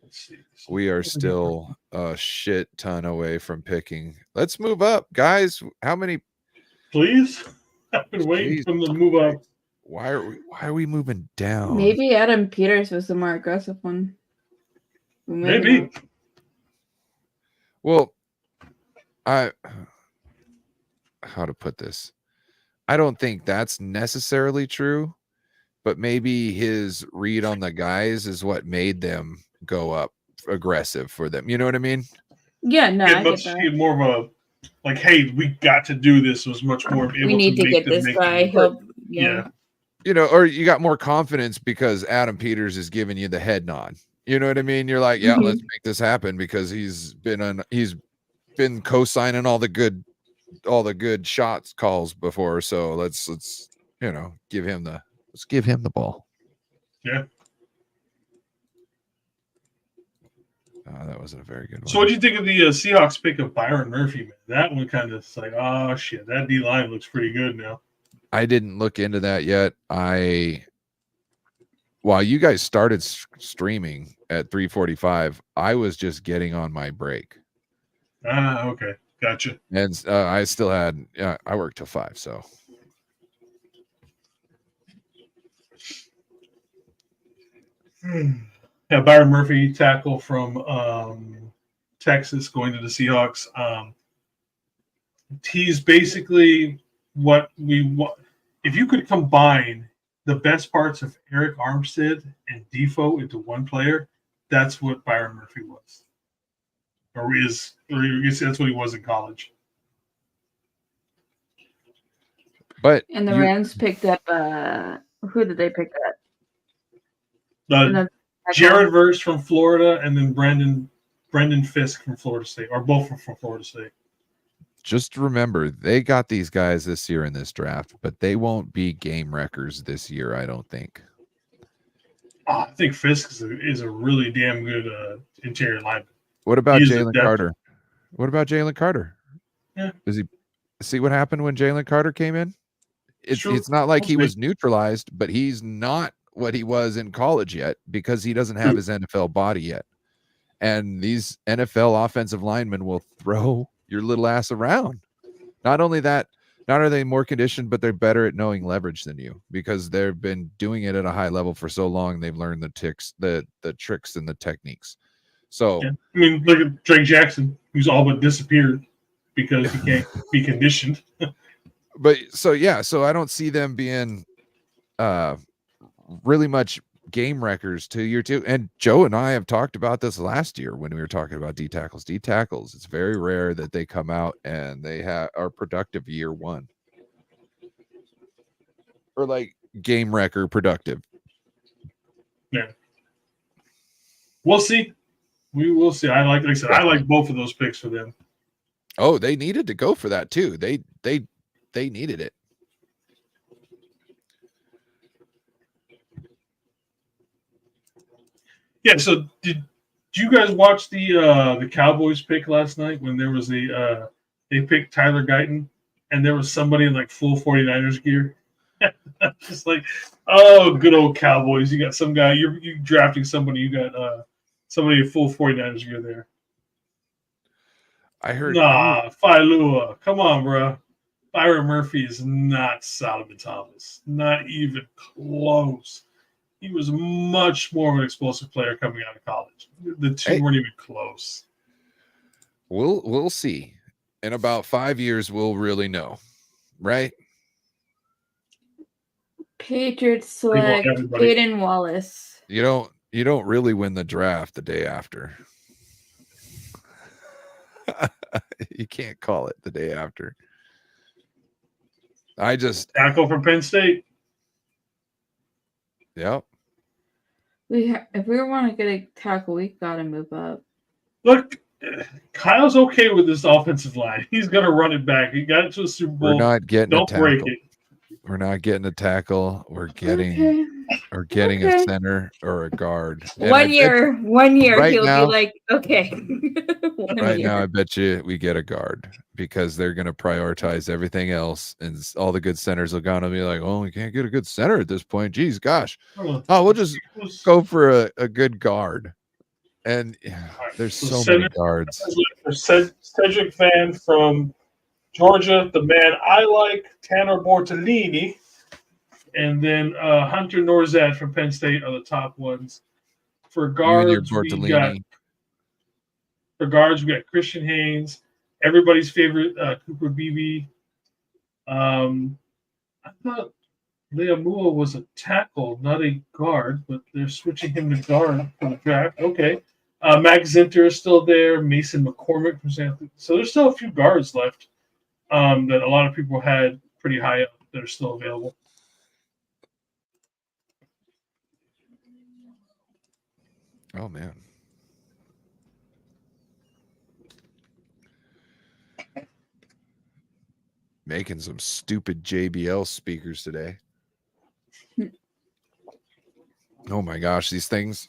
S4: Let's see.
S9: We are still a shit ton away from picking. Let's move up, guys. How many?
S4: Please, I've been waiting for them to move up.
S9: Why are we moving down?
S10: Maybe Adam Peters was the more aggressive one.
S4: Maybe.
S9: Well, how to put this? I don't think that's necessarily true, but maybe his read on the guys is what made them go up aggressive for them. You know what I mean?
S10: Yeah, no, I get that.
S4: More of a like, hey, we got to do this. Was much more.
S10: We need to get this guy help. Yeah.
S9: Or you got more confidence because Adam Peters is giving you the head nod. You know what I mean? You're like, yeah, let's make this happen because he's been co-signing all the good shots calls before. So let's give him the ball.
S4: Yeah.
S9: That wasn't a very good one.
S4: So what do you think of the Seahawks pick of Byron Murphy? Man? That one kind of like, oh shit, that D line looks pretty good now.
S9: I didn't look into that yet. While you guys started streaming at 3:45, I was just getting on my break.
S4: Okay, gotcha.
S9: And I still had I worked till 5, so.
S4: Yeah, Byron Murphy, tackle from Texas, going to the Seahawks. He's basically what we want. If you could combine the best parts of Eric Armstead and Defoe into one player, that's what Byron Murphy was. Or that's what he was in college.
S9: But
S10: and the Rams picked up who did they pick up?
S4: Jared Verse from Florida, and then Brendan Fisk from Florida State, or both from Florida State.
S9: Just remember, they got these guys this year in this draft, but they won't be game wreckers this year, I don't think.
S4: I think Fisk is a really damn good interior lineman.
S9: What about Jalen Carter? What about Jalen Carter?
S4: Yeah.
S9: Does he see what happened when Jalen Carter came in? It's not like he was neutralized, but he's not what he was in college yet because he doesn't have his NFL body yet. And these NFL offensive linemen will throw your little ass around. Not only that, not are they more conditioned, but they're better at knowing leverage than you because they've been doing it at a high level for so long. They've learned the tricks and the techniques. So
S4: I mean, look at Drake Jackson, who's all but disappeared because he can't be conditioned.
S9: But so I don't see them being really much game wreckers to year 2. And Joe and I have talked about this last year when we were talking about D tackles. It's very rare that they come out and they are productive year 1 or like game wrecker productive.
S4: Yeah, we'll see. We will see. I like both of those picks for them.
S9: Oh, they needed to go for that too. They needed it.
S4: Yeah. So did Did you guys watch the Cowboys pick last night when there was they picked Tyler Guyton and there was somebody in like full 49ers gear? Just like, oh, good old Cowboys. You got some guy, you drafting somebody, you got somebody in full 49ers gear there.
S9: I heard.
S4: Nah, Failua. Come on, bro. Byron Murphy is not Solomon Thomas. Not even close. He was much more of an explosive player coming out of college. The two weren't even close.
S9: We'll see. In about 5 years, we'll really know, right?
S10: Patriots select Aiden Wallace.
S9: You don't really win the draft the day after. You can't call it the day after.
S4: Tackle from Penn State.
S9: Yep.
S10: If we want to get a tackle, we got to move up.
S4: Look, Kyle's okay with this offensive line. He's going to run it back. He got it to a Super Bowl.
S9: We're not getting
S4: Don't break it.
S9: We're not getting a tackle. We're getting a center or a guard. And
S10: One year,
S9: right
S10: he'll
S9: now,
S10: be like, okay.
S9: Right now, I bet you we get a guard because they're going to prioritize everything else, and all the good centers are going to be like, "Oh, we can't get a good center at this point." Geez, gosh, we'll just go for a good guard. And there's so many guards.
S4: Cedric Van from Georgia, the man I like, Tanner Bortolini, and then Hunter Norzad from Penn State are the top ones. For guards, we got Christian Haynes, everybody's favorite Cooper Beebe. I thought Leamua was a tackle, not a guard, but they're switching him to guard for the draft. Okay. Max Zinter is still there. Mason McCormick from San Francisco. So there's still a few guards left that a lot of people had pretty high up that are still available.
S9: Oh, man. Making some stupid JBL speakers today. Oh my gosh, these things.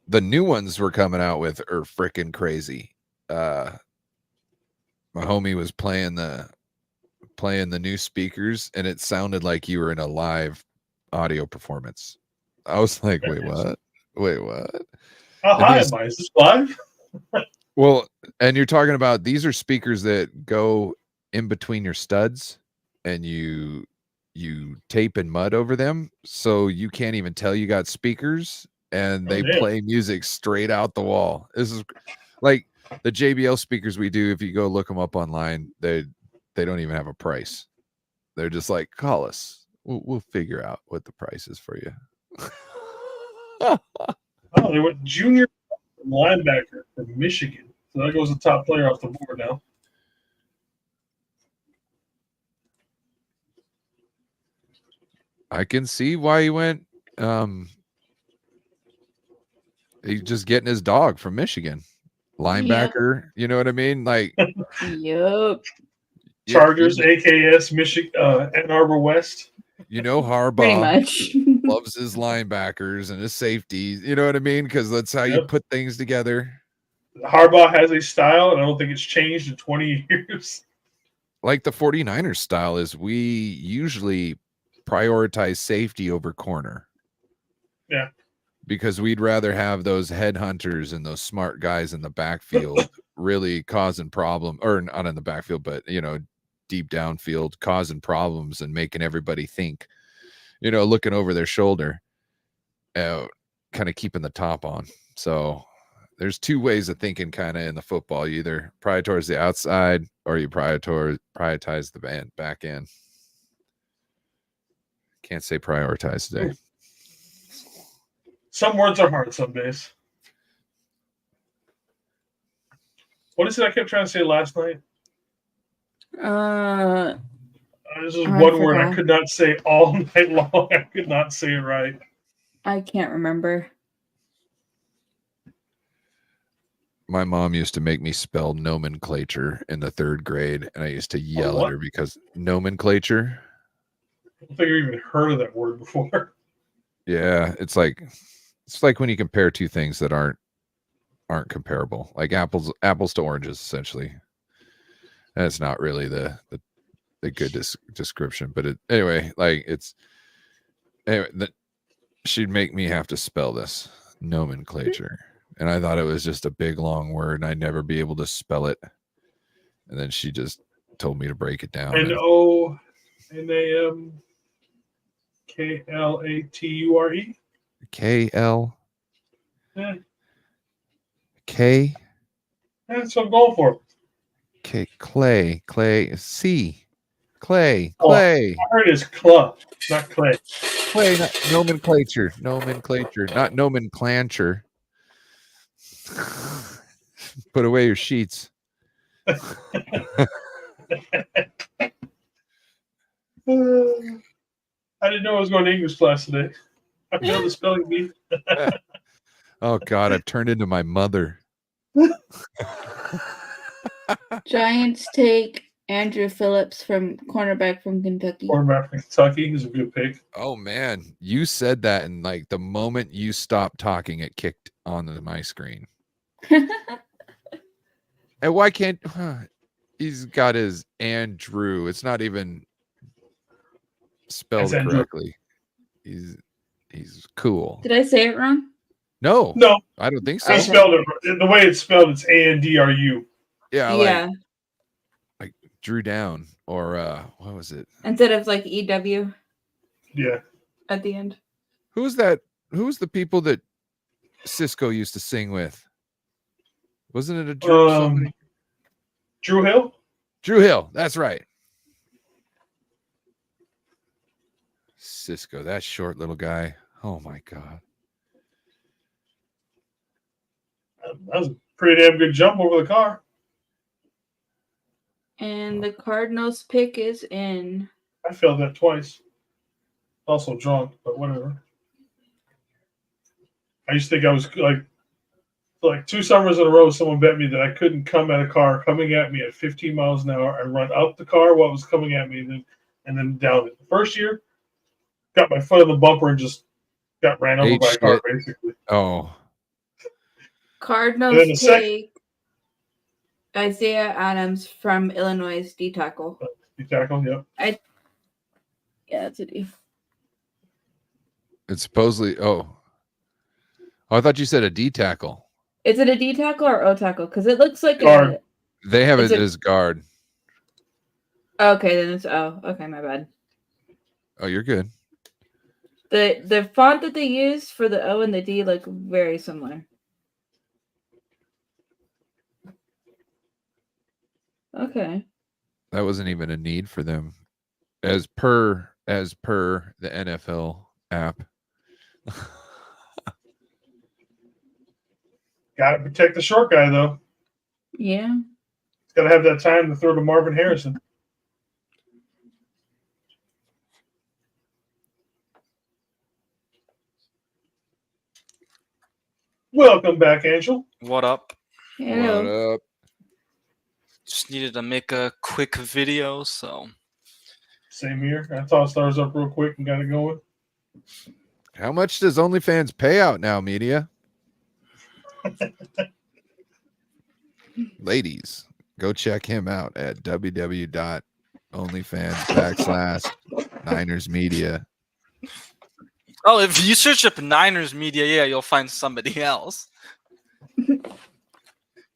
S9: The new ones we're coming out with are freaking crazy. My homie was playing the new speakers, and it sounded like you were in a live audio performance. I was like, wait, what?
S4: How high am I? Is this live?
S9: Well, and you're talking about these are speakers that go in between your studs, and you tape and mud over them, so you can't even tell you got speakers, and they play music straight out the wall. This is like the JBL speakers we do. If you go look them up online, they don't even have a price. They're just like, call us. We'll figure out what the price is for you.
S4: Oh, they went junior linebacker from Michigan. So that goes the top player off the board now.
S9: I can see why he went. He's just getting his dog from Michigan. Linebacker, yep. You know what I mean? Like,
S10: yep.
S4: Chargers, AKS, Michigan, Ann Arbor West.
S9: You know, Harbaugh loves his linebackers and his safeties. You know what I mean? Because that's how you put things together.
S4: Harbaugh has a style, and I don't think it's changed in 20 years.
S9: Like the 49ers style is we usually prioritize safety over corner.
S4: Yeah.
S9: Because we'd rather have those headhunters and those smart guys in the backfield really causing problem, or not in the backfield, but, you know, deep downfield causing problems and making everybody think, you know, looking over their shoulder, kind of keeping the top on. So there's two ways of thinking kind of in the football. You either prioritize the outside or you prioritize the back end. Can't say prioritize today.
S4: Some words are hard some days. What is it I kept trying to say last night? This is one word I could not say all night long. I could not say it right.
S10: I can't remember.
S9: My mom used to make me spell nomenclature in the 3rd grade, and I used to yell at her because nomenclature.
S4: I don't think I've even heard of that word before.
S9: Yeah, it's like when you compare two things that aren't aren't comparable. Like apples to oranges, essentially. That's not really the good description, but anyway, like she'd make me have to spell this nomenclature, and I thought it was just a big long word, and I'd never be able to spell it. And then she just told me to break it down.
S4: NONAMKLATURE.
S9: KL.
S4: Yeah.
S9: K.
S4: That's what I'm going for.
S9: K. Clay. C. Clay.
S4: Oh, I heard it's club, not clay.
S9: Clay, not nomenclature, not nomenclature. Put away your sheets.
S4: I didn't know I was going to English class today. I failed the spelling bee.
S9: Oh God, I've turned into my mother.
S10: Giants take Andrew Phillips from cornerback from Kentucky.
S4: Cornerback from Kentucky is a good pick.
S9: Oh man, you said that, and like the moment you stopped talking, it kicked onto my screen. And why can't he's got his Andrew? It's not even spelled correctly. He's cool.
S10: Did I say it wrong?
S9: No,
S4: no,
S9: I don't think so.
S4: I spelled it the way it's spelled. It's ANDRU.
S9: Yeah,
S10: yeah.
S9: Like Drew Down, or what was it?
S10: Instead of like EW.
S4: Yeah.
S10: At the end.
S9: Who's that? Who's the people that Cisco used to sing with? Wasn't it a Drew?
S4: Drew Hill.
S9: Drew Hill. That's right. Cisco, that short little guy. Oh my God.
S4: That was a pretty damn good jump over the car.
S10: And the Cardinals pick is in.
S4: I failed that twice. Also drunk, but whatever. I used to think I was like 2 summers in a row, someone bet me that I couldn't come at a car coming at me at 15 miles an hour and run up the car while it was coming at me and then down it. The first year, got my foot in the bumper and just got ran over by a car, basically.
S9: Oh.
S10: Cardinals take Isaiah Adams from Illinois, D tackle.
S4: D tackle, yeah.
S10: Yeah, that's a D.
S9: It's supposedly I thought you said a D tackle.
S10: Is it a D tackle or O tackle? Because it looks like
S4: guard.
S9: They have it as guard.
S10: Okay, then it's O. Okay, my bad.
S9: Oh, you're good.
S10: The font that they use for the O and the D look very similar. Okay.
S9: That wasn't even a need for them, as per the NFL app.
S4: Got to protect the short guy, though.
S10: Yeah.
S4: He's got to have that time to throw to Marvin Harrison. Welcome back, Angel.
S5: What up?
S10: Hello.
S9: What up?
S5: Just needed to make a quick video, so.
S4: Same here. I tossed ours up real quick and got it going.
S9: How much does OnlyFans pay out now, media? Ladies, go check him out at www.onlyfans.com/Niners Media.
S5: Oh, if you search up Niners Media, yeah, you'll find somebody else.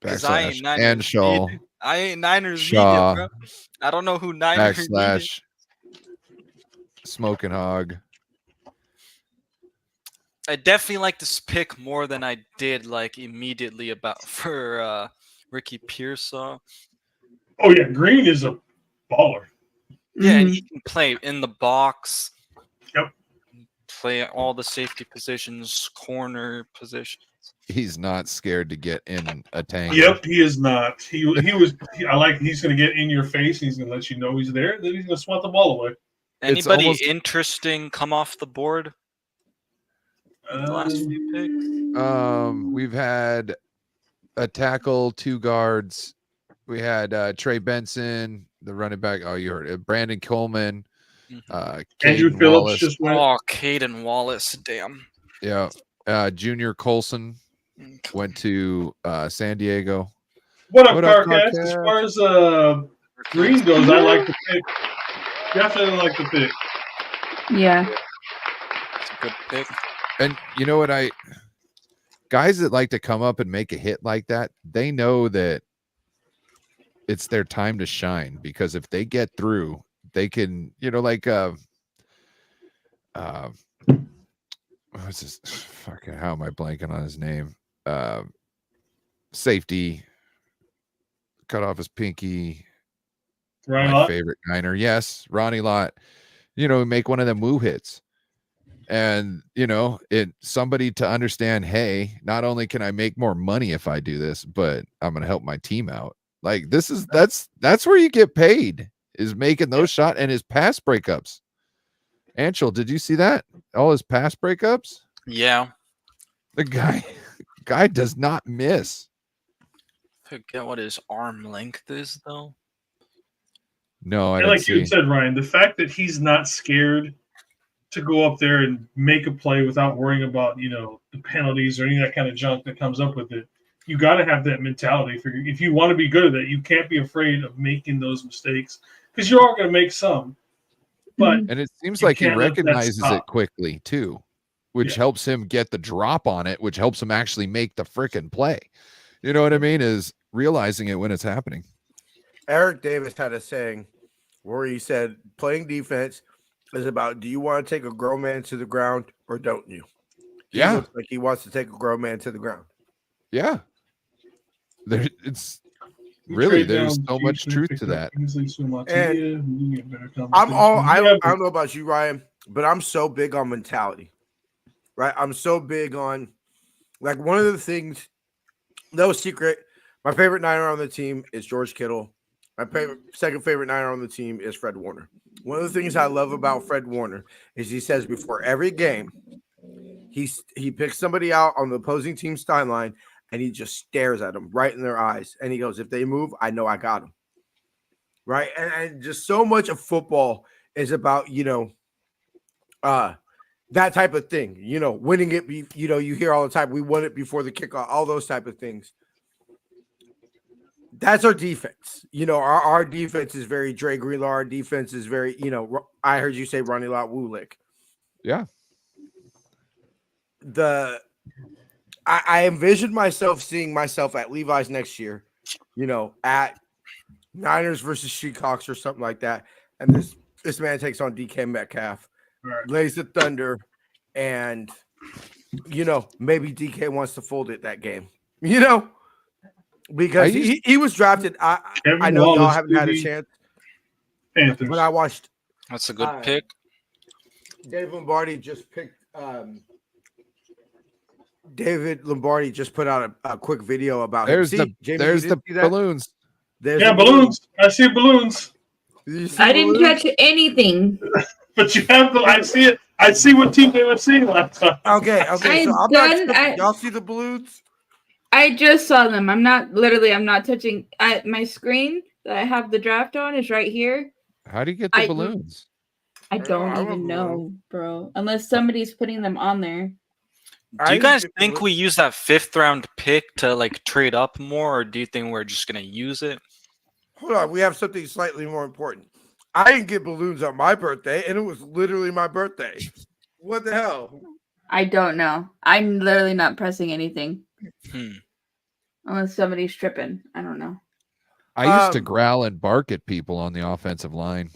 S5: I ain't Niners
S9: Shaw.
S5: Media. I ain't Niners
S9: Shaw.
S5: Media, bro. I don't know who Niners Media.
S9: Smoking Hog.
S5: I definitely like this pick more than I did like immediately for Ricky Pearsall.
S4: Oh yeah, Green is a baller.
S5: Yeah, and he can play in the box.
S4: Yep.
S5: Play all the safety positions, corner positions.
S9: He's not scared to get in a tangle.
S4: Yep, he is not. He's going to get in your face. And he's going to let you know he's there. Then he's going to swat the ball away.
S5: Anybody interesting come off the board? The last few picks.
S9: We've had a tackle, 2 guards. We had Trey Benson, the running back. Oh, you heard it. Brandon Coleman.
S4: Andrew Phillips just went.
S5: Oh, Caden Wallace. Damn.
S9: Yeah. Junior Colson. went to San Diego.
S4: What up,
S9: What up,
S4: Carcass? As
S9: Carcass?
S4: far as Green goes, I like the pick. Definitely like the pick.
S10: Yeah.
S5: It's a good pick.
S9: And you know what? Guys that like to come up and make a hit like that, they know that it's their time to shine, because if they get through, they can, like what's this? Fucking, how am I blanking on his name? Safety cut off his pinky.
S4: Ronnie
S9: My
S4: Lott?
S9: favorite Niner. Yes, Ronnie Lott. Make one of them woo hits. And somebody to understand, hey, not only can I make more money if I do this, but I'm gonna help my team out. Like that's where you get paid, is making those shots and his pass breakups. Anshel, did you see that? All his pass breakups?
S5: Yeah.
S9: The guy does not miss.
S5: Forget what his arm length is, though.
S9: No, I
S4: And
S9: didn't
S4: like you
S9: see.
S4: said, Ryan, the fact that he's not scared to go up there and make a play without worrying about, the penalties or any of that kind of junk that comes up with it. You got to have that mentality. If you want to be good at it, you can't be afraid of making those mistakes, because you are going to make some. But
S9: And it seems like he
S4: can't let that
S9: recognizes it
S4: stop.
S9: quickly too, which helps him get the drop on it, which helps him actually make the freaking play. You know what I mean? Is realizing it when it's happening.
S1: Eric Davis had a saying where he said, playing defense is about, do you want to take a grown man to the ground or don't you? He looks like he wants to take a grown man to the ground.
S9: Yeah. There's so much truth to that.
S1: And I don't know about you, Ryan, but I'm so big on mentality, right? I'm so big on, like, one of the things, no secret, my favorite Niner on the team is George Kittle. My second favorite Niner on the team is Fred Warner. One of the things I love about Fred Warner is he says before every game, he picks somebody out on the opposing team's sideline and he just stares at them right in their eyes. And he goes, if they move, I know I got them. Right. And just so much of football is about, that type of thing, winning it. You hear all the time, we won it before the kickoff, all those type of things. That's our defense. Our defense is very Dre Greenlaw. Our defense is very, I heard you say Ronnie Lott Wulick.
S9: Yeah.
S1: I envisioned myself seeing myself at Levi's next year, at Niners versus Seahawks or something like that. And this man takes on DK Metcalf, lays the thunder, and, maybe DK wants to fold it that game, because he was drafted. I know y'all haven't had a chance.
S4: Panthers.
S1: But I watched.
S5: That's a good pick.
S1: David Lombardi just picked. David Lombardi just put out a quick video about
S9: there's
S1: him.
S9: There's the balloons.
S4: Balloons. I see balloons.
S10: I didn't catch anything.
S4: But you have the. I see it. I see what team they were seeing last time.
S1: Okay. So y'all see the balloons?
S10: I just saw them. I'm not touching my screen that I have the draft on is right here.
S9: How do you get the balloons?
S10: I don't even know, bro. Unless somebody's putting them on there.
S5: Do you guys think we use that 5th round pick to like trade up more, or do you think we're just gonna use it?
S1: Hold on, we have something slightly more important. I didn't get balloons on my birthday, and it was literally my birthday. What the hell?
S10: I don't know. I'm literally not pressing anything. Unless somebody's tripping. I don't know.
S9: I used to growl and bark at people on the offensive line.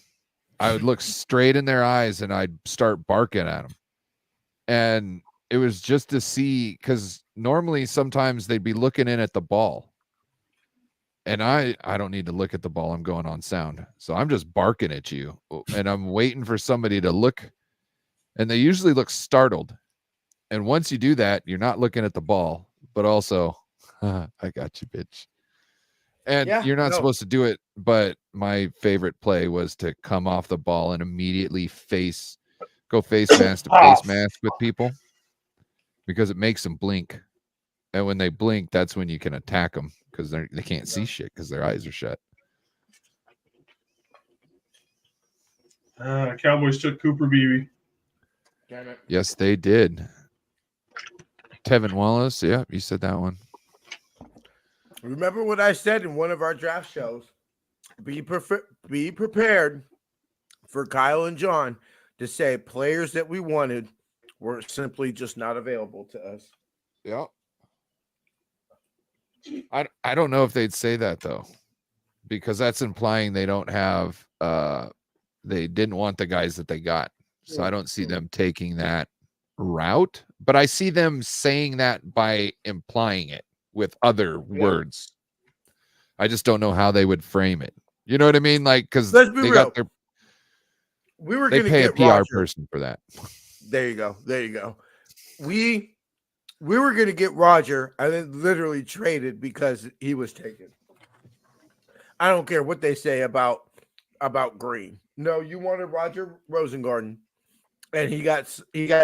S9: I would look straight in their eyes and I'd start barking at them. And it was just to see, because normally sometimes they'd be looking in at the ball. And I don't need to look at the ball. I'm going on sound. So I'm just barking at you. And I'm waiting for somebody to look. And they usually look startled. And once you do that, you're not looking at the ball, but also, I got you, bitch. And you're not supposed to do it. But my favorite play was to come off the ball and immediately go face mask to face mask with people, because it makes them blink. And when they blink, that's when you can attack them, because they can't see shit because their eyes are shut.
S4: Cowboys took Cooper Beebe.
S9: Yes, they did. Tevin Wallace. Yeah, you said that one.
S1: Remember what I said in one of our draft shows? Be prepared for Kyle and John to say players that we wanted were simply just not available to us.
S9: Yeah. I don't know if they'd say that though, because that's implying they don't have they didn't want the guys that they got. So I don't see them taking that route, but I see them saying that by implying it with other words. I just don't know how they would frame it. You know what I mean? Like, because
S1: Let's be
S9: they
S1: real.
S9: got their
S1: We were
S9: they
S1: going to
S9: pay
S1: get
S9: a PR
S1: Roger.
S9: person for that.
S1: There you go. There you go. We were going to get Roger and then literally traded because he was taken. I don't care what they say about Green. No, you wanted Roger Rosengarten, and he got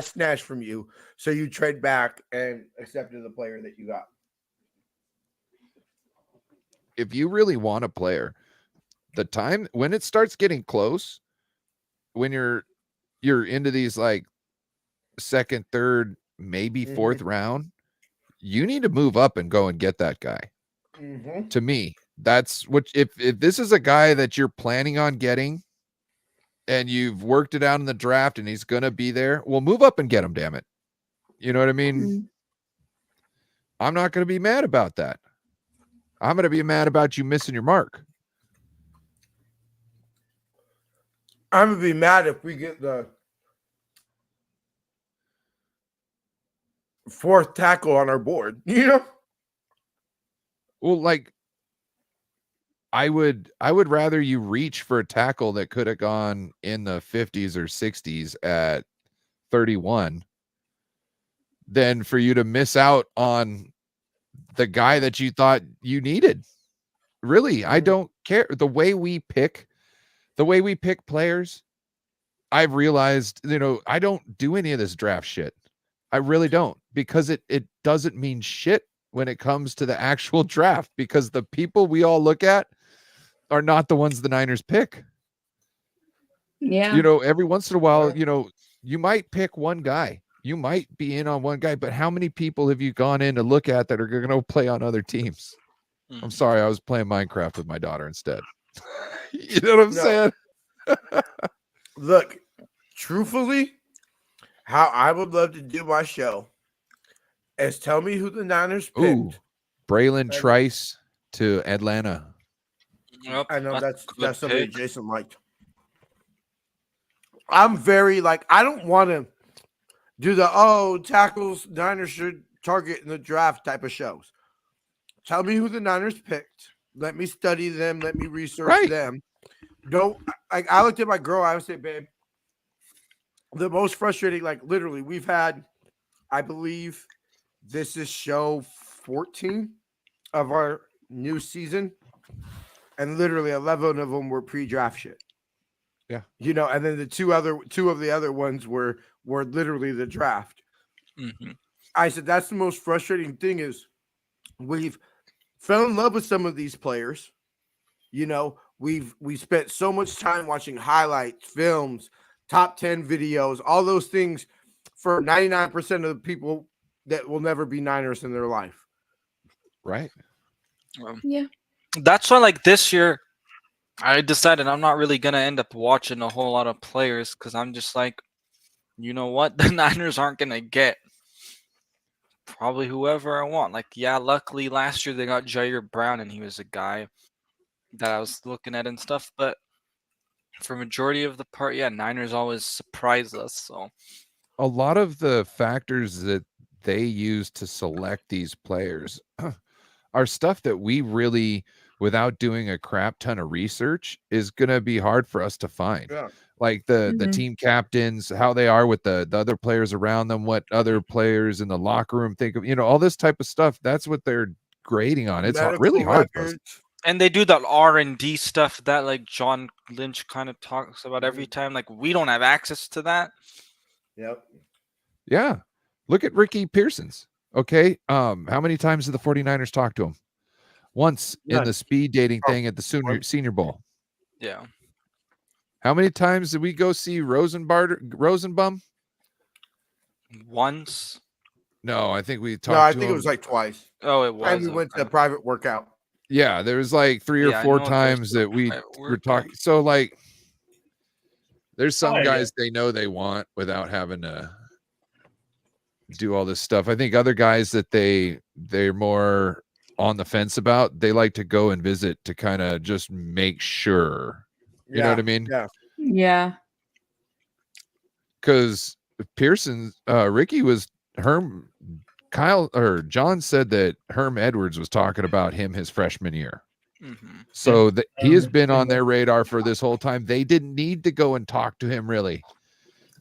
S1: snatched from you, so you trade back and accepted the player that you got.
S9: If you really want a player, the time when it starts getting close, when you're into these like second, third, maybe fourth round, you need to move up and go and get that guy. To me, that's what if this is a guy that you're planning on getting and you've worked it out in the draft and he's gonna be there, well, move up and get him, damn it. You know what I mean? I'm not gonna be mad about that. I'm gonna be mad about you missing your mark.
S1: I'm gonna be mad if we get the fourth tackle on our board. You know?
S9: Well, like I would rather you reach for a tackle that could have gone in the 50s or 60s at 31 than for you to miss out on the guy that you thought you needed. Really, I don't care. The way we pick players, I've realized, I don't do any of this draft shit. I really don't, because it doesn't mean shit when it comes to the actual draft, because the people we all look at are not the ones the Niners pick.
S10: Yeah.
S9: Every once in a while, you might pick one guy. You might be in on one guy, but how many people have you gone in to look at that are going to play on other teams? I'm sorry, I was playing Minecraft with my daughter instead. You know what I'm saying?
S1: Look, truthfully, how I would love to do my show is tell me who the Niners picked.
S9: Ooh, Braylon Trice to Atlanta.
S5: Yep,
S1: I know that's
S5: good
S1: somebody
S5: pick.
S1: Jason liked. I'm very I don't want to do the tackles Niners should target in the draft type of shows. Tell me who the Niners picked. Let me study them. Let me research them. Don't I looked at my girl. I would say, babe, the most frustrating, literally, we've had, I believe, this is show 14 of our new season, and literally 11 of them were pre-draft shit.
S9: Yeah,
S1: and then the two of the other ones were literally the draft. I said that's the most frustrating thing is we've fell in love with some of these players. We spent so much time watching highlights, films, top 10 videos, all those things for 99% of the people that will never be Niners in their life.
S9: Right.
S10: Yeah.
S5: That's why, this year, I decided I'm not really going to end up watching a whole lot of players because I'm just like, you know what? The Niners aren't going to get probably whoever I want. Luckily last year they got Jair Brown and he was a guy that I was looking at and stuff. But for majority of the part, Niners always surprise us. So
S9: a lot of the factors that they use to select these players are stuff that we really, without doing a crap ton of research, is going to be hard for us to find.
S1: Yeah.
S9: Like the team captains, how they are with the other players around them, what other players in the locker room think of, all this type of stuff. That's what they're grading on. It's really hard for us.
S5: And they do that R&D stuff that John Lynch kind of talks about every time. We don't have access to that.
S1: Yep.
S9: Yeah. Look at Ricky Pearson's. Okay. How many times did the 49ers talk to him? Once in the speed dating thing at the Senior Bowl.
S5: Yeah.
S9: How many times did we go see Rosenbaum?
S5: Once.
S9: No, I think we talked.
S1: No, I
S9: to
S1: think
S9: him.
S1: it was like twice.
S5: Oh, it
S1: And
S5: was.
S1: we went to a
S5: Okay.
S1: private workout.
S9: Yeah, there was like 3 or
S5: Yeah, I
S9: 4
S5: know there's
S9: times
S5: a
S9: that we
S5: private
S9: were
S5: workout.
S9: talking. So like, there's some
S4: yeah.
S9: guys they know they want without having to do all this stuff. I think other guys that they're more on the fence about, they like to go and visit to kind of just make sure. You know what I mean?
S1: Yeah.
S10: Yeah.
S9: Because Pearson, Ricky was Kyle or John said that Herm Edwards was talking about him his freshman year.
S5: Mhm.
S9: So he has been on their radar for this whole time. They didn't need to go and talk to him really.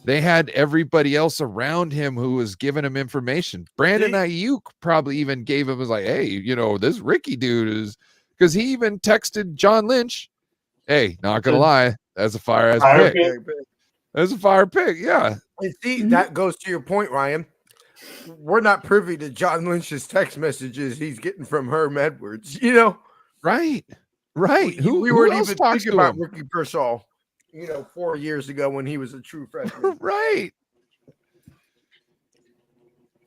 S9: They had everybody else around him who was giving him information. Brandon Ayuk probably even gave him, was like, hey, you know, this Ricky dude is, because he even texted John Lynch, hey, not gonna lie, that's a fire ass
S4: Fire
S9: pick. That's a fire pick, yeah.
S1: And see, that goes to your point, Ryan. We're not privy to John Lynch's text messages he's getting from Herm Edwards, you know?
S9: Right. Who
S1: weren't
S9: else
S1: even
S9: talks
S1: thinking
S9: to
S1: about
S9: him?
S1: Ricky Pearsall, 4 years ago when he was a true freshman.
S9: Right.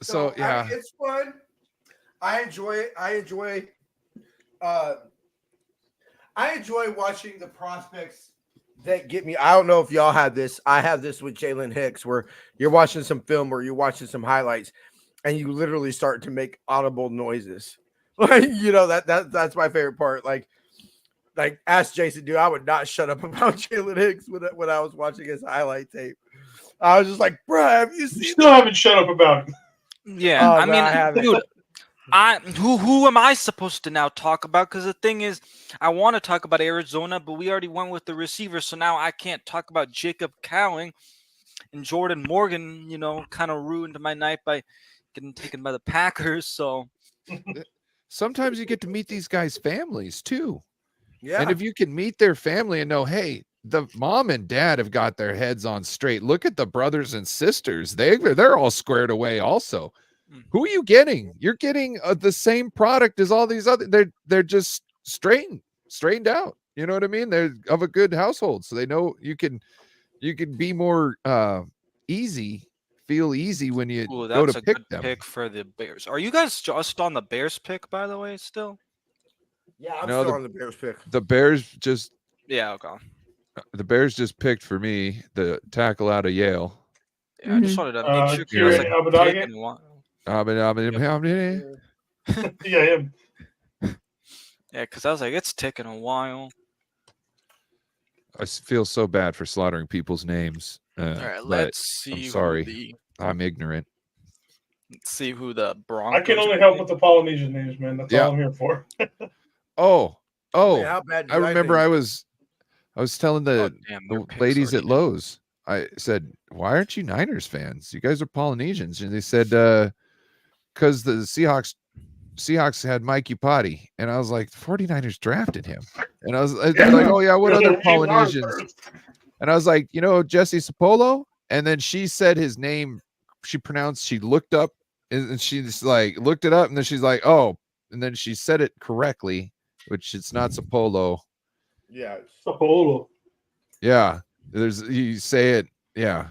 S9: So yeah,
S1: it's fun. I enjoy it. I enjoy watching the prospects that get me. I don't know if y'all have this. I have this with Jalen Hicks, where you're watching some film or you're watching some highlights, and you literally start to make audible noises. Like, that's my favorite part. Like ask Jason, dude, I would not shut up about Jalen Hicks when I was watching his highlight tape. I was just like, bro, have you seen?
S4: You still haven't shut up about it.
S5: Yeah, I mean,
S1: I haven't.
S5: dude, who am I supposed to now talk about? Because the thing is, I want to talk about Arizona, but we already went with the receiver, so now I can't talk about Jacob Cowing and Jordan Morgan. Kind of ruined my night by getting taken by the Packers. So
S9: sometimes you get to meet these guys' families too.
S1: Yeah.
S9: And if you can meet their family and know, hey, the mom and dad have got their heads on straight. Look at the brothers and sisters. They're all squared away also. Who are you getting? You're getting the same product as all these other. They're just straightened out. You know what I mean? They're of a good household. So they know you can be more feel easy when you go
S5: that's
S9: to
S5: a
S9: pick
S5: good
S9: them.
S5: pick for the Bears. Are you guys just on the Bears pick, by the way, still?
S1: Yeah, I'm
S9: No,
S1: still on the Bears pick.
S9: The Bears just
S5: Yeah, okay.
S9: The Bears just picked for me the tackle out of Yale.
S5: Yeah, I just wanted to make sure.
S4: Kieran
S5: Like
S4: Abadage?
S5: taking one.
S4: Yeah, him.
S5: Yeah, because I was like, it's taking a while.
S9: I feel so bad for slaughtering people's names.
S5: All right,
S9: but
S5: let's see.
S9: I'm sorry. I'm ignorant.
S5: Let's see who the Broncos.
S4: I can only help with the Polynesian names, man. That's all I'm here for.
S9: Oh,
S1: Man, how bad
S9: I
S1: did
S9: remember
S1: think?
S9: I was telling the
S5: their
S9: ladies
S5: picks
S9: at Lowe's, I said, why aren't you Niners fans? You guys are Polynesians. And they said, because the Seahawks had Mike Upati. And I was like, the 49ers drafted him. And I was like, oh yeah, what other Polynesians? And I was like, Jesse Sapolo. And then she said his name. She looked up and she just like looked it up. And then she's like, oh, and then she said it correctly, which it's not Sapolo.
S1: Yeah,
S4: Sapolo.
S9: Yeah, you say it. Yeah,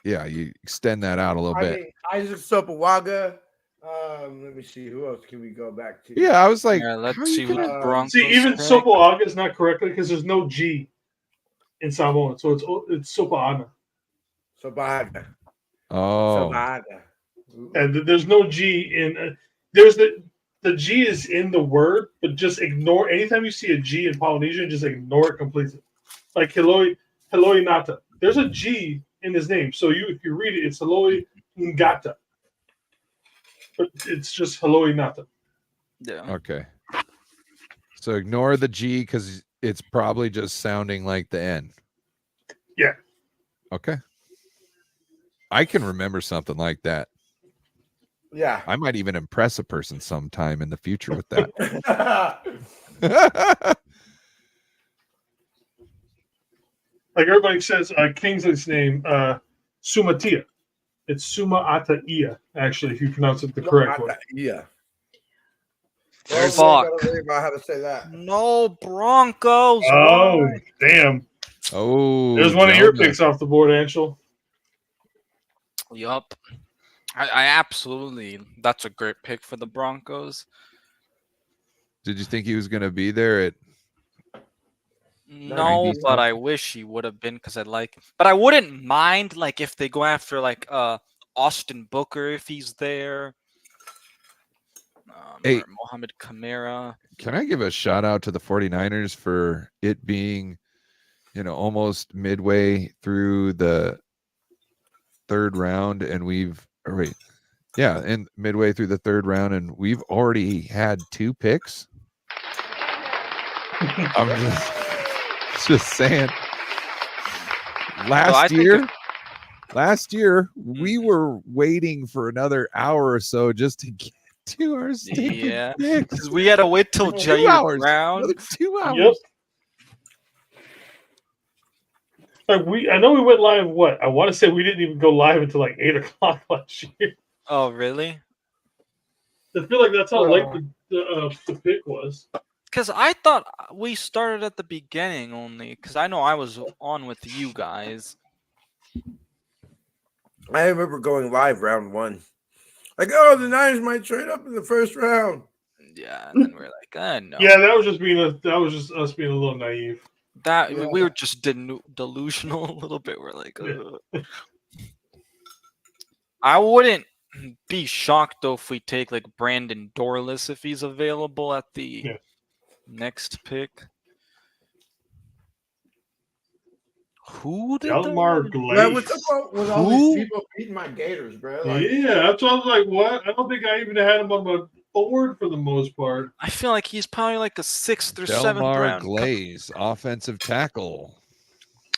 S9: you extend that out a little bit.
S1: mean, Isaac Sopowaga. Let me see. Who else can we go back to?
S9: Yeah, I was like,
S5: let's see who the Broncos.
S4: See, even
S5: pick.
S4: Sopoaga is not correctly because there's no G in Samoan, so it's Sopoaga.
S1: Sopowaga.
S9: Oh,
S1: Sopowaga.
S4: And there's no G in. There's the G is in the word, but just ignore anytime you see a G in Polynesian, just ignore it completely. Like Heloi Nata. There's a G in his name, so if you read it, it's Heloi Ngata, but it's just Heloi Nata.
S5: Yeah.
S9: okay. So ignore the G because it's probably just sounding like the N.
S4: Yeah.
S9: Okay. I can remember something like that.
S1: Yeah.
S9: I might even impress a person sometime in the future with that.
S4: Like everybody says, Kingsley's name, Sumatia. It's Suma Ata Ia, actually, if you pronounce it the correct way.
S1: Yeah.
S5: Fuck.
S1: Gotta worry about how to say that.
S5: No Broncos.
S4: Oh,
S5: why?
S4: damn.
S9: Oh,
S4: There's one of your
S9: Jonah.
S4: picks off the board, Anshel.
S5: Yup. I absolutely. That's a great pick for the Broncos.
S9: Did you think he was going to be there at?
S5: No, but I wish he would have been because I like him. But I wouldn't mind like if they go after like Austin Booker if he's there.
S9: Hey,
S5: or Mohamed Kamara.
S9: Can I give a shout out to the 49ers for it being, almost midway through the third round, and and midway through the third round, and we've already had 2 picks. I'm just saying. Last year, we were waiting for another hour or so just to get to our stupid picks.
S5: Because we had to wait till Jay Brown.
S9: 2 hours.
S4: Yep. I know we went live. What I want to say, we didn't even go live until like 8 o'clock last year.
S5: Oh, really?
S4: I feel like that's how late the pick was.
S5: Because I thought we started at the beginning only. Because I know I was on with you guys.
S1: I remember going live round 1. Like, oh, the Niners might trade up in the first round.
S5: Yeah, and then we're like, no.
S4: Yeah, that was just us being a little naive.
S5: We were just delusional a little bit. We're like, I wouldn't be shocked though if we take like Brandon Dorless if he's available at the next pick. Who did
S4: Delmar Glaze?
S1: Man, what's up with all these people beating my Gators, bro? Like,
S4: Yeah, that's what I was like. What? I don't think I even had him on my board for the most part.
S5: I feel like he's probably like a 6th or 7th
S9: Delmar
S5: round.
S9: Glaze, offensive tackle.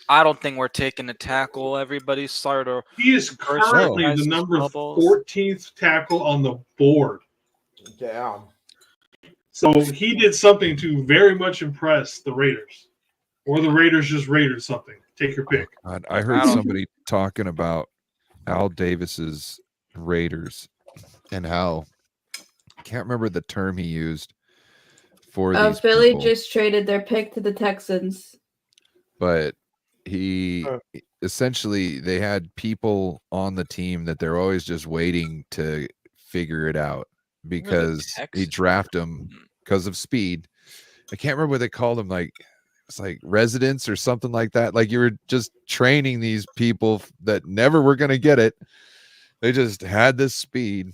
S5: I don't think we're taking a tackle. Everybody's started.
S4: He is currently the number 14th tackle on the board.
S1: Damn.
S4: So he did something to very much impress the Raiders. Or the Raiders just raided something. Take your pick.
S9: God, I heard somebody talking about Al Davis's Raiders and how I can't remember the term he used for these
S10: Philly
S9: people,
S10: just traded their pick to the Texans.
S9: but he essentially they had people on the team that they're always just waiting to figure it out because he draft them because of speed. I can't remember what they called them, like it's like residents or something like that. Like you were just training these people that never were going to get it. They just had this speed.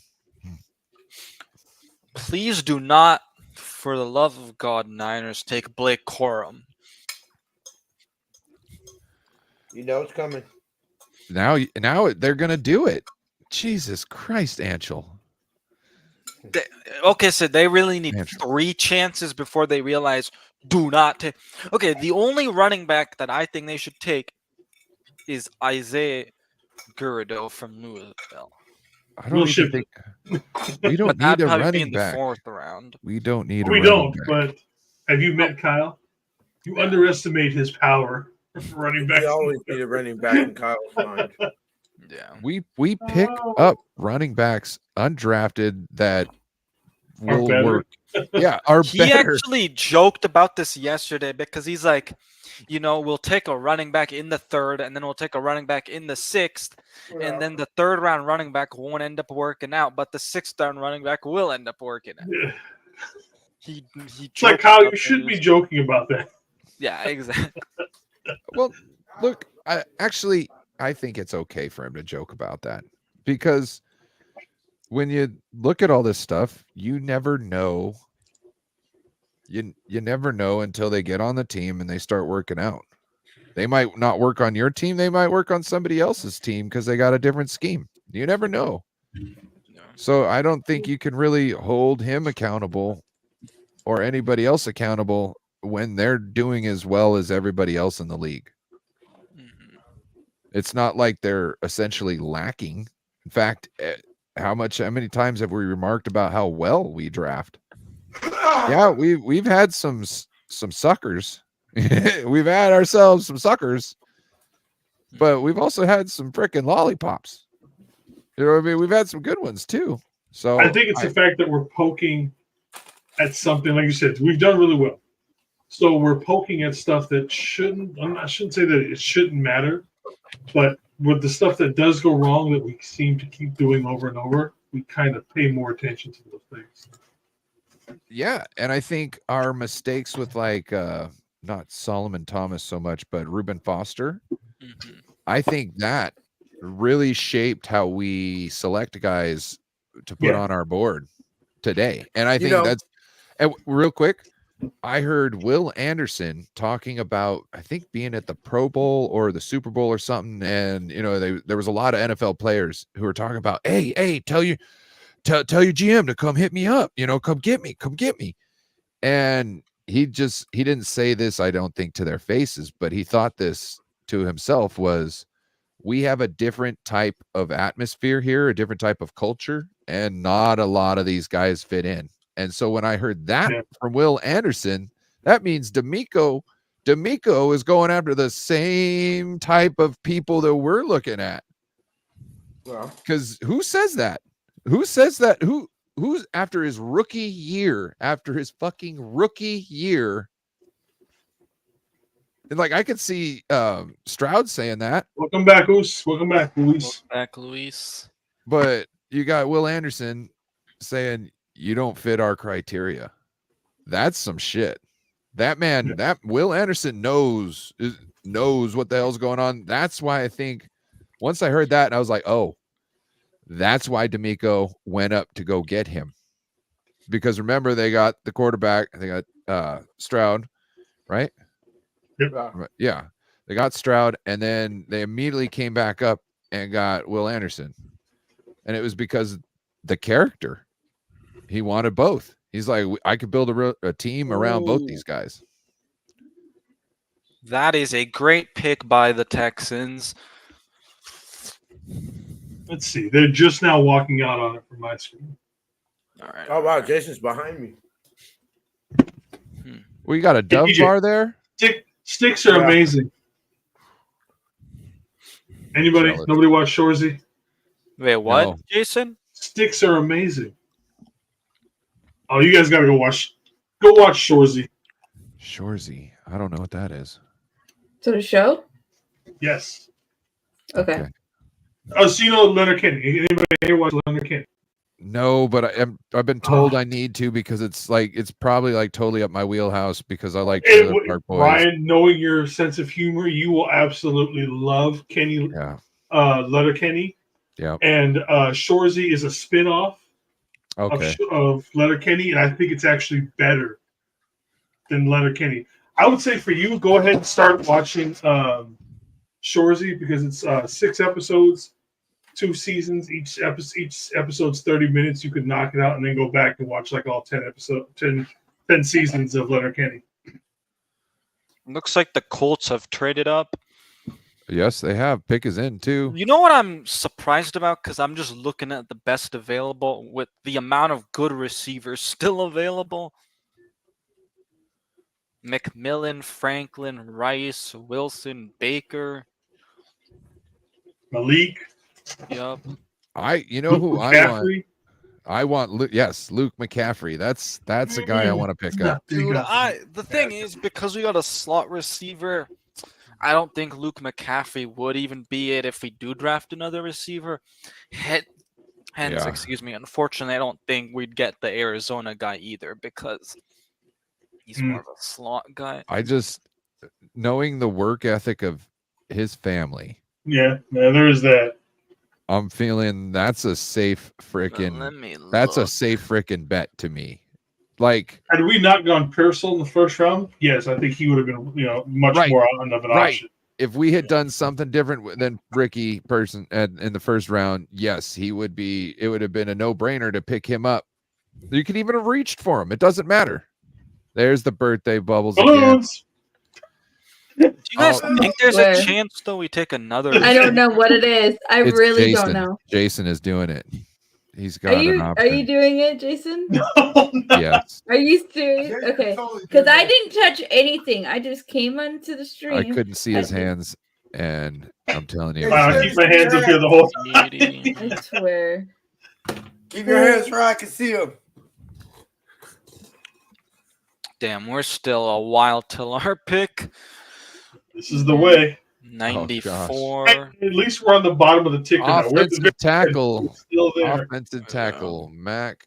S5: Please do not, for the love of God, Niners, take Blake Corum.
S1: You know it's coming.
S9: Now they're going to do it. Jesus Christ, Anchel.
S5: So they really need 3 chances before they realize do not take. Okay, the only running back that I think they should take is Isaiah Guerrero from Louisville.
S9: I don't even think we don't need a running back.
S5: The 4th round.
S9: We don't need a
S4: We
S9: running
S4: don't,
S9: back.
S4: but have you met Kyle? You underestimate his power running back.
S1: We always need a running back in Kyle's mind.
S5: Yeah.
S9: We pick up running backs undrafted that will work. Yeah,
S5: He actually joked about this yesterday because he's like, we'll take a running back in the 3rd, and then we'll take a running back in the 6th, and then the 3rd round running back won't end up working out, but the 6th round running back will end up working out.
S4: Yeah.
S5: He
S4: it's like, Kyle, you shouldn't be joking about that.
S5: Yeah, exactly.
S9: Well, look, I think it's okay for him to joke about that because when you look at all this stuff, you never know. You never know until they get on the team and they start working out. They might not work on your team. They might work on somebody else's team because they got a different scheme. You never know. So I don't think you can really hold him accountable or anybody else accountable when they're doing as well as everybody else in the league. It's not like they're essentially lacking. In fact, how many times have we remarked about how well we draft? Yeah, we've had some suckers. We've had ourselves some suckers, but we've also had some freaking lollipops. You know what I mean? We've had some good ones too. So
S4: I think it's the fact that we're poking at something, like you said, we've done really well. So we're poking at stuff that shouldn't say that it shouldn't matter, but with the stuff that does go wrong that we seem to keep doing over and over, we kind of pay more attention to those things.
S9: Yeah, and I think our mistakes with like not Solomon Thomas so much, but Reuben Foster, I think that really shaped how we select guys to put on our board today. And I think that's and real quick. I heard Will Anderson talking about, I think, being at the Pro Bowl or the Super Bowl or something, and there was a lot of NFL players who were talking about, hey, tell your GM to come hit me up, come get me. And he didn't say this, I don't think, to their faces, but he thought this to himself was, we have a different type of atmosphere here, a different type of culture, and not a lot of these guys fit in. And so when I heard that from Will Anderson, that means D'Amico is going after the same type of people that we're looking at. Because who says that? Who's after his fucking rookie year? And like I could see Stroud saying that.
S4: Welcome back, Luis. Welcome back, Luis.
S9: But you got Will Anderson saying you don't fit our criteria. That's some shit. That man, that Will Anderson knows what the hell's going on. That's why I think once I heard that, I was like, oh, that's why D'Amico went up to go get him. Because remember, they got the quarterback, they got Stroud, right? Yeah. They got Stroud, and then they immediately came back up and got Will Anderson. And it was because the character. He wanted both. He's like, I could build a team around both these guys.
S5: That is a great pick by the Texans.
S4: Let's see. They're just now walking out on it from my screen.
S5: All right.
S1: Oh, wow. Jason's behind me.
S9: Well, you got a dove bar there?
S4: Sticks are amazing. Anybody?
S9: Jealous.
S4: Nobody watch Shorzy?
S5: Wait, what,
S9: No.
S5: Jason?
S4: Sticks are amazing. Oh, you guys gotta go watch Shorzy.
S9: Shorzy. I don't know what that is.
S10: So the show?
S4: Yes.
S10: Okay.
S4: Oh, so you know Leonard Kenny. Anybody here watch Leonard Kenny?
S9: No, but I've been told I need to because it's probably like totally up my wheelhouse because I like Park Boys.
S4: Ryan, knowing your sense of humor, you will absolutely love Kenny. Leonard Kenny.
S9: Yeah.
S4: And Shorzy is a spinoff of Leonard Kenny, and I think it's actually better than Leonard Kenny. I would say for you, go ahead and start watching Shorzy because it's 6 episodes, 2 seasons. Each episode's 30 minutes. You could knock it out and then go back and watch like all 10 seasons of Leonard Kenny.
S5: Looks like the Colts have traded up.
S9: Yes, they have. Pick is in too.
S5: You know what I'm surprised about? Because I'm just looking at the best available with the amount of good receivers still available. McMillan, Franklin, Rice, Wilson, Baker,
S4: Malik.
S5: Yep.
S9: I want Luke. Yes, Luke McCaffrey. That's a guy I want to pick up.
S5: Dude, the thing is, because we got a slot receiver, I don't think Luke McCaffrey would even be it if we do draft another receiver. Excuse me. Unfortunately, I don't think we'd get the Arizona guy either because he's more of a slot guy.
S9: I just knowing the work ethic of his family.
S4: Yeah, there is that.
S9: I'm feeling that's a safe freaking bet to me. Like,
S4: had we not gone Purcell in the first round, yes, I think he would have been, much more of an option.
S9: If we had done something different than Ricky Person in the first round, yes, he would be. It would have been a no-brainer to pick him up. You could even have reached for him. It doesn't matter. There's the birthday bubbles again.
S5: Do you guys think there's a chance though we take another?
S10: I don't know what it is. I really
S9: Jason.
S10: don't know.
S9: Jason is doing it. He's got an option.
S10: Are you doing it, Jason?
S9: Yes.
S10: Are you serious? Okay. Because I didn't touch anything. I just came onto the stream.
S9: I couldn't see his hands, and I'm telling you.
S4: I keep my hands up here the whole time.
S10: I swear.
S1: Keep your hands where I can see them.
S5: Damn, we're still a while till our pick.
S4: This is the way.
S5: 94.
S4: At least we're on the bottom of the ticker now. We're at the
S9: Offensive tackle.
S4: still there.
S9: Offensive tackle. Matt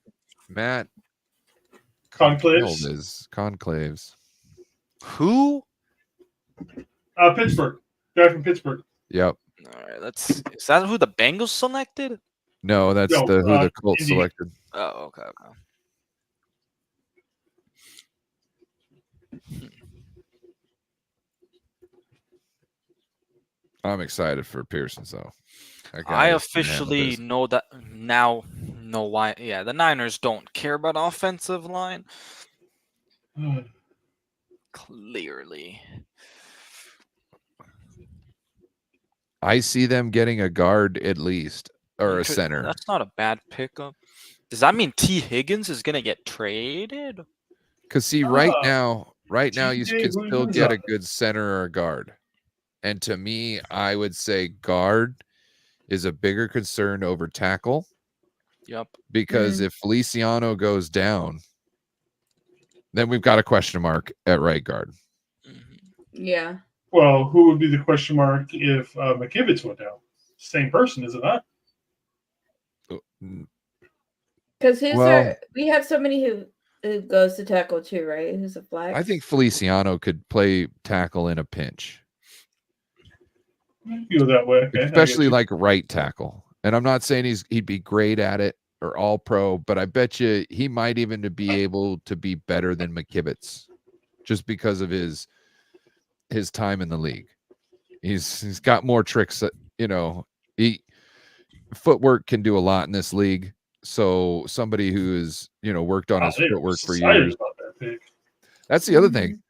S4: Conclaves.
S9: is Conclaves.
S5: Who?
S4: Pittsburgh. Guy from Pittsburgh.
S9: Yep.
S5: All right, is that who the Bengals selected?
S9: No, that's
S4: No,
S9: who the Colts
S4: Indy.
S9: selected.
S5: Oh, okay.
S9: I'm excited for Pearson, though.
S5: I officially know why. Yeah, the Niners don't care about offensive line. Clearly.
S9: I see them getting a guard at least, or a center.
S5: That's not a bad pickup. Does that mean T. Higgins is going to get traded?
S9: Because see, right now you
S4: TJ
S9: can still
S4: Hughes
S9: get
S4: up
S9: a good center or a guard. And to me, I would say guard is a bigger concern over tackle.
S5: Yep.
S9: Because if Feliciano goes down, then we've got a question mark at right guard.
S10: Yeah.
S4: Well, who would be the question mark if McKivitz went down? Same person, is it not?
S10: Because
S9: Well,
S10: we have somebody who goes to tackle too, right? Who's a flex?
S9: I think Feliciano could play tackle in a pinch.
S4: I feel that way. Okay,
S9: Especially like right tackle. And I'm not saying he'd be great at it or all pro, but I bet you he might even be able to be better than McKivitz just because of his time in the league. He's got more tricks that, footwork can do a lot in this league. So somebody who is, worked on his footwork for years. That's the other thing.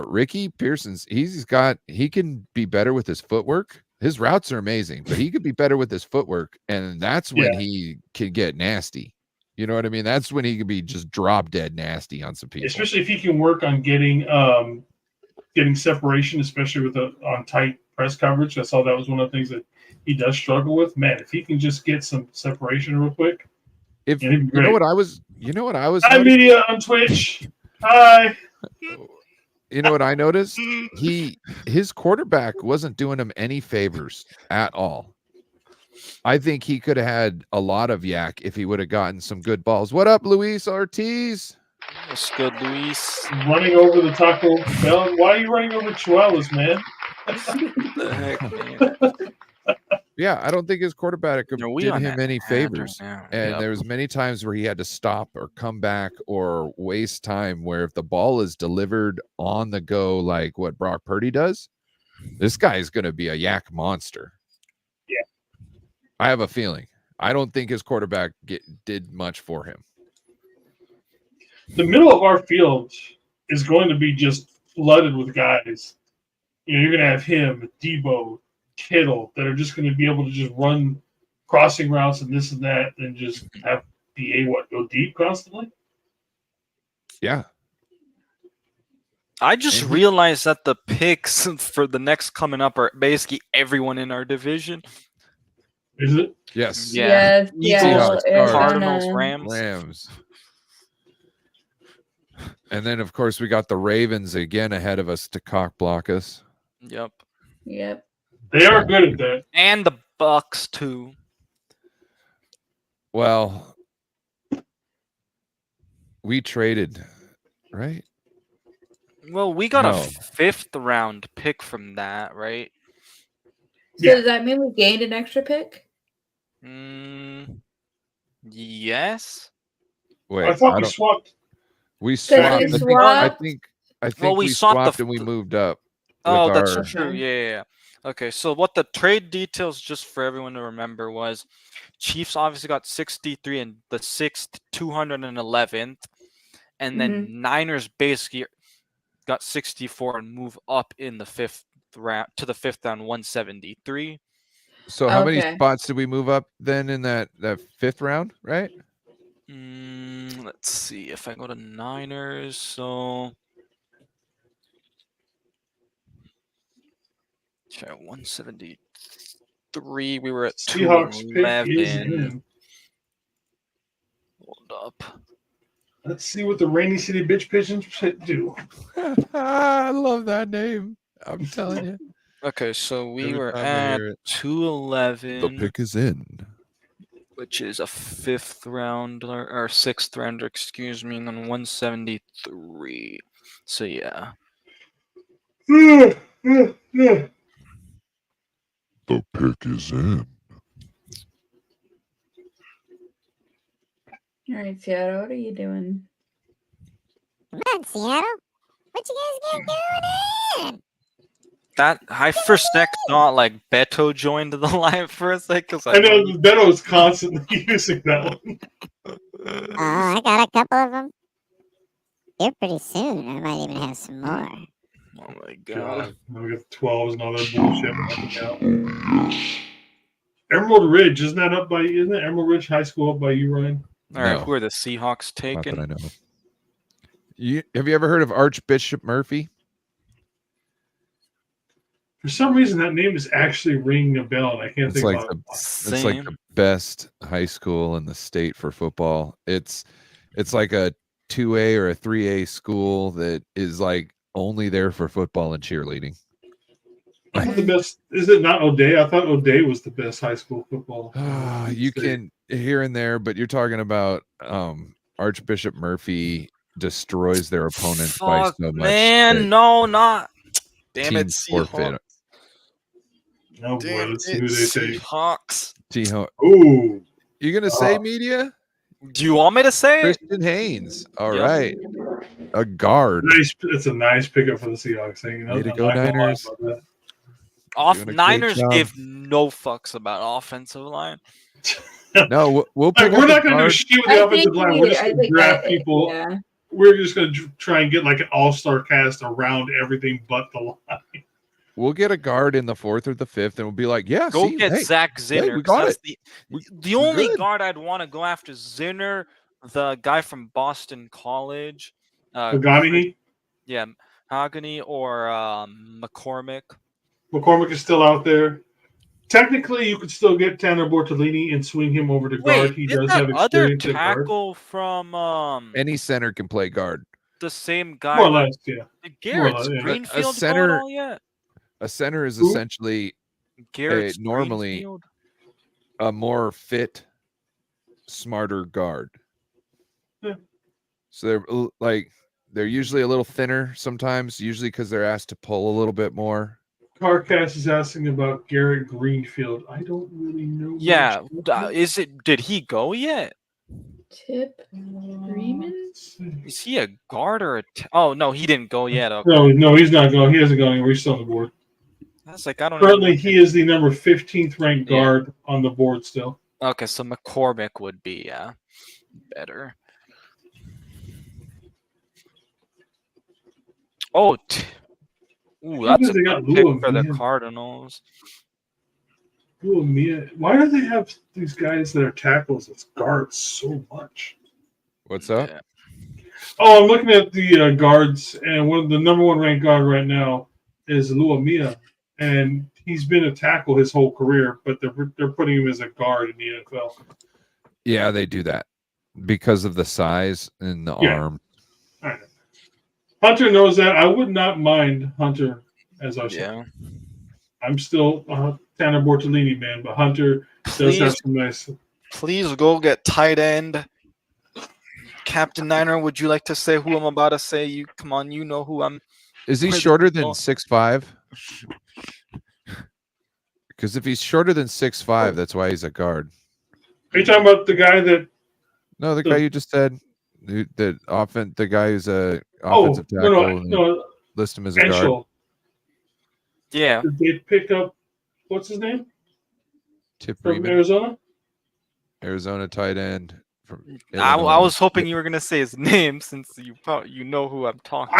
S9: Ricky Pearson's he can be better with his footwork. His routes are amazing, but he could be better with his footwork, and that's when he can get nasty. You know what I mean? That's when he could be just drop dead nasty on some people.
S4: Especially if he can work on getting separation, especially on tight press coverage. I saw that was one of the things that he does struggle with. Man, if he can just get some separation real quick.
S9: You know what I was
S4: Hi, media on Twitch. Hi.
S9: You know what I noticed? His quarterback wasn't doing him any favors at all. I think he could have had a lot of yak if he would have gotten some good balls. What up, Luis Ortiz?
S5: What's good, Luis?
S4: Running over the Taco Bell. Why are you running over Chihuahuas, man?
S5: The heck, man?
S9: Yeah, I don't think his quarterback did him any favors.
S5: Right
S9: And there was many times where he had to stop or come back or waste time where if the ball is delivered on the go like what Brock Purdy does, this guy is going to be a yak monster.
S4: Yeah.
S9: I have a feeling. I don't think his quarterback did much for him.
S4: The middle of our field is going to be just flooded with guys. You're going to have him, Debo, Kittle, that are just going to be able to just run crossing routes and this and that and just go deep constantly?
S9: Yeah.
S5: I just realized that the picks for the next coming up are basically everyone in our division.
S4: Is it?
S9: Yes.
S5: Yeah.
S10: Yes,
S5: Cardinals, Rams.
S9: And then, of course, we got the Ravens again ahead of us to cock block us.
S5: Yep.
S4: They are good at that.
S5: And the Bucks, too.
S9: Well, we traded, right?
S5: Well, we got a 5th round pick from that, right?
S10: So does that mean we gained an extra pick?
S5: Yes.
S4: I thought we swapped.
S9: We swapped. I think we swapped and we moved up.
S5: Oh, that's true. Yeah. Okay, so what the trade details, just for everyone to remember, was Chiefs obviously got 63 and the 6th, 211th, and then Niners basically got 64 and move up in the 5th round to the 5th round, 173.
S9: So how many spots did we move up then in that 5th round, right?
S5: Let's see if I go to Niners. So 173. We were at 211. Hold up.
S4: Let's see what the Rainy City Bitch Pigeons do.
S9: I love that name. I'm telling you.
S5: Okay, so we
S9: Every
S5: were
S9: time I
S5: at
S9: hear it,
S5: 211.
S9: the pick is in.
S5: Which is a fifth rounder or sixth rounder, excuse me, and then 173. So yeah.
S3: The pick is in.
S10: All right, Seattle, what are you doing?
S11: Come on, Seattle. What you guys got going on?
S5: That I for a sec thought like Beto joined the line for a sec because
S4: I know Beto is constantly using that one.
S11: I got a couple of them. Here pretty soon. I might even have some more.
S5: Oh my god.
S4: We got 12s and all that bullshit. Emerald Ridge, isn't it Emerald Ridge High School up by you, Ryan?
S5: All right,
S9: No.
S5: who are the Seahawks
S9: Not
S5: taking?
S9: that I know of. Have you ever heard of Archbishop Murphy?
S4: For some reason, that name is actually ringing a bell, and I can't think about it.
S9: It's like the best high school in the state for football. It's like a 2A or a 3A school that is like only there for football and cheerleading.
S4: The best is it not O'Day? I thought O'Day was the best high school football.
S9: You can here and there, but you're talking about Archbishop Murphy destroys their opponents by
S5: Fuck,
S9: so much.
S5: man, no, not. Damn it,
S9: teams forfeit.
S5: Seahawks.
S4: Oh boy,
S5: Damn
S4: let's see
S5: it,
S4: who they take.
S5: Seahawks.
S4: Ooh.
S9: You gonna say media?
S5: Do you want me to say it?
S9: Christian Haynes. All
S5: Yep.
S9: right. A guard.
S4: Nice. It's a nice pickup for the Seahawks.
S9: Way to go, Niners. Doing a
S5: Niners
S9: great job.
S5: give no fucks about offensive line.
S9: No, we'll pick
S4: We're
S9: up
S4: not
S9: a
S4: going to do
S9: guard.
S4: shit with the offensive line. We're just going to draft people.
S10: Yeah.
S4: We're just going to try and get like an all-star cast around everything but the line.
S9: We'll get a guard in the 4th or the 5th, and we'll be like, "Yeah,
S5: Go
S9: see,
S5: get
S9: hey,
S5: Zach
S9: hey,
S5: Zinner.
S9: we
S5: 'cause
S9: got
S5: that's
S9: it.
S5: The
S9: we're
S5: only
S9: good.
S5: guard I'd want to go after is Zinner, the guy from Boston College.
S4: Pagani?
S5: Yeah, Mahogany or McCormick.
S4: McCormick is still out there. Technically, you could still get Tanner Bortolini and swing him over to guard. He
S5: Isn't
S4: does
S5: that
S4: have
S5: other
S4: experience at guard.
S5: tackle from
S9: Any center can play guard.
S5: the same guy?
S4: More or less, yeah.
S5: Did Garrett
S4: less, yeah.
S5: Greenfield go
S9: center-
S5: at all yet?
S9: A center is
S4: Who?
S9: essentially
S5: Garrett
S9: normally
S5: Greenfield?
S9: a more fit, smarter guard.
S4: Yeah.
S9: So they're usually a little thinner sometimes, usually because they're asked to pull a little bit more.
S4: Carcass is asking about Garrett Greenfield. I don't really know.
S5: Yeah,
S4: much.
S5: did he go yet?
S10: Tip Freeman?
S5: Is he a guard or oh no, he didn't go yet. Okay.
S4: No, he's not going. He hasn't gone anywhere. He's still on the board.
S5: That's like I don't
S4: Currently,
S5: even know.
S4: he is the number 15th ranked
S5: Yeah.
S4: guard on the board still.
S5: Okay, so McCormick would be better. Oh, ooh, that's a
S4: they got
S5: good pick
S4: Lua
S5: for the
S4: Mia.
S5: Cardinals.
S4: Ooh, Mia. Why do they have these guys that are tackles as guards so much?
S9: What's up?
S5: Yeah.
S4: Oh, I'm looking at the guards, and one of the number 1 ranked guard right now is Lua Mia, and he's been a tackle his whole career, but they're putting him as a guard in the NFL.
S9: Yeah, they do that because of the size and the
S4: Yeah.
S9: arm.
S4: I know. Hunter knows that. I would not mind Hunter as our
S5: Yeah.
S4: I'm still a Tanner Bortolini man, but Hunter does have some nice.
S5: Please go get tight end. Captain Niner, would you like to say who I'm about to say? You come on, you know who I'm.
S9: Is he
S5: Where the
S9: shorter than
S5: ball-
S9: 6'5"? Because if he's shorter than 6'5", that's why he's a guard.
S4: Are you talking about the guy that?
S9: No, the guy you just said, the guy who's a
S4: Oh,
S9: offensive tackle.
S4: no.
S9: List him as a guard.
S4: Enschel.
S5: Yeah.
S4: Did they pick up? What's his name?
S9: Tip
S4: From
S9: Freeman,
S4: Arizona.
S9: Arizona tight end. From
S5: I
S9: Illinois.
S5: was hoping you were gonna say his name since you know who I'm talking.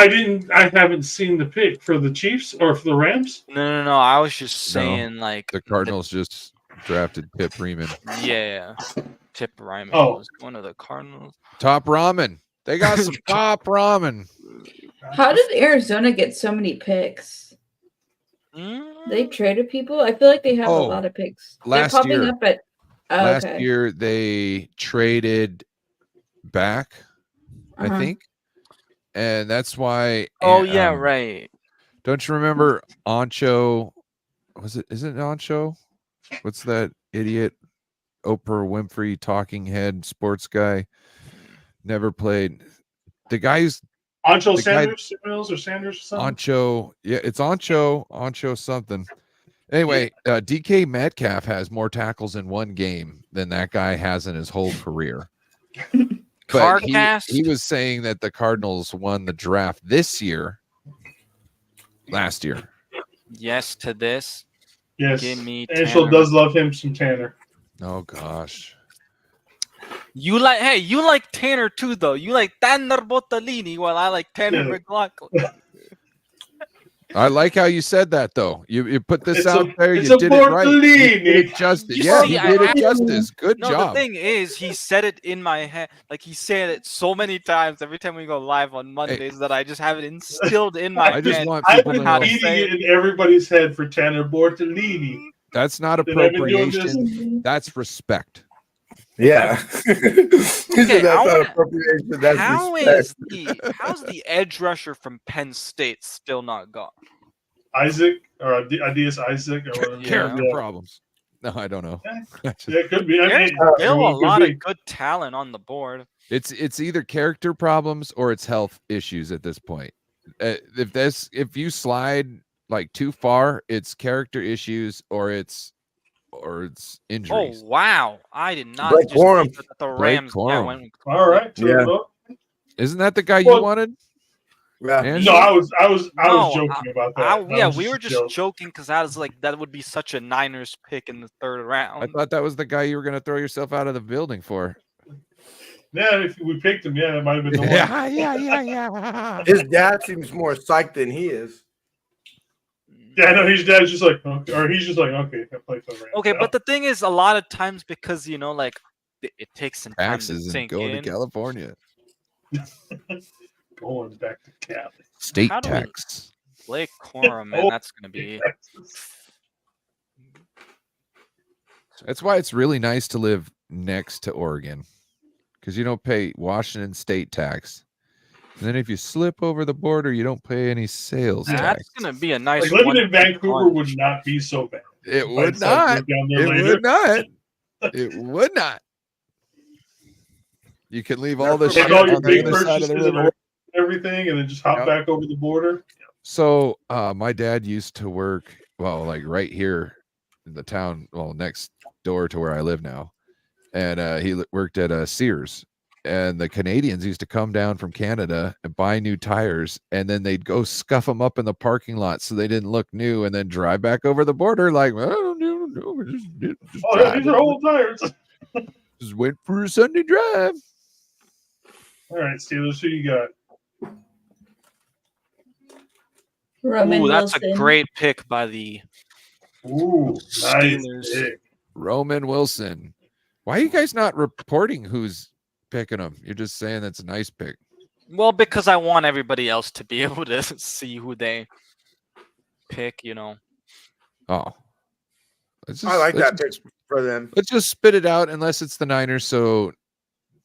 S4: I haven't seen the pick for the Chiefs or for the Rams.
S5: No. I was just
S9: No,
S5: saying like
S9: the Cardinals just drafted Tip Freeman.
S5: Yeah, Tip Ryman
S4: Oh.
S5: was one of the Cardinals.
S9: Top ramen. They got some top ramen.
S10: How did Arizona get so many picks? They traded people. I feel like they have a lot of picks.
S9: last
S10: They're popping
S9: year-
S10: up at. Oh,
S9: Last
S10: okay.
S9: year they traded back, I
S10: Uh-huh.
S9: think, and that's why.
S5: Oh yeah, right.
S9: Don't you remember Ancho Isn't it on show? What's that idiot Oprah Winfrey talking head sports guy? Never played. The guy who's
S4: Ancho
S9: the guy-
S4: Samuels or Sanders or something.
S9: Ancho. Yeah, it's Ancho something. Anyway, DK Metcalf has more tackles in one game than that guy has in his whole career. But he was saying that the Cardinals won the draft this year, last year.
S5: Yes to this.
S4: Yes.
S5: Give me
S4: Angel
S5: Tanner.
S4: does love him some Tanner.
S9: Oh gosh.
S5: You like Tanner too, though. You like Tanner Bottolini, while I like Tanner McLaughlin.
S9: I like how you said that, though. You put this
S4: It's
S9: out
S4: a-
S9: there.
S4: it's
S9: You
S4: a
S9: did it right. You did it
S4: Bortolini.
S9: justice.
S5: You
S9: Yeah,
S5: see,
S9: you did
S5: I-
S9: it justice. Good
S5: No,
S9: job.
S5: the thing is, he said it in my head. Like, he said it so many times every time we go live on Mondays that I just have it instilled in my
S9: I just
S5: head.
S9: want
S4: I've
S9: people
S4: been
S9: to know
S4: beating it in everybody's head for Tanner Bortolini.
S9: that's not
S4: And I've been doing
S9: appropriation. That's respect.
S1: Yeah. He said that's not
S5: wanna-
S1: appropriation. That's respect.
S5: how's the edge rusher from Penn State still not gone?
S4: Isaac or Adias Isaac or whatever.
S9: Character
S4: Yeah.
S9: problems. No, I don't know.
S4: Yeah, it could be. I
S5: There's
S4: mean,
S5: still a
S4: it could
S5: lot
S4: be.
S5: of good talent on the board.
S9: It's either character problems or it's health issues at this point. If you slide like too far, it's character issues or it's injuries.
S5: Oh wow! I did not
S1: Blake
S5: just
S1: Corum.
S5: think that the
S9: Blake
S5: Rams.
S9: Corum.
S5: went.
S4: All right.
S1: Yeah.
S9: Isn't that the guy you
S4: Well-
S9: wanted?
S1: Yeah.
S9: Andrew?
S4: No, I was
S5: No,
S4: joking about that.
S5: yeah,
S4: That was
S5: we were
S4: a
S5: just
S4: joke.
S5: joking because I was like, that would be such a Niners pick in the third
S9: I
S5: round.
S9: thought that was the guy you were going to throw yourself out of the building for.
S4: Yeah, if we picked him, yeah, it might have been the one.
S9: Yeah.
S1: His dad seems more psyched than he is.
S4: Yeah, no, his dad's just like, okay, or he's just like, okay, I play for the Rams.
S5: Okay,
S4: now.
S5: but the thing is, a lot of times because like it takes some time
S9: Taxes
S5: to
S9: and
S5: sink
S9: going
S5: in.
S9: to California.
S4: Going back to Cali.
S9: State
S5: How do we-
S9: tax.
S5: Blake Corum, man,
S4: Oh,
S5: that's gonna be.
S9: That's why it's really nice to live next to Oregon, because you don't pay Washington state tax. And then if you slip over the border, you don't pay any sales
S5: That's
S9: tax.
S5: gonna be a nice.
S4: Like living
S5: one
S4: in Vancouver
S5: punch.
S4: would not be so bad.
S9: It
S4: Might
S9: would
S4: decide to
S9: not.
S4: move down there
S9: It
S4: later.
S9: would not. It would not. You can leave all the
S1: Take
S9: shit
S4: Take all
S9: on
S4: your
S9: the
S4: big
S9: other side of
S4: purchases
S9: the
S4: and
S9: river.
S4: everything, and then just hop
S9: Yep.
S4: back over the border.
S9: So my dad used to work, well, like right here in the town, well, next door to where I live now. And he worked at Sears. And the Canadians used to come down from Canada and buy new tires, and then they'd go scuff them up in the parking lot so they didn't look new, and then drive back over the border like, well, no, just
S4: Oh, yeah, these are old tires.
S9: just went for a Sunday drive.
S4: All right, Steelers, who you got?
S10: Roman
S5: Ooh, that's
S10: Wilson.
S5: a great pick by the
S4: Ooh, nice
S5: Steelers.
S4: pick.
S9: Roman Wilson. Why are you guys not reporting who's picking them? You're just saying that's a nice pick.
S5: Well, because I want everybody else to be able to see who they pick.
S9: Oh, let's
S1: I like
S9: let's
S1: that pick for them.
S9: Let's just spit it out, unless it's the Niners. So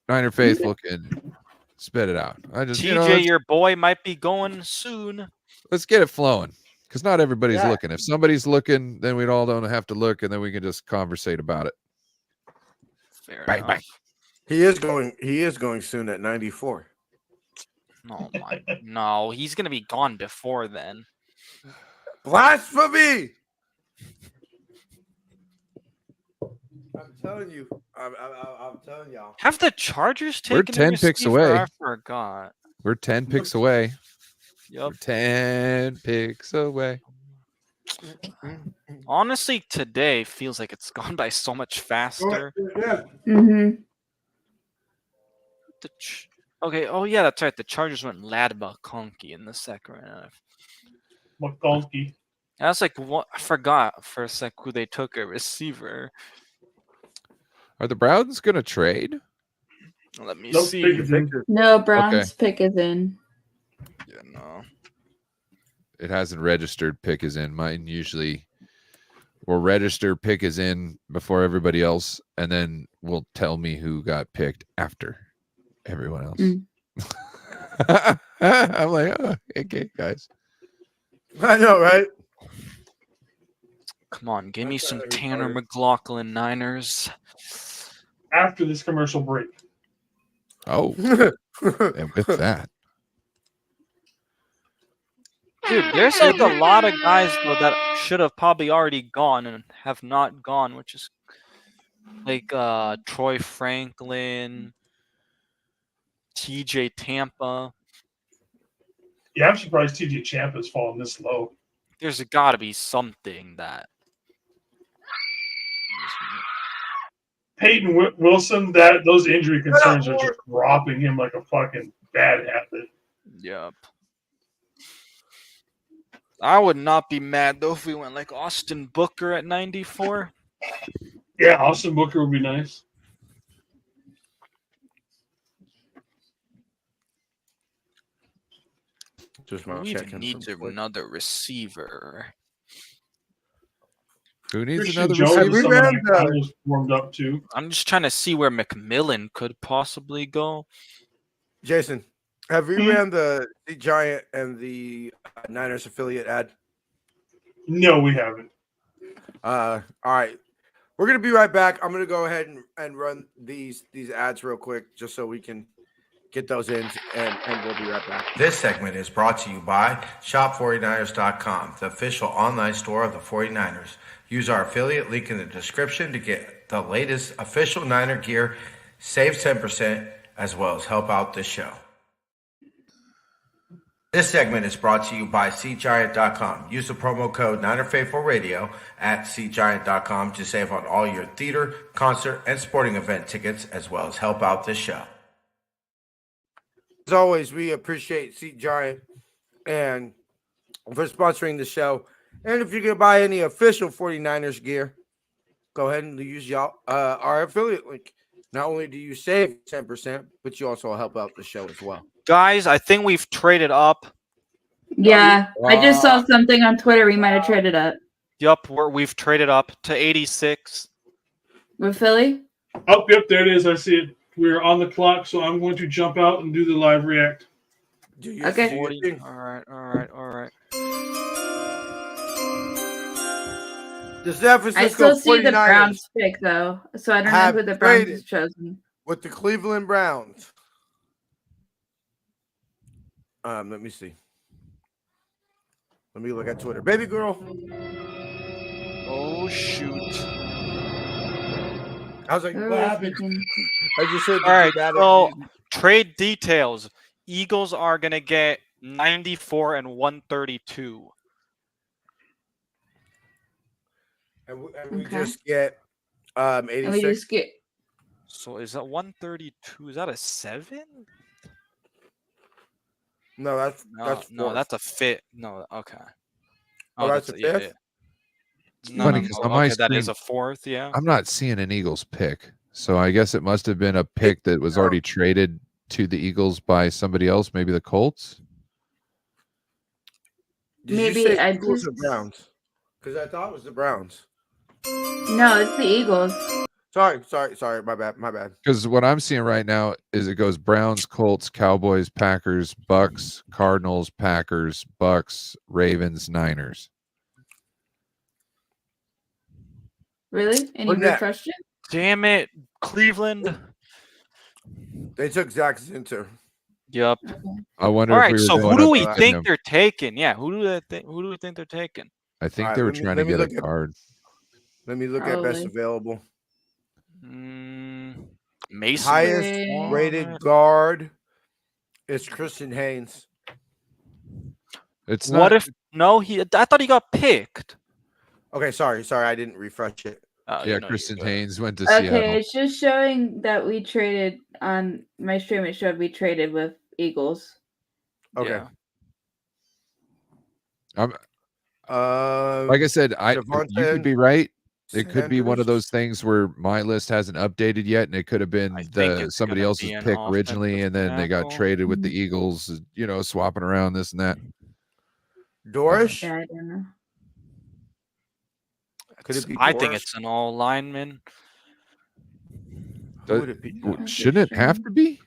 S9: Niner faithful can spit it out. I just,
S5: TJ, your boy might be going soon.
S9: let's get it flowing, because not everybody's
S1: Yeah.
S9: looking. If somebody's looking, then we all don't have to look, and then we can just conversate about it.
S5: Fair
S9: Bye,
S5: enough.
S9: bye.
S1: He is going soon at 94.
S5: No, he's gonna be gone before then.
S1: Blasphemy! I'm telling you. I'm telling y'all.
S5: Have the Chargers
S9: We're
S5: taken
S9: 10 picks away.
S5: I forgot.
S9: We're 10 picks away.
S5: Yep.
S9: We're 10 picks away.
S5: Honestly, today feels like it's gone by so much faster.
S10: Mm-hmm.
S5: Okay. Oh yeah, that's right. The Chargers went Ladba-Conkey in the second round.
S4: McConkey.
S5: I was like, what? I forgot for a sec who they took a receiver.
S9: Are the Browns going to trade?
S5: Let me
S4: Nope,
S5: see.
S4: pick is in.
S10: No, Browns pick is in.
S5: Yeah, no.
S9: It hasn't registered. Pick is in. Mine usually will register pick is in before everybody else, and then will tell me who got picked after everyone else.
S10: Mm.
S9: I'm like, oh, okay, guys.
S1: I know, right?
S5: Come on, give me
S1: That's
S5: some
S1: not
S5: Tanner
S1: retarded.
S5: McLaughlin Niners.
S4: After this commercial break.
S9: Oh, and with that,
S5: Dude, there's like a lot of guys though that should have probably already gone and have not gone, which is like Troy Franklin, TJ Tampa.
S4: Yeah, I'm surprised TJ Champ has fallen this low.
S5: There's got to be something that.
S4: Peyton Wilson, those injury concerns are just dropping him like a fucking bad habit.
S5: Yep. I would not be mad though if we went like Austin Booker at 94.
S4: Yeah, Austin Booker would be nice.
S1: Just
S5: Who
S1: want to
S5: even
S1: check him.
S5: needs another receiver?
S9: who needs
S4: Christian
S9: another
S4: Jones
S9: receiver?
S4: is someone I almost warmed up to.
S5: I'm just trying to see where McMillan could possibly go.
S1: Jason, have we ran the Giant and the Niners affiliate ad?
S4: No, we haven't.
S1: All right. We're gonna be right back. I'm gonna go ahead and run these ads real quick just so we can get those in, and we'll be right back. This segment is brought to you by Shop49ers.com, the official online store of the 49ers. Use our affiliate link in the description to get the latest official Niner gear, save 10%, as well as help out the show. This segment is brought to you by SeatGiant.com. Use the promo code NinerFaithfulRadio at SeatGiant.com to save on all your theater, concert, and sporting event tickets, as well as help out this show. As always, we appreciate Seat Giant and for sponsoring the show. And if you're going to buy any official 49ers gear, go ahead and use our affiliate link. Not only do you save 10%, but you also help out the show as well.
S5: Guys, I think we've traded up.
S10: Yeah, I just saw something on Twitter. We might have traded up
S5: Yup, we've traded up to 86.
S10: with Philly.
S4: Oh, yep, there it is. I see it. We're on the clock, so I'm going to jump out and do the live react.
S10: Okay.
S5: All right.
S1: The San Francisco
S10: I still see
S1: 49ers
S10: the Browns pick though, so I don't know
S1: have
S10: who the Browns
S1: traded
S10: has chosen.
S1: with the Cleveland Browns. Let me see. Let me look at Twitter. Baby girl.
S5: Oh shoot.
S1: I was like,
S10: Who
S1: what
S10: is
S1: happened?
S10: picking?
S1: I just heard the
S5: All right,
S1: dramatic
S5: so
S1: music.
S5: trade details. Eagles are gonna get 94 and 132.
S1: And we
S10: Okay.
S1: just get
S10: And we
S1: 86.
S10: just get
S5: So is that 132? Is that a 7?
S1: No, that's
S5: No,
S1: fourth.
S5: that's a fit. No, okay.
S1: Oh, that's a
S5: yeah,
S1: fifth?
S9: It's
S5: No,
S9: funny
S5: no,
S9: 'cause
S5: no,
S9: on my
S5: okay, that is
S9: screen-
S5: a 4th, yeah.
S9: I'm not seeing an Eagles pick. So I guess it must have been a pick that was already traded to the Eagles by somebody else, maybe the Colts.
S1: Did
S10: maybe
S1: you say
S10: I
S1: Eagles
S10: just
S1: or Browns? Because I thought it was the Browns.
S10: no, it's the Eagles.
S1: Sorry. My bad.
S9: Because what I'm seeing right now is it goes Browns, Colts, Cowboys, Packers, Bucks, Cardinals, Packers, Bucks, Ravens, Niners.
S10: Really? And you
S1: Wouldn't that-
S10: refreshed it?
S5: Damn it, Cleveland.
S1: They took Zach Zinter.
S5: Yep.
S9: I wonder
S5: All
S9: if
S5: right,
S9: we were
S5: so
S9: going
S5: who do
S9: up
S5: we
S9: to
S5: think
S9: him.
S5: they're taking? Yeah, who do we think they're taking?
S9: I think
S1: All
S9: they
S1: right,
S9: were
S1: let me-
S9: trying
S1: let
S9: to
S1: me
S9: get a
S1: look at-
S9: card.
S1: Let me look at best
S10: Probably.
S1: available.
S5: Mason.
S1: Highest
S10: Wait.
S1: rated guard is Christian Haynes.
S9: It's
S5: What
S9: not.
S5: if no? I thought he got picked.
S1: Okay, sorry. I didn't refresh it.
S5: Oh,
S9: Yeah,
S5: no,
S9: Christian
S5: you're good.
S9: Haynes went to
S10: Okay,
S9: Seattle.
S10: it's just showing that we traded on my stream. It showed we traded with Eagles.
S1: Okay.
S5: Yeah.
S9: I'm,
S1: Um,
S9: like I said, you
S1: Devontae
S9: could be right. It could be one of
S1: Sanders?
S9: those things where my list hasn't updated yet, and it could have been
S5: I think it's
S9: somebody
S5: gonna
S9: else's
S5: be an
S9: pick originally,
S5: offensive
S9: and then they got
S5: tackle.
S9: traded with the Eagles, swapping around this and that.
S1: Dorish?
S10: Yeah, I don't know.
S1: Could it be
S5: I think
S1: Dorish?
S5: it's an all lineman.
S1: Who would it be?
S9: Shouldn't it have to be?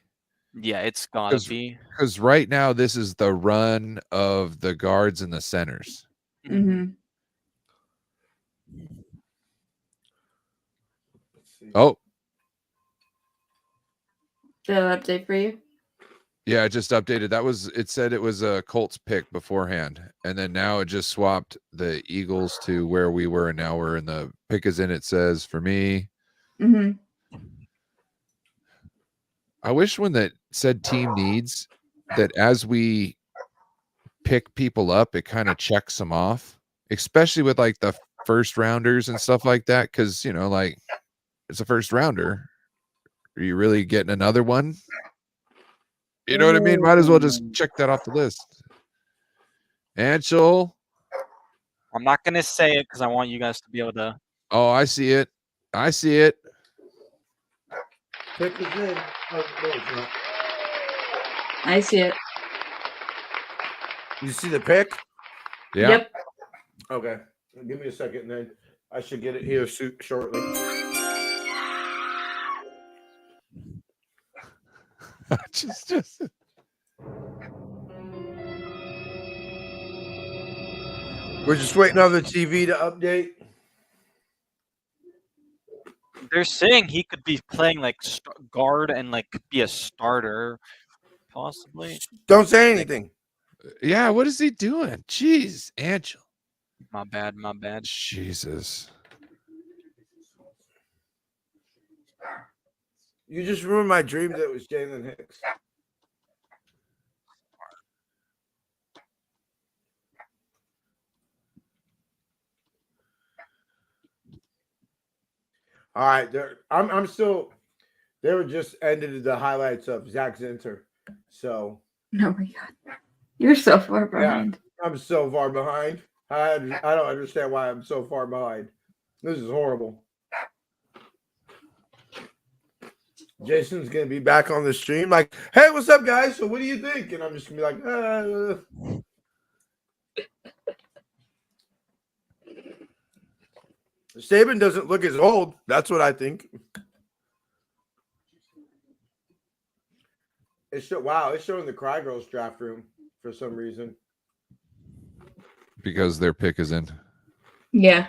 S5: Yeah, it's gotta be.
S9: Because right now this is the run of the guards and the centers.
S10: Mm-hmm.
S9: Oh,
S10: Did I update for you?
S9: yeah, it just updated. It said it was a Colts pick beforehand, and then now it just swapped the Eagles to where we were, and now we're in the pick is in. It says for me.
S10: Mm-hmm.
S9: I wish when that said team needs that as we pick people up, it kind of checks them off, especially with like the first rounders and stuff like that. Cause like it's a first rounder. Are you really getting another one? You know what I mean? Might as well just check that off the list. Anshul.
S5: I'm not gonna say it because I want you guys to be able to.
S9: Oh, I see it. I see it.
S1: Pick is in. Oh, no, it's not.
S10: I see it.
S1: You see the pick?
S9: Yeah.
S10: Yep.
S1: Okay. Give me a second, then I should get it here shortly.
S9: just.
S1: We're just waiting on the TV to update.
S5: They're saying he could be playing like guard and like be a starter, possibly.
S1: Don't say anything.
S9: Yeah, what is he doing? Jeez, Angel.
S5: My bad. My bad.
S9: Jesus.
S1: You just ruined my dream that it was Jalen Hicks. All right, I'm still. They were just ended the highlights of Zach Zinter, so.
S10: Oh my god, you're so far behind.
S1: Yeah, I'm so far behind. I don't understand why I'm so far behind. This is horrible. Jason's gonna be back on the stream, like, "Hey, what's up, guys? So, what do you think?" And I'm just gonna be like, Saban doesn't look as old. That's what I think. It's showing the Cry Girls draft room for some reason.
S9: Because their pick is in.
S10: Yeah.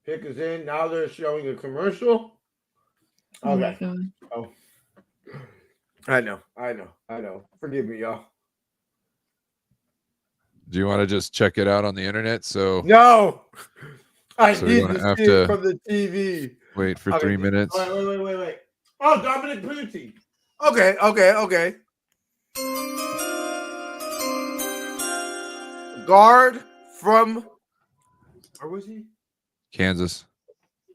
S1: Pick is in. Now they're showing a commercial. Okay. Oh. I know. Forgive me, y'all.
S9: Do you want to just check it out on the internet? So
S1: no, I
S9: so
S1: need to see it from the TV.
S9: Wait for 3 minutes.
S1: Wait. Oh, Dominic Pucci. Okay. Guard from where was he?
S9: Kansas.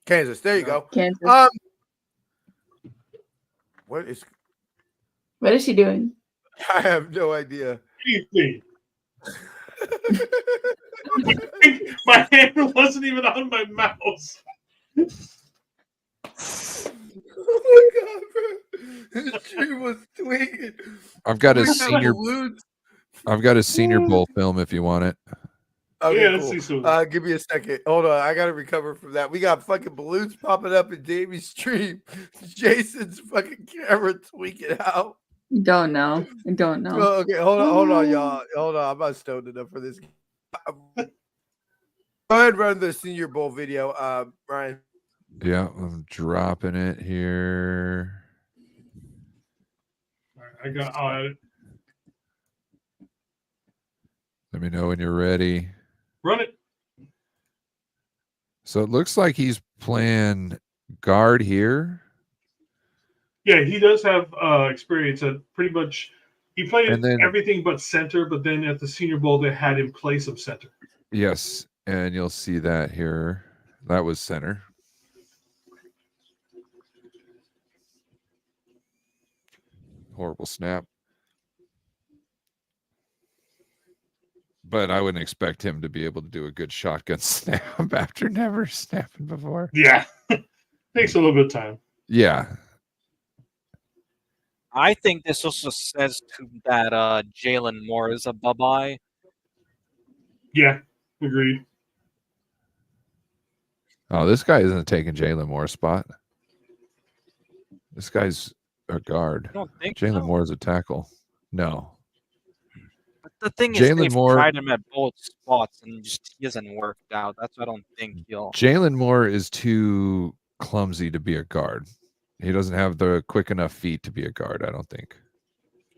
S1: There you go.
S10: Kansas.
S1: What is
S10: he doing?
S1: I have no idea.
S4: My hand wasn't even on my mouse.
S1: Oh my god, bro! His tree was tweaking.
S9: I've got a Senior Bowl film if you want it.
S1: Okay,
S4: yeah,
S1: cool.
S4: let's see some.
S1: Give me a second. Hold on, I gotta recover from that. We got fucking balloons popping up in Davey's stream. Jason's fucking camera tweaking out.
S10: Don't know. I don't know.
S1: Oh, okay, hold on, y'all. Hold on, I'm not stoned enough for this. Go ahead and run the Senior Bowl video, Ryan.
S9: Yeah, I'm dropping it here.
S4: I got.
S9: Let me know when you're ready.
S4: Run it.
S9: So it looks like he's playing guard here.
S4: Yeah, he does have experience at pretty much. He played everything but center, but then at the Senior Bowl they had him play some center.
S9: Yes, and you'll see that here. That was center. Horrible snap. But I wouldn't expect him to be able to do a good shotgun snap after never snapping before.
S4: Yeah. Takes a little bit of time.
S9: Yeah.
S5: I think this also says to that Jalen Moore is a bye-bye.
S4: Yeah, agreed.
S9: Oh, this guy isn't taking Jalen Moore's spot. This guy's a guard.
S5: I don't think
S9: Jalen
S5: so.
S9: Moore is a tackle. No.
S5: the thing is,
S9: Jalen
S5: they've
S9: Moore.
S5: tried him at both spots and just he hasn't worked out. That's why I don't think he'll.
S9: Jalen Moore is too clumsy to be a guard. He doesn't have the quick enough feet to be a guard, I don't think.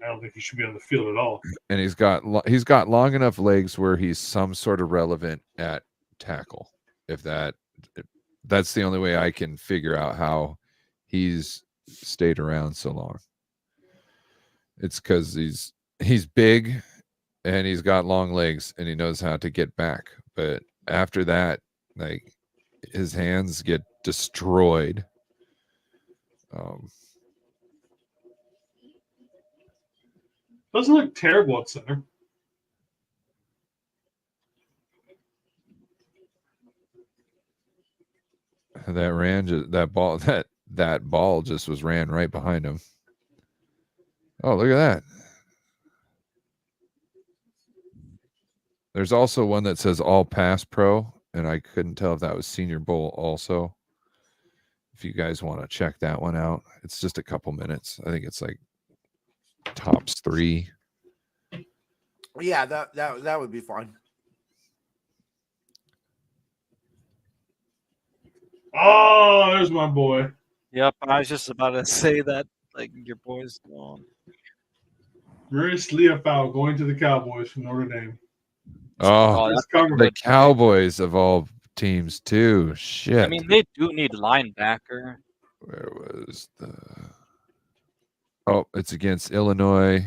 S4: I don't think he should be on the field at all.
S9: And he's got long enough legs where he's some sort of relevant at tackle. If that's the only way I can figure out how he's stayed around so long. It's because he's big and he's got long legs and he knows how to get back. But after that, like, his hands get destroyed.
S4: Doesn't look terrible at center.
S9: That ball just was ran right behind him. Oh, look at that. There's also one that says all pass pro, and I couldn't tell if that was Senior Bowl also. If you guys want to check that one out, it's just a couple minutes. I think it's like tops 3.
S1: Yeah, that would be fun.
S4: Oh, there's my boy.
S5: Yep, I was just about to say that. Like, your boy's gone.
S4: Maurice Leofau going to the Cowboys from Notre Dame.
S9: Oh,
S5: that's
S9: the Cowboys of all teams too. Shit.
S5: I mean, they do need linebacker.
S9: Where was the? Oh, it's against Illinois.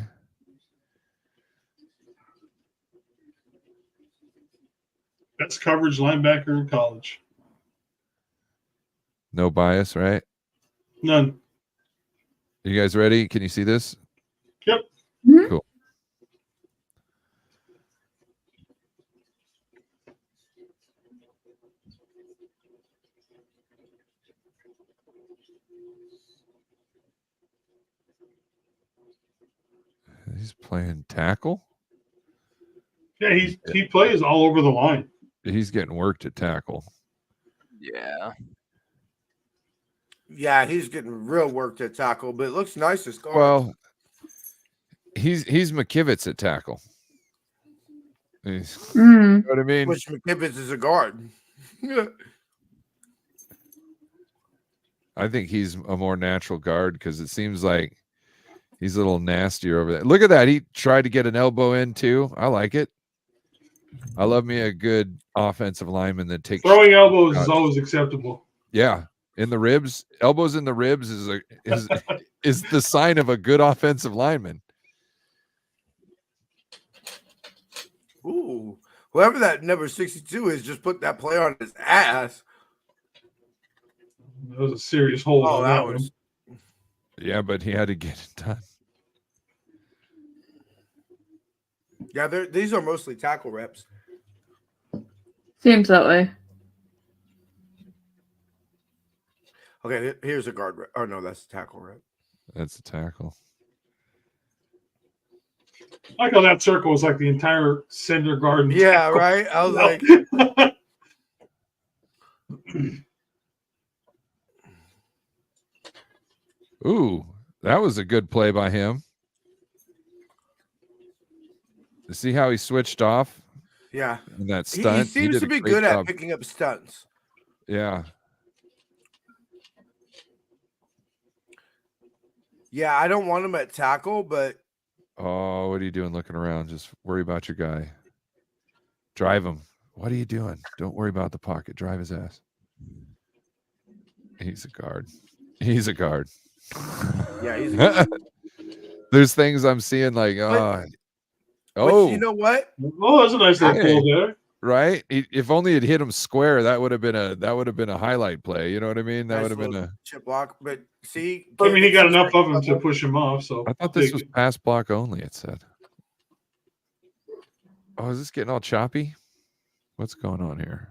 S4: Best coverage linebacker in college.
S9: No bias, right?
S4: None.
S9: You guys ready? Can you see this?
S4: Yep.
S9: Cool. He's playing tackle.
S4: Yeah, he plays all over the line.
S9: He's getting worked at tackle.
S5: Yeah.
S1: Yeah, he's getting real work at tackle, but it looks nice to score.
S9: Well, he's McKivitz at tackle. You know what I mean?
S1: Which McKivitz is a guard.
S9: I think he's a more natural guard because it seems like he's a little nastier over there. Look at that. He tried to get an elbow in too. I like it. I love me a good offensive lineman that takes
S4: throwing elbows is always acceptable.
S9: Yeah. In the ribs, elbows in the ribs is the sign of a good offensive lineman.
S1: Ooh, whoever that number 62 is just put that play on his ass.
S4: That was a serious hold.
S1: Oh,
S4: on
S1: that
S4: one.
S1: was.
S9: Yeah, but he had to get it done.
S1: Yeah, these are mostly tackle reps.
S10: Seems that way.
S1: Okay, here's a guard rep. Oh, no, that's a tackle rep.
S9: That's a tackle.
S4: I like how that circle was like the entire center guard.
S1: Yeah, right? I was like...
S9: Ooh, that was a good play by him. See how he switched off?
S1: Yeah.
S9: In that stunt.
S1: He seems to be good at picking up stunts.
S9: Yeah.
S1: Yeah, I don't want him at tackle, but...
S9: Oh, what are you doing looking around? Just worry about your guy. Drive him. What are you doing? Don't worry about the pocket. Drive his ass. He's a guard. He's a guard.
S1: Yeah, he's a guard.
S9: There's things I'm seeing like,
S1: But you know what?
S4: Oh, that's a nice little pull there.
S9: Right? If only it hit him square, that would have been a highlight play. You know what I mean? That would have been a
S1: chip block. But see,
S4: I mean, he got enough of him to push him off. So
S9: I thought this was pass block only. It said. Oh, is this getting all choppy? What's going on here?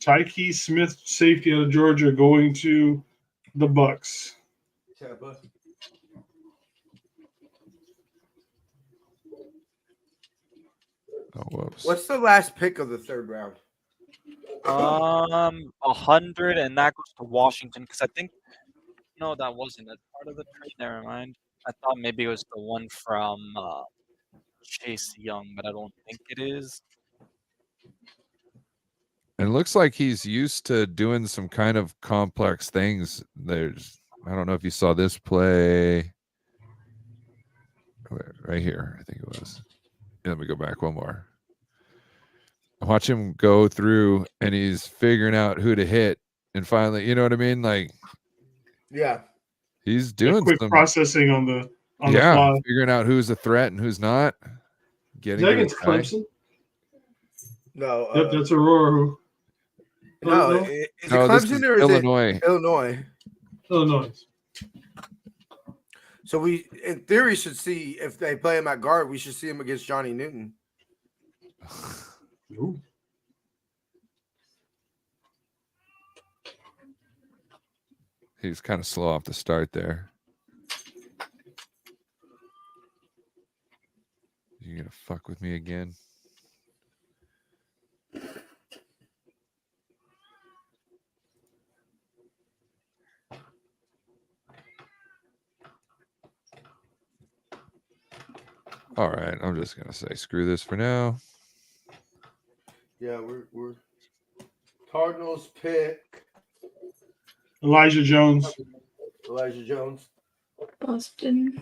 S4: Tyke Smith, safety out of Georgia, going to the Bucks.
S9: Oh, whoops.
S1: What's the last pick of the third round?
S5: 100, and that goes to Washington because I think No, that wasn't. That's part of the trade. Never mind. I thought maybe it was the one from Chase Young, but I don't think it is.
S9: It looks like he's used to doing some kind of complex things. I don't know if you saw this play right here. I think it was. Let me go back one more. Watch him go through, and he's figuring out who to hit, and finally, you know what I mean? Like,
S1: yeah,
S9: he's doing
S4: quick
S9: some
S4: processing on the
S9: yeah,
S4: fly.
S9: figuring out who's a threat and who's not. Getting
S4: Is that
S9: to his
S4: against
S9: guy.
S4: Clemson?
S1: no,
S4: Yep, that's Aurora. Who?
S1: no.
S4: No?
S1: Is it
S9: No, this
S1: Clemson
S9: is
S1: or is
S9: Illinois.
S1: it Illinois?
S4: Illinois.
S1: So we, in theory, should see if they play him at guard. We should see him against Johnny Newton.
S4: Ooh.
S9: He's kind of slow off the start there. You gonna fuck with me again? All right, I'm just gonna say screw this for now.
S1: Yeah, we're Cardinals pick
S4: Elijah Jones.
S1: Elijah Jones.
S10: Boston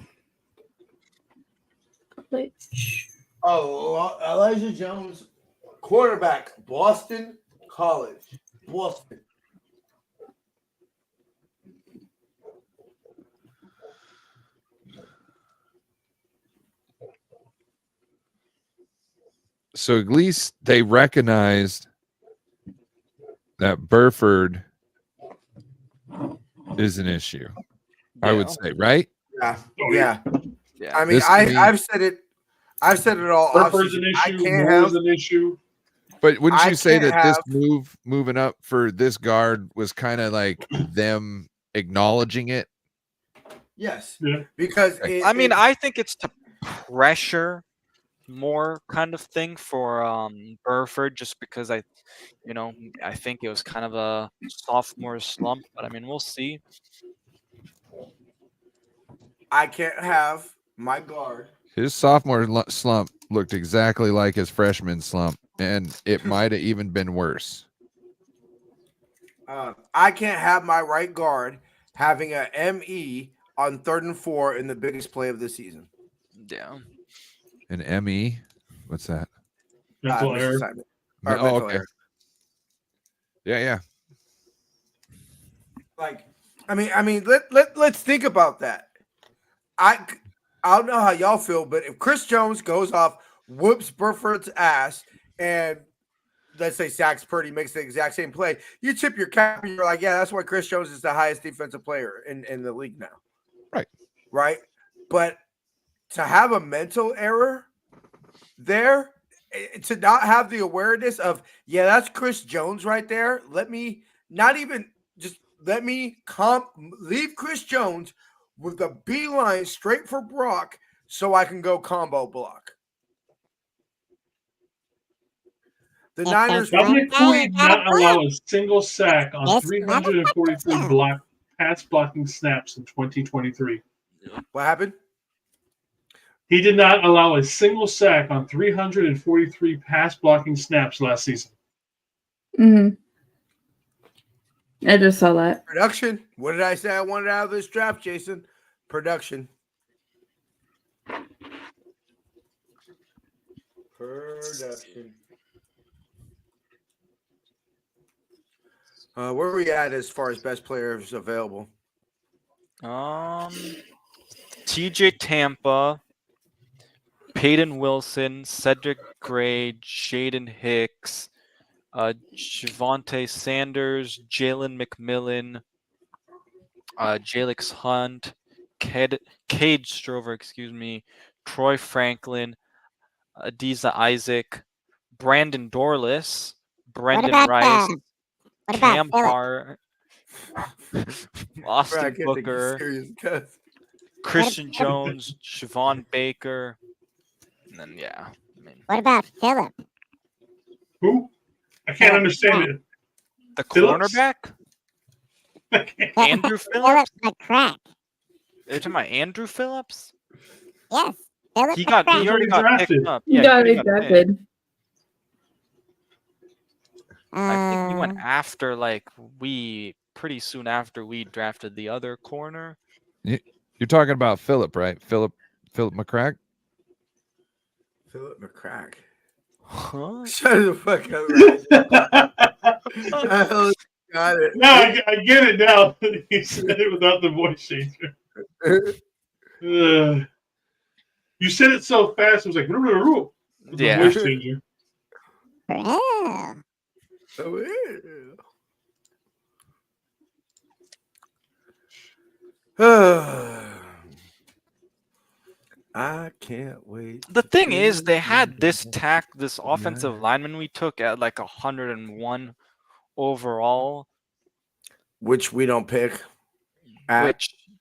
S10: College.
S1: Oh, Elijah Jones, quarterback, Boston College, Boston.
S9: So at least they recognized that Burford is an issue. I would say, right?
S1: Yeah,
S4: Oh,
S1: yeah.
S5: Yeah.
S1: I mean, I've said it. I've said it all.
S4: Burford's
S1: offseason.
S4: an
S1: I
S4: issue.
S1: can't
S4: Moore's
S1: have.
S4: an issue.
S9: But wouldn't
S1: I
S9: you say
S1: can't
S9: that this
S1: have-
S9: moving up for this guard was kind of like them acknowledging it?
S1: Yes,
S4: Yeah.
S1: because
S5: I mean, I think it's to pressure more kind of thing for Burford, just because I think it was kind of a sophomore slump. But I mean, we'll see.
S1: I can't have my guard.
S9: His sophomore slump looked exactly like his freshman slump, and it might have even been worse.
S1: I can't have my right guard having a ME on 3rd and 4 in the biggest play of the season.
S5: Yeah.
S9: An ME? What's that?
S4: Mental error.
S1: Misassignment. Or
S9: Oh,
S1: mental
S9: okay.
S1: error.
S9: Yeah.
S1: Like, I mean, let's think about that. I don't know how y'all feel, but if Chris Jones goes off, whoops Burford's ass, and let's say sacks Purdy, makes the exact same play, you tip your cap. You're like, yeah, that's why Chris Jones is the highest defensive player in the league now. Right. But to have a mental error there, to not have the awareness of, yeah, that's Chris Jones right there. Let me leave Chris Jones with the beeline straight for Brock so I can go combo block. The Niners.
S4: Dominic Cooley did not allow a single sack on 343 pass blocking snaps in 2023.
S1: What happened?
S4: He did not allow a single sack on 343 pass blocking snaps last season.
S10: I just saw that.
S1: Production. What did I say I wanted out of this draft, Jason? Production. Where are we at as far as best players available?
S5: TJ Tampa, Peyton Wilson, Cedric Gray, Jaden Hicks, Javonte Sanders, Jalen McMillan, Jalix Hunt, Cade Strover, Troy Franklin, Adiza Isaac, Brandon Dorless, Brendan Rice, Cam Hart, Austin Booker, Christian Jones, Siobhan Baker, and then
S11: What about Phillip?
S4: Who? I can't understand it.
S5: The cornerback? Andrew
S11: Philip
S5: Phillips?
S11: McCrack.
S5: Are you talking about Andrew Phillips?
S11: Yes, Philip
S5: He
S11: McCrack.
S5: already got picked
S4: drafted.
S5: up.
S10: You
S5: Yeah,
S10: got
S5: he
S10: it
S5: already got picked.
S10: drafted.
S5: I think he went after, like, pretty soon after we drafted the other corner.
S9: You're talking about Philip, right? Philip McCrack.
S1: Philip McCrack.
S5: Huh?
S1: Shut the fuck up, Ryan. Got it.
S4: No, I get it now. He said it without the voice changer. You said it so fast, it was like, with the voice changer.
S1: I can't wait.
S5: The thing is, they had this offensive lineman we took at like 101 overall,
S1: which we don't pick.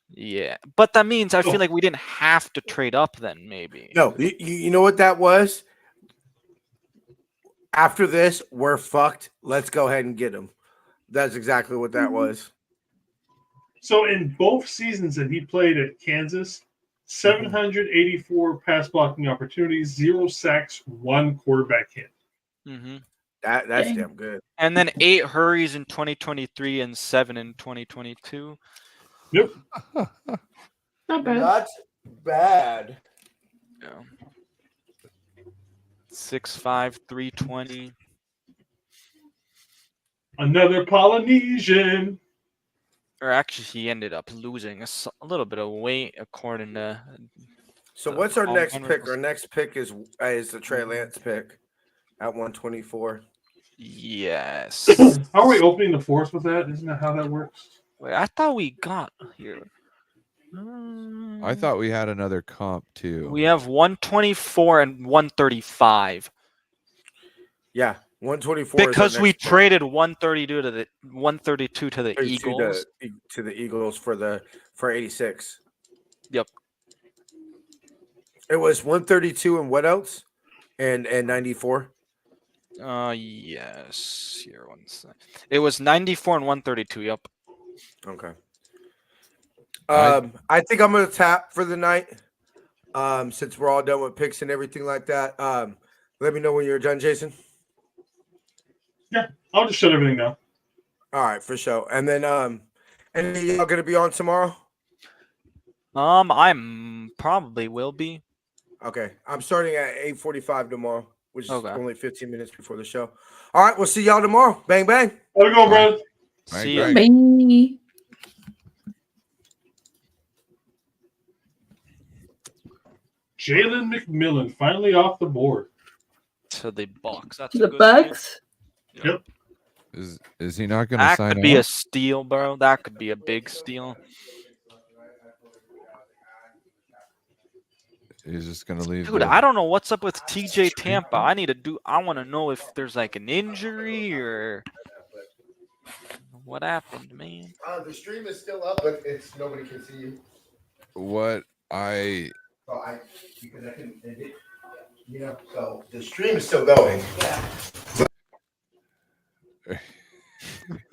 S5: Yeah, but that means I feel like we didn't have to trade up then. Maybe
S1: no. You know what that was? After this, we're fucked. Let's go ahead and get him. That's exactly what that was.
S4: So in both seasons that he played at Kansas, 784 pass blocking opportunities, 0 sacks, 1 quarterback hit.
S5: Mm-hmm.
S1: That's damn good.
S5: And then 8 hurries in 2023 and 7 in 2022.
S4: Yep.
S10: Not bad.
S1: Not bad.
S5: Yeah. 6'5", 320.
S4: Another Polynesian.
S5: Or actually, he ended up losing a little bit of weight, according to.
S1: So what's our next pick? Our next pick is the Trey Lance pick at 124.
S5: Yes.
S4: How are we opening the force with that? Isn't that how that works?
S5: Wait, I thought we got here.
S9: I thought we had another comp too.
S5: We have 124 and 135.
S1: Yeah, 124.
S5: Because we traded 132 to the 132 to the Eagles.
S1: To the Eagles for 86.
S5: Yep.
S1: It was 132 and what else? And 94.
S5: Yes. Here, one second. It was 94 and 132. Yep.
S1: Okay. I think I'm gonna tap for the night. Since we're all done with picks and everything like that. Let me know when you're done, Jason.
S4: Yeah, I'll just shut everything down.
S1: All right, for sure. And then and y'all gonna be on tomorrow?
S5: I'm probably will be.
S1: Okay. I'm starting at 8:45 tomorrow, which is
S5: Okay.
S1: only 15 minutes before the show. All right, we'll see y'all tomorrow. Bang bang.
S4: How's it going, bro?
S5: See ya.
S10: Bye.
S4: Jalen McMillan finally off the board.
S5: To the Bucks. That's
S10: The
S5: a good
S10: Bucks.
S4: Yep.
S9: Is he not going to
S5: That
S9: sign
S5: could be
S9: up?
S5: a steal, bro. That could be a big steal.
S9: He's just going to leave.
S5: Dude, I don't know what's up with TJ Tampa. I want to know if there's like an injury or what happened, man.
S1: The stream is still up, but it's nobody can see you.
S9: What I
S1: Because I can end it. So the stream is still going.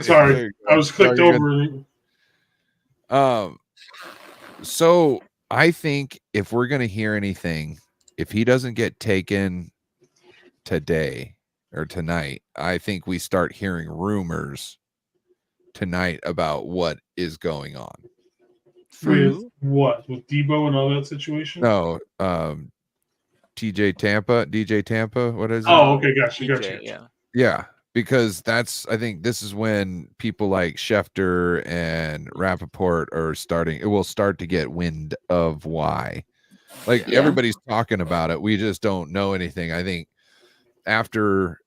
S4: Sorry, I was clicked over.
S9: So I think if we're gonna hear anything, if he doesn't get taken today or tonight, I think we start hearing rumors tonight about what is going on.
S4: With what? With Debo and all that situation?
S9: No, DJ Tampa, what is it?
S4: Oh, okay, gotcha.
S9: Yeah, because I think this is when people like Schefter and Rappaport are it will start to get wind of why. Like everybody's talking about it. We just don't know anything. I think after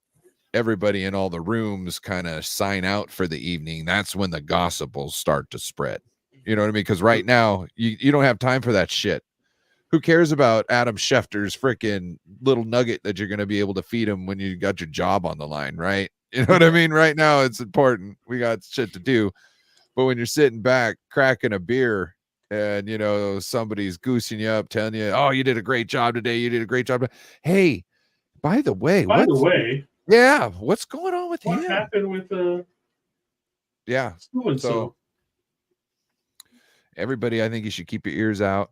S9: everybody in all the rooms kind of sign out for the evening, that's when the gossip will start to spread. You know what I mean? Because right now you don't have time for that shit. Who cares about Adam Schefter's freaking little nugget that you're going to be able to feed him when you got your job on the line, right? You know what I mean? Right now it's important. We got shit to do. But when you're sitting back cracking a beer and, somebody's goosing you up, telling you, oh, you did a great job today. You did a great job. Hey, by the way, yeah, what's going on with him?
S4: What happened with
S9: yeah.
S4: so-and-so?
S9: everybody, I think you should keep your ears out.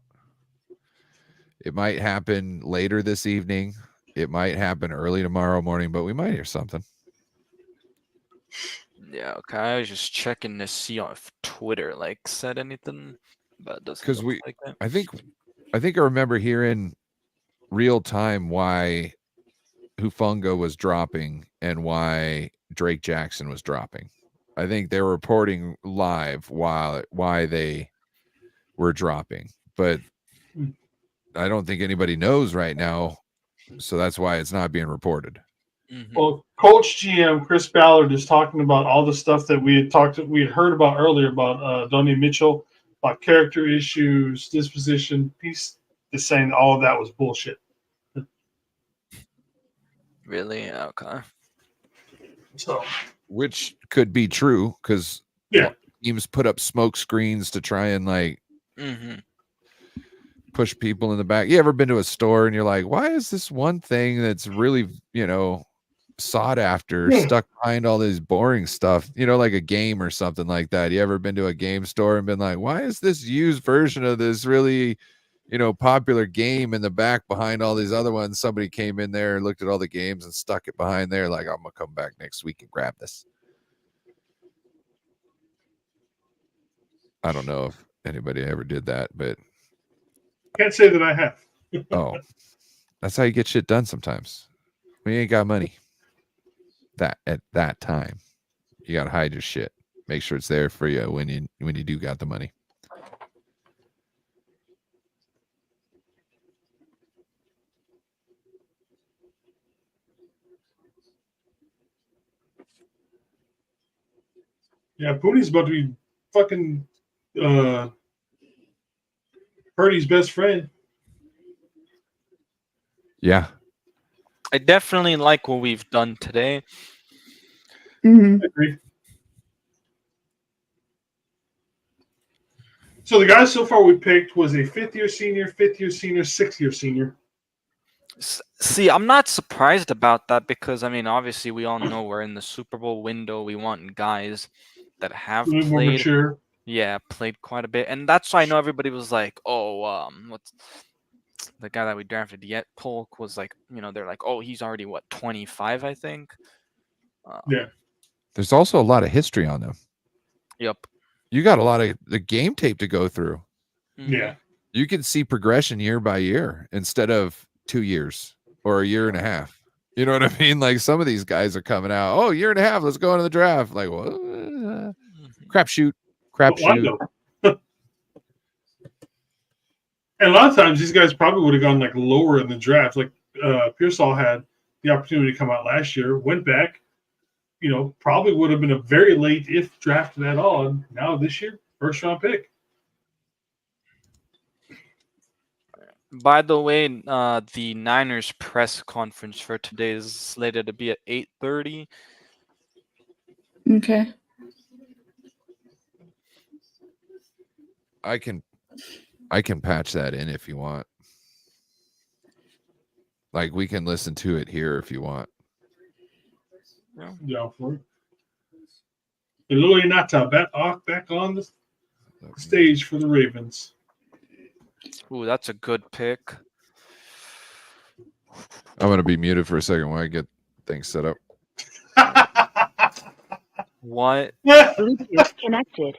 S9: It might happen later this evening. It might happen early tomorrow morning, but we might hear something.
S5: Yeah, okay. I was just checking to see if Twitter said anything, but it doesn't look like that.
S9: I think I remember hearing real time why Hufanga was dropping and why Drake Jackson was dropping. I think they were reporting live why they were dropping, but I don't think anybody knows right now, so that's why it's not being reported.
S4: Well, Coach GM Chris Ballard is talking about all the stuff that we had heard about earlier about Donnie Mitchell, about character issues, disposition. He's just saying all of that was bullshit.
S5: Really? Okay.
S4: So,
S9: which could be true because teams put up smoke screens to try and push people in the back. You ever been to a store and you're like, why is this one thing that's really, sought after stuck behind all this boring stuff, like a game or something like that? You ever been to a game store and been like, why is this used version of this really, popular game in the back behind all these other ones? Somebody came in there and looked at all the games and stuck it behind there. Like, I'm gonna come back next week and grab this. I don't know if anybody ever did that, but
S4: can't say that I have.
S9: Oh, that's how you get shit done sometimes. We ain't got money. That at that time, you gotta hide your shit. Make sure it's there for you when you do got the money.
S4: Yeah, Poonie's about to be fucking Purdy's best friend.
S9: Yeah.
S5: I definitely like what we've done today.
S4: I agree. So the guys so far we picked was a fifth-year senior, sixth-year senior.
S5: See, I'm not surprised about that because, obviously we all know we're in the Super Bowl window. We want guys that have
S4: more
S5: played.
S4: Mature.
S5: Yeah, played quite a bit. And that's why I know everybody was like, what's the guy that we drafted yet? Polk was like, they're like, oh, he's already, 25, I think?
S4: Yeah.
S9: There's also a lot of history on them.
S5: Yep.
S9: You got a lot of the game tape to go through.
S4: Yeah.
S9: You can see progression year by year instead of 2 years or a year and a half. You know what I mean? Like some of these guys are coming out, oh, year and a half, let's go into the draft. Like, what? Crapshoot.
S4: And a lot of times these guys probably would have gone lower in the draft. Like Pearsall had the opportunity to come out last year, went back, probably would have been a very late if drafted at all. And now this year, first round pick.
S5: By the way, the Niners press conference for today is slated to be at 8:30.
S10: Okay.
S9: I can patch that in if you want. Like we can listen to it here if you want.
S4: Yeah, for it. Eloy Nata back on the stage for the Ravens.
S5: Ooh, that's a good pick.
S9: I'm going to be muted for a second while I get things set up.
S5: What?
S12: Bluetooth connected.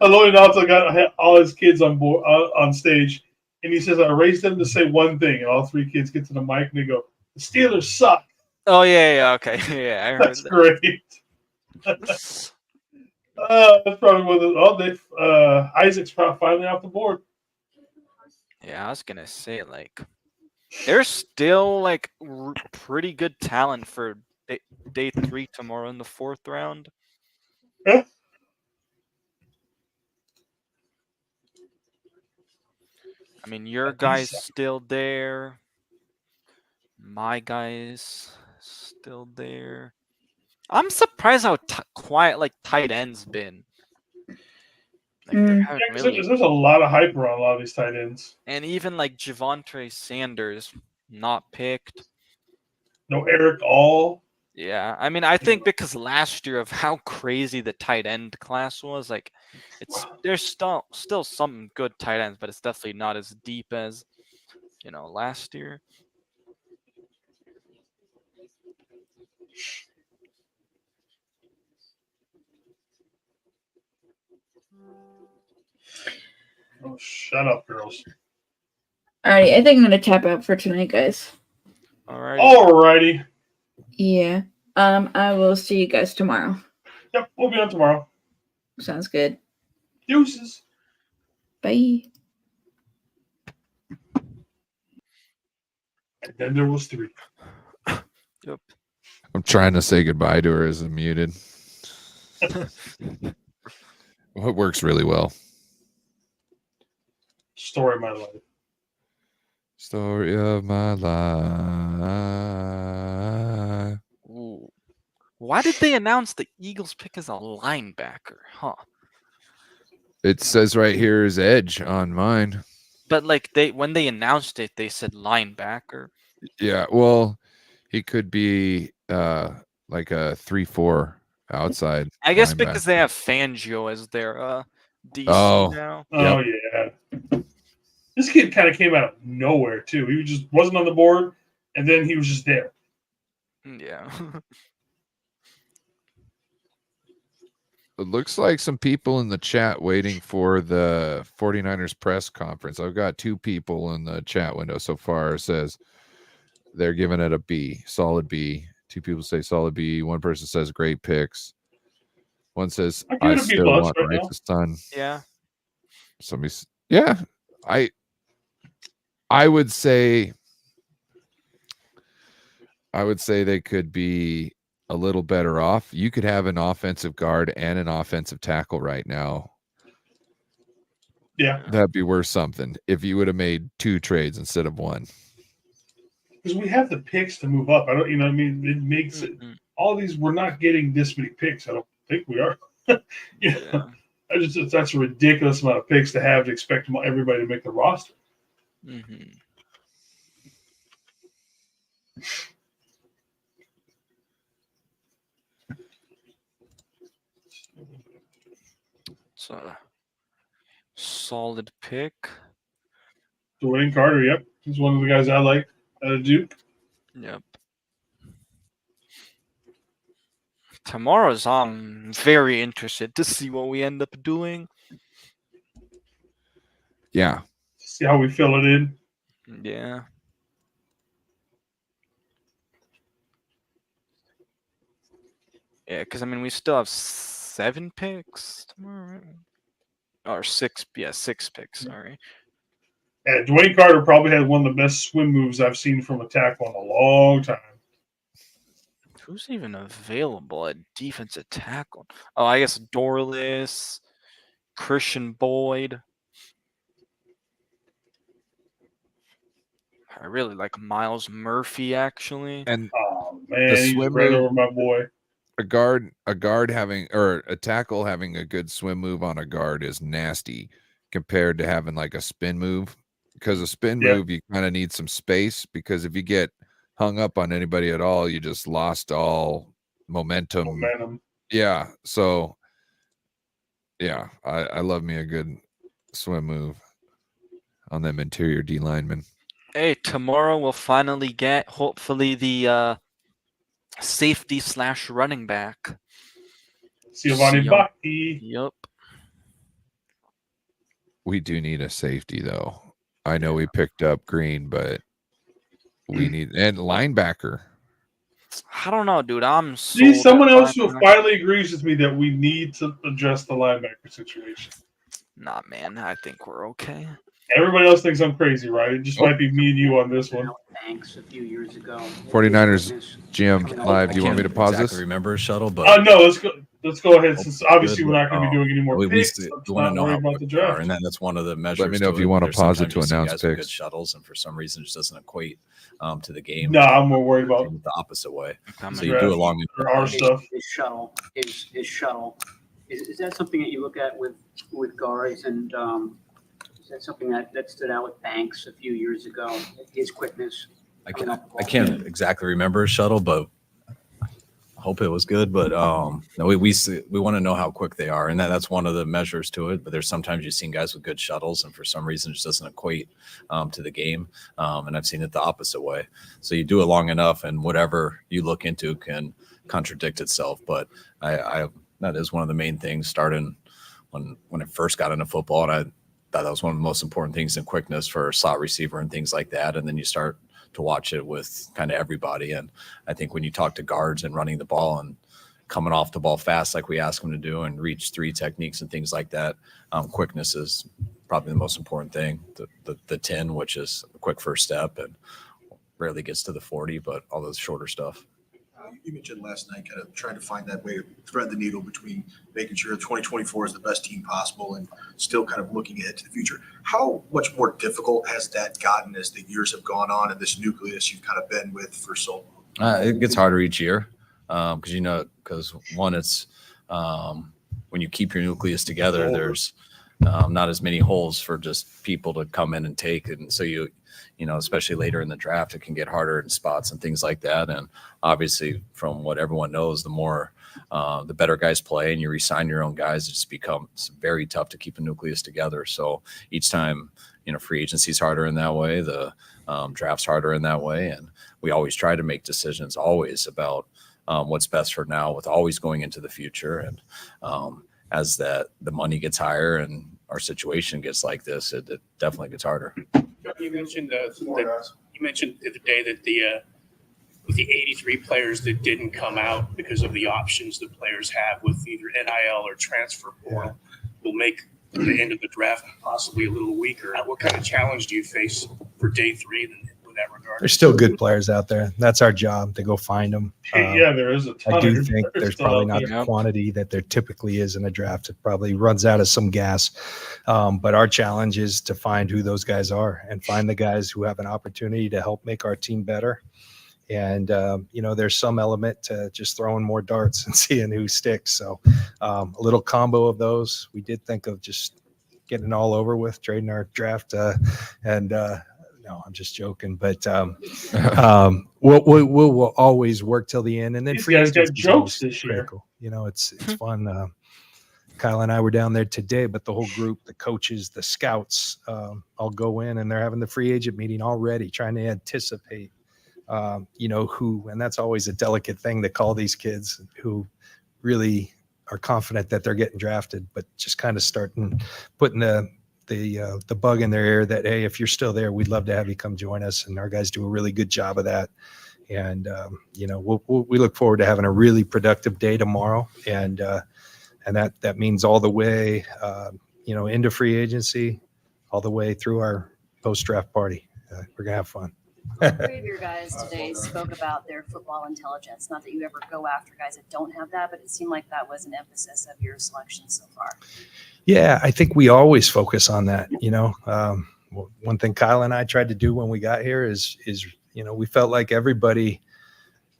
S4: Eloy Nata got all his kids on board on stage, and he says, "I raised them to say one thing," and all three kids get to the mic and they go, "The Steelers suck."
S5: Oh yeah, okay, yeah, I heard
S4: That's great. That's probably one of the. Isaac's probably finally off the board.
S5: Yeah, I was gonna say there's still pretty good talent for day 3 tomorrow in the 4th round.
S4: Yeah.
S5: Your guy's still there. My guy's still there. I'm surprised how quiet tight ends been.
S4: There's a lot of hype around a lot of these tight ends.
S5: And even Javonte Sanders not picked.
S4: No Eric All.
S5: Yeah, I mean, I think because last year of how crazy the tight end class was, like, there's still some good tight ends, but it's definitely not as deep as last year.
S4: Oh, shut up, girls.
S10: Alrighty, I think I'm gonna tap out for tonight, guys.
S4: Alrighty.
S10: Yeah. I will see you guys tomorrow.
S4: Yep, we'll be on tomorrow.
S10: Sounds good.
S4: Deuces.
S10: Bye.
S4: And then there was 3.
S5: Yep.
S9: I'm trying to say goodbye to her as I'm muted. Well, it works really well.
S4: Story of my life.
S9: Story of my life.
S5: Ooh. Why did they announce the Eagles pick as a linebacker? Huh?
S9: It says right here is edge on mine.
S5: But like when they announced it, they said linebacker.
S9: Yeah, well, he could be like a 3-4 outside.
S5: I guess
S9: linebacker.
S5: because they have Fangio as their DC now.
S4: Oh, yeah. This kid kind of came out of nowhere, too. He just wasn't on the board, and then he was just there.
S5: Yeah.
S9: It looks like some people in the chat waiting for the 49ers press conference. I've got 2 people in the chat window so far. It says they're giving it a B, solid B. 2 people say solid B. 1 person says great picks. 1 says I still want Rice's son.
S5: Yeah.
S9: Somebody's I would say they could be a little better off. You could have an offensive guard and an offensive tackle right now.
S4: Yeah.
S9: That'd be worth something if you would have made 2 trades instead of 1.
S4: Because we have the picks to move up. I don't, what I mean? It makes it, all these, we're not getting this many picks. I don't think we are.
S5: Yeah.
S4: That's a ridiculous amount of picks to have to expect everybody to make the roster.
S5: Mm-hmm. It's a solid pick.
S4: Dwayne Carter, yep. He's one of the guys I like out of Duke.
S5: Yep. Tomorrow's I'm very interested to see what we end up doing.
S9: Yeah.
S4: See how we fill it in.
S5: Yeah. Yeah, because I mean we still have 7 picks tomorrow, right? Or 6, 6 picks, sorry.
S4: And Dwayne Carter probably had one of the best swim moves I've seen from a tackle in a long time.
S5: Who's even available at defensive tackle? Oh, I guess Dorless, Christian Boyd. I really like Miles Murphy, actually.
S9: And
S4: oh man, he's right over my boy.
S9: A guard having, or a tackle having a good swim move on a guard is nasty compared to having like a spin move. Because a spin move, you kind of need some space, because if you get hung up on anybody at all, you just lost all momentum. Yeah. So yeah, I love me a good swim move on them interior D linemen.
S5: Hey, tomorrow we'll finally get, hopefully, the safety / running back.
S4: Giovanni Bacchi.
S5: Yep.
S9: We do need a safety, though. I know we picked up Green, but we need, and linebacker.
S5: I don't know, dude. I'm
S4: See, someone else who finally agrees with me that we need to address the linebacker situation.
S5: Nah, man. I think we're okay.
S4: Everybody else thinks I'm crazy, right? It just might be me and you on this one.
S13: Thanks a few years ago.
S9: 49ers GM live. Do you want me to pause this?
S14: Remember Shuttle, but
S4: no, let's go ahead, since obviously we're not going to be doing any more picks.
S14: We want to know how
S4: about the draft.
S14: and that's one of the measures.
S9: Let me know if you want to pause it to announce picks.
S14: Good shuttles, and for some reason, it just doesn't equate to the game.
S4: No, I'm more worried about
S14: the opposite way.
S4: So you do it along our stuff.
S13: His shuttle. Is that something that you look at with guards, and is that something that stood out with Banks a few years ago? His quickness.
S14: I can't exactly remember Shuttle, but hope it was good, but no, we want to know how quick they are, and that's one of the measures to it. But there's sometimes you've seen guys with good shuttles, and for some reason it just doesn't equate to the game. And I've seen it the opposite way. So you do it long enough, and whatever you look into can contradict itself. But I that is one of the main things starting when I first got into football, and I thought that was one of the most important things in quickness for a slot receiver and things like that. And then you start to watch it with kind of everybody. And I think when you talk to guards and running the ball and coming off the ball fast, like we ask them to do, and reach 3 techniques and things like that, quickness is probably the most important thing. The 10, which is a quick first step and rarely gets to the 40, but all those shorter stuff.
S15: You mentioned last night kind of trying to find that way to thread the needle between making sure 2024 is the best team possible and still kind of looking ahead to the future. How much more difficult has that gotten as the years have gone on and this nucleus you've kind of been with for so long?
S14: It gets harder each year because one, it's when you keep your nucleus together, there's not as many holes for just people to come in and take. And so especially later in the draft, it can get harder in spots and things like that. And obviously, from what everyone knows, the more the better guys play and you re-sign your own guys, it just becomes very tough to keep a nucleus together. So each time, free agency is harder in that way. The draft's harder in that way. And we always try to make decisions always about what's best for now, with always going into the future. And as the money gets higher and our situation gets like this, it definitely gets harder.
S16: You mentioned the other day that with the 83 players that didn't come out because of the options the players have with either NIL or transfer portal will make the end of the draft possibly a little weaker. What kind of challenge do you face for day 3 in that regard?
S17: There's still good players out there. That's our job to go find them.
S4: There is a ton.
S17: I do think there's probably not the quantity that there typically is in a draft. It probably runs out of some gas. But our challenge is to find who those guys are and find the guys who have an opportunity to help make our team better. And, there's some element to just throwing more darts and seeing who sticks. So a little combo of those. We did think of just getting it all over with, trading our draft. No, I'm just joking. But we'll always work till the end. And then free
S4: guys got
S17: agency is
S4: jokes this year.
S17: critical. It's fun. Kyle and I were down there today, but the whole group, the coaches, the scouts, all go in and they're having the free agent meeting already, trying to anticipate, who, and that's always a delicate thing to call these kids who really are confident that they're getting drafted, but just kind of putting the bug in their ear that, hey, if you're still there, we'd love to have you come join us. And our guys do a really good job of that. And, we look forward to having a really productive day tomorrow. And that means all the way, into free agency, all the way through our post-draft party. We're going to have fun.
S18: All 3 of your guys today spoke about their football intelligence. Not that you ever go after guys that don't have that, but it seemed like that was an emphasis of your selection so far.
S17: Yeah, I think we always focus on that. One thing Kyle and I tried to do when we got here is we felt like everybody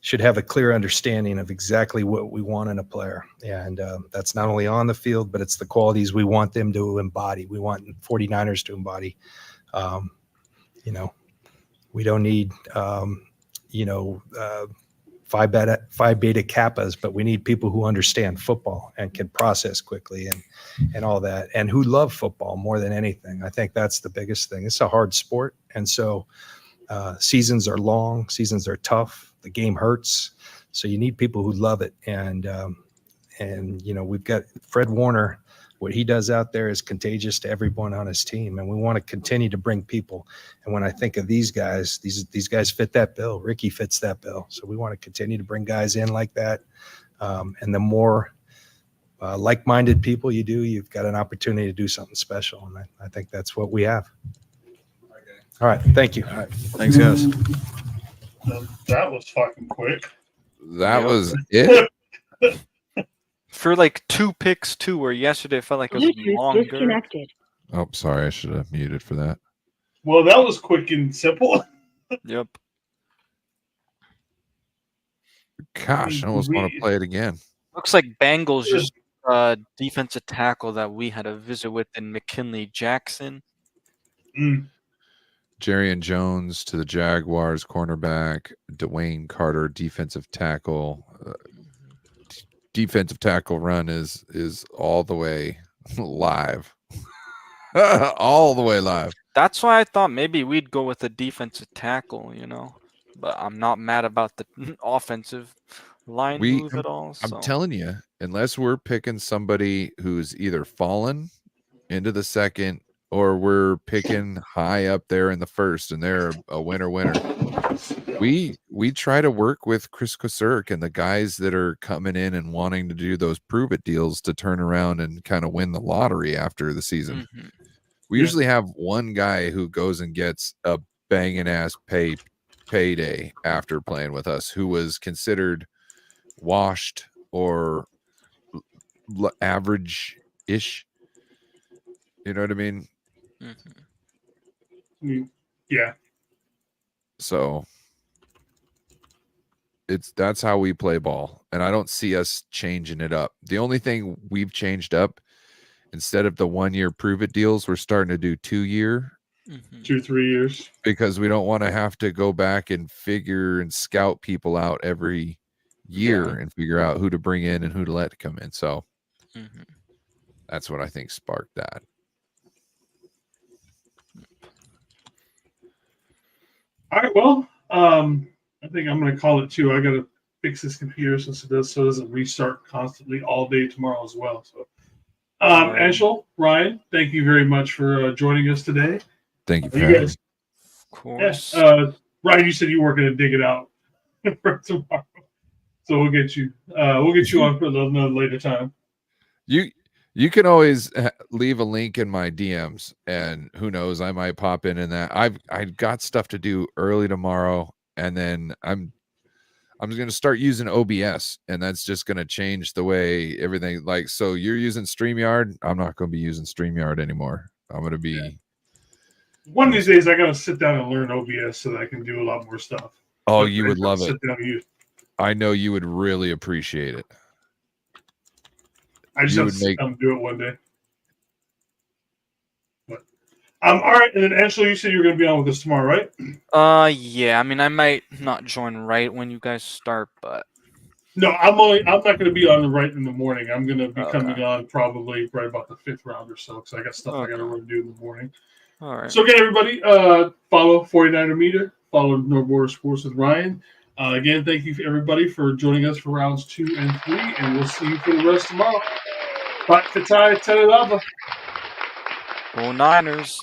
S17: should have a clear understanding of exactly what we want in a player. And that's not only on the field, but it's the qualities we want them to embody. We want 49ers to embody. We don't need, Phi Beta Kappas, but we need people who understand football and can process quickly and all that, and who love football more than anything. I think that's the biggest thing. It's a hard sport. And so seasons are long, seasons are tough. The game hurts. So you need people who love it. And we've got Fred Warner. What he does out there is contagious to everyone on his team, and we want to continue to bring people. And when I think of these guys, these guys fit that bill. Ricky fits that bill. So we want to continue to bring guys in like that. And the more like-minded people you do, you've got an opportunity to do something special. And I think that's what we have. All right. Thank you.
S14: All right. Thanks, guys.
S4: That was fucking quick.
S9: That was it.
S5: For like 2 picks too, where yesterday it felt like it was longer.
S12: Disconnected.
S9: Oh, sorry. I should have muted for that.
S4: Well, that was quick and simple.
S5: Yep.
S9: Gosh, I almost want to play it again.
S5: Looks like Bengals just defensive tackle that we had a visit with in McKinley Jackson.
S9: Jerrion Jones to the Jaguars, cornerback. Dwayne Carter, defensive tackle. defensive tackle run is all the way live. All the way live.
S5: That's why I thought maybe we'd go with a defensive tackle, you know. But I'm not mad about the offensive line move at all. So.
S9: I'm telling you, unless we're picking somebody who's either fallen into the second or we're picking high up there in the first and they're a winner. We try to work with Chris Kosurk and the guys that are coming in and wanting to do those prove it deals to turn around and kind of win the lottery after the season.
S5: Mm-hmm.
S9: We usually have one guy who goes and gets a banging ass payday after playing with us, who was considered washed or average-ish. You know what I mean?
S5: Mm-hmm.
S4: Yeah.
S9: So that's how we play ball, and I don't see us changing it up. The only thing we've changed up, instead of the 1 year prove it deals, we're starting to do 2 year.
S4: 2-3 years.
S9: Because we don't want to have to go back and figure and scout people out every year and figure out who to bring in and who to let come in. So that's what I think sparked that.
S4: All right. Well, I think I'm going to call it too. I got to fix this computer so it doesn't restart constantly all day tomorrow as well. So, Anshul, Ryan, thank you very much for joining us today.
S9: Thank you for
S4: having me.
S5: Of course.
S4: Yeah, Ryan, you said you weren't going to dig it out for tomorrow, so we'll get you on for another later time.
S9: You can always leave a link in my DMs, and who knows, I might pop in that. I've got stuff to do early tomorrow, and then I'm going to start using OBS, and that's just going to change the way everything. Like, so you're using StreamYard. I'm not going to be using StreamYard anymore. I'm going to be. Yeah.
S4: One of these days, I got to sit down and learn OBS so that I can do a lot more stuff.
S9: Oh, you would love it.
S4: I
S9: know you would really appreciate it.
S4: I just have to sit down and do it one day. But, all right, and then Angela, you said you were going to be on with us tomorrow, right?
S5: Yeah. I mean, I might not join right when you guys start, but
S4: no, I'm not going to be on right in the morning. I'm going to be coming on probably right about the 5th round or so because I got stuff I got to run do in the morning.
S5: All right.
S4: So again, everybody, follow 49er Meter, follow No Border Sports with Ryan. Again, thank you everybody for joining us for rounds 2 and 3, and we'll see you for the rest tomorrow. Bye, Fatai, Tele Lava.
S5: Go Niners.